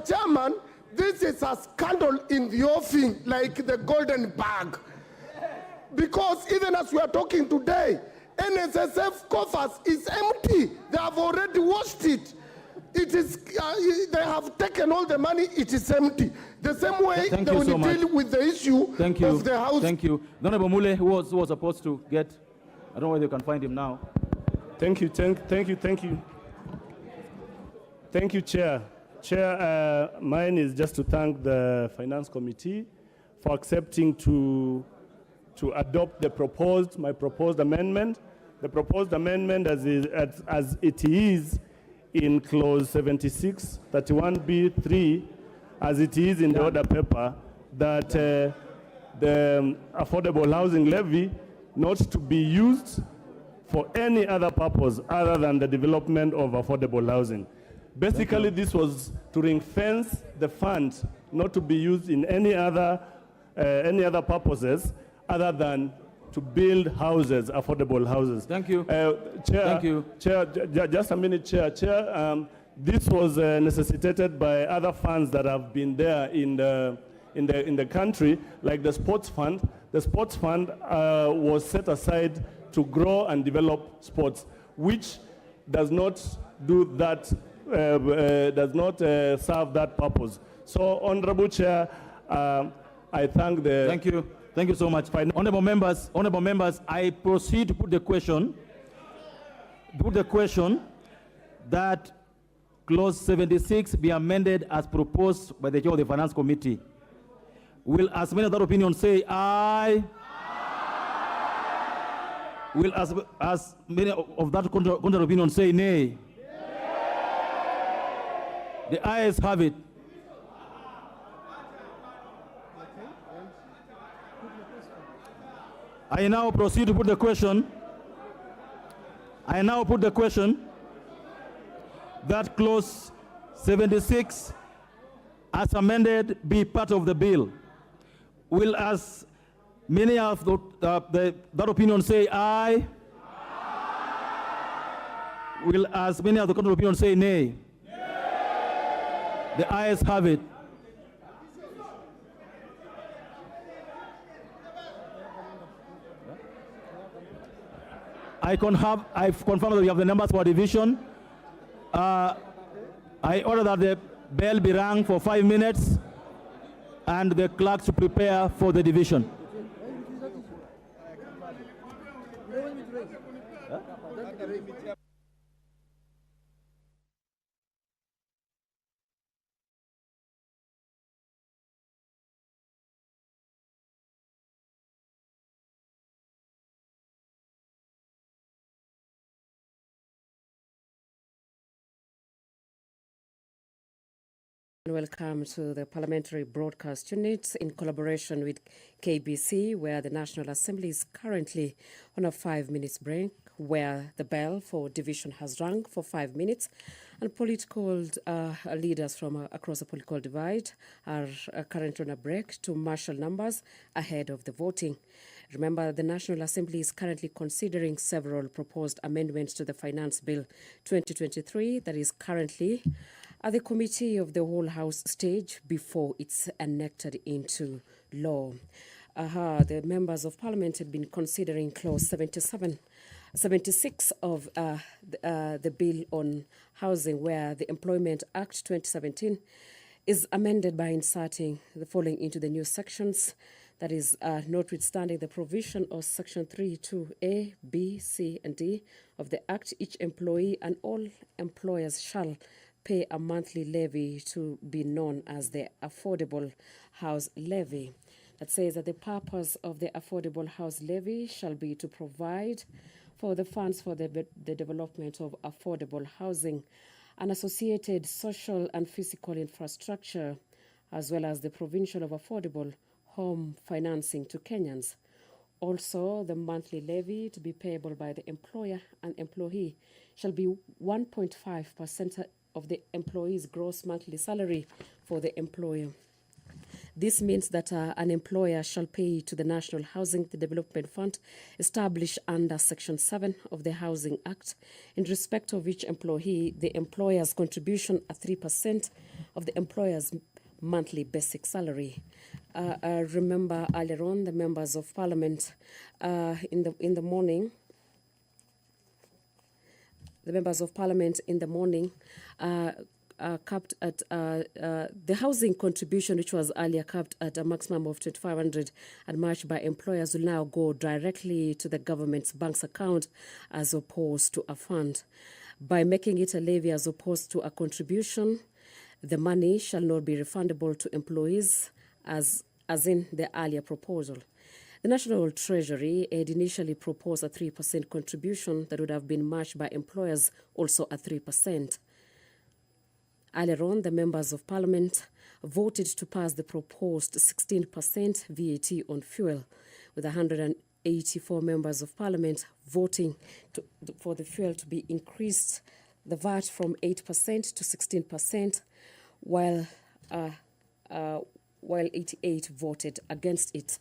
Chairman, this is a scandal in the offing, like the golden bag. Because even as we are talking today, NSSF coffers is empty. They have already washed it. It is, they have taken all the money, it is empty. The same way they will deal with the issue of the house. Thank you. The Honorable Mule, who was supposed to get, I don't know whether you can find him now. Thank you, Chair. Chair, mine is just to thank the Finance Committee for accepting to adopt my proposed amendment. The proposed amendment as it is in clause 76, 31B3, as it is in the order paper, that the affordable housing levy not to be used for any other purpose other than the development of affordable housing. Basically, this was to ring-fence the fund not to be used in any other purposes other than to build houses, affordable houses. Thank you. Chair, Thank you. Chair, just a minute, Chair. This was necessitated by other funds that have been there in the country, like the sports fund. The sports fund was set aside to grow and develop sports, which does not do that, does not serve that purpose. So, Honorable Chair, I thank the... Thank you. Thank you so much. Honorable members, I proceed to put the question that Clause 76 be amended as proposed by the Chair of the Finance Committee. Will as many of that opinion say aye? Will as many of that contrary opinion say nay? The ayes have it. I now proceed to put the question. I now put the question that clause 76 as amended be part of the bill. Will as many of that opinion say aye? Will as many of the contrary opinion say nay? The ayes have it. I've confirmed that we have the numbers for division. I order that the bell be rung for 5 minutes and the clerk to prepare for the division. Welcome to the Parliamentary Broadcast Unit in collaboration with KBC, where the National Assembly is currently on a 5-minute break, where the bell for division has rung for 5 minutes, and political leaders from across the political divide are currently on a break to marshal numbers ahead of the voting. Remember, the National Assembly is currently considering several proposed amendments to the Finance Bill 2023 that is currently at the Committee of the Whole House stage before it's enacted into law. The members of Parliament had been considering Clause 76 of the Bill on Housing, where the Employment Act 2017 is amended by inserting the following into the new sections. That is, notwithstanding the provision of Section 3(2)(a), B, C, and D of the Act, each employee and all employers shall pay a monthly levy to be known as the Affordable House Levy. That says that the purpose of the Affordable House Levy shall be to provide for the funds for the development of affordable housing and associated social and physical infrastructure, as well as the provision of affordable home financing to Kenyans. Also, the monthly levy to be payable by the employer and employee shall be 1.5% of the employee's gross monthly salary for the employer. This means that an employer shall pay to the National Housing Development Fund established under Section 7 of the Housing Act, in respect of each employee, the employer's contribution at 3% of the employer's monthly basic salary. Remember earlier on, the members of Parliament in the morning, capped at the housing contribution, which was earlier capped at a maximum of 2,500 and matched by employers, will now go directly to the government's bank's account as opposed to a fund. By making it a levy as opposed to a contribution, the money shall not be refundable to employees as in the earlier proposal. The National Treasury had initially proposed a 3% contribution that would have been matched by employers also at 3%. Earlier on, the members of Parliament voted to pass the proposed 16% VAT on fuel, with 184 members of Parliament voting for the fuel to be increased, the VAT from 8% to 16%, while 88 voted against it.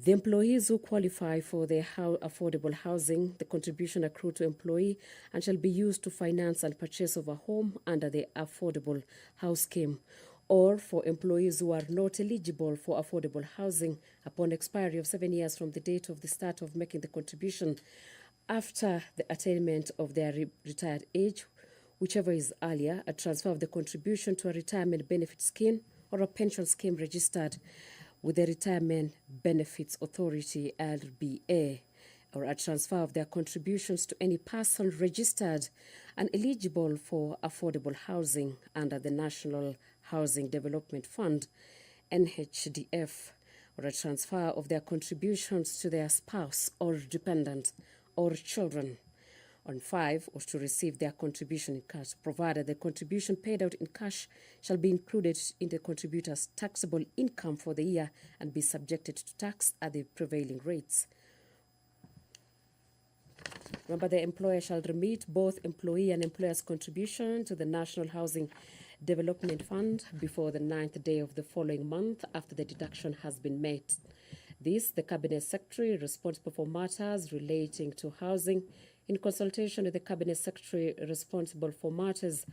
The employees who qualify for the affordable housing, the contribution accrued to employee and shall be used to finance and purchase of a home under the Affordable House Scheme, or for employees who are not eligible for affordable housing upon expiry of 7 years from the date of the start of making the contribution after the attainment of their retired age, whichever is earlier, a transfer of the contribution to a retirement benefit scheme or a pension scheme registered with the Retirement Benefits Authority, RBA, or a transfer of their contributions to any person registered and eligible for affordable housing under the National Housing Development Fund, NHDF, or a transfer of their contributions to their spouse or dependent or children. on 5 or to receive their contribution in cash, provided the contribution paid out in cash shall be included in the contributor's taxable income for the year and be subjected to tax at the prevailing rates. Remember, the employer shall remit both employee and employer's contribution to the National Housing Development Fund before the 9th day of the following month after the deduction has been made. This, the Cabinet Secretary responsible for matters relating to housing, in consultation with the Cabinet Secretary responsible for matters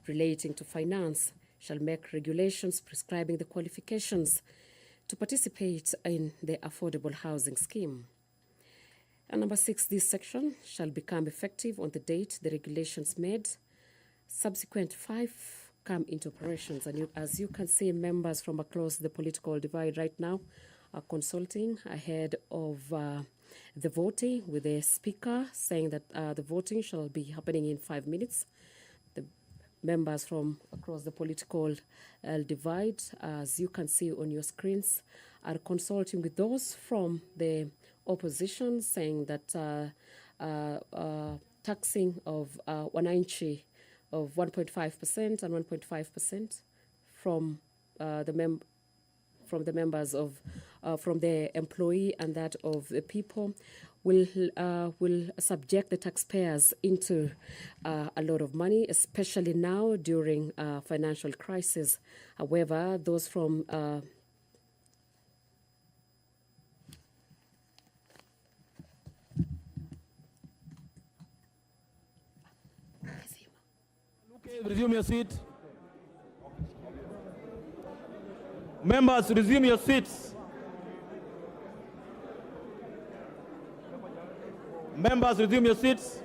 relating to finance, shall make regulations prescribing the qualifications to participate in the affordable housing scheme. And number 6, this section shall become effective on the date the regulations made. Subsequent 5 come into operations. And as you can see, members from across the political divide right now are consulting ahead of the voting with the Speaker, saying that the voting shall be happening in 5 minutes. The members from across the political divide, as you can see on your screens, are consulting with those from the opposition, saying that taxing of wananchi of 1.5% and 1.5% from the members of from the employee and that of the people will subject the taxpayers into a lot of money, especially now during financial crisis. However, those from resume your seat. Members, resume your seats. Members, resume your seats.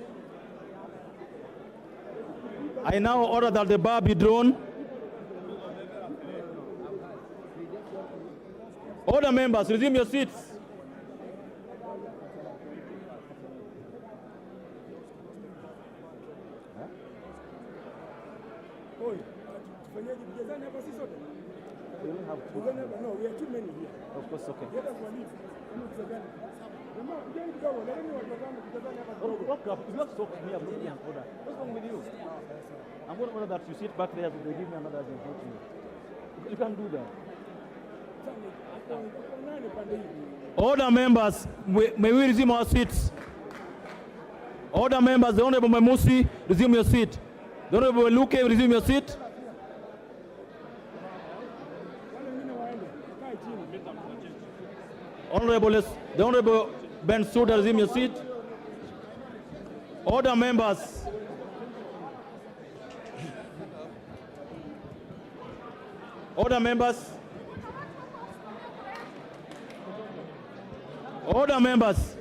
I now order that the bar be drawn. Order, members, resume your seats. No, we are too many here. Of course, okay. Let us leave. It's not so clear. What's wrong with you? I'm going to order that you sit back there so they give me another instruction. You can't do that. Order, members. May we resume our seats? Order, members. The Honorable Memusi, resume your seat. The Honorable Luke, resume your seat. The Honorable Ben Suda, resume your seat. Order, members. Order, members. Order, members.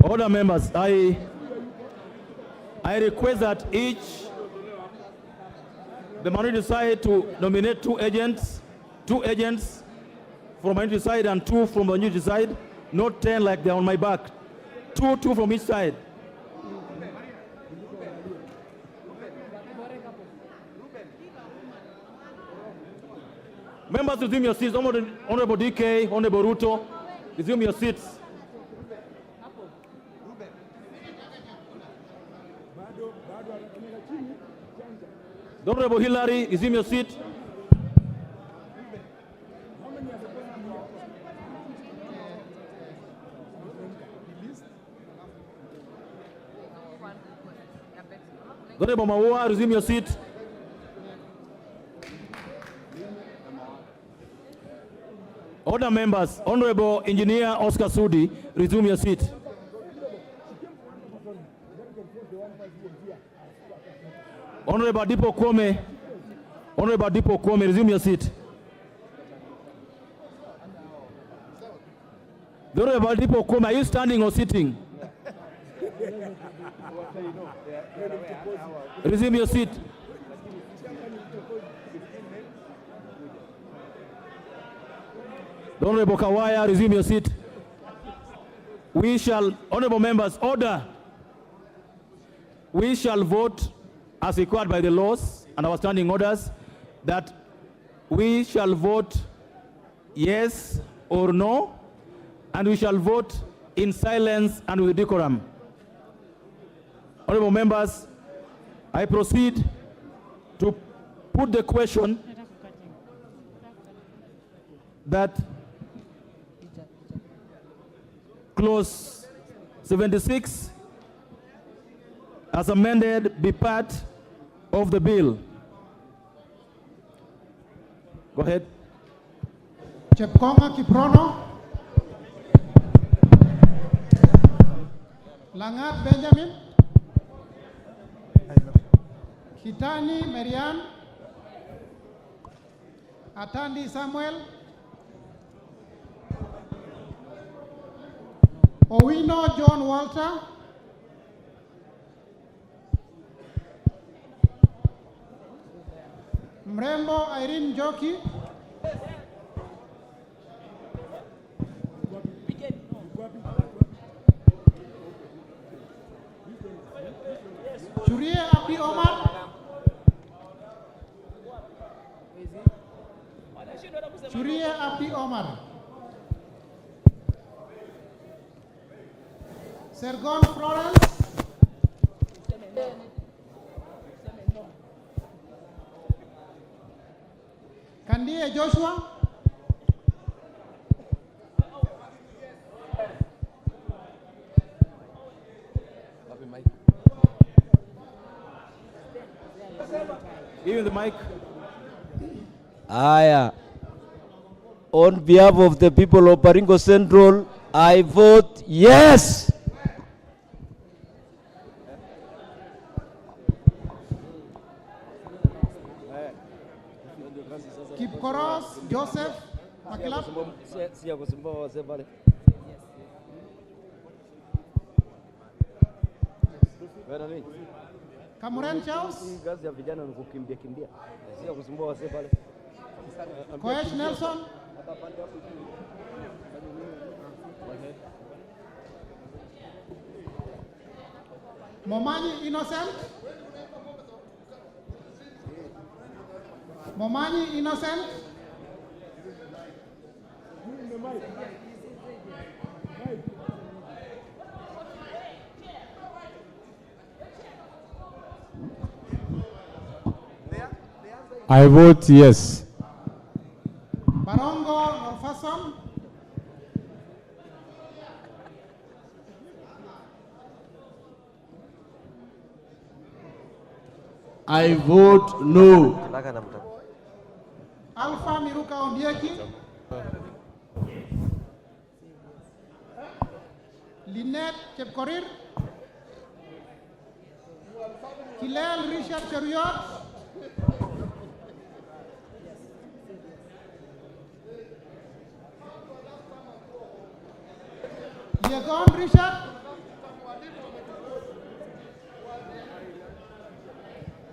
Order, members. I request that the minority side to nominate two agents from minority side and 2 from the majority side, not 10 like they're on my back. 2 from each side. Members, resume your seats. Honorable DK, Honorable Ruto, resume your seats. The Honorable Hillary, resume your seat. The Honorable Maua, resume your seat. Order, members. Honorable Engineer Oscar Sudi, resume your seat. Honorable Dipo Kwame, resume your seat. The Honorable Dipo Kwame, are you standing or sitting? Resume your seat. The Honorable Kawaya, resume your seat. We shall, honorable members, order. We shall vote as required by the laws and our standing orders that we shall vote yes or no, and we shall vote in silence and with decorum. Honorable members, I proceed to put the question that clause 76 as amended be part of the bill. Go ahead. Chepkonga Kiprono, Langat Benjamin, Kitani Marian, Atandi Samuel, Owino John Walter, Mrembo Irene Joki, Churie Abdi Omar, Churie Abdi Omar, Sergon Florence, Kandie Joshua, Give me the mic. Aya. On behalf of the people of Baringo Central, I vote yes. Kipkoros Joseph Makilap, Kamuren Charles, Koesh Nelson, Momanyi Innocent, Momanyi Innocent, I vote yes. Barongo Norfason, I vote no. Alpha Miruka Ondieki, Lynette Chepkorir, Kilel Richard Cheruiyot, Yegon Richard,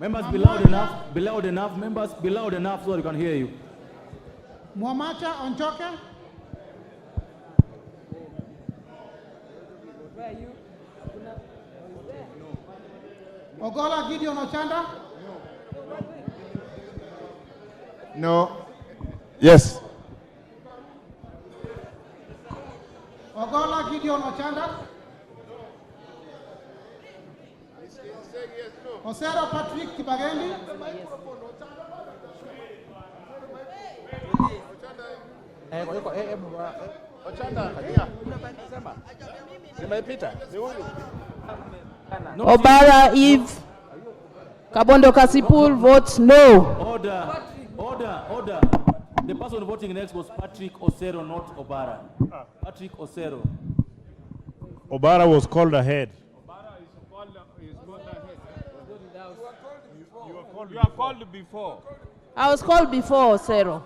Members, be loud enough. Be loud enough. Members, be loud enough so they can hear you. Mwamacha Onchoke, Ogola Gideon Ochanda, No. Yes. Ogola Gideon Ochanda, Osero Patrick Kibagendi, Obara Eve, Kabondo Kasipul votes no. Order. Order. The person voting next was Patrick Osero, not Obara. Patrick Osero. Obara was called ahead. You are called before. I was called before, Osero.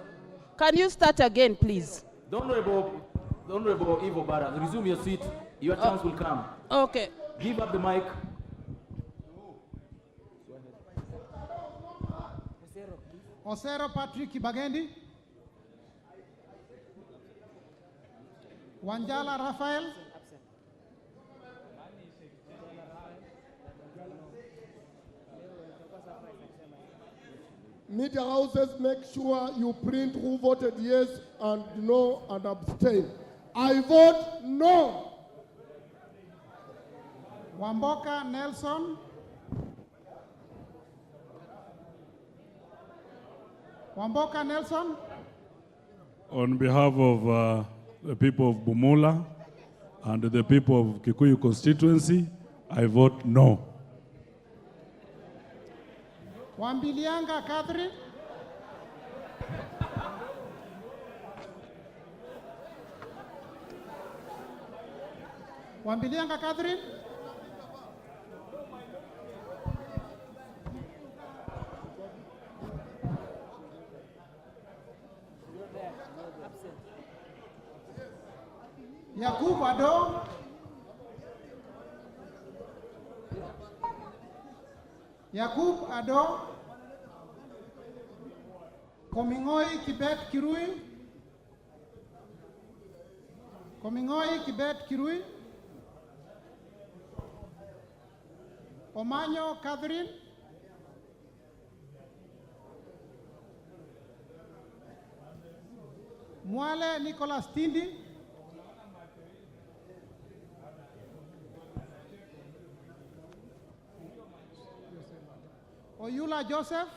Can you start again, please? The Honorable Eve Obara, resume your seat. Your chance will come. Okay. Give up the mic. Osero Patrick Kibagendi, Wanjala Raphael, media houses, make sure you print who voted yes and no and abstain. I vote no. Wamboka Nelson. Wamboka Nelson. On behalf of the people of Bumula and the people of Kikuyu constituency, I vote no. Wambilianga Catherine. Wambilianga Catherine. Yakub Ado. Yakub Ado. Komingoi Kibet Kirui. Komingoi Kibet Kirui. Omanyo Catherine. Mwale Nicholas Tindi. Oyula Joseph.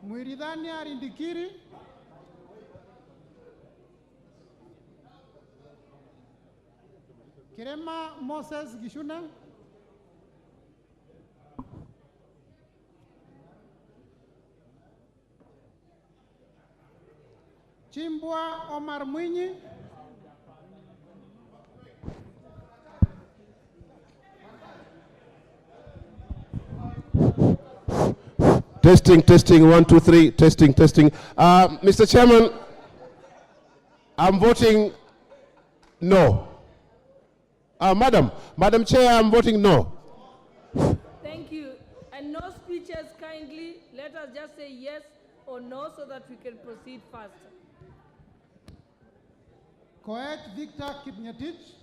Mwiridhania Rindikiri. Kirema Moses Gishune. Chimbwa Omar Mwinyi. Testing, testing, 1, 2, 3, testing, testing. Mr. Chairman, I'm voting no. Madam Chair, I'm voting no. Thank you. And no speeches, kindly. Let us just say yes or no so that we can proceed faster. Koech Victor Kipngetich.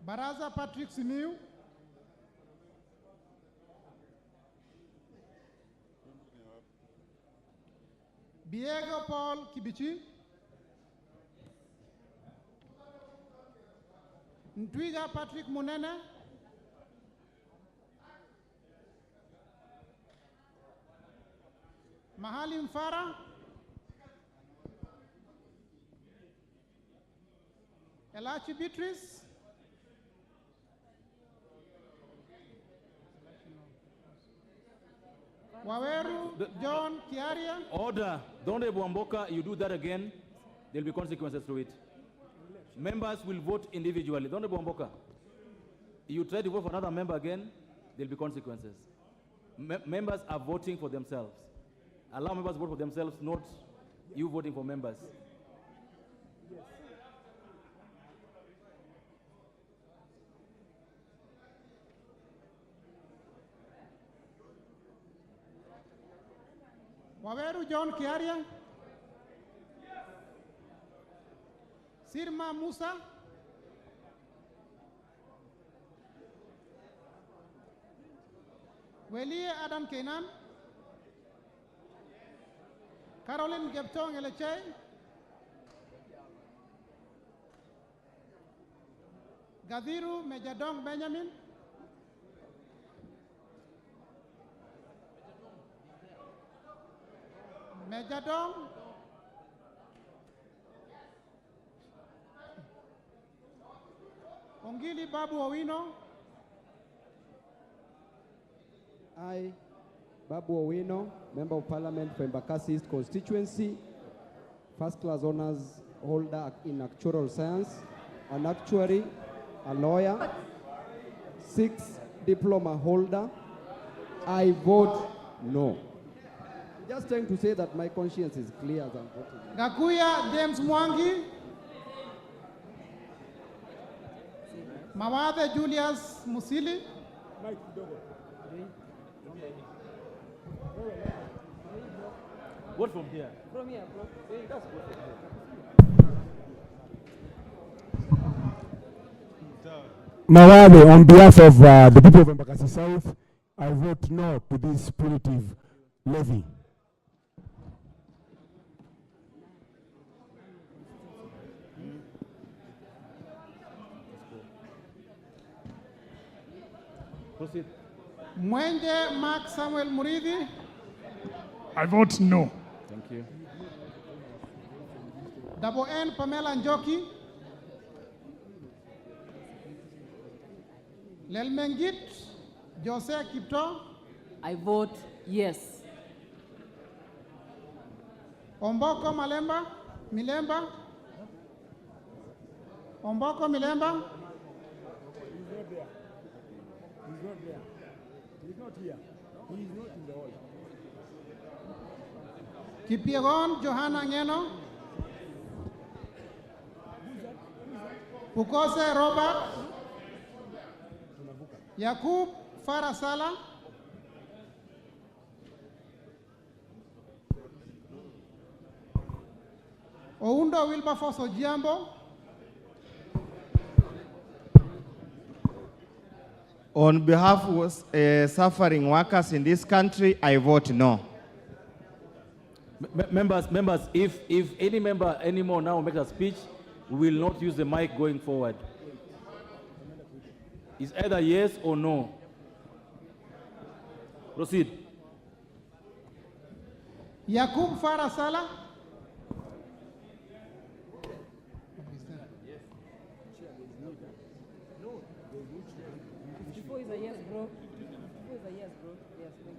Baraza Patrick Simiu. Diego Paul Kibichi. Ntwiga Patrick Munene. Mahali Mfara. Elachi Beatrice. Waweru John Kiaria. Order. Don't Wamboka, you do that again, there'll be consequences to it. Members will vote individually. Don't Wamboka. You try to vote for another member again, there'll be consequences. Members are voting for themselves. Allow members to vote for themselves, not you voting for members. Waweru John Kiaria. Sirma Musa. Welie Adam Kenan. Caroline Geptong Eleche. Gadhiru Mejadong Benjamin. Mejadong. Ongili Babu Owino. I, Babu Owino, Member of Parliament for Embakasi East Constituency, first class honors holder in actuarial science, an actuary, a lawyer, 6 diploma holder. I vote no. Just trying to say that my conscience is clear as I'm voting. Gakuya James Mwangi. Mawade Julius Musili. Vote from here. From here, Mawale, on behalf of the people of Embakasi South, I vote no to this punitive levy. Proceed. Mwenje Mark Samuel Muridi. I vote no. Thank you. Double N Pamela Njoki. Lelmengit Jose Kipto. I vote yes. Omboko Milemba. Omboko Milemba. He's not there. He's not here. He is not in the hall. Kipiegon Johanna Ngeno. Pukose Robert. Yakub Farasala. Oundo Wilberforce Ojiambo. On behalf of suffering workers in this country, I vote no. Members, if any member anymore now makes a speech, we will not use the mic going forward. It's either yes or no. Proceed. Yakub Farasala. Before is a yes, bro. Before is a yes, bro. Yes, thank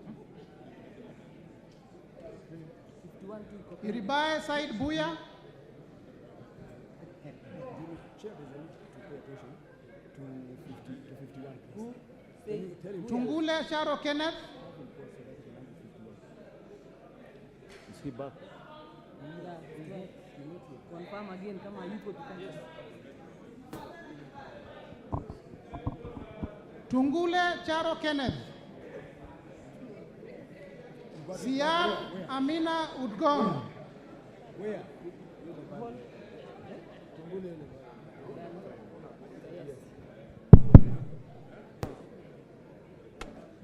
you. Iribae Said Buya. Tungule Sharo Kenneth. Is he back? Confirm again, come on, you put the Tungule Charo Kenneth. Siar Amina Udgon. Where?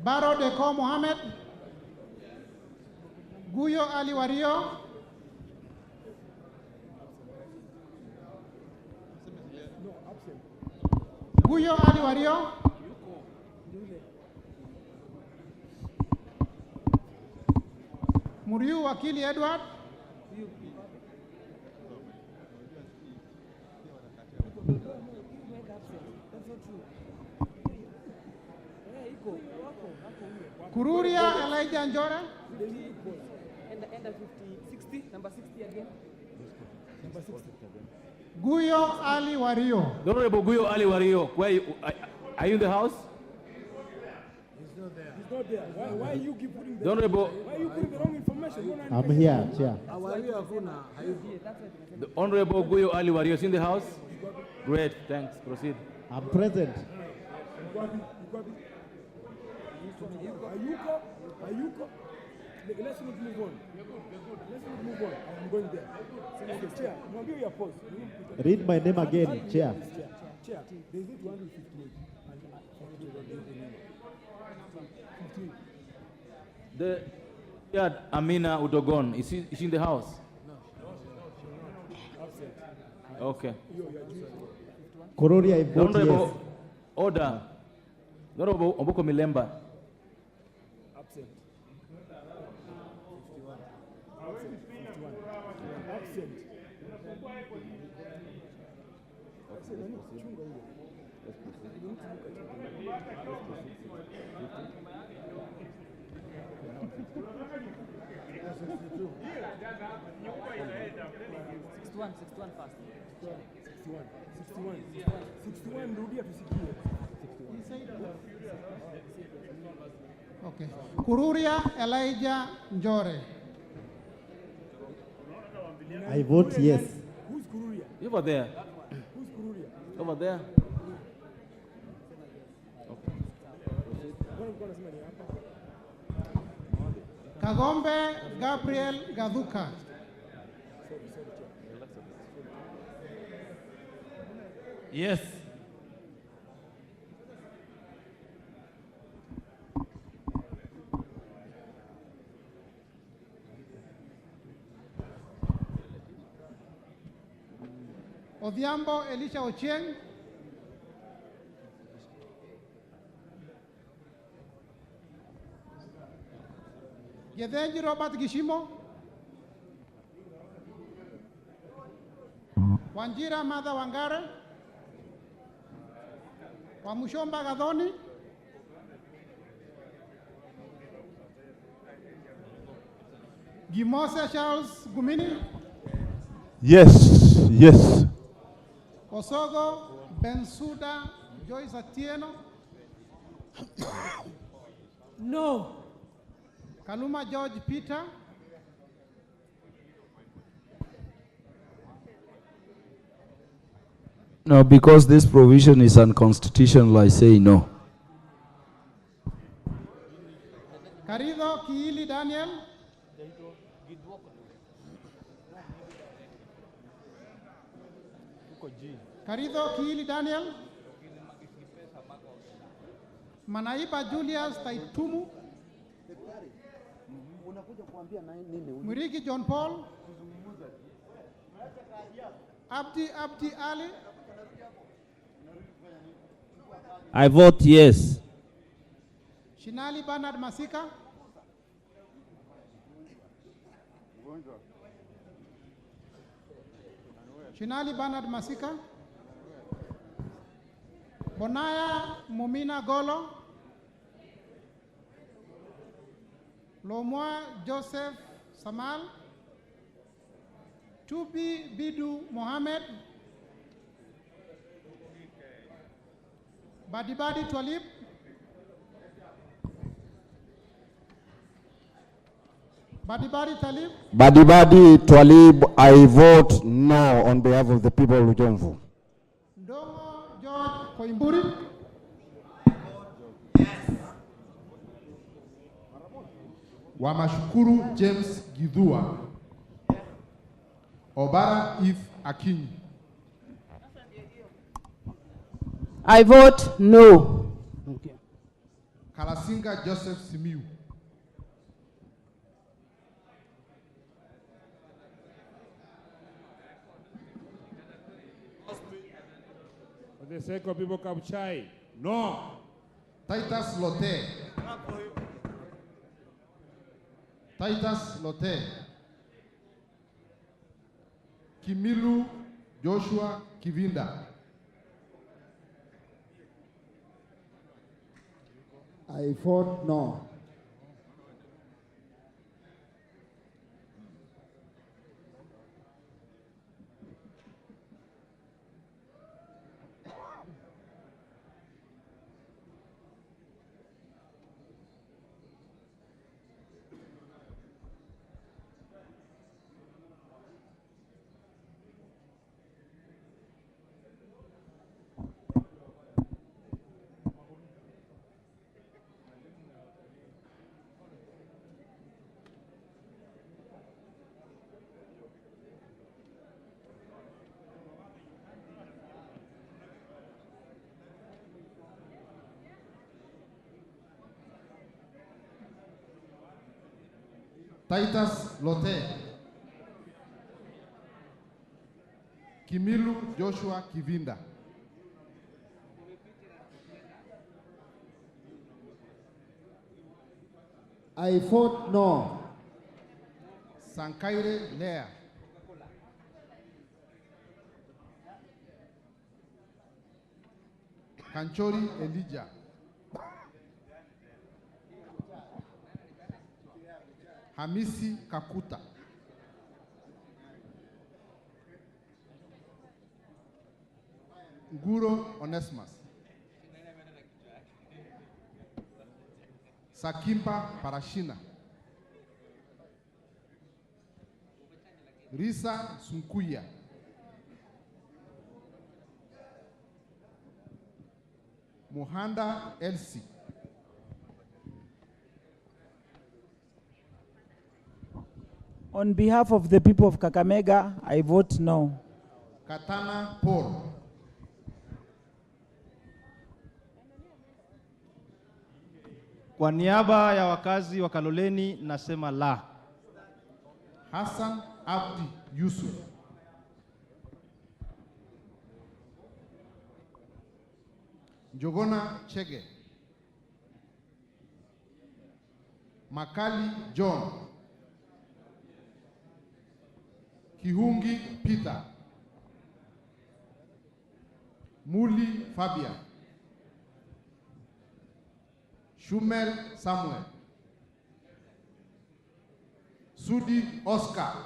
Baro Deko Mohammed. Guyo Ali Wario. Guyo Ali Wario. Muriu Wakili Edward. Kururia Elijah Njora. End 60, number 60 again. Number 60. Guyo Ali Wario. The Honorable Guyo Ali Wario, are you in the house? He's not there. He's not there. Why you keep putting The Honorable. Why you putting the wrong information? I'm here, Chair. The Honorable Guyo Ali Wario is in the house? Great, thanks. Proceed. I'm present. Ayuko. Let's not move on. Let's not move on. I'm going there. Chair, mwambie your pause. Read my name again, Chair. Chair, there is 158. The Amina Udogon, is she in the house? Okay. Kururia, I vote yes. Order. The Honorable Omboko Milemba. Absent. Fast. 61 rudia tusikie. Okay. Kururia Elijah Njore. I vote yes. Who's Kururia? Over there. Who's Kururia? Over there. Kagombe Gabriel Gaduka. Yes. Odhiambo Elisha Ochieng, Gedenji Robert Gishimo, Wanjira Martha Wangare, Wamushomba Gadhoni, Gimose Charles Gumini, Yes, yes. Osogo Bensuda Joyce Atieno, No. Kaluma George Peter, No, because this provision is unconstitutional, I say no. Karido Kiili Daniel, Karido Kiili Daniel, Manaiba Julius Taitumu, Muriki John Paul, Abdi Ali, I vote yes. Shinali Bernard Masika, Shinali Bernard Masika, Bonaya Mumina Golo, Lomwa Joseph Samal, Tubi Bidu Mohammed, Badibadi Twalib, Badibadi Talib, Badibadi Twalib, I vote no on behalf of the people of Lujomvu. Ndongo George Koimburi, Wamashukuru James Gidhua, Obara Eve Akinyi. I vote no. Okay. Kalasinga Joseph Simiu. For the sake of people Kabuchai, no. Titus Lote. Titus Lote. Kimilu Joshua Kivinda. I vote no. Titus Lote. Kimilu Joshua Kivinda. I vote no. Sankaire Lea. Kanchori Elijah. Hamisi Kakuta. Nguro Onesimus. Sakimpa Parashina. Risa Sunkuya. Muhanda Elsie. On behalf of the people of Kakamega, I vote no. Katana Paul. Kwa niaba ya wakazi wa Kaloleni nasema la. Hassan Abdi Yusuf. Njogona Chege, Makali John, Kihungi Peter, Muli Fabian, Shumel Samuel, Sudi Oscar,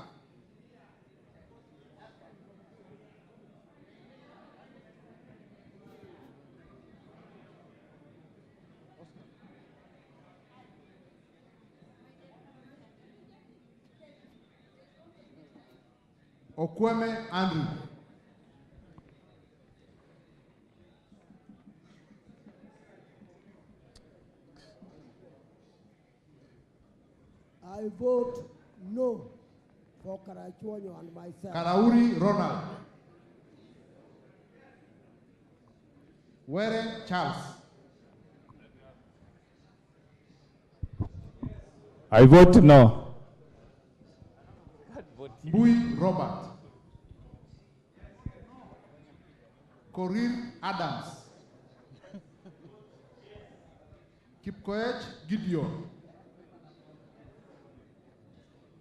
Okweme Andrew, I vote no for Karachuonyo and myself. Karauri Ronald, Were Charles, I vote no. Bui Robert, Korir Adams, Kipkoech Gideon,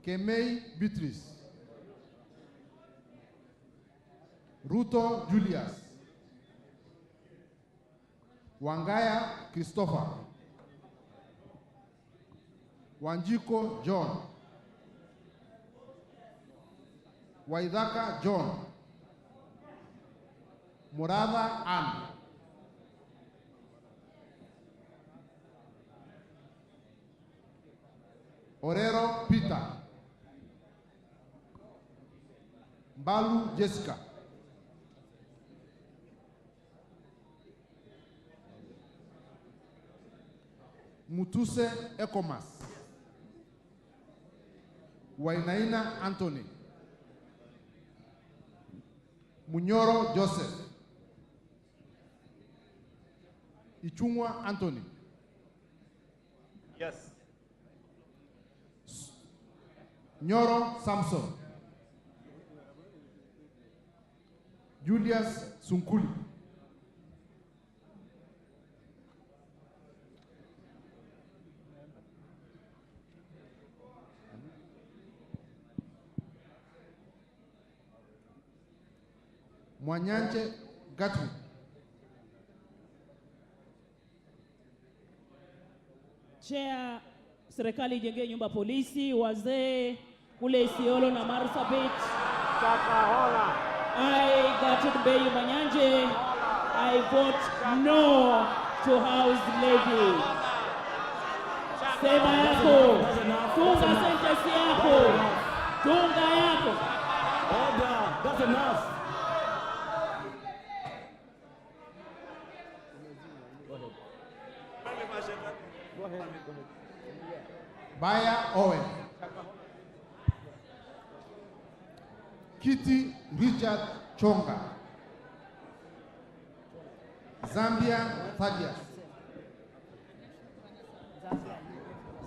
Kemei Beatrice, Ruto Julius, Wangaya Christopher, Wanjiko John, Waidaka John, Morada Ann, Orero Peter, Balu Jessica, Mutuse Ekomas, Wainaina Anthony, Munyoro Joseph, Ichungwa Anthony. Yes. Nyoro Samson, Julius Sunkuli, Mwanyanje Gatwi, Chair, serikali ijengee nyumba polisi, wazee kule Isiolo na Marsabit. I, Gatun Beyu Manyanje, I vote no to house levy. Sema yako, tunga sentence yako, tunga yako. Order, that's enough. Go ahead. Baya Owen, Kitty Richard Chonga, Zambia Thaddeus,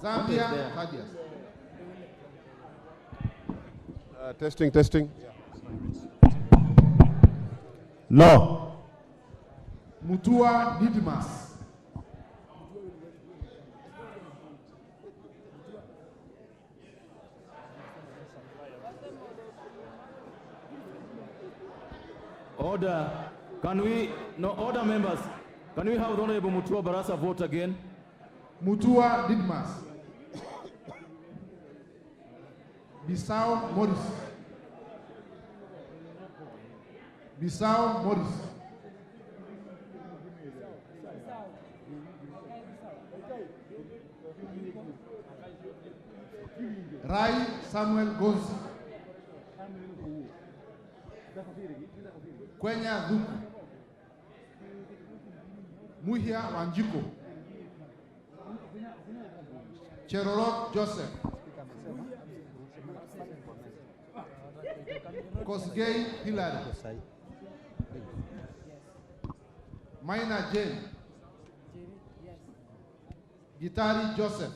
Zambia Thaddeus. Testing, testing. No. Mutua Didmas, Order. Can we, no, order members. Can we have the Honorable Mutua Barasa vote again? Mutua Didmas, Bissau Morris, Bissau Morris, Rai Samuel Gonzi, Kwenya Duku, Muhia Wanjiko, Cherorot Joseph, Kosgei Hilary, Maina Jane, Gitari Joseph,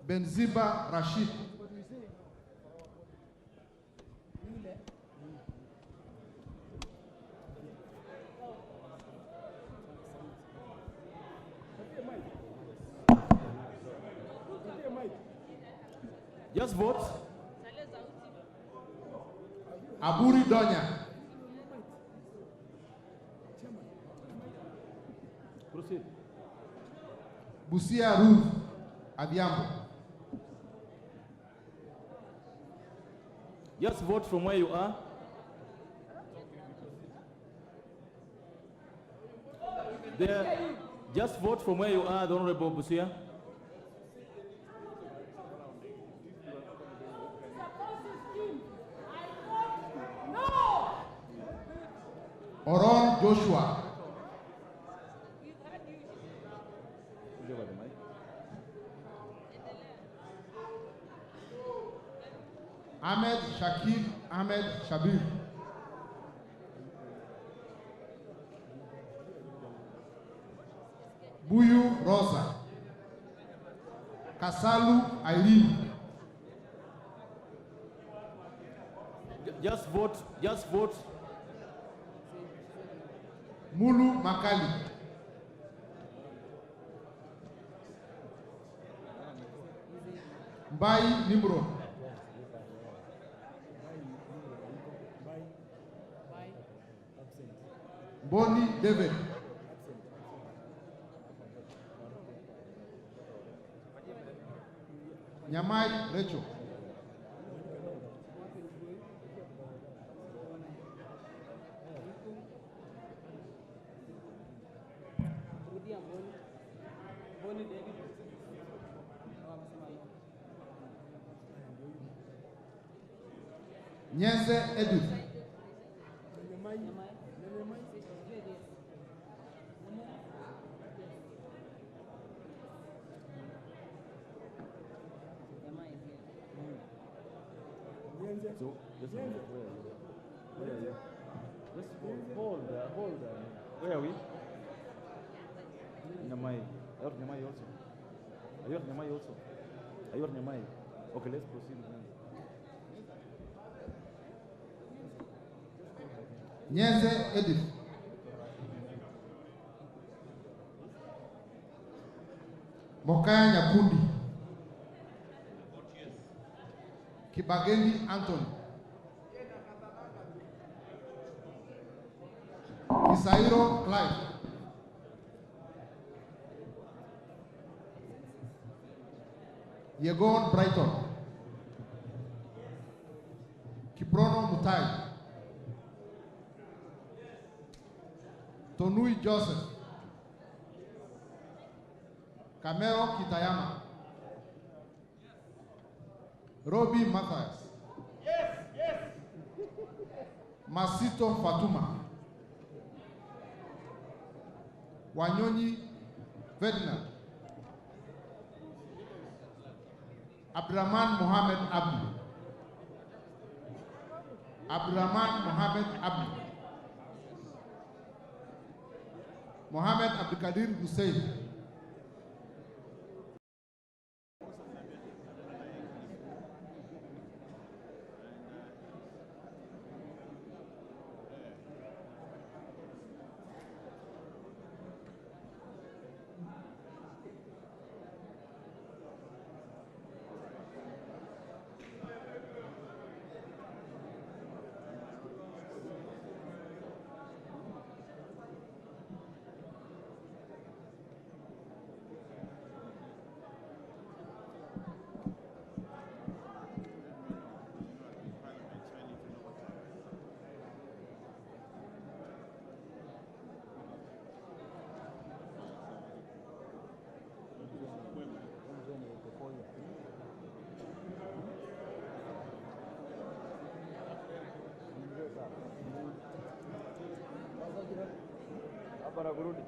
Benziba Rashid, Just vote. Aburi Donya. Proceed. Busia Ruth Adhiambo. Just vote from where you are. There, just vote from where you are, the Honorable Busia. Oron Joshua. Ahmed Shakib Ahmed Shabir. Buyu Rosa. Kasalu Irene. Just vote, just vote. Mulu Makali. Mbai Nimro. Boni David. Nyamai Rachel. Nyenze Edith. So, just where are you? Just hold there, hold there. Where are we? Nyamai. Are you at Nyamai also? Are you at Nyamai also? Are you at Nyamai? Okay, let's proceed then. Nyenze Edith. Mokaya Nyakundi. Kibagendi Anthony. Isairo Clive. Yegon Brighton. Kiprono Mutai. Tonui Joseph. Camero Kitayama. Robbie Matthias. Yes. Masito Fatuma. Wanyonyi Ferdinand. Abdurrahman Mohammed Abdi. Abdurrahman Mohammed Abdi. Mohammed Abdulkadir Hussein. Para kurudi.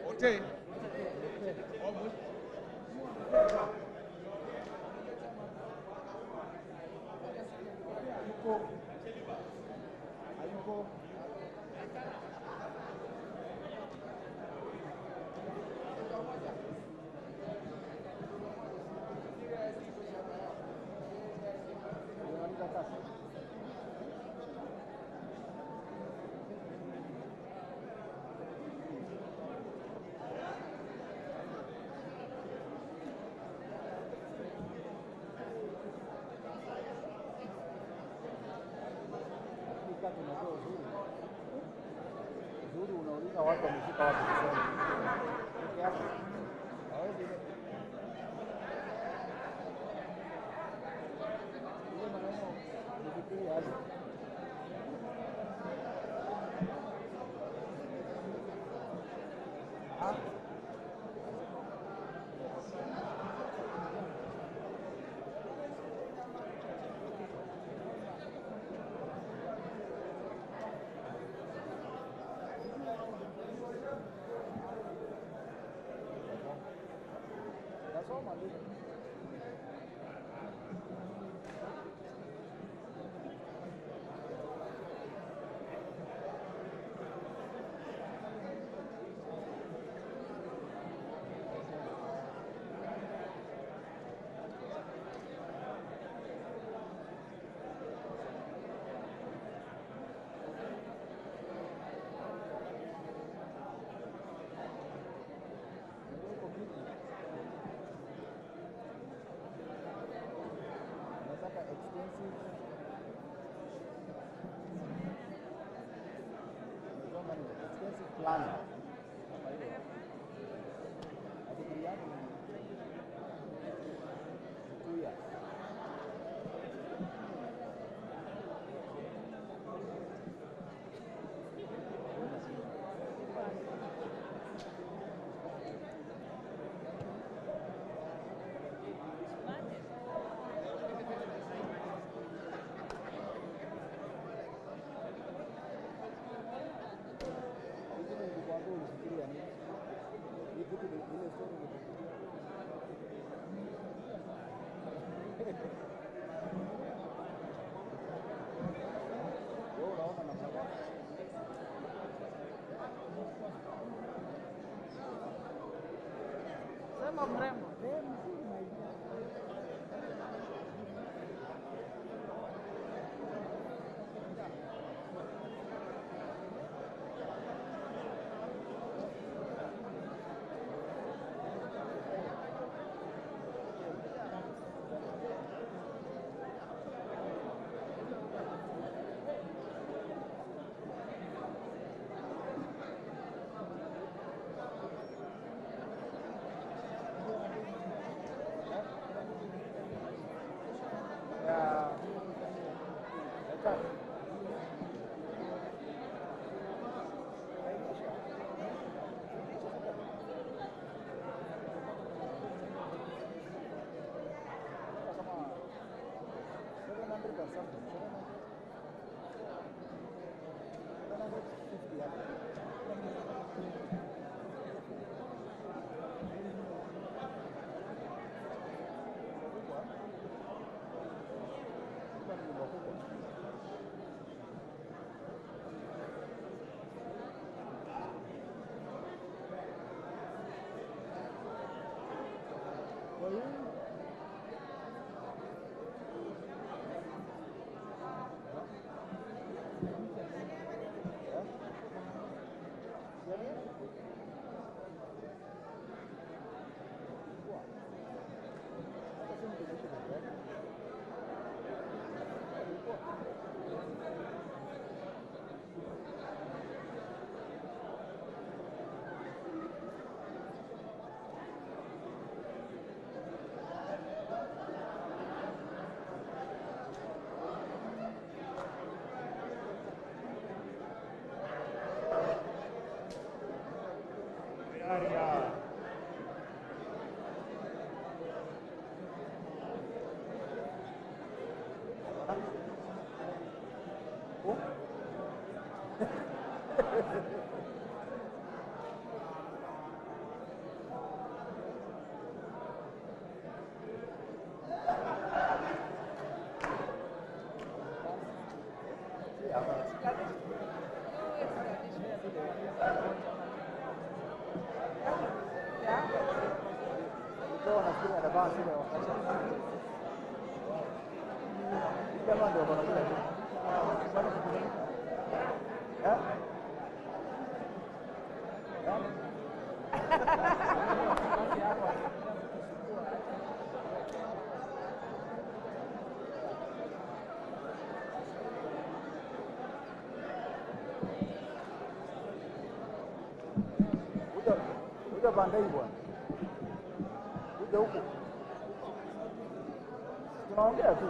Ote. Uzuri unauliza watu wamefika wapi kusoma. Peke yako. Hawezi ile maneno nifikirie aje. Nasoma ndio. Expensive planner. Degree yako ni 2 years. Sema mrembo. Kuja pande hii bwana. Kuja huku. Tunaongea tu.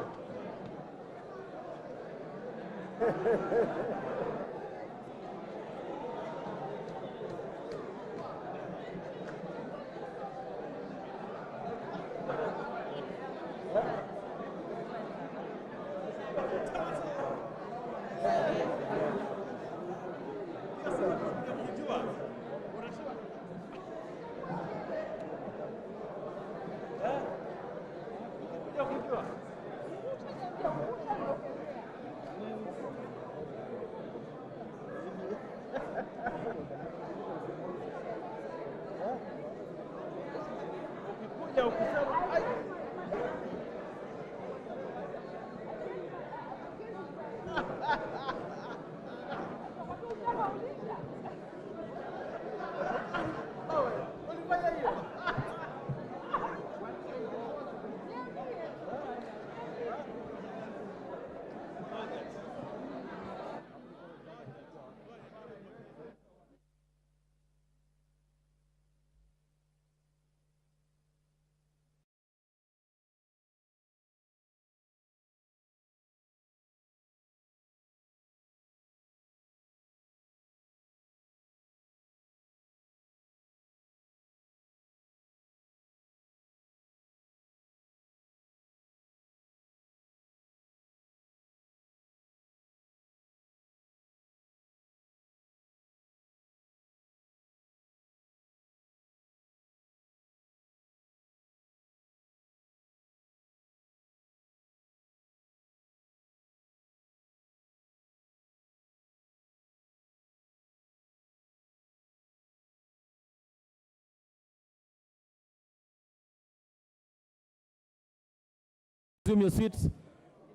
Resume your seats.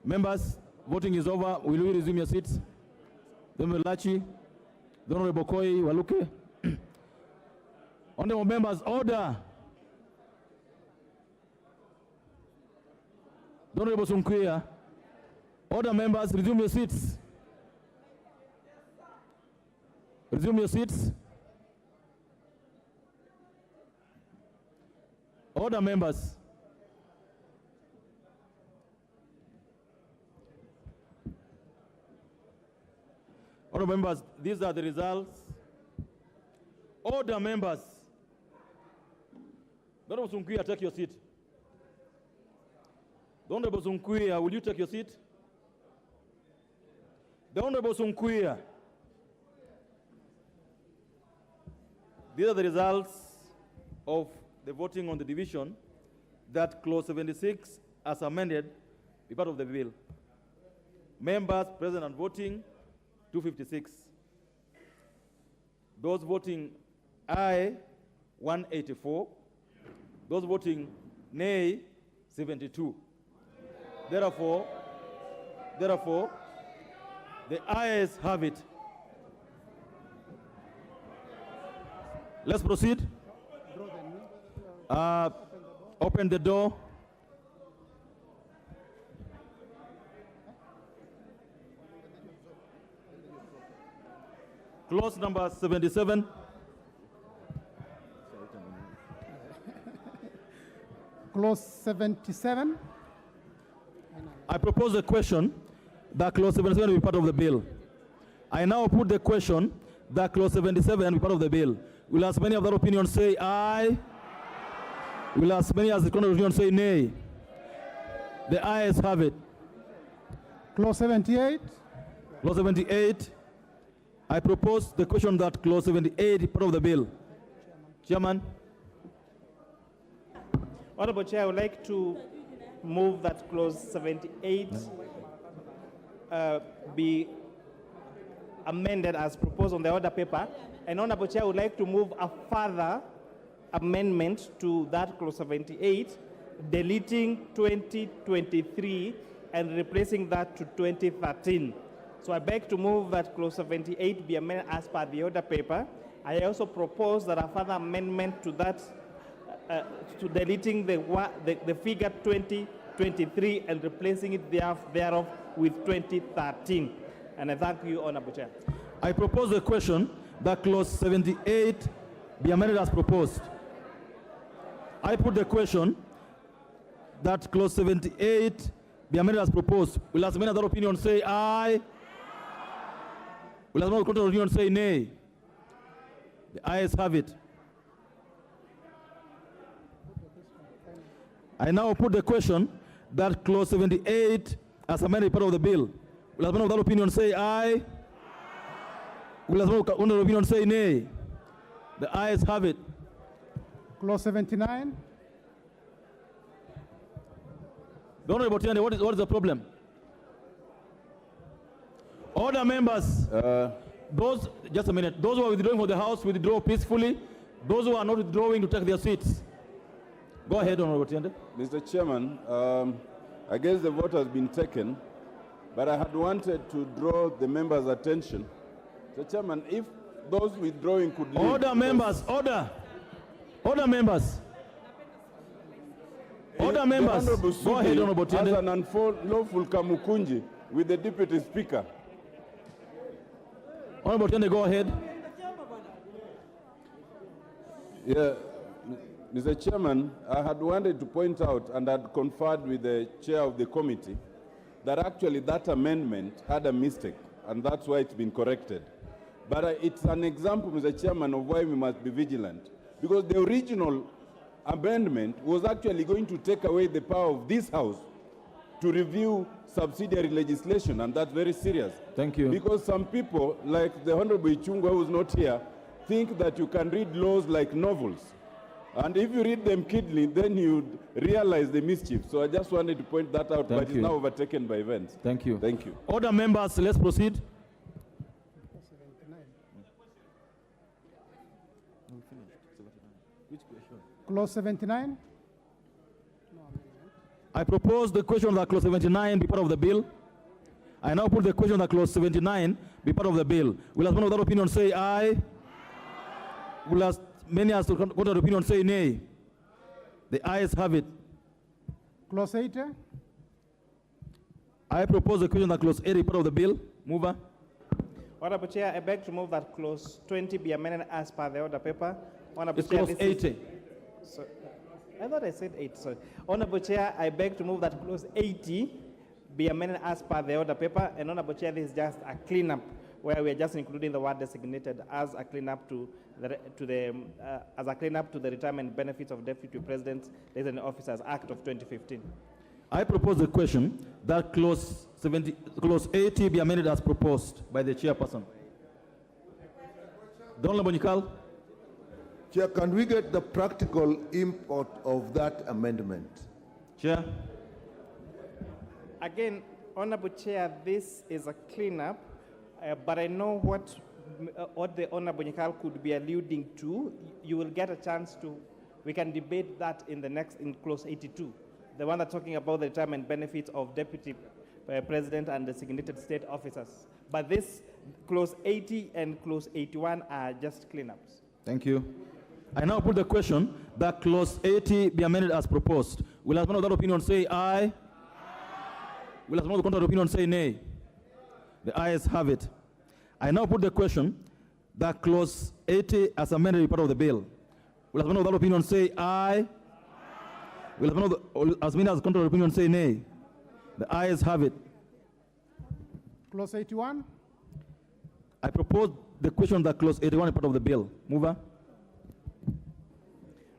Members, voting is over. Will you resume your seats? The Honorable Lachi, the Honorable Koi Waluke. Honorable members, order. The Honorable Sunkuya. Order, members, resume your seats. Resume your seats. Order, members. Honorable members, these are the results. Order, members. The Honorable Sunkuya, take your seat. The Honorable Sunkuya, will you take your seat? The Honorable Sunkuya. These are the results of the voting on the division that clause 76 as amended be part of the bill. Members present and voting, 256. Those voting aye, 184. Those voting nay, 72. Therefore, the ayes have it. Let's proceed. Open the door. Clause number 77. Clause 77. I propose a question that clause 77 will be part of the bill. I now put the question that clause 77 will be part of the bill. Will as many of that opinion say aye? Will as many as the contrary opinion say nay? The ayes have it. Clause 78. Clause 78. I propose the question that clause 78 is part of the bill. Chairman. Honorable Chair, I would like to move that clause 78 be amended as proposed on the order paper. And Honorable Chair, I would like to move a further amendment to that clause 78, deleting 2023 and replacing that to 2013. So I beg to move that clause 78 be amended as per the order paper. I also propose that a further amendment to that, to deleting the figure 2023 and replacing it thereof with 2013. And I thank you, Honorable Chair. I propose the question that clause 78 be amended as proposed. I put the question that clause 78 be amended as proposed. Will as many other opinions say aye? Will as many other opinions say nay? The ayes have it. I now put the question that clause 78 as amended part of the bill. Will as many other opinions say aye? Will as many other opinions say nay? The ayes have it. Clause 79. The Honorable Tiende, what is the problem? Order, members. Just a minute. Those who are withdrawing from the House, withdraw peacefully. Those who are not withdrawing to take their seats. Go ahead, Honorable Tiende. Mr. Chairman, I guess the vote has been taken, but I had wanted to draw the members' attention. Mr. Chairman, if those withdrawing could leave. Order, members. Order. Order, members. Order, members. Go ahead, Honorable Tiende. As an unlawful Kamukunji with the Deputy Speaker. Honorable Tiende, go ahead. Yeah, Mr. Chairman, I had wanted to point out and had conferred with the chair of the committee that actually that amendment had a mistake, and that's why it's been corrected. But it's an example, Mr. Chairman, of why we must be vigilant. Because the original amendment was actually going to take away the power of this House to review subsidiary legislation, and that's very serious. Thank you. Because some people, like the Honorable Ichungwa, who's not here, think that you can read laws like novels. And if you read them keenly, then you'd realize the mischief. So I just wanted to point that out, but it's now overtaken by events. Thank you. Thank you. Order, members, let's proceed. Clause 79. I propose the question that clause 79 be part of the bill. I now put the question that clause 79 be part of the bill. Will as many of that opinion say aye? Will as many as the contrary opinion say nay? The ayes have it. Clause 80. I propose the question that clause 80 be part of the bill. Mover. Honorable Chair, I beg to move that clause 20 be amended as per the order paper. Honorable It's Chair, clause 80. I thought I said 8, sorry. Honorable Chair, I beg to move that clause 80 be amended as per the order paper. And Honorable Chair, this is just a cleanup where we are just including the word designated as a cleanup to the retirement benefits of Deputy Presidents, Liaison Officers Act of 2015. I propose the question that clause 80 be amended as proposed by the chairperson. The Honorable Nikal. Chair, can we get the practical import of that amendment? Chair. Again, Honorable Chair, this is a cleanup, but I know what the Honorable Nikal could be alluding to. You will get a chance to, we can debate that in clause 82, the one that's talking about the retirement benefits of Deputy President and designated state officers. But this clause 80 and clause 81 are just cleanups. Thank you. I now put the question that clause 80 be amended as proposed. Will as many of that opinion say aye? Will as many of the contrary opinion say nay? The ayes have it. I now put the question that clause 80 as amended be part of the bill. Will as many of that opinion say aye? Will as many as contrary opinion say nay? The ayes have it. Clause 81. I propose the question that clause 81 is part of the bill. Mover.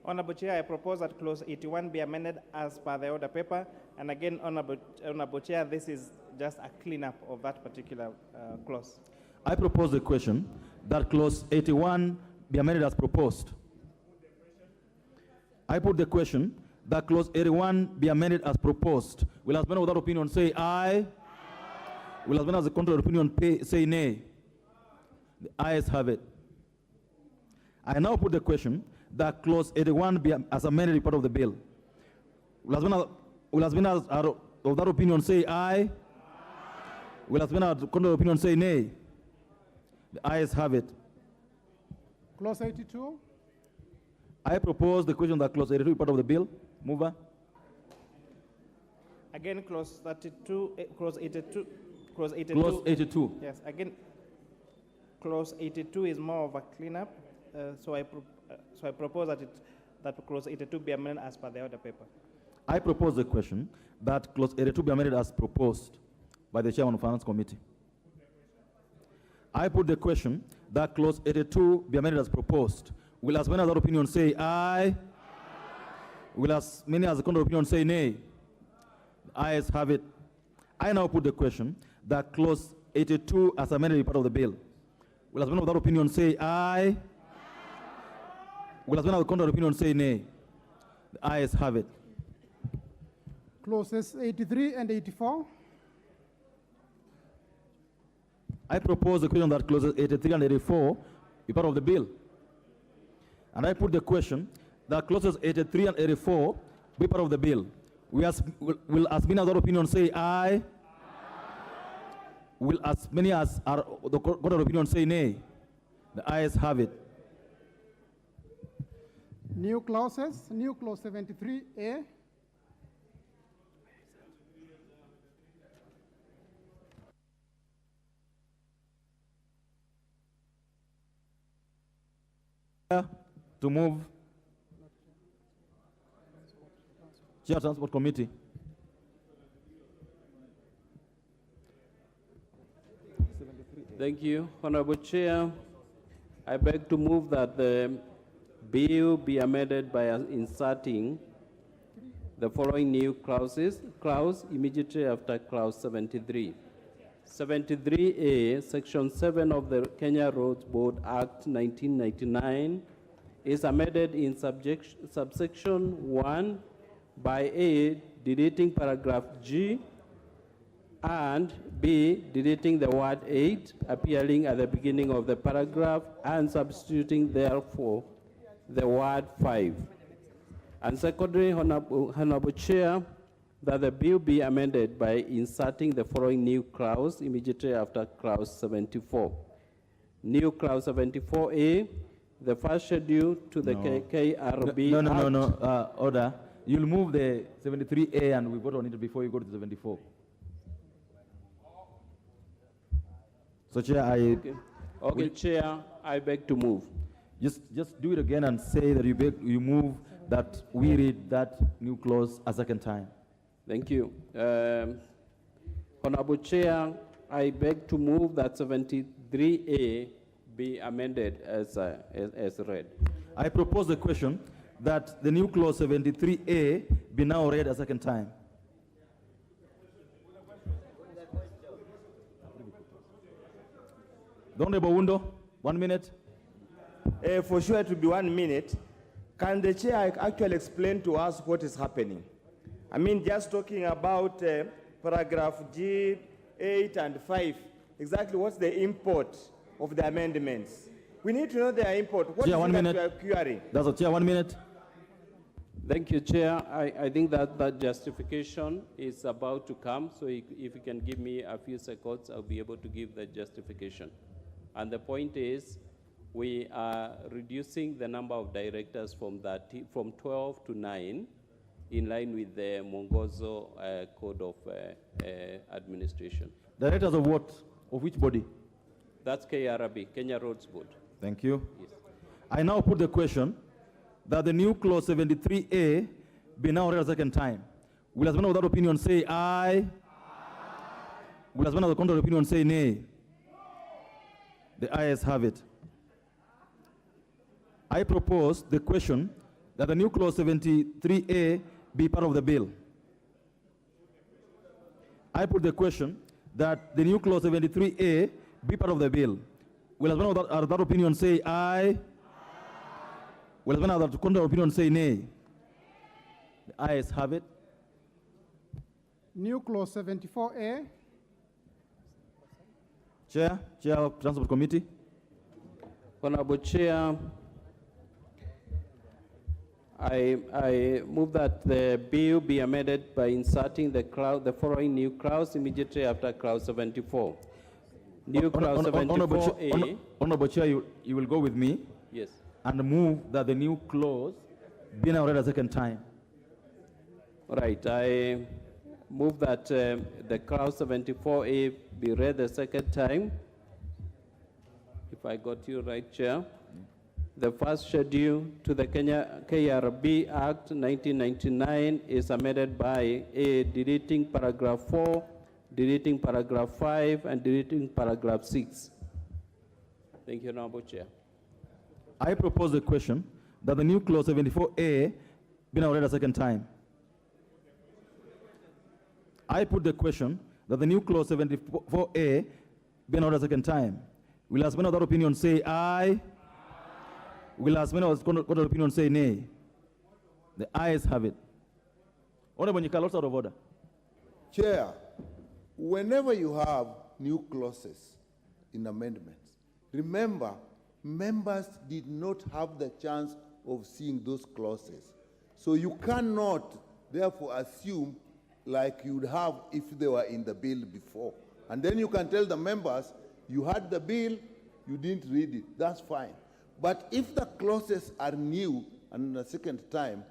Honorable Chair, I propose that clause 81 be amended as per the order paper. And again, Honorable Chair, this is just a cleanup of that particular clause. I propose the question that clause 81 be amended as proposed. I put the question that clause 81 be amended as proposed. Will as many without opinion say aye? Will as many as the contrary opinion say nay? The ayes have it. I now put the question that clause 81 be as amended be part of the bill. Will as many as are of that opinion say aye? Will as many as the contrary opinion say nay? The ayes have it. Clause 82. I propose the question that clause 82 be part of the bill. Mover. Again, clause 32, clause 82. Clause 82. Clause 82. Yes, again, clause 82 is more of a cleanup. So I propose that clause 82 be amended as per the order paper. I propose the question that clause 82 be amended as proposed by the Chairman of Finance Committee. I put the question that clause 82 be amended as proposed. Will as many as that opinion say aye? Will as many as the contrary opinion say nay? The ayes have it. I now put the question that clause 82 as amended be part of the bill. Will as many of that opinion say aye? Will as many of the contrary opinion say nay? The ayes have it. Clauses 83 and 84. I propose the question that clauses 83 and 84 be part of the bill. And I put the question that clauses 83 and 84 be part of the bill. Will as many as that opinion say aye? Will as many as are the contrary opinion say nay? The ayes have it. New clauses, new clause 73A. To move. Chair Transport Committee. Thank you, Honorable Chair. I beg to move that the bill be amended by inserting the following new clause immediately after clause 73. 73A, Section 7 of the Kenya Roads Board Act 1999 is amended in subsection 1 by A, deleting paragraph G, and B, deleting the word 8 appearing at the beginning of the paragraph and substituting therefore the word 5. And secondly, Honorable Chair, that the bill be amended by inserting the following new clause immediately after clause 74. New clause 74A, the first schedule to the KRB Act. Order. You'll move the 73A and we vote on it before you go to 74. So, Chair, Okay, Chair, I beg to move. Just do it again and say that you move that we read that new clause a second time. Thank you. Honorable Chair, I beg to move that 73A be amended as read. I propose the question that the new clause 73A be now read a second time. The Honorable Wundo, 1 minute. For sure it will be 1 minute. Can the chair actually explain to us what is happening? I mean, just talking about paragraph G, 8 and 5, exactly what's the import of the amendments? We need to know their import. What Chair, is 1 it that minute. we are querying? That's a Chair, 1 minute. Thank you, Chair. I think that justification is about to come, so if you can give me a few seconds, I'll be able to give the justification. And the point is, we are reducing the number of directors from 12 to 9, in line with the Mongozo Code of Administration. Directors of what? Of which body? That's KRB, Kenya Roads Board. Thank you. Yes. I now put the question that the new clause 73A be now read a second time. Will as many of that opinion say aye? Will as many of the contrary opinion say nay? The ayes have it. I propose the question that the new clause 73A be part of the bill. I put the question that the new clause 73A be part of the bill. Will as one of that opinion say aye? Will as one of that contrary opinion say nay? The ayes have it. New clause 74A. Chair of Transport Committee. Honorable Chair, I move that the bill be amended by inserting the following new clause immediately after clause 74. New clause 74A. Honorable Chair, you will go with me. Yes. And move that the new clause be now read a second time. Right. I move that the clause 74A be read the second time. If I got you right, Chair. The first schedule to the Kenya KRB Act 1999 is amended by A, deleting paragraph 4, deleting paragraph 5, and deleting paragraph 6. Thank you, Honorable Chair. I propose the question that the new clause 74A be now read a second time. I put the question that the new clause 74A be now read a second time. Will as many other opinion say aye? Will as many other opinion say nay? The ayes have it. Honorable Nyikal, also out of order. Chair, whenever you have new clauses in amendments, remember, members did not have the chance of seeing those clauses. So you cannot, therefore, assume like you'd have if they were in the bill before. And then you can tell the members, you had the bill, you didn't read it. That's fine. But if the clauses are new and the second time,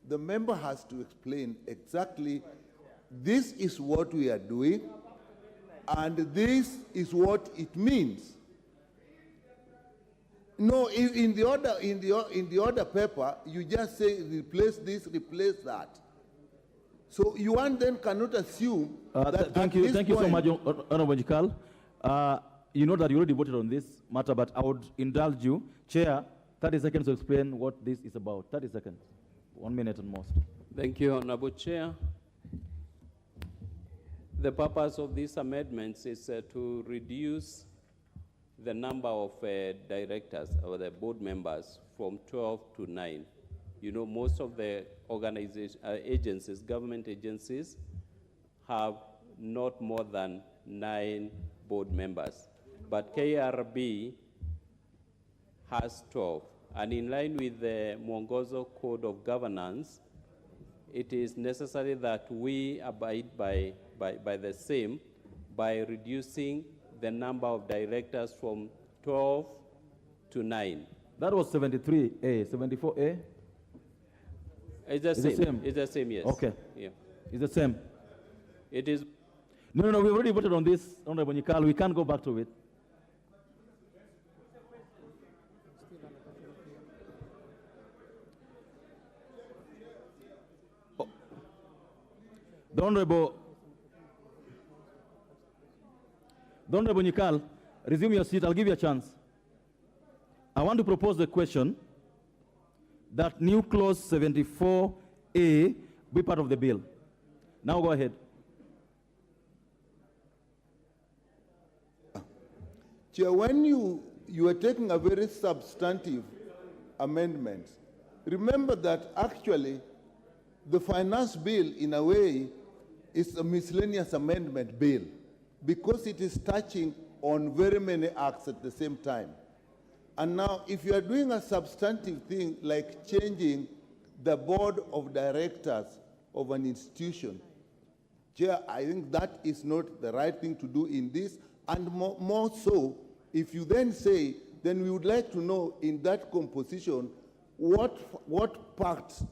the member has to explain exactly this is what we are doing and this is what it means. No, in the order paper, you just say replace this, replace that. So you then cannot assume that. Thank you so much, Honorable Nyikal. You know that you already voted on this matter, but I would indulge you. Chair, 30 seconds to explain what this is about. 30 seconds. 1 minute at most. Thank you, Honorable Chair. The purpose of these amendments is to reduce the number of directors or the board members from 12 to 9. You know, most of the agencies, government agencies, have not more than 9 board members. But KRB has 12. And in line with the Mwongozo Code of Governance, it is necessary that we abide by the same by reducing the number of directors from 12 to 9. That was 73A, 74A? It's the same. It's the same, yes. Okay. Yeah. It's the same. It is. No, we've already voted on this, Honorable Nyikal. We can't go back to it. Oh. The Honorable Nyikal, resume your seat. I'll give you a chance. I want to propose the question that new clause 74A be part of the bill. Now go ahead. Chair, when you are taking a very substantive amendment, remember that actually the finance bill, in a way, is a miscellaneous amendment bill because it is touching on very many acts at the same time. And now, if you are doing a substantive thing like changing the board of directors of an institution, Chair, I think that is not the right thing to do in this. And more so, if you then say, then we would like to know in that composition what parts,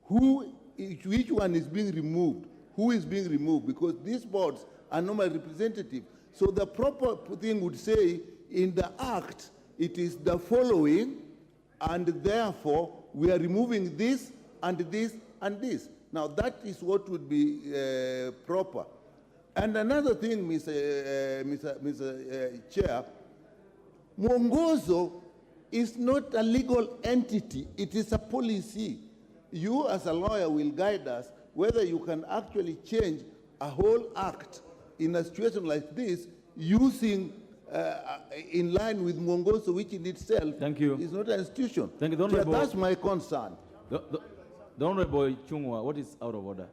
which one is being removed, who is being removed, because these boards are normally representative. So the proper thing would say in the act, it is the following, and therefore we are removing this and this and this. Now that is what would be proper. And another thing, Mr. Chair, Mwongozo is not a legal entity, it is a policy. You as a lawyer will guide us whether you can actually change a whole act in a situation like this using in line with Mwongozo, which in itself is not an institution. Thank you. So that's my concern. The Honorable Chungwa, what is out of order?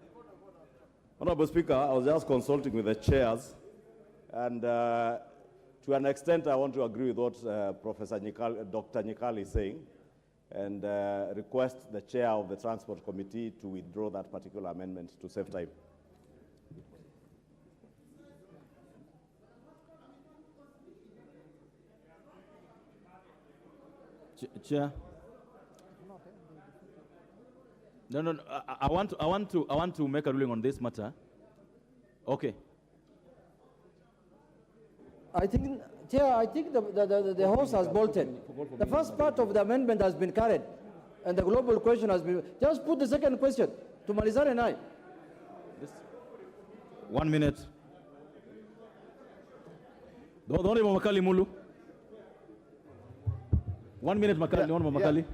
Honorable Speaker, I was just consulting with the chairs, and to an extent I want to agree with what Professor Dr. Nyikal is saying, and request the chair of the Transport Committee to withdraw that particular amendment to save time. Chair. No. I want to make a ruling on this matter. Okay. I think, Chair, I think the horse has bolted. The first part of the amendment has been carried, and the global question has been. Just put the second question to Malizar and I. 1 minute. The Honorable Makali Mulu. 1 minute, Makali. Honorable Makali.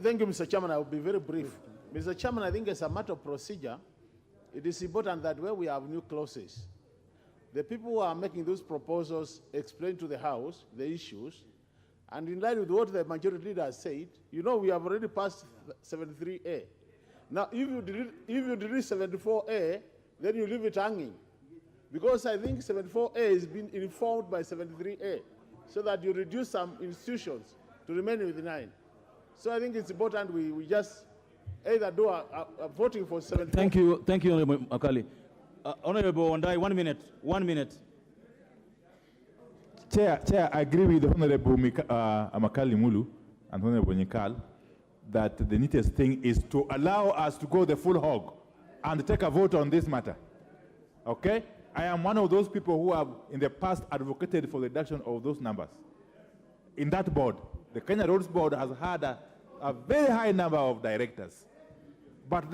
Thank you, Mr. Chairman. I will be very brief. Mr. Chairman, I think as a matter of procedure, it is important that where we have new clauses, the people who are making those proposals explain to the House the issues, and in line with what the majority leader has said, you know, we have already passed 73A. Now, if you delete 74A, then you leave it hanging, because I think 74A has been informed by 73A, so that you reduce some institutions to remain with 9. So I think it's important we just either do a voting for 74. Thank you, Honorable Makali. Honorable Wandai, 1 minute. 1 minute. Chair, I agree with Honorable Makali Mulu and Honorable Nyikal that the neatest thing is to allow us to go the full hog and take a vote on this matter. Okay? I am one of those people who have in the past advocated for the reduction of those numbers. In that board, the Kenya Roads Board has had a very high number of directors. But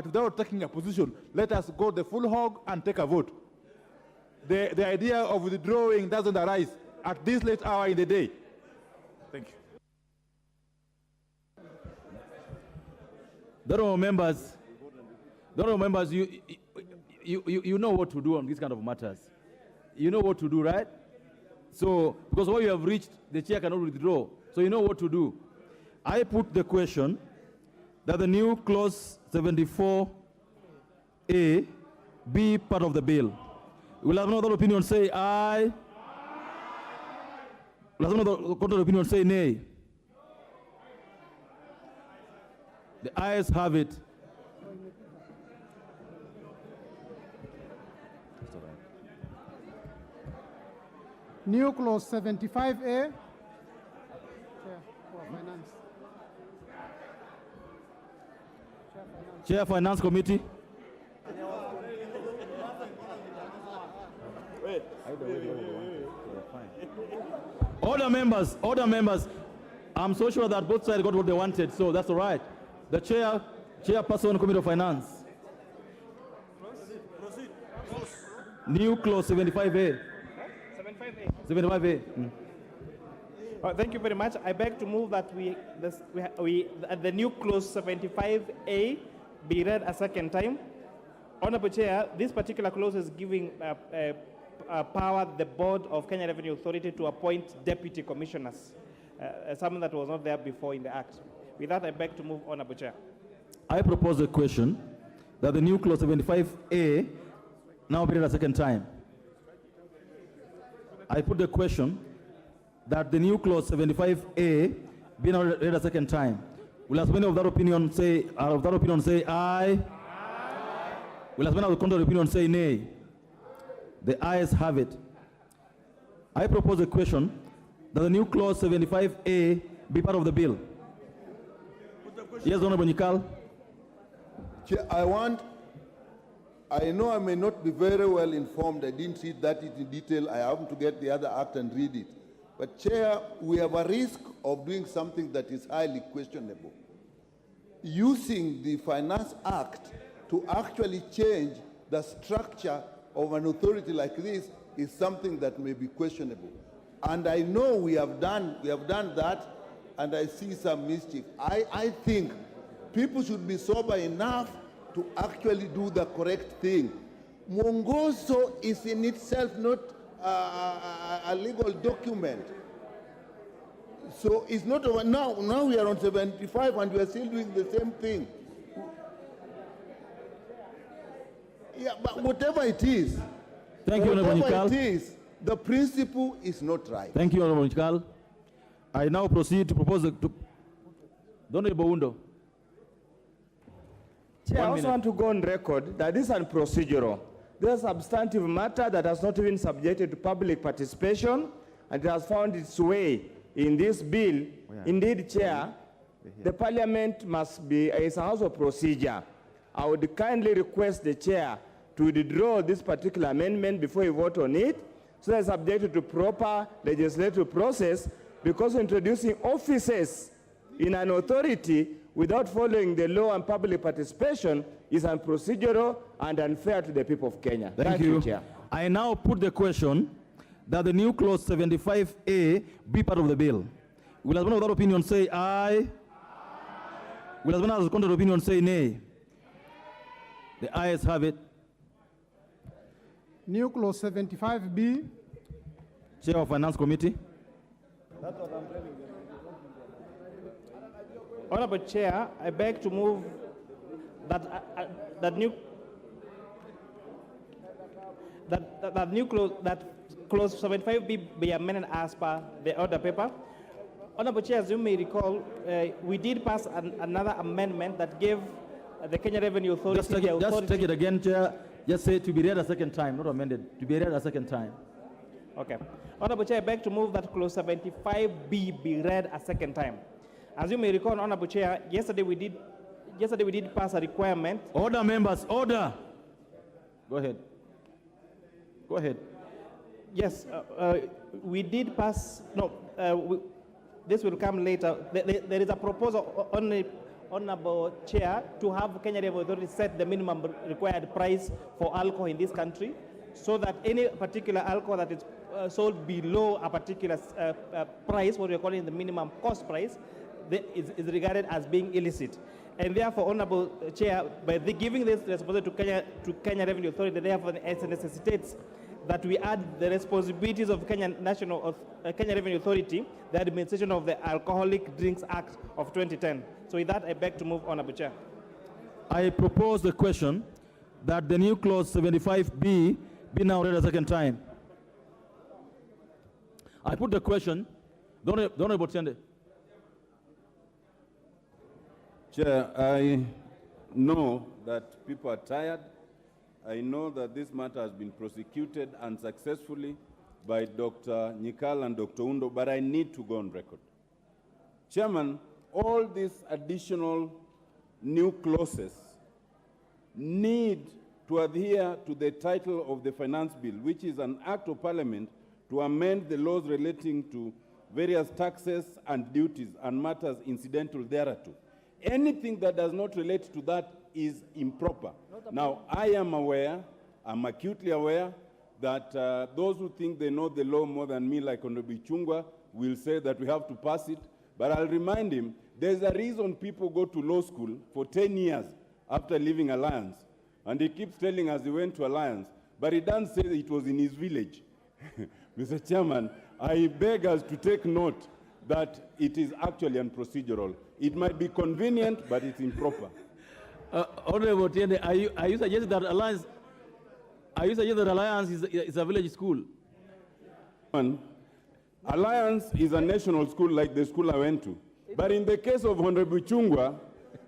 without taking a position, let us go the full hog and take a vote. The idea of withdrawing doesn't arise at this late hour in the day. Thank you. The honorable members, you know what to do on these kind of matters. You know what to do, right? So, because what you have reached, the chair cannot withdraw. So you know what to do. I put the question that the new clause 74A be part of the bill. Will have another opinion say aye? Will have another opinion say nay? The ayes have it. New clause 75A. Finance. Chair Finance Committee. Order members. I'm so sure that both sides got what they wanted, so that's all right. The chairperson Committee of Finance. New clause 75A. 75A. Thank you very much. I beg to move that the new clause 75A be read a second time. Honorable Chair, this particular clause is giving power the board of Kenya Revenue Authority to appoint deputy commissioners, something that was not there before in the Act. With that, I beg to move, Honorable Chair. I propose a question that the new clause 75A now be read a second time. I put the question that the new clause 75A be now read a second time. Will as many of that opinion say aye? Will as many of the contrary opinion say nay? The ayes have it. I propose a question that the new clause 75A be part of the bill. Yes, Honorable Nyikal. I know I may not be very well informed. I didn't read that in detail. I have to get the other act and read it. But Chair, we have a risk of doing something that is highly questionable. Using the Finance Act to actually change the structure of an authority like this is something that may be questionable. And I know we have done that, and I see some mischief. I think people should be sober enough to actually do the correct thing. Mwongozo is in itself not a legal document. So it's not over now. Now we are on 75 and we are still doing the same thing. Yeah, but whatever it is, Thank you, Honorable whatever Nyikal. it is, the principle is not right. Thank you, Honorable Nyikal. I now proceed to propose the... Honorable Undo. Chair, I also want to go on record that this is procedural. This is a substantive matter that has not been subjected to public participation, and it has found its way in this bill. Indeed, Chair, the Parliament must be a house of procedure. I would kindly request the Chair to withdraw this particular amendment before you vote on it, so that it's subjected to proper legislative process, because introducing offices in an authority without following the law and public participation is unprocedural and unfair to the people of Kenya. Thank you. Chair. I now put the question that the new clause 75A be part of the bill. Will anyone without opinion say aye? Will anyone has a contrary opinion say nay? The ayes have it. New clause 75B. Chair of Finance Committee. That's what I'm telling you. Honorable Chair, I beg to move that clause 75B be amended as per the order paper. Honorable Chair, as you may recall, we did pass another amendment that gave the Kenya Revenue Authority Just take it again, Chair. Just say to be read a second time, not amended. To be read a second time. Okay. Honorable Chair, I beg to move that clause 75B be read a second time. As you may recall, Honorable Chair, yesterday we did pass a requirement. Order, members, order. Go ahead. Go ahead. Yes, we did pass. No, this will come later. There is a proposal on the Honorable Chair to have Kenya Revenue Authority set the minimum required price for alcohol in this country, so that any particular alcohol that is sold below a particular price, what we are calling the minimum cost price, is regarded as being illicit. And therefore, Honorable Chair, by giving this responsibility to Kenya Revenue Authority, therefore it necessitates that we add the responsibilities of Kenya Revenue Authority, the administration of the Alcoholic Drinks Act of 2010. So with that, I beg to move, Honorable Chair. I propose the question that the new clause 75B be now read a second time. I put the question. Don't Tende. Chair, I know that people are tired. I know that this matter has been prosecuted unsuccessfully by Dr. Nyikal and Dr. Undo, but I need to go on record. Chairman, all these additional new clauses need to adhere to the title of the Finance Bill, which is an act of Parliament to amend the laws relating to various taxes and duties and matters incidental thereto. Anything that does not relate to that is improper. Now, I am aware, I'm acutely aware, that those who think they know the law more than me, like Honorable Chungwa, will say that we have to pass it. But I'll remind him, there's a reason people go to law school for 10 years after leaving Alliance. And he keeps telling us he went to Alliance, but he doesn't say that it was in his village. Mr. Chairman, I beg us to take note that it is actually unprocedural. It might be convenient, but it's improper. Honorable Tiende, are you suggesting that Alliance? Are you suggesting that Alliance is a village school? Alliance is a national school like the school I went to. But in the case of Honorable Chungwa,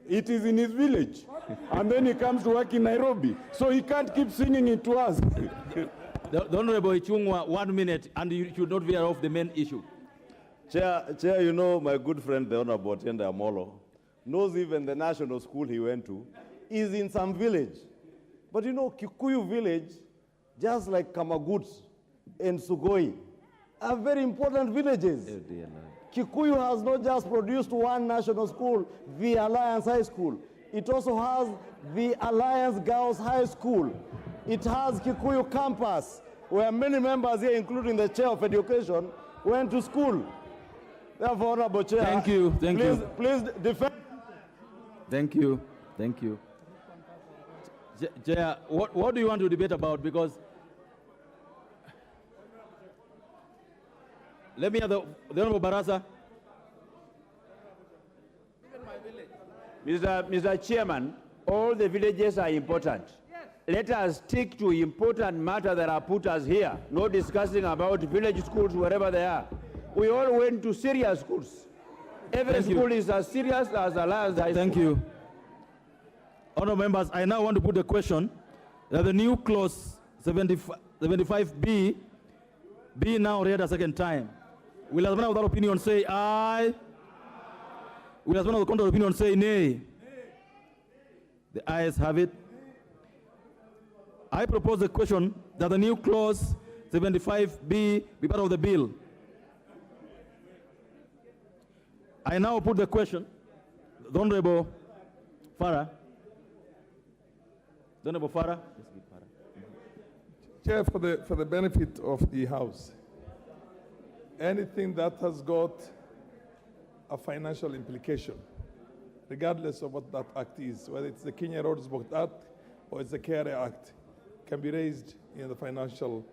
it is in his village. And then he comes to work in Nairobi. So he can't keep singing it to us. The Honorable Chungwa, 1 minute, and you should not veer off the main issue. Chair, you know, my good friend, the Honorable Tiende Amolo, knows even the national school he went to is in some village. But you know, Kikuyu village, just like Kamagut and Sugoi, are very important villages. Kikuyu has not just produced one national school, the Alliance High School. It also has the Alliance Girls High School. It has Kikuyu campus, where many members here, including the chair of education, went to school. Therefore, Honorable Chair. Thank you, thank please, you. Please defend. Thank you, thank you. Chair, what do you want to debate about? Because let me have the Honorable Barasa. Mr. Chairman, all the villages are important. Let us stick to important matters that are put us here, not discussing about village schools wherever they are. We all went to serious schools. Every school is as serious as the last high school. Thank you. Honourable members, I now want to put the question that the new clause 75B be now read a second time. Will as one of that opinion say aye? Will as one of the contrary opinion say nay? The ayes have it. I propose the question that the new clause 75B be part of the bill. I now put the question, the Honorable Farah. The Honorable Farah. Chair, for the benefit of the House, anything that has got a financial implication, regardless of what that act is, whether it's the Kenya Roads Board Act or it's the KRA Act, can be raised in the financial,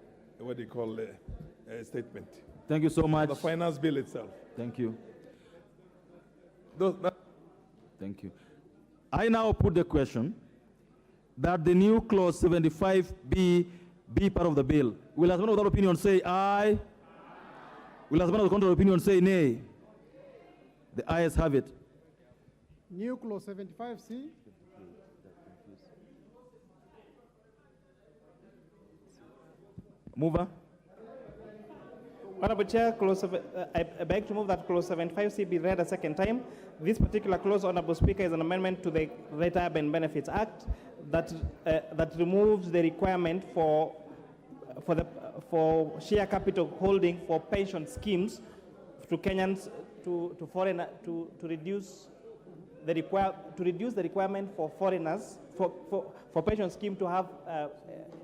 statement. Thank you so much. The finance bill itself. Thank you. Thank you. I now put the question that the new clause 75B be part of the bill. Will as one of that opinion say aye? Will as one of the contrary opinion say nay? The ayes have it. New clause 75C. Mover. Honorable Chair, I beg to move that clause 75C be read a second time. This particular clause, Honorable Speaker, is an amendment to the Retirement Benefits Act that removes the requirement for share capital holding for pension schemes to Kenyans to foreign to reduce the requirement for foreigners for pension scheme to have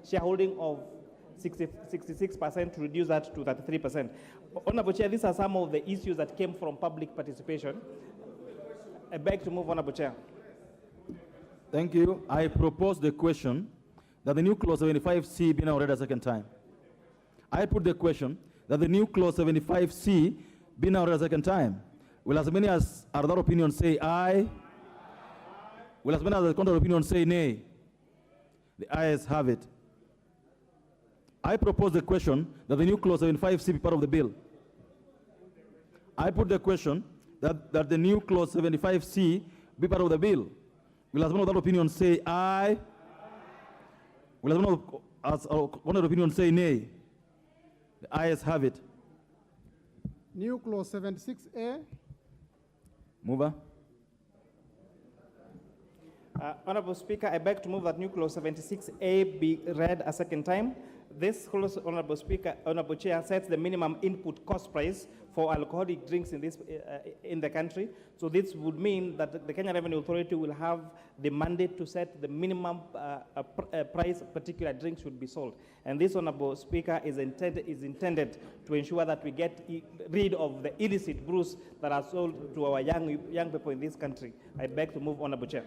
shareholding of 66% to reduce that to 33%. Honorable Chair, these are some of the issues that came from public participation. I beg to move, Honorable Chair. Thank you. I propose the question that the new clause 75C be now read a second time. I put the question that the new clause 75C be now read a second time. Will as many as are that opinion say aye? Will as many as the contrary opinion say nay? The ayes have it. I propose the question that the new clause 75C be part of the bill. I put the question that the new clause 75C be part of the bill. Will as one of that opinion say aye? Will as one of the opinion say nay? The ayes have it. New clause 76A. Mover. Honorable Speaker, I beg to move that new clause 76A be read a second time. This clause, Honorable Speaker, Honorable Chair, sets the minimum input cost price for alcoholic drinks in the country. So this would mean that the Kenya Revenue Authority will have the mandate to set the minimum price particular drink should be sold. And this, Honorable Speaker, is intended to ensure that we get rid of the illicit brews that are sold to our young people in this country. I beg to move, Honorable Chair.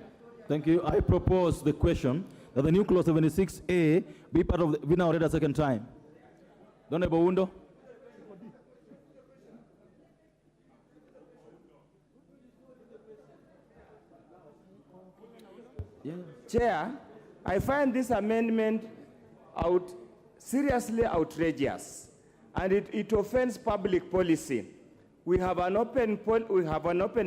Thank you. I propose the question that the new clause 76A be part of be now read a second time. Honorable Wundo. Chair, I find this amendment seriously outrageous, and it offends public policy. We have an open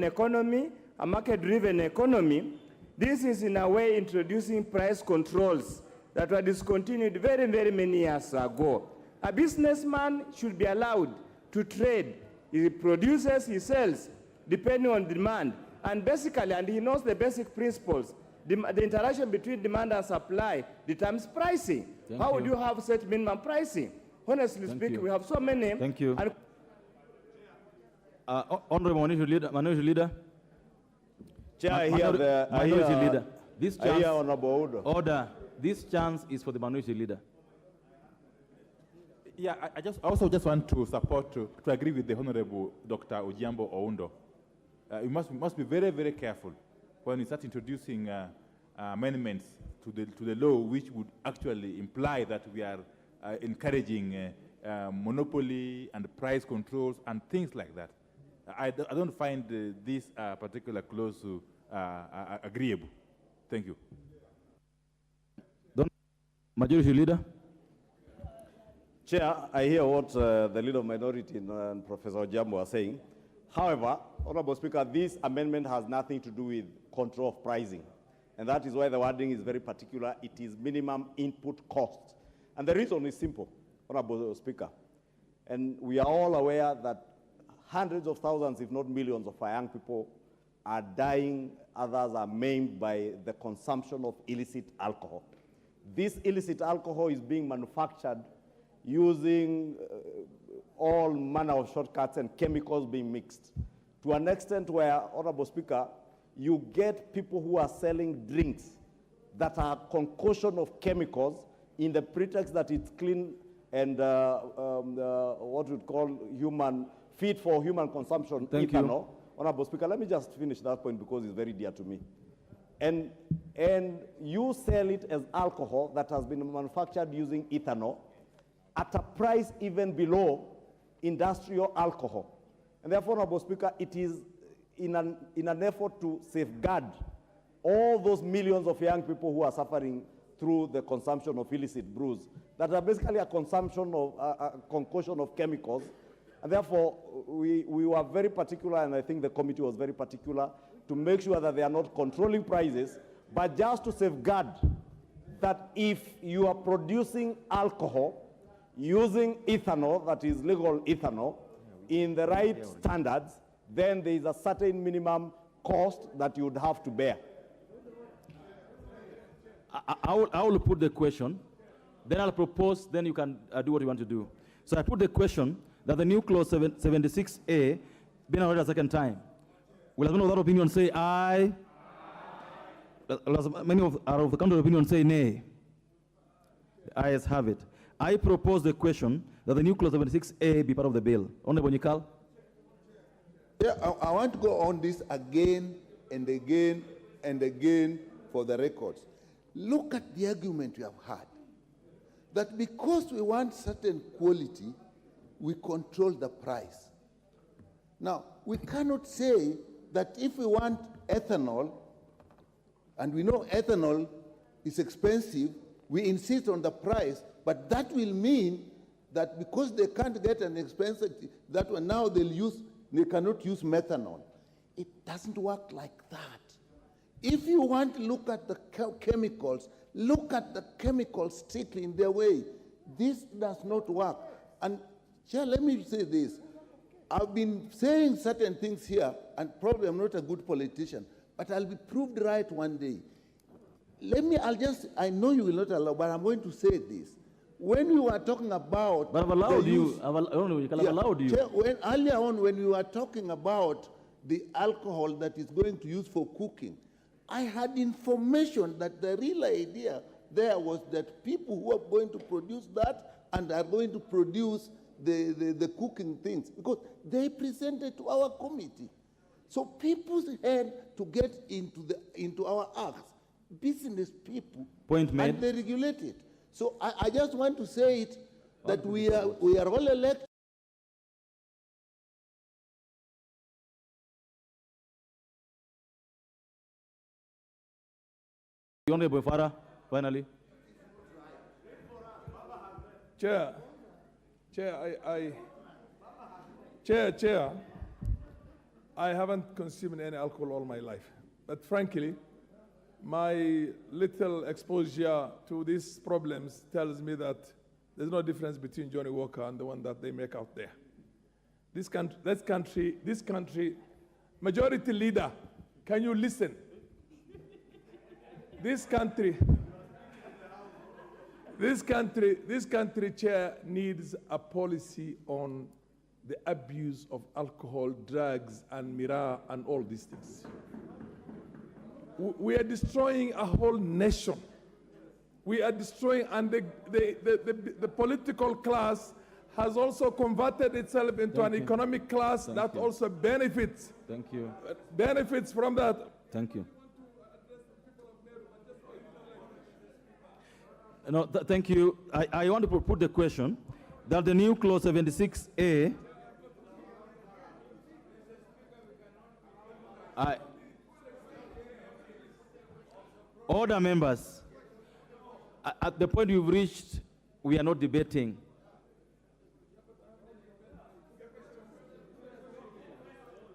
economy, a market-driven economy. This is in a way introducing price controls that were discontinued very, very many years ago. A businessman should be allowed to trade. He produces, he sells, depending on demand. And basically, and he knows the basic principles, the interaction between demand and supply determines pricing. How would you have set minimum pricing? Honestly speaking, we have so many. Thank you. Honorable Minority Leader. Chair, I hear the Minority Leader. This chance, I hear Honorable Order. Order. This chance is for the Minority Leader. Yeah, I also just want to support, to agree with the Honorable Dr. Ojiambo Oundo. You must be very, very careful when you start introducing amendments to the law, which would actually imply that we are encouraging monopoly and price controls and things like that. I don't find this particular clause agreeable. Thank you. Majority Leader. Chair, I hear what the Leader of Minority and Professor Jambo are saying. However, Honorable Speaker, this amendment has nothing to do with control of pricing. And that is why the wording is very particular. It is minimum input cost. And the reason is simple, Honorable Speaker. And we are all aware that hundreds of thousands, if not millions, of our young people are dying, others are maimed by the consumption of illicit alcohol. This illicit alcohol is being manufactured using all manner of shortcuts and chemicals being mixed to an extent where, Honorable Speaker, you get people who are selling drinks that are concoction of chemicals in the pretext that it's clean and what we call fit for human consumption, Thank ethanol. you. Honorable Speaker, let me just finish that point because it's very dear to me. And you sell it as alcohol that has been manufactured using ethanol at a price even below industrial alcohol. And therefore, Honorable Speaker, it is in an effort to safeguard all those millions of young people who are suffering through the consumption of illicit brews that are basically a consumption of a concoction of chemicals. And therefore, we were very particular, and I think the committee was very particular, to make sure that they are not controlling prices, but just to safeguard that if you are producing alcohol using ethanol, that is legal ethanol, in the right standards, then there is a certain minimum cost that you would have to bear. I will put the question, then I'll propose, then you can do what you want to do. So I put the question that the new clause 76A be read a second time. Will anyone of that opinion say aye? Many of the counter opinion say nay. The ayes have it. I propose the question that the new clause 76A be part of the bill. Honorable Nikal. Yeah, I want to go on this again and again and again for the records. Look at the argument we have had. That because we want certain quality, we control the price. Now, we cannot say that if we want ethanol, and we know ethanol is expensive, we insist on the price, but that will mean that because they can't get an expensive, that one now they cannot use methanol. It doesn't work like that. If you want to look at the chemicals, look at the chemicals strictly in their way. This does not work. And Chair, let me say this. I've been saying certain things here, and probably I'm not a good politician, but I'll be proved right one day. I know you will not allow, but I'm going to say this. When you are talking about... But I've allowed you. I've allowed you. Chair, earlier on, when we were talking about the alcohol that is going to use for cooking, I had information that the real idea there was that people who are going to produce that and are going to produce the cooking things, because they presented to our committee. So people had to get into our acts, business people, Point made. and they regulate it. So I just want to say it, that we are all elected. Honorable Farah, finally. Chair, I haven't consumed any alcohol all my life. But frankly, my little exposure to these problems tells me that there's no difference between Johnny Walker and the one that they make out there. This country, Majority Leader, can you listen? This country, Chair, needs a policy on the abuse of alcohol, drugs, and miraa, and all these things. We are destroying a whole nation we are destroying, and the political class has also converted itself into an economic class that also benefits. Thank you. Benefits from that. Thank you. No, thank you. I want to put the question that the new clause 76A order members, at the point you've reached, we are not debating.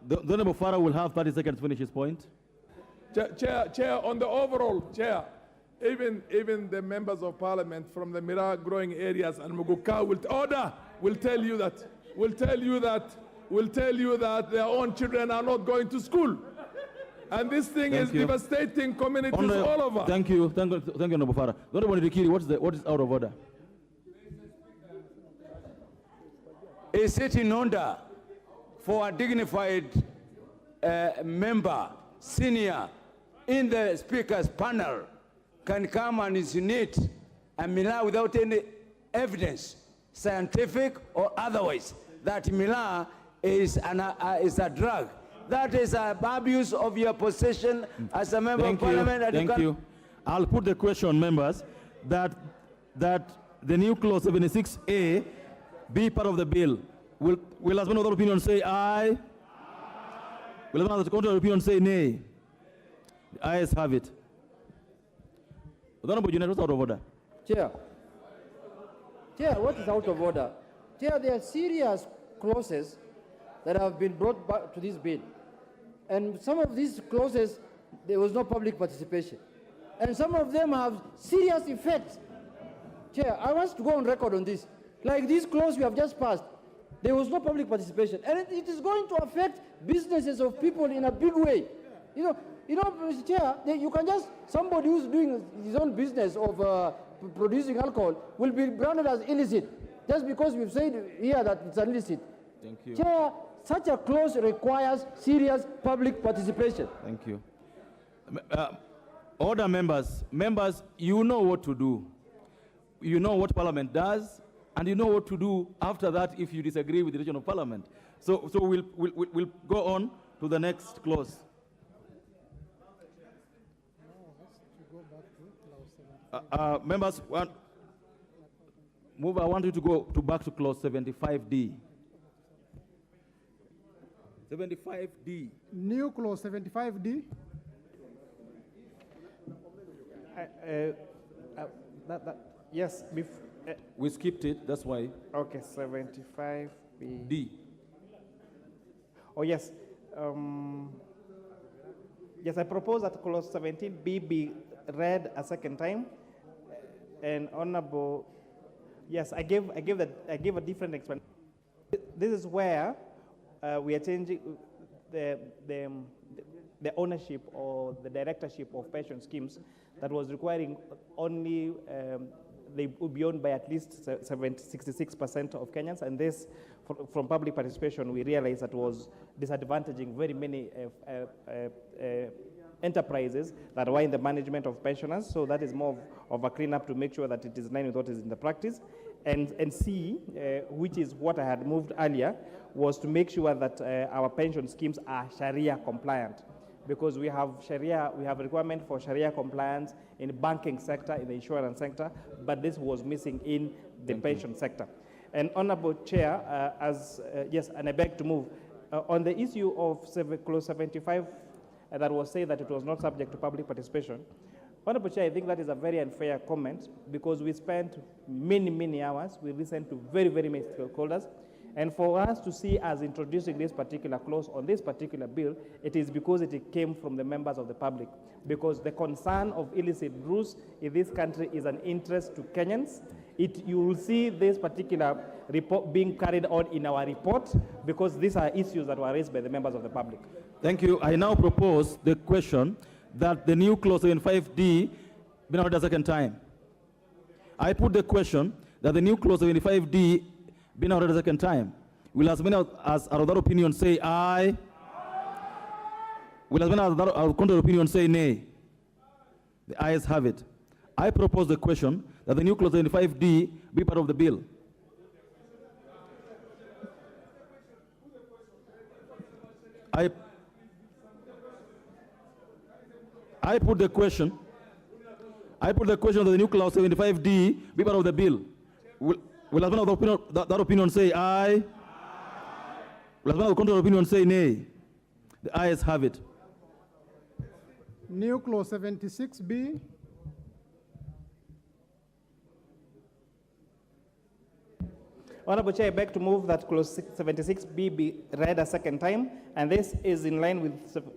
The Honorable Farah will have 30 seconds to finish his point. Chair, on the overall, Chair, even the members of parliament from the Mira growing areas and Muguka will tell you that their own children are not going to school. And this thing is devastating communities all over. Thank you, Honorable Farah. Honorable Ndikiri, what is out of order? Is it in order for a dignified member, senior, in the speaker's panel can come and insinuate a Mila without any evidence, scientific or otherwise, that Mila is a drug? That is an abuse of your position as a member of parliament. Thank you. I'll put the question, members, that the new clause 76A be part of the bill. Will as one other opinion say aye? Will as one other contrary opinion say nay? The ayes have it. Honorable Junior, what's out of order? Chair, what is out of order? Chair, there are serious clauses that have been brought back to this bill. And some of these clauses, there was no public participation. And some of them have serious effects. Chair, I want to go on record on this. Like this clause we have just passed, there was no public participation. And it is going to affect businesses of people in a big way. You know, Mr. Chair, you can just, somebody who's doing his own business of producing alcohol will be branded as illicit, just because we've said here that it's illicit. Thank you. Chair, such a clause requires serious public participation. Thank you. Order members, you know what to do. You know what Parliament does, and you know what to do after that if you disagree with the decision of Parliament. So we'll go on to the next clause. Members, I want you to go back to clause 75D. 75D. New clause 75D. Yes. We skipped it, that's why. Okay, 75B. D. Oh, yes. Yes, I propose that clause 17B be read a second time. And Honorable, yes, I gave a different explanation. This is where we are changing the ownership or the directorship of pension schemes that was requiring only they would be owned by at least 66% of Kenyans, and this, from public participation, we realized that was disadvantaging very many enterprises that were in the management of pensioners. So that is more of a cleanup to make sure that it is in line with what is in the practice. And C, which is what I had moved earlier, was to make sure that our pension schemes are Sharia compliant, because we have Sharia, we have a requirement for Sharia compliance in the banking sector, in the insurance sector, but this was missing in the pension sector. And Honorable Chair, yes, and I beg to move, on the issue of clause 75, that was said that it was not subject to public participation. Honorable Chair, I think that is a very unfair comment, because we spent many hours, we listened to very many stakeholders, and for us to see us introducing this particular clause on this particular bill, it is because it came from the members of the public, because the concern of illicit brews in this country is an interest to Kenyans. You will see this particular report being carried on in our report, because these are issues that were raised by the members of the public. Thank you. I now propose the question that the new clause 75D be read a second time. I put the question that the new clause 75D be read a second time. Will as many as our other opinion say aye? Will as many as our contrary opinion say nay? The ayes have it. I propose the question that the new clause 75D be part of the bill. I put the question that the new clause 75D be part of the bill. Will husband of the opinion, that opinion say aye? Will husband of the contrary opinion say nay? The ayes have it. New clause 76B. Honorable Chair, I beg to move that clause 76B be read a second time, and this is in line with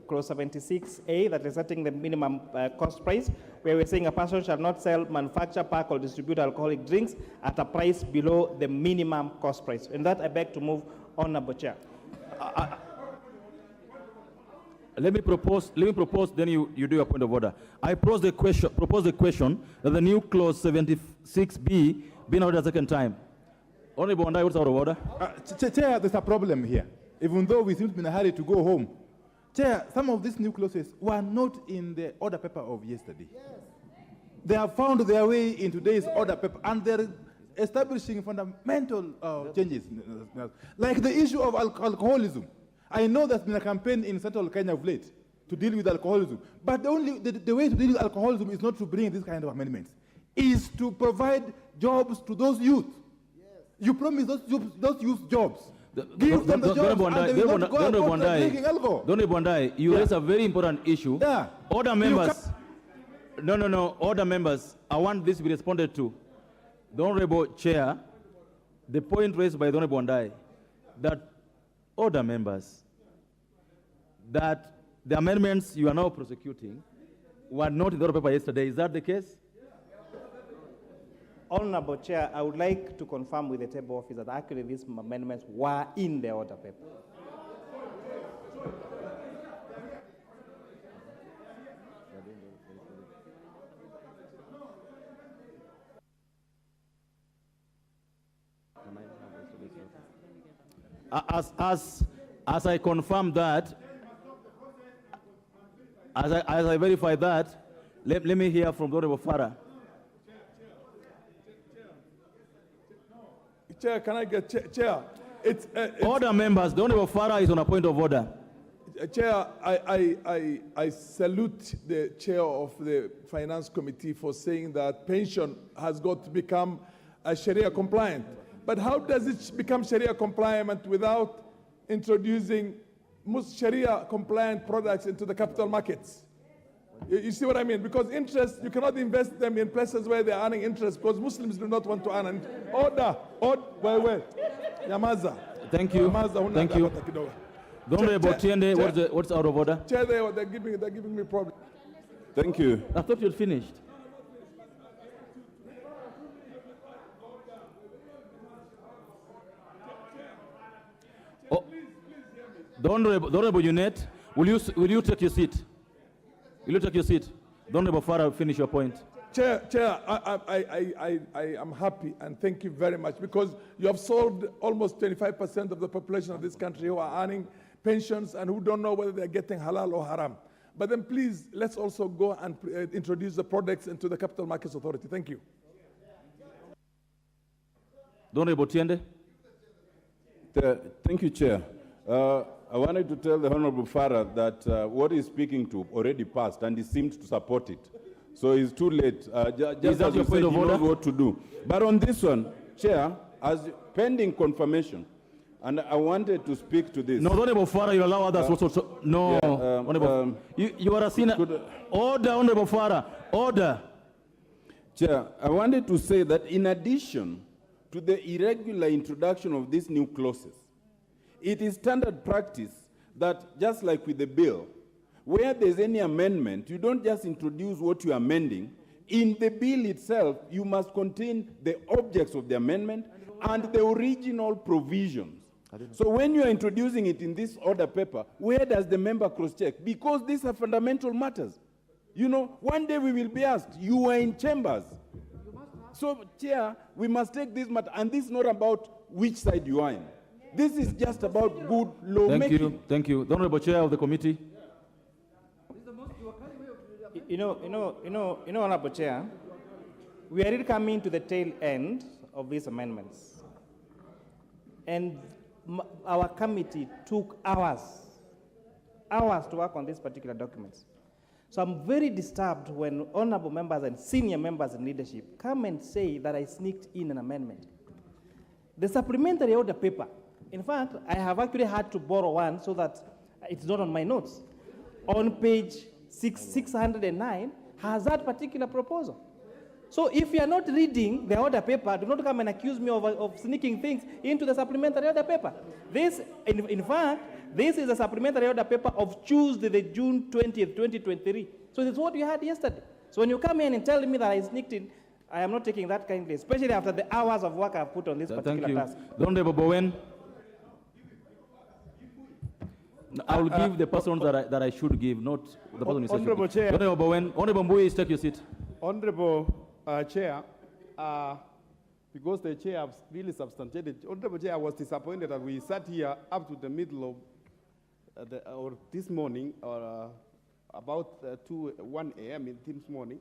clause 76A that is setting the minimum cost price, where we're saying a person shall not sell, manufacture, pack, or distribute alcoholic drinks at a price below the minimum cost price. And that I beg to move, Honorable Chair. Let me propose, then you do your point of order. I propose the question that the new clause 76B be noted a second time. Honorable Wandai, what's out of order? Chair, there's a problem here. Even though we seem to be in a hurry to go home. Chair, some of these new clauses were not in the order paper of yesterday. Yes. They have found their way in today's order paper, and they're establishing fundamental changes. Like the issue of alcoholism. I know there's been a campaign in central Kenya of late to deal with alcoholism, but the way to deal with alcoholism is not to bring this kind of amendments. Is to provide jobs to those youth. You promise those youth jobs. Give them the jobs and they will not go out drinking alcohol. Honorable Wandai, you raise a very important issue. Yeah. Order members. No. Order members, I want this to be responded to. The Honorable Chair, the point raised by the Honorable Wandai, that order members, that the amendments you are now prosecuting were not in the order paper yesterday. Is that the case? Honorable Chair, I would like to confirm with the table office that actually these amendments were in the order paper. As I confirm that, as I verify that, let me hear from the Honorable Farah. Chair, can I get Chair? It's order members. The Honorable Farah is on a point of order. Chair, I salute the chair of the Finance Committee for saying that pension has got to become Sharia compliant. But how does it become Sharia compliant without introducing most Sharia compliant products into the capital markets? You see what I mean? Because interest, you cannot invest them in places where they are earning interest because Muslims do not want to earn. Wait. Yamaza. Thank you. Thank you. The Honorable Tiende, what's out of order? Chair, they're giving me problems. Thank you. I thought you'd finished. Oh, the Honorable Unit, will you take your seat? Will you take your seat? The Honorable Farah, finish your point. Chair, I am happy and thank you very much because you have solved almost 25% of the population of this country who are earning pensions and who don't know whether they're getting halal or haram. But then please, let's also go and introduce the products into the Capital Markets Authority. Thank you. The Honorable Tiende. Thank you, Chair. I wanted to tell the Honorable Farah that what he's speaking to already passed and he seemed to support it. So it's too late. Just as you said, he knows what to do. But on this one, Chair, as pending confirmation, and I wanted to speak to this. No, Honorable Farah, you allow others also. No, Honorable. You are a sinner. Order, Honorable Farah. Order. Chair, I wanted to say that in addition to the irregular introduction of these new clauses, it is standard practice that, just like with the bill, where there's any amendment, you don't just introduce what you're amending. In the bill itself, you must contain the objects of the amendment and the original provisions. So when you are introducing it in this order paper, where does the member cross-check? Because these are fundamental matters. You know, one day we will be asked, you were in chambers. So, Chair, we must take this matter, and this is not about which side you are in. This is just about good lawmaking. Thank you. The Honorable Chair of the committee. You know, Honorable Chair, we are really coming to the tail end of these amendments. And our committee took hours to work on these particular documents. So I'm very disturbed when honorable members and senior members in leadership come and say that I sneaked in an amendment. The supplementary order paper, in fact, I have actually had to borrow one so that it's not on my notes. On page 609 has that particular proposal. So if you are not reading the order paper, do not come and accuse me of sneaking things into the supplementary order paper. This, in fact, this is a supplementary order paper of Tuesday, the June 20th, 2023. So this is what you had yesterday. So when you come in and tell me that I sneaked in, I am not taking that kindly, especially after the hours of work I've put on this particular task. Thank you. Honorable Bowen. I will give the person that I should give, not the person who said Honorable Chair. Honorable Bowen. Honorable Mbui, take your seat. Honorable Chair, because the Chair has really substantiated, Honorable Chair, I was disappointed that we sat here up to the middle of or this morning, or about 1 a.m. this morning,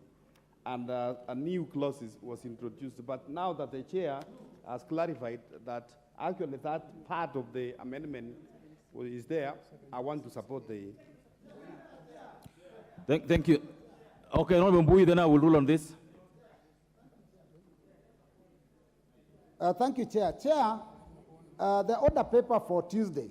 and a new clauses was introduced. But now that the Chair has clarified that actually that part of the amendment is there, I want to support the... Thank you. Okay, Honorable Mbui, then I will rule on this. Thank you, Chair. Chair, the order paper for Tuesday.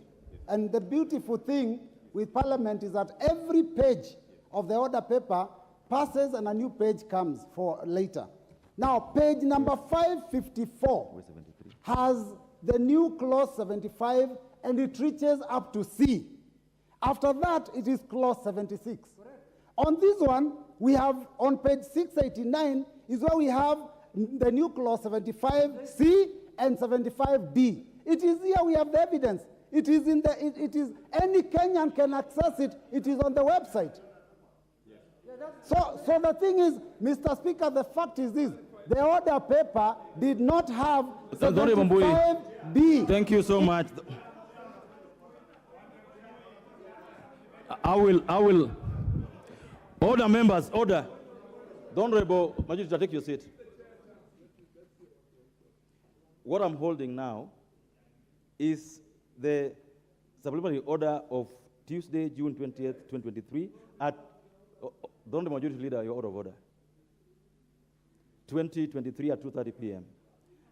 And the beautiful thing with Parliament is that every page of the order paper passes and a new page comes for later. Now, page number 554 has the new clause 75 and it reaches up to C. After that, it is clause 76. On this one, we have on page 689 is where we have the new clause 75C and 75D. It is here we have the evidence. It is in the, it is, any Kenyan can access it. It is on the website. So the thing is, Mr. Speaker, the fact is this. The order paper did not have 75D. Thank you so much. I will. Order, members, order. The Honorable Majority, take your seat. What I'm holding now is the supplementary order of Tuesday, June 20th, 2023, at the Honorable Majority Leader, your order of order. 2023 at 2:30 p.m.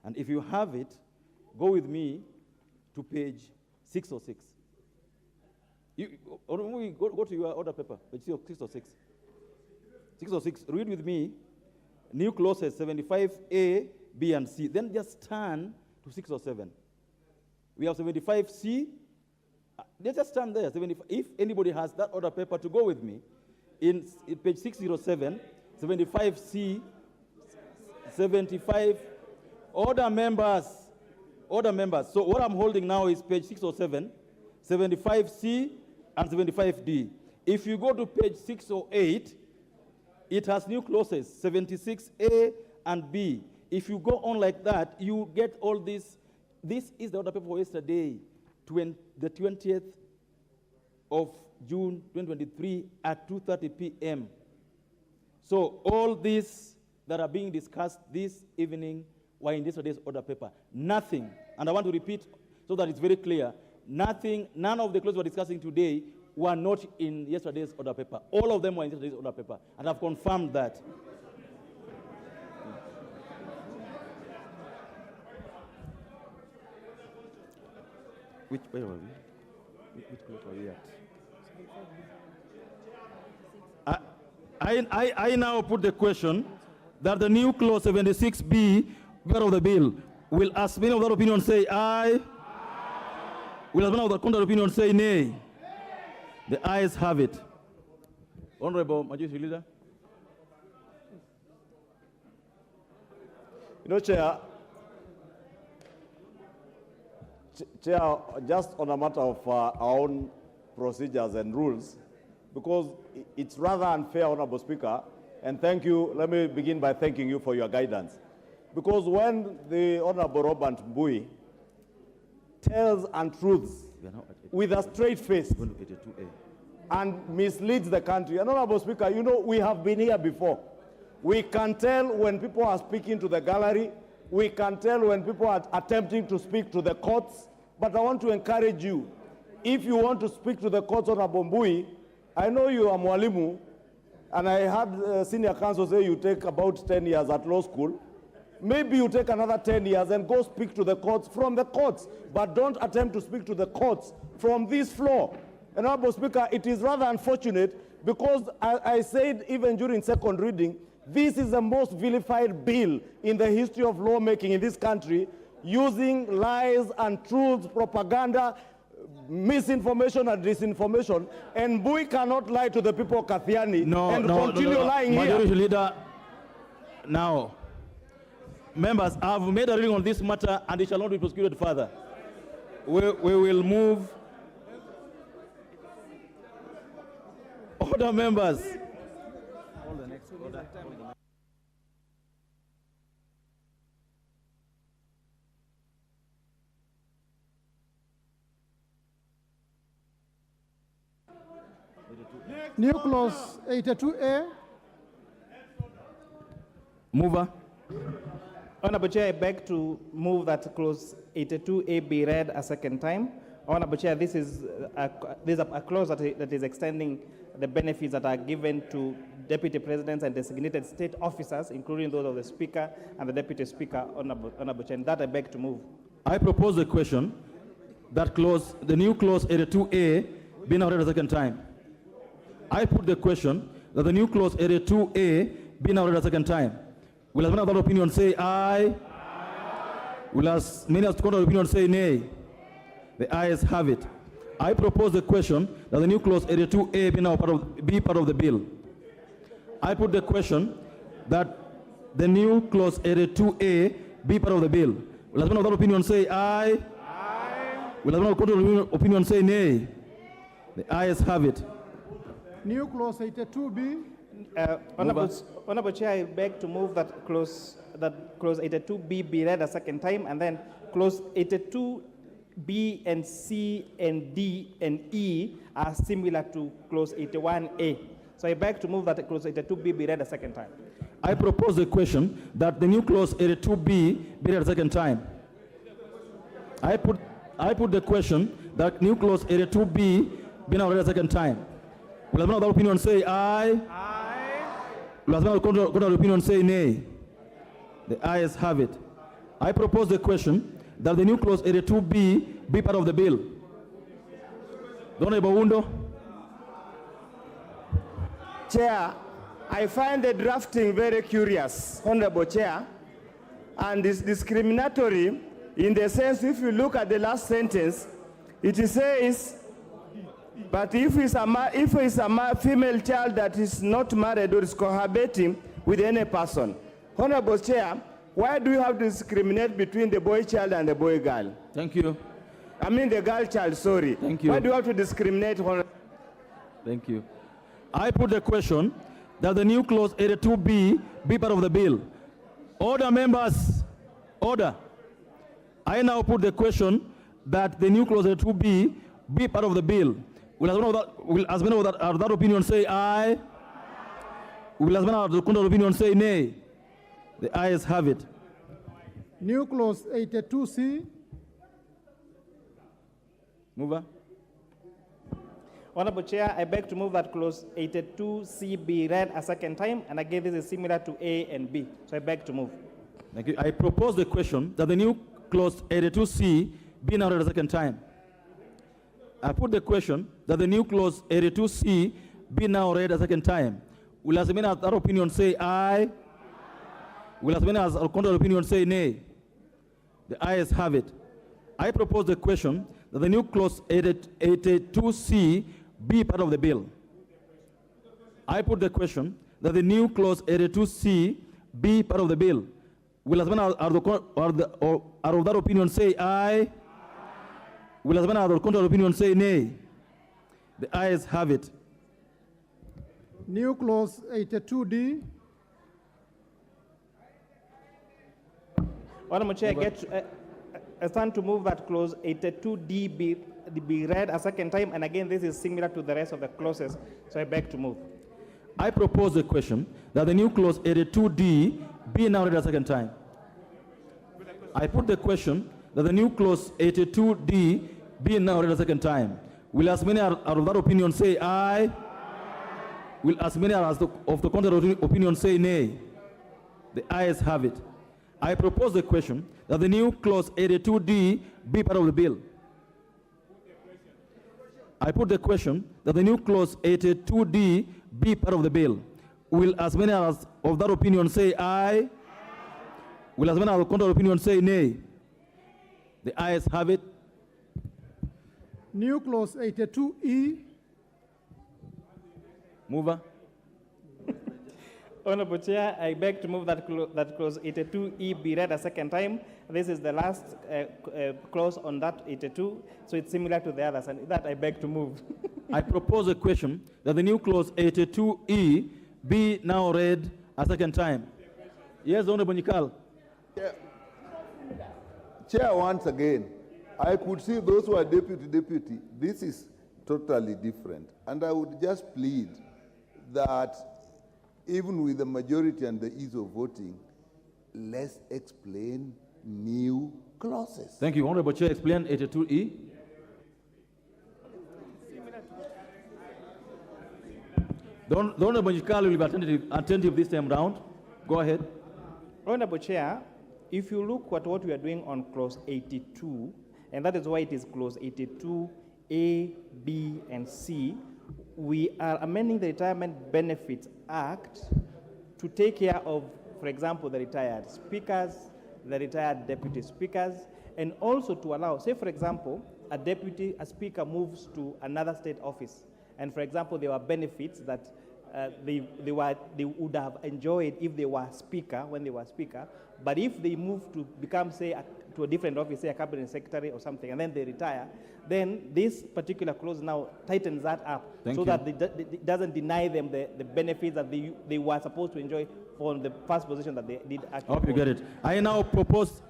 And if you have it, go with me to page 606. Go to your order paper, page 606. 606, read with me, new clauses 75A, B, and C. Then just turn to 607. We have 75C. Let's just stand there. 75. If anybody has that order paper, to go with me, in page 607, 75C, 75, order members. So what I'm holding now is page 607, 75C, and 75D. If you go to page 608, it has new clauses, 76A and B. If you go on like that, you get all this. This is the order paper for yesterday, the 20th of June 2023 at 2:30 p.m. So all these that are being discussed this evening were in yesterday's order paper. Nothing, and I want to repeat so that it's very clear, none of the clauses we're discussing today were not in yesterday's order paper. All of them were in yesterday's order paper, and I've confirmed that. Where were we? Which clause were we at? I now put the question that the new clause 76B, part of the bill, will as many of that opinion say aye? Will as many of the contrary opinion say nay? The ayes have it. Honorable Majority Leader. You know, Chair, just on a matter of our own procedures and rules, because it's rather unfair, Honorable Speaker, and thank you, let me begin by thanking you for your guidance. Because when the Honorable Robert Mbui tells untruths with a straight face and misleads the country, and Honorable Speaker, you know, we have been here before. We can tell when people are speaking to the gallery. We can tell when people are attempting to speak to the courts. But I want to encourage you, if you want to speak to the courts on Abombui, I know you are Mwalimu, and I had senior counsel say you take about 10 years at law school. Maybe you take another 10 years and go speak to the courts from the courts, but don't attempt to speak to the courts from this floor. And Honorable Speaker, it is rather unfortunate because I said even during second reading, this is the most vilified bill in the history of lawmaking in this country, using lies and truths, propaganda, misinformation and disinformation, and we cannot lie to the people of Kathiani and continue lying here. Majority Leader, now, members, I have made a ruling on this matter and it shall not be prosecuted further. We will move. Order, members. New clause 82A. Mover. Honorable Chair, I beg to move that clause 82A be read a second time. Honorable Chair, this is a clause that is extending the benefits that are given to deputy presidents and designated state officers, including those of the Speaker and the Deputy Speaker. Honorable Chair, and that I beg to move. I propose the question that clause, the new clause 82A be now read a second time. I put the question that the new clause 82A be now read a second time. Will as many other opinion say aye? Aye. Will as many as contrary opinion say nay? The ayes have it. I propose the question that the new clause 82A be now be part of the bill. I put the question that the new clause 82A be part of the bill. Will as many other opinion say aye? Aye. Will as many contrary opinion say nay? The ayes have it. New clause 82B. Honorable Chair, I beg to move that clause 82B be read a second time, and then clause 82B and C and D and E are similar to clause 81A. So I beg to move that clause 82B be read a second time. I propose the question that the new clause 82B be read a second time. I put the question that new clause 82B be now read a second time. Will as many other opinion say aye? Aye. Will as many contrary opinion say nay? The ayes have it. I propose the question that the new clause 82B be part of the bill. Honorable Wundo. Chair, I find the drafting very curious, Honorable Chair, and it's discriminatory in the sense if you look at the last sentence, it says, but if it's a female child that is not married or is cohabiting with any person. Honorable Chair, why do you have to discriminate between the boy child and the boy girl? Thank you. I mean the girl child, sorry. Thank you. Why do you have to discriminate? Thank you. I put the question that the new clause 82B be part of the bill. Order, members. Order. I now put the question that the new clause 82B be part of the bill. Will as many of that opinion say aye? Will as many of the contrary opinion say nay? The ayes have it. New clause 82C. Mover. Honorable Chair, I beg to move that clause 82C be read a second time, and again this is similar to A and B. So I beg to move. Thank you. I propose the question that the new clause 82C be now read a second time. I put the question that the new clause 82C be now read a second time. Will as many as our opinion say aye? Will as many as our contrary opinion say nay? The ayes have it. I propose the question that the new clause 82C be part of the bill. I put the question that the new clause 82C be part of the bill. Will as many as are of that opinion say aye? Will as many as contrary opinion say nay? The ayes have it. New clause 82D. Honorable Chair, I stand to move that clause 82D be read a second time, and again this is similar to the rest of the clauses, so I beg to move. I propose the question that the new clause 82D be now read a second time. I put the question that the new clause 82D be now read a second time. Will as many are of that opinion say aye? Will as many as of the contrary opinion say nay? The ayes have it. I propose the question that the new clause 82D be part of the bill. I put the question that the new clause 82D be part of the bill. Will as many as of that opinion say aye? Will as many as of the contrary opinion say nay? The ayes have it. New clause 82E. Mover. Honorable Chair, I beg to move that, that clause 82E be read a second time. This is the last clause on that 82, so it's similar to the others, and that I beg to move. I propose a question that the new clause 82E be now read a second time. Yes, Honorable Nikal. Chair, once again, I could see those who are deputy. This is totally different. And I would just plead that even with the majority and the ease of voting, let's explain new clauses. Thank you. Honorable Chair, explain 82E. The Honorable Nikal will be attentive this time round. Go ahead. Honorable Chair, if you look at what we are doing on clause 82, and that is why it is clause 82, A, B, and C, we are amending the Retirement Benefits Act to take care of, for example, the retired speakers, the retired deputy speakers, and also to allow, say, for example, a speaker moves to another state office, and, for example, there were benefits that they would have enjoyed if they were speaker, when they were speaker, but if they move to become, say, to a different office, say a cabinet secretary or something, and then they retire, then this particular clause now tightens that up that it doesn't deny them the benefits that they were supposed to enjoy from the first position that they did actually. I hope you get it. I now propose,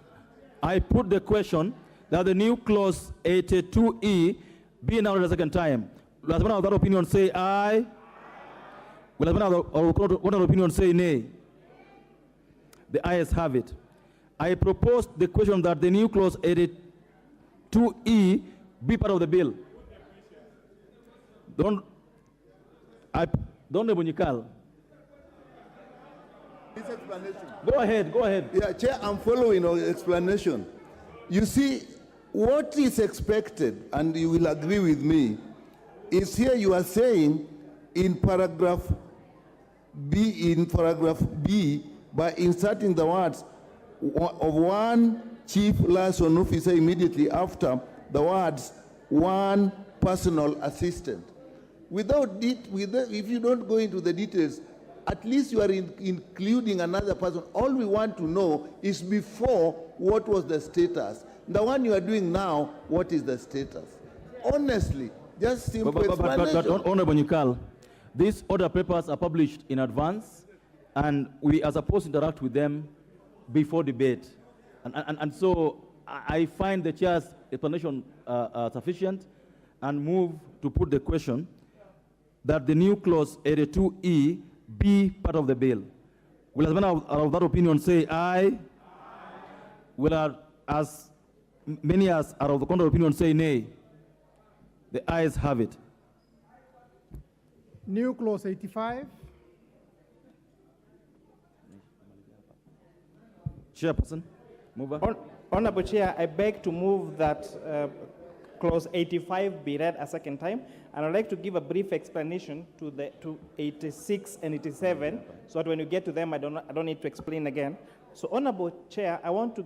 I put the question that the new clause 82E be now read a second time. Will anyone of that opinion say aye? Will anyone of that opinion say nay? The ayes have it. I propose the question that the new clause 82E be part of the bill. Don't Nikal. This explanation. Go ahead. Yeah, Chair, I'm following your explanation. You see, what is expected, and you will agree with me, is here you are saying in paragraph B, by inserting the words of one chief liaison officer immediately after the words one personal assistant. If you don't go into the details, at least you are including another person. All we want to know is before, what was the status? The one you are doing now, what is the status? Honestly, just simple explanation. But Honorable Nikal, these order papers are published in advance, and we are supposed to interact with them before debate. And so I find the chair's explanation sufficient and move to put the question that the new clause 82E be part of the bill. Will as many of that opinion say aye? Will as many as are of the contrary opinion say nay? The ayes have it. New clause 85. Chairperson, mover. Honorable Chair, I beg to move that clause 85 be read a second time, and I'd like to give a brief explanation to 86 and 87, so that when you get to them, I don't need to explain again. So, Honorable Chair, I want to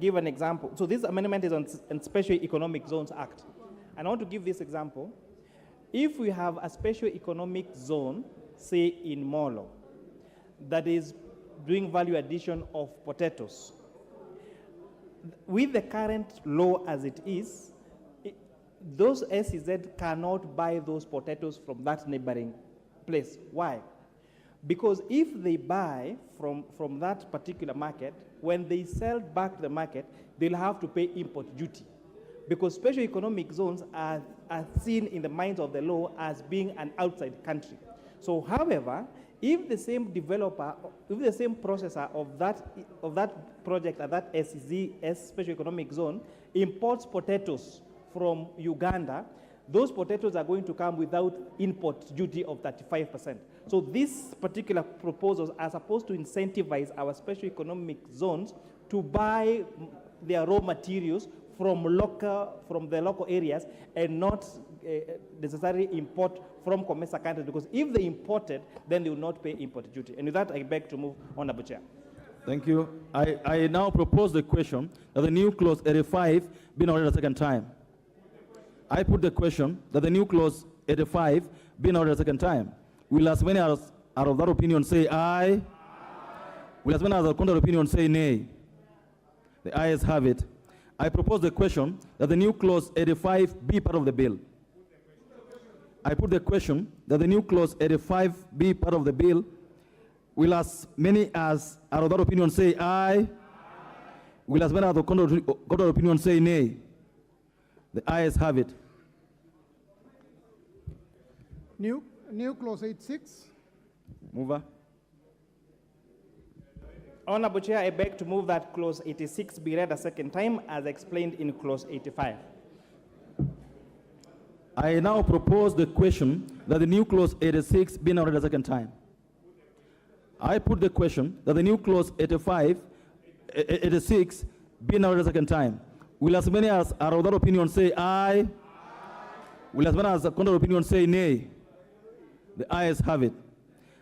give an example. So this amendment is on Special Economic Zones Act, and I want to give this example. If we have a special economic zone, say in Molo, that is doing value addition of potatoes, with the current law as it is, those SEZ cannot buy those potatoes from that neighboring place. Why? Because if they buy from that particular market, when they sell back to the market, they'll have to pay import duty. Because special economic zones are seen in the minds of the law as being an outside country. So, however, if the same developer, if the same processor of that project at that SEZ, Special Economic Zone, imports potatoes from Uganda, those potatoes are going to come without import duty of 35%. So these particular proposals are supposed to incentivize our special economic zones to buy their raw materials from the local areas and not necessarily import from COMESA countries, because if they imported, then they will not pay import duty. And with that, I beg to move, Honorable Chair. Thank you. I now propose the question that the new clause 85 be noted a second time. I put the question that the new clause 85 be noted a second time. Will as many as are of that opinion say aye? Will as many as are of contrary opinion say nay? The ayes have it. I propose the question that the new clause 85 be part of the bill. I put the question that the new clause 85 be part of the bill. Will as many as are of that opinion say aye? Will as many as are of contrary opinion say nay? The ayes have it. New clause 86. Mover. Honorable Chair, I beg to move that clause 86 be read a second time as explained in clause 85. I now propose the question that the new clause 86 be now read a second time. I put the question that the new clause 86 be now read a second time. Will as many as are of that opinion say aye? Will as many as are contrary opinion say nay? The ayes have it.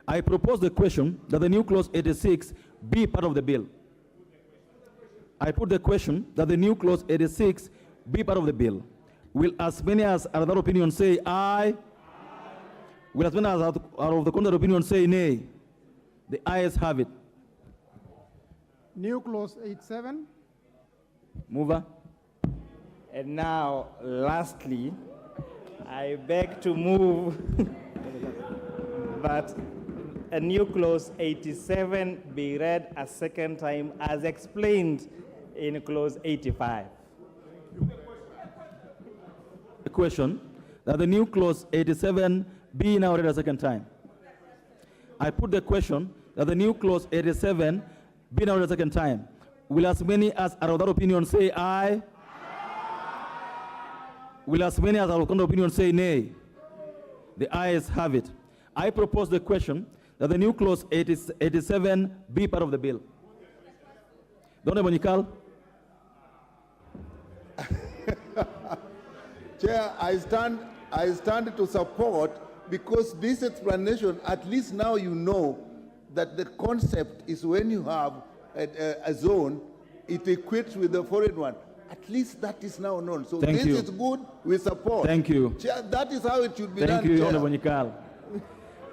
I propose the question that the new clause 86 be part of the bill. I put the question that the new clause 86 be part of the bill. Will as many as are of that opinion say aye? Will as many as are of the contrary opinion say nay? The ayes have it. New clause 87. Mover. And now, lastly, I beg to move that a new clause 87 be read a second time as explained in clause 85. The question that the new clause 87 be now read a second time. I put the question that the new clause 87 be now read a second time. Will as many as are of that opinion say aye? Will as many as are of contrary opinion say nay? The ayes have it. I propose the question that the new clause 87 be part of the bill. Honorable Nikal. Chair, I stand to support, because this explanation, at least now you know that the concept is when you have a zone, it equates with the foreign one. At least that is now known. So Thank this you. is good, we support. Thank you. Chair, that is how it should be done. Thank you, Chair. Honorable Nikal.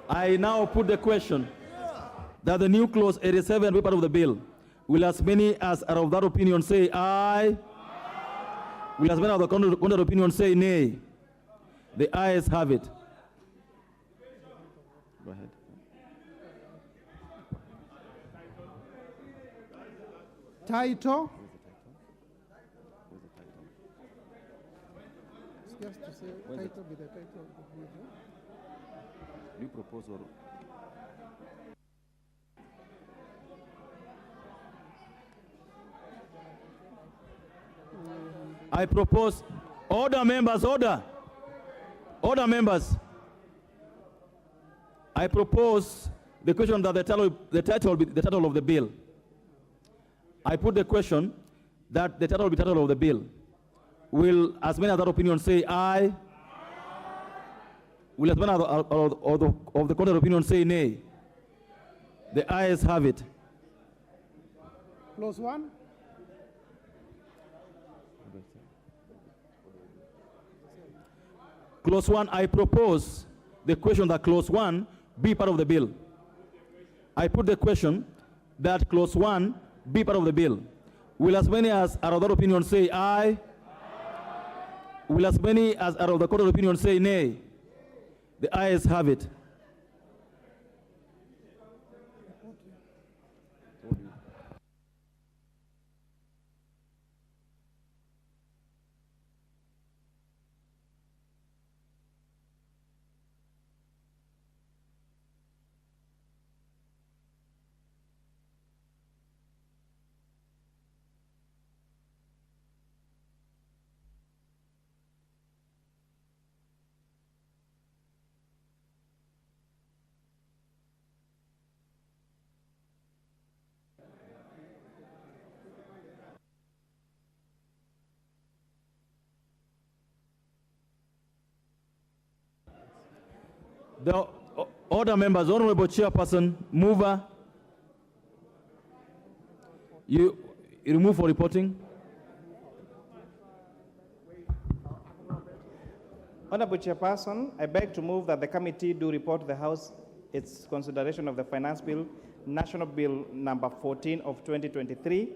I now put the question that the new clause 87 be part of the bill. Will as many as are of that opinion say aye? Will as many as are of the contrary opinion say nay? The ayes have it. Go ahead. Title. Just to say title be the title of the bill. New proposal. I propose, order members, order. Order members. I propose the question that the title of the bill. I put the question that the title will be the title of the bill. Will as many as that opinion say aye? Will as many of the contrary opinion say nay? The ayes have it. Clause 1. Clause 1, I propose the question that clause 1 be part of the bill. I put the question that clause 1 be part of the bill. Will as many as are of that opinion say aye? Will as many as are of the contrary opinion say nay? The ayes have it. The order members, Honorable Chairperson, mover, you remove for reporting. Honorable Chairperson, I beg to move that the committee do report to the House its consideration of the Finance Bill, National Bill number 14 of 2023,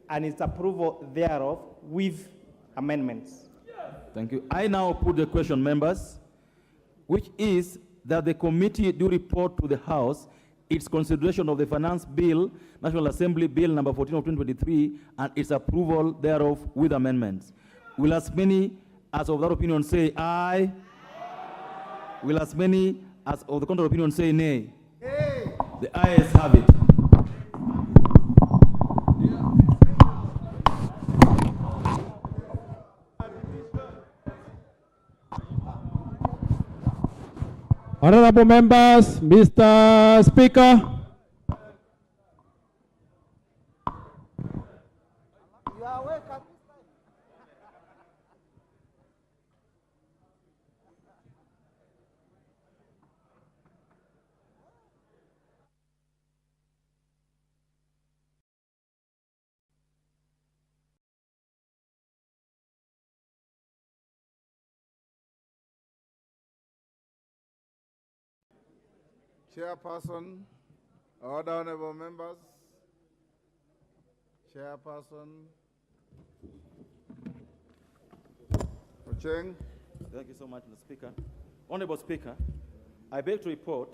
and its approval thereof with amendments. Thank you. I now put the question, members, which is that the committee do report to the House its consideration of the Finance Bill, National Assembly Bill number 14 of 2023, and its approval thereof with amendments. Will as many as of that opinion say aye? Will as many as of the contrary opinion say nay? The ayes have it. Honorable members, Mr. Speaker. Chairperson, order, honorable members. Chairperson. Ocheng. Thank you so much, Mr. Speaker. Honorable Speaker, I beg to report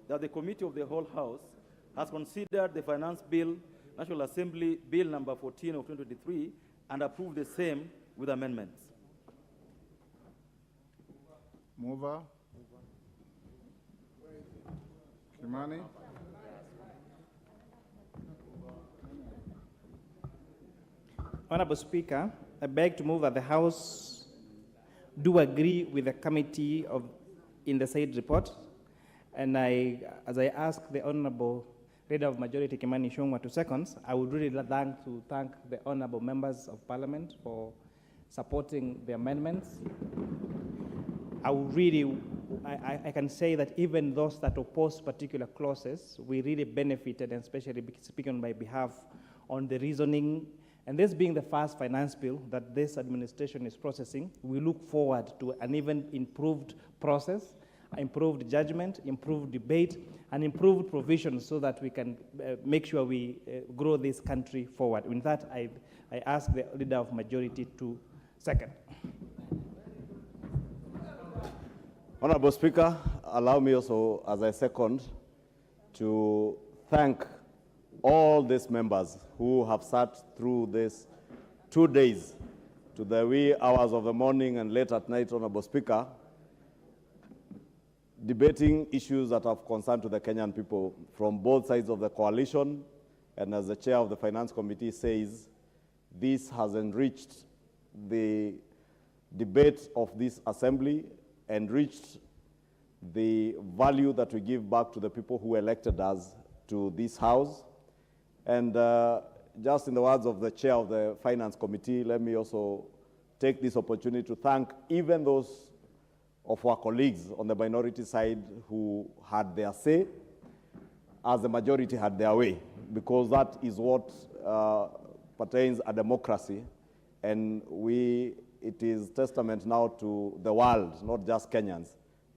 that the Committee of the Whole House has considered the Finance Bill, National Assembly Bill number 14 of 2023, and approved the same with amendments. Mover. Kimani. Honorable Speaker, I beg to move that the House do agree with the committee in the said report, and as I ask the Honorable Leader of Majority Kimani Ichung'wah to seconds, I would really like to thank the Honorable Members of Parliament for supporting the amendments. I can say that even those that oppose particular clauses, we really benefited, and especially speaking on my behalf, on the reasoning. And this being the first finance bill that this administration is processing, we look forward to an even improved process, improved judgment, improved debate, and improved provisions so that we can make sure we grow this country forward. With that, I ask the Leader of Majority to second. Honorable Speaker, allow me also, as I second, to thank all these members who have sat through this 2 days to the wee hours of the morning and late at night, Honorable Speaker, debating issues that have concern to the Kenyan people from both sides of the coalition. And as the chair of the Finance Committee says, this has enriched the debate of this assembly, enriched the value that we give back to the people who elected us to this house. And just in the words of the chair of the Finance Committee, let me also take this opportunity to thank even those of our colleagues on the minority side who had their say, as the majority had their way, because that is what pertains a democracy. And it is testament now to the world, not just Kenyans,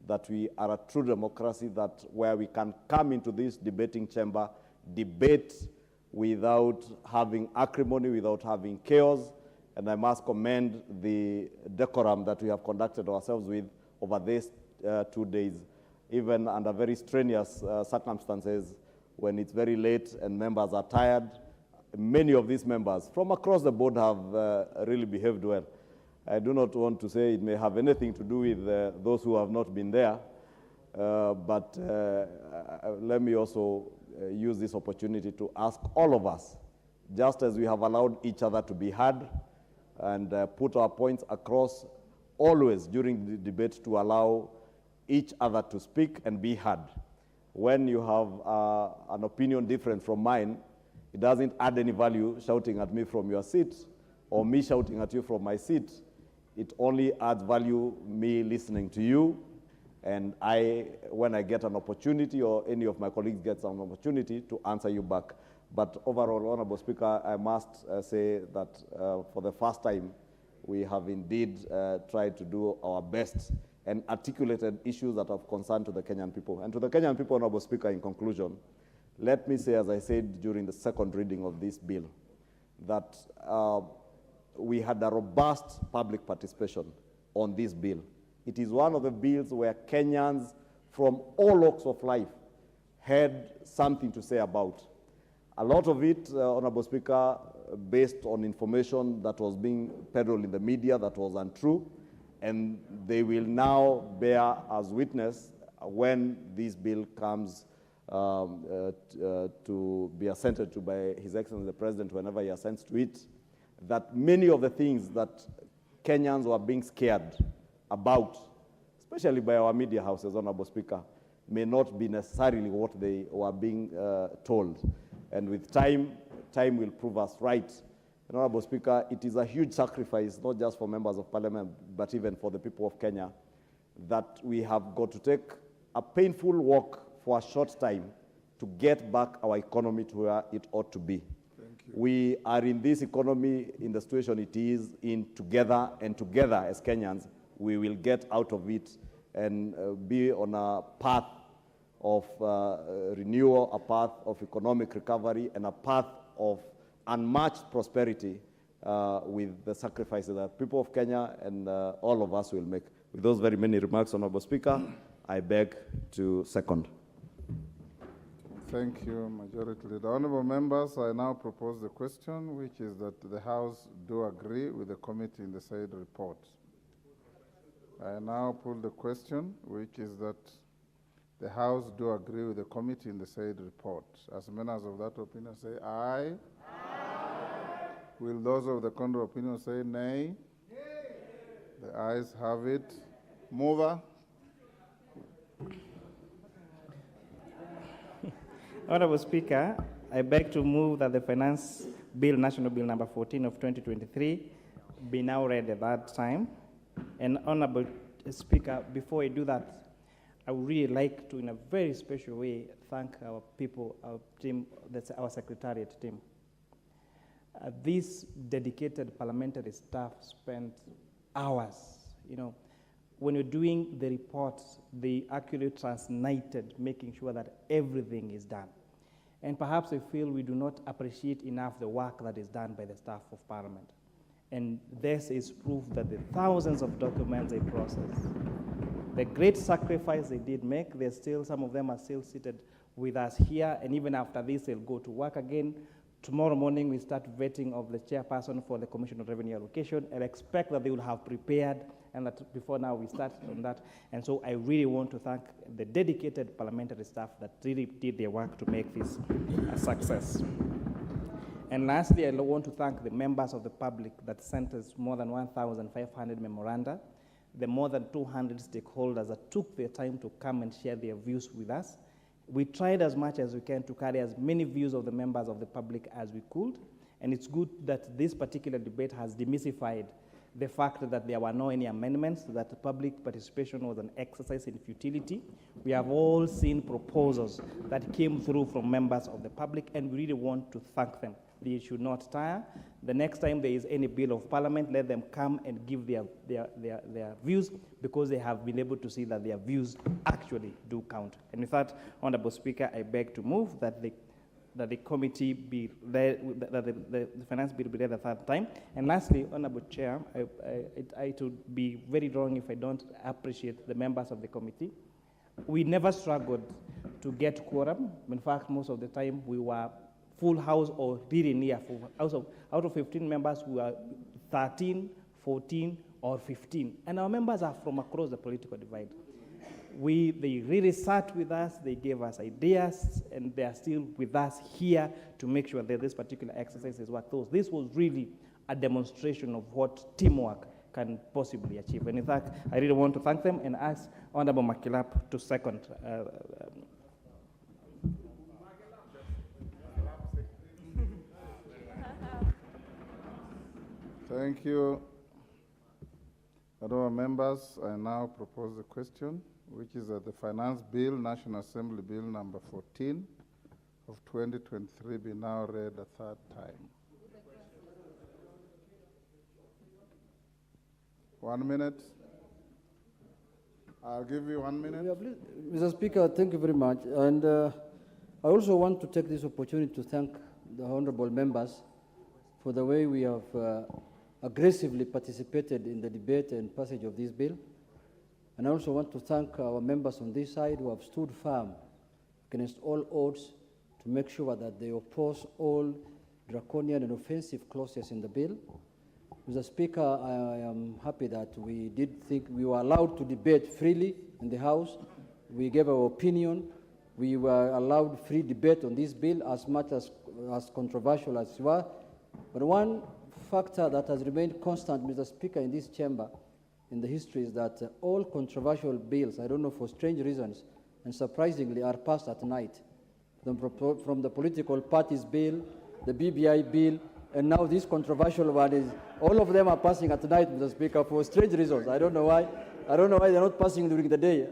that we are a true democracy, that where we can come into this debating chamber, debate without having acrimony, without having chaos. And I must commend the decorum that we have conducted ourselves with over these 2 days, even under very strenuous circumstances, when it's very late and members are tired. Many of these members from across the board have really behaved well. I do not want to say it may have anything to do with those who have not been there, but let me also use this opportunity to ask all of us, just as we have allowed each other to be heard and put our points across always during the debate, to allow each other to speak and be heard. When you have an opinion different from mine, it doesn't add any value shouting at me from your seat or me shouting at you from my seat. It only adds value me listening to you And when I get an opportunity or any of my colleagues gets an opportunity to answer you back. But overall, Honorable Speaker, I must say that for the first time, we have indeed tried to do our best and articulated issues that have concern to the Kenyan people. And to the Kenyan people, Honorable Speaker, in conclusion, let me say, as I said during the second reading of this bill, that we had a robust public participation on this bill. It is one of the bills where Kenyans from all walks of life had something to say about. A lot of it, Honorable Speaker, based on information that was being peddled in the media that was untrue, and they will now bear as witness when this bill comes to be assented to by His Excellency the President, whenever he assents to it, that many of the things that Kenyans were being scared about, especially by our media houses, Honorable Speaker, may not be necessarily what they were being told. And with time will prove us right. And Honorable Speaker, it is a huge sacrifice, not just for members of Parliament, but even for the people of Kenya, that we have got to take a painful walk for a short time to get back our economy to where it ought to be. We are in this economy, in the situation it is in together, and together as Kenyans, we will get out of it and be on a path of renewal, a path of economic recovery, and a path of unmatched prosperity with the sacrifices that people of Kenya and all of us will make. With those very many remarks, Honorable Speaker, I beg to second. Thank you, Majority Leader. Honorable members, I now propose the question, which is that the House do agree with the committee in the said report. I now put the question, which is that the House do agree with the committee in the said report. As members of that opinion say aye. Aye. Will those of the contrary opinion say nay? Nay. The ayes have it. Mover. Honorable Speaker, I beg to move that the Finance Bill, National Bill number 14 of 2023, be now read at that time. And Honorable Speaker, before I do that, I would really like to, in a very special way, thank our people, our team, that's our secretariat team. This dedicated parliamentary staff spent hours, when you're doing the reports, they actually translated, making sure that everything is done. And perhaps I feel we do not appreciate enough the work that is done by the staff of Parliament. And this is proof that the thousands of documents they process, the great sacrifice they did make, some of them are still seated with us here, and even after this, they'll go to work again. Tomorrow morning, we start vetting of the chairperson for the Commission on Revenue Allocation, and expect that they will have prepared, and that before now we start on that. And so I really want to thank the dedicated parliamentary staff that really did their work to make this a success. And lastly, I want to thank the members of the public that sent us more than 1,500 memoranda, the more than 200 stakeholders that took their time to come and share their views with us. We tried as much as we can to carry as many views of the members of the public as we could, and it's good that this particular debate has demystified the fact that there were no any amendments, that the public participation was an exercise in futility. We have all seen proposals that came through from members of the public, and we really want to thank them. They should not tire. The next time there is any bill of parliament, let them come and give their views, because they have been able to see that their views actually do count. And with that, Honorable Speaker, I beg to move that the committee be read, that the finance bill be read a third time. And lastly, Honorable Chair, it would be very wrong if I don't appreciate the members of the committee. We never struggled to get quorum. In fact, most of the time we were full house or really near full house. Out of 15 members, we are 13, 14, or 15. And our members are from across the political divide. They really sat with us, they gave us ideas, and they are still with us here to make sure that this particular exercise is what those. This was really a demonstration of what teamwork can possibly achieve. And in fact, I really want to thank them and ask Honorable Makilap to second. Thank you. Honorable members, I now propose the question. which is that the Finance Bill, National Assembly Bill number 14 of 2023 be now read a third time. 1 minute. I'll give you 1 minute. Mr. Speaker, thank you very much. And I also want to take this opportunity to thank the honorable members for the way we have aggressively participated in the debate and passage of this bill. And I also want to thank our members on this side who have stood firm against all odds to make sure that they oppose all draconian and offensive clauses in the bill. Mr. Speaker, I am happy that we were allowed to debate freely in the House. We gave our opinion. We were allowed free debate on this bill, as much as controversial as it was. But one factor that has remained constant, Mr. Speaker, in this chamber, in the history, is that all controversial bills, I don't know, for strange reasons, and surprisingly, are passed at night. From the political parties bill, the BBI bill, and now this controversial one is, all of them are passing at night, Mr. Speaker, for strange reasons. I don't know why. I don't know why they're not passing during the day.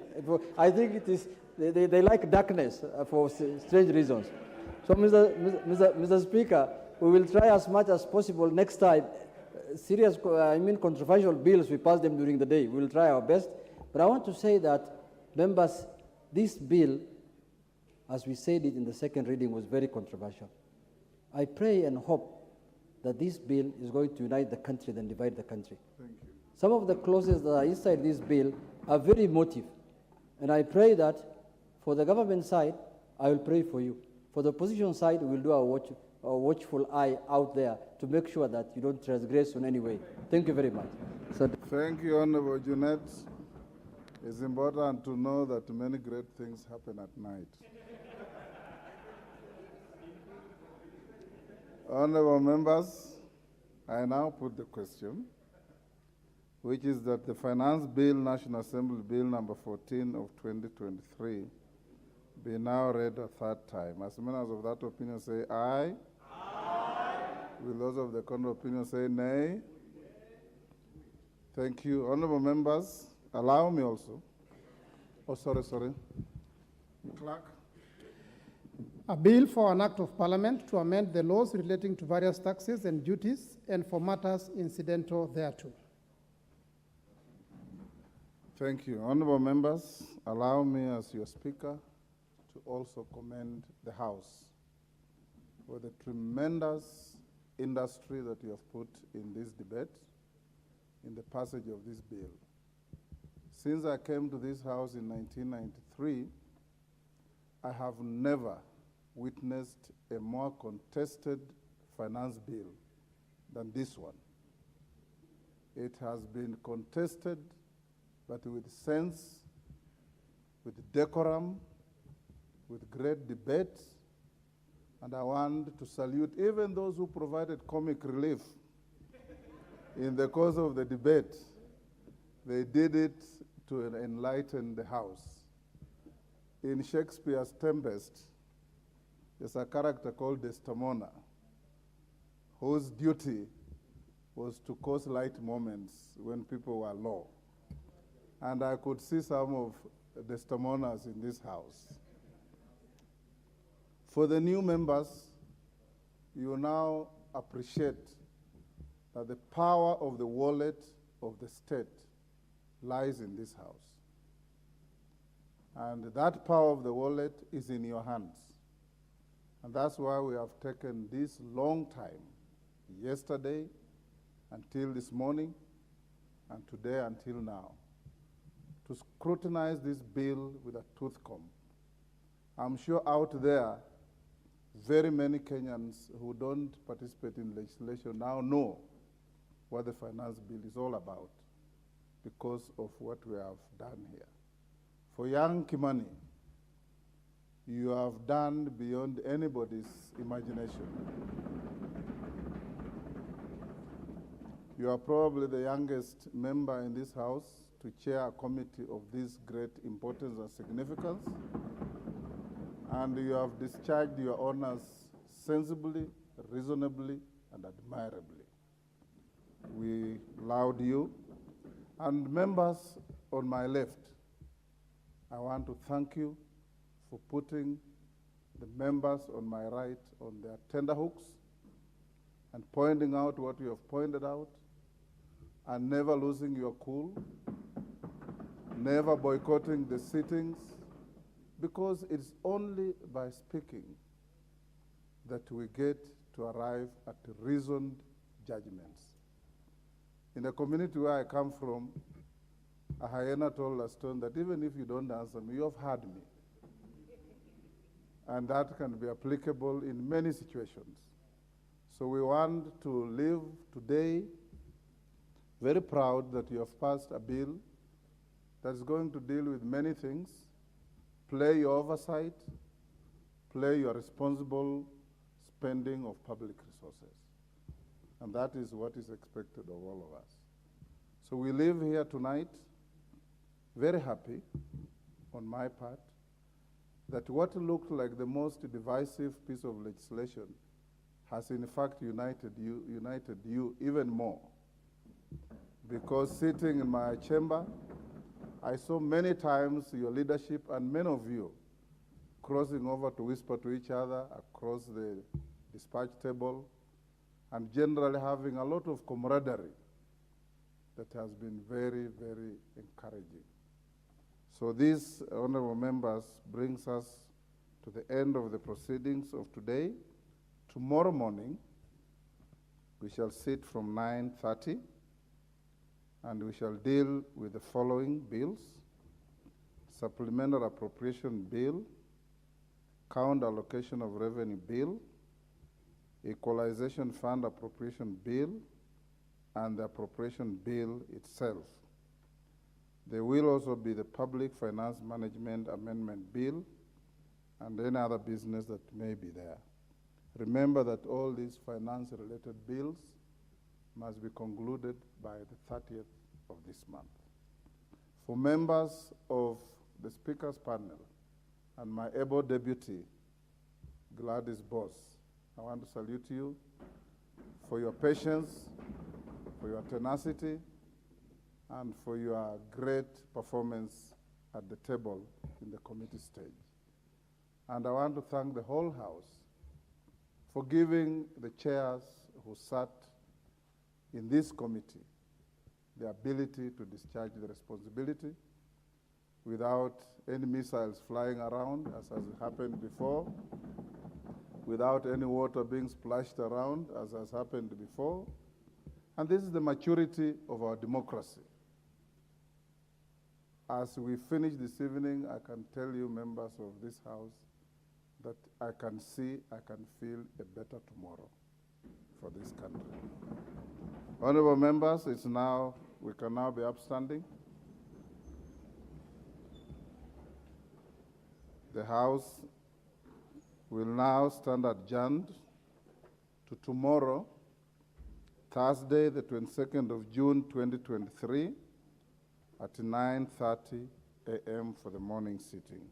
I think it is, they like darkness for strange reasons. So, Mr. Speaker, we will try as much as possible next time. Controversial bills, we pass them during the day. We will try our best. But I want to say that, members, this bill, as we said it in the second reading, was very controversial. I pray and hope that this bill is going to unite the country than divide the country. Thank you. Some of the clauses that are inside this bill are very emotive. And I pray that for the government side, I will pray for you. For the opposition side, we will do our watchful eye out there to make sure that you don't transgress in any way. Thank you very much. Thank you, Honorable Junet. It's important to know that many great things happen at night. Honorable members, I now put the question, which is that the Finance Bill, National Assembly Bill number 14 of 2023 be now read a third time. As members of that opinion say aye. Aye. Will those of the contrary opinion say nay? Thank you. Honorable members, allow me also. Oh, sorry. Clerk. A bill for an act of parliament to amend the laws relating to various taxes and duties and for matters incidental thereto. Thank you. Honorable members, allow me as your speaker to also commend the House for the tremendous industry that you have put in this debate, in the passage of this bill. Since I came to this House in 1993, I have never witnessed a more contested finance bill than this one. It has been contested, but with sense, with decorum, with great debate, and I want to salute even those who provided comic relief in the course of the debate. They did it to enlighten the House. In Shakespeare's Tempest, there's a character called Desdemona, whose duty was to cause light moments when people were low. And I could see some of Desdemonas in this House. For the new members, you now appreciate that the power of the wallet of the state lies in this House. And that power of the wallet is in your hands. And that's why we have taken this long time, yesterday until this morning, and today until now, to scrutinize this bill with a tooth comb. I'm sure out there, very many Kenyans who don't participate in legislation now know what the finance bill is all about because of what we have done here. For young Kimani, you have done beyond anybody's imagination. You are probably the youngest member in this House to chair a committee of this great importance and significance, and you have discharged your honors sensibly, reasonably, and admirably. We laud you. And members on my left, I want to thank you for putting the members on my right on their tenterhooks and pointing out what you have pointed out, and never losing your cool, never boycotting the sittings, because it's only by speaking that we get to arrive at reasoned judgments. In the community where I come from, a hyena told a stone that even if you don't answer me, you have heard me. And that can be applicable in many situations. So we want to live today very proud that you have passed a bill that's going to deal with many things, play your oversight, play your responsible spending of public resources. And that is what is expected of all of us. So we live here tonight very happy on my part that what looked like the most divisive piece of legislation has in fact united you even more. Because sitting in my chamber, I saw many times your leadership and many of you crossing over to whisper to each other across the dispatch table and generally having a lot of camaraderie that has been very, very encouraging. So this, honorable members, brings us to the end of the proceedings of today. Tomorrow morning, we shall sit from 9:30, and we shall deal with the following bills: Supplemental Appropriation Bill, Count Allocation of Revenue Bill, Equalization Fund Appropriation Bill, and the Appropriation Bill itself. There will also be the Public Finance Management Amendment Bill and any other business that may be there. Remember that all these finance-related bills must be concluded by the 30th of this month. For members of the Speaker's panel and my able deputy, Gladys Boss, I want to salute you for your patience, for your tenacity, and for your great performance at the table in the committee stage. And I want to thank the whole House for giving the chairs who sat in this committee the ability to discharge the responsibility without any missiles flying around, as has happened before, without any water being splashed around, as has happened before. And this is the maturity of our democracy. As we finish this evening, I can tell you, members of this House, that I can see, I can feel a better tomorrow for this country. Honorable members, we can now be upstanding. The House will now stand adjourned to tomorrow, Thursday, the 22nd of June, 2023, at 9:30 a.m. for the morning sitting.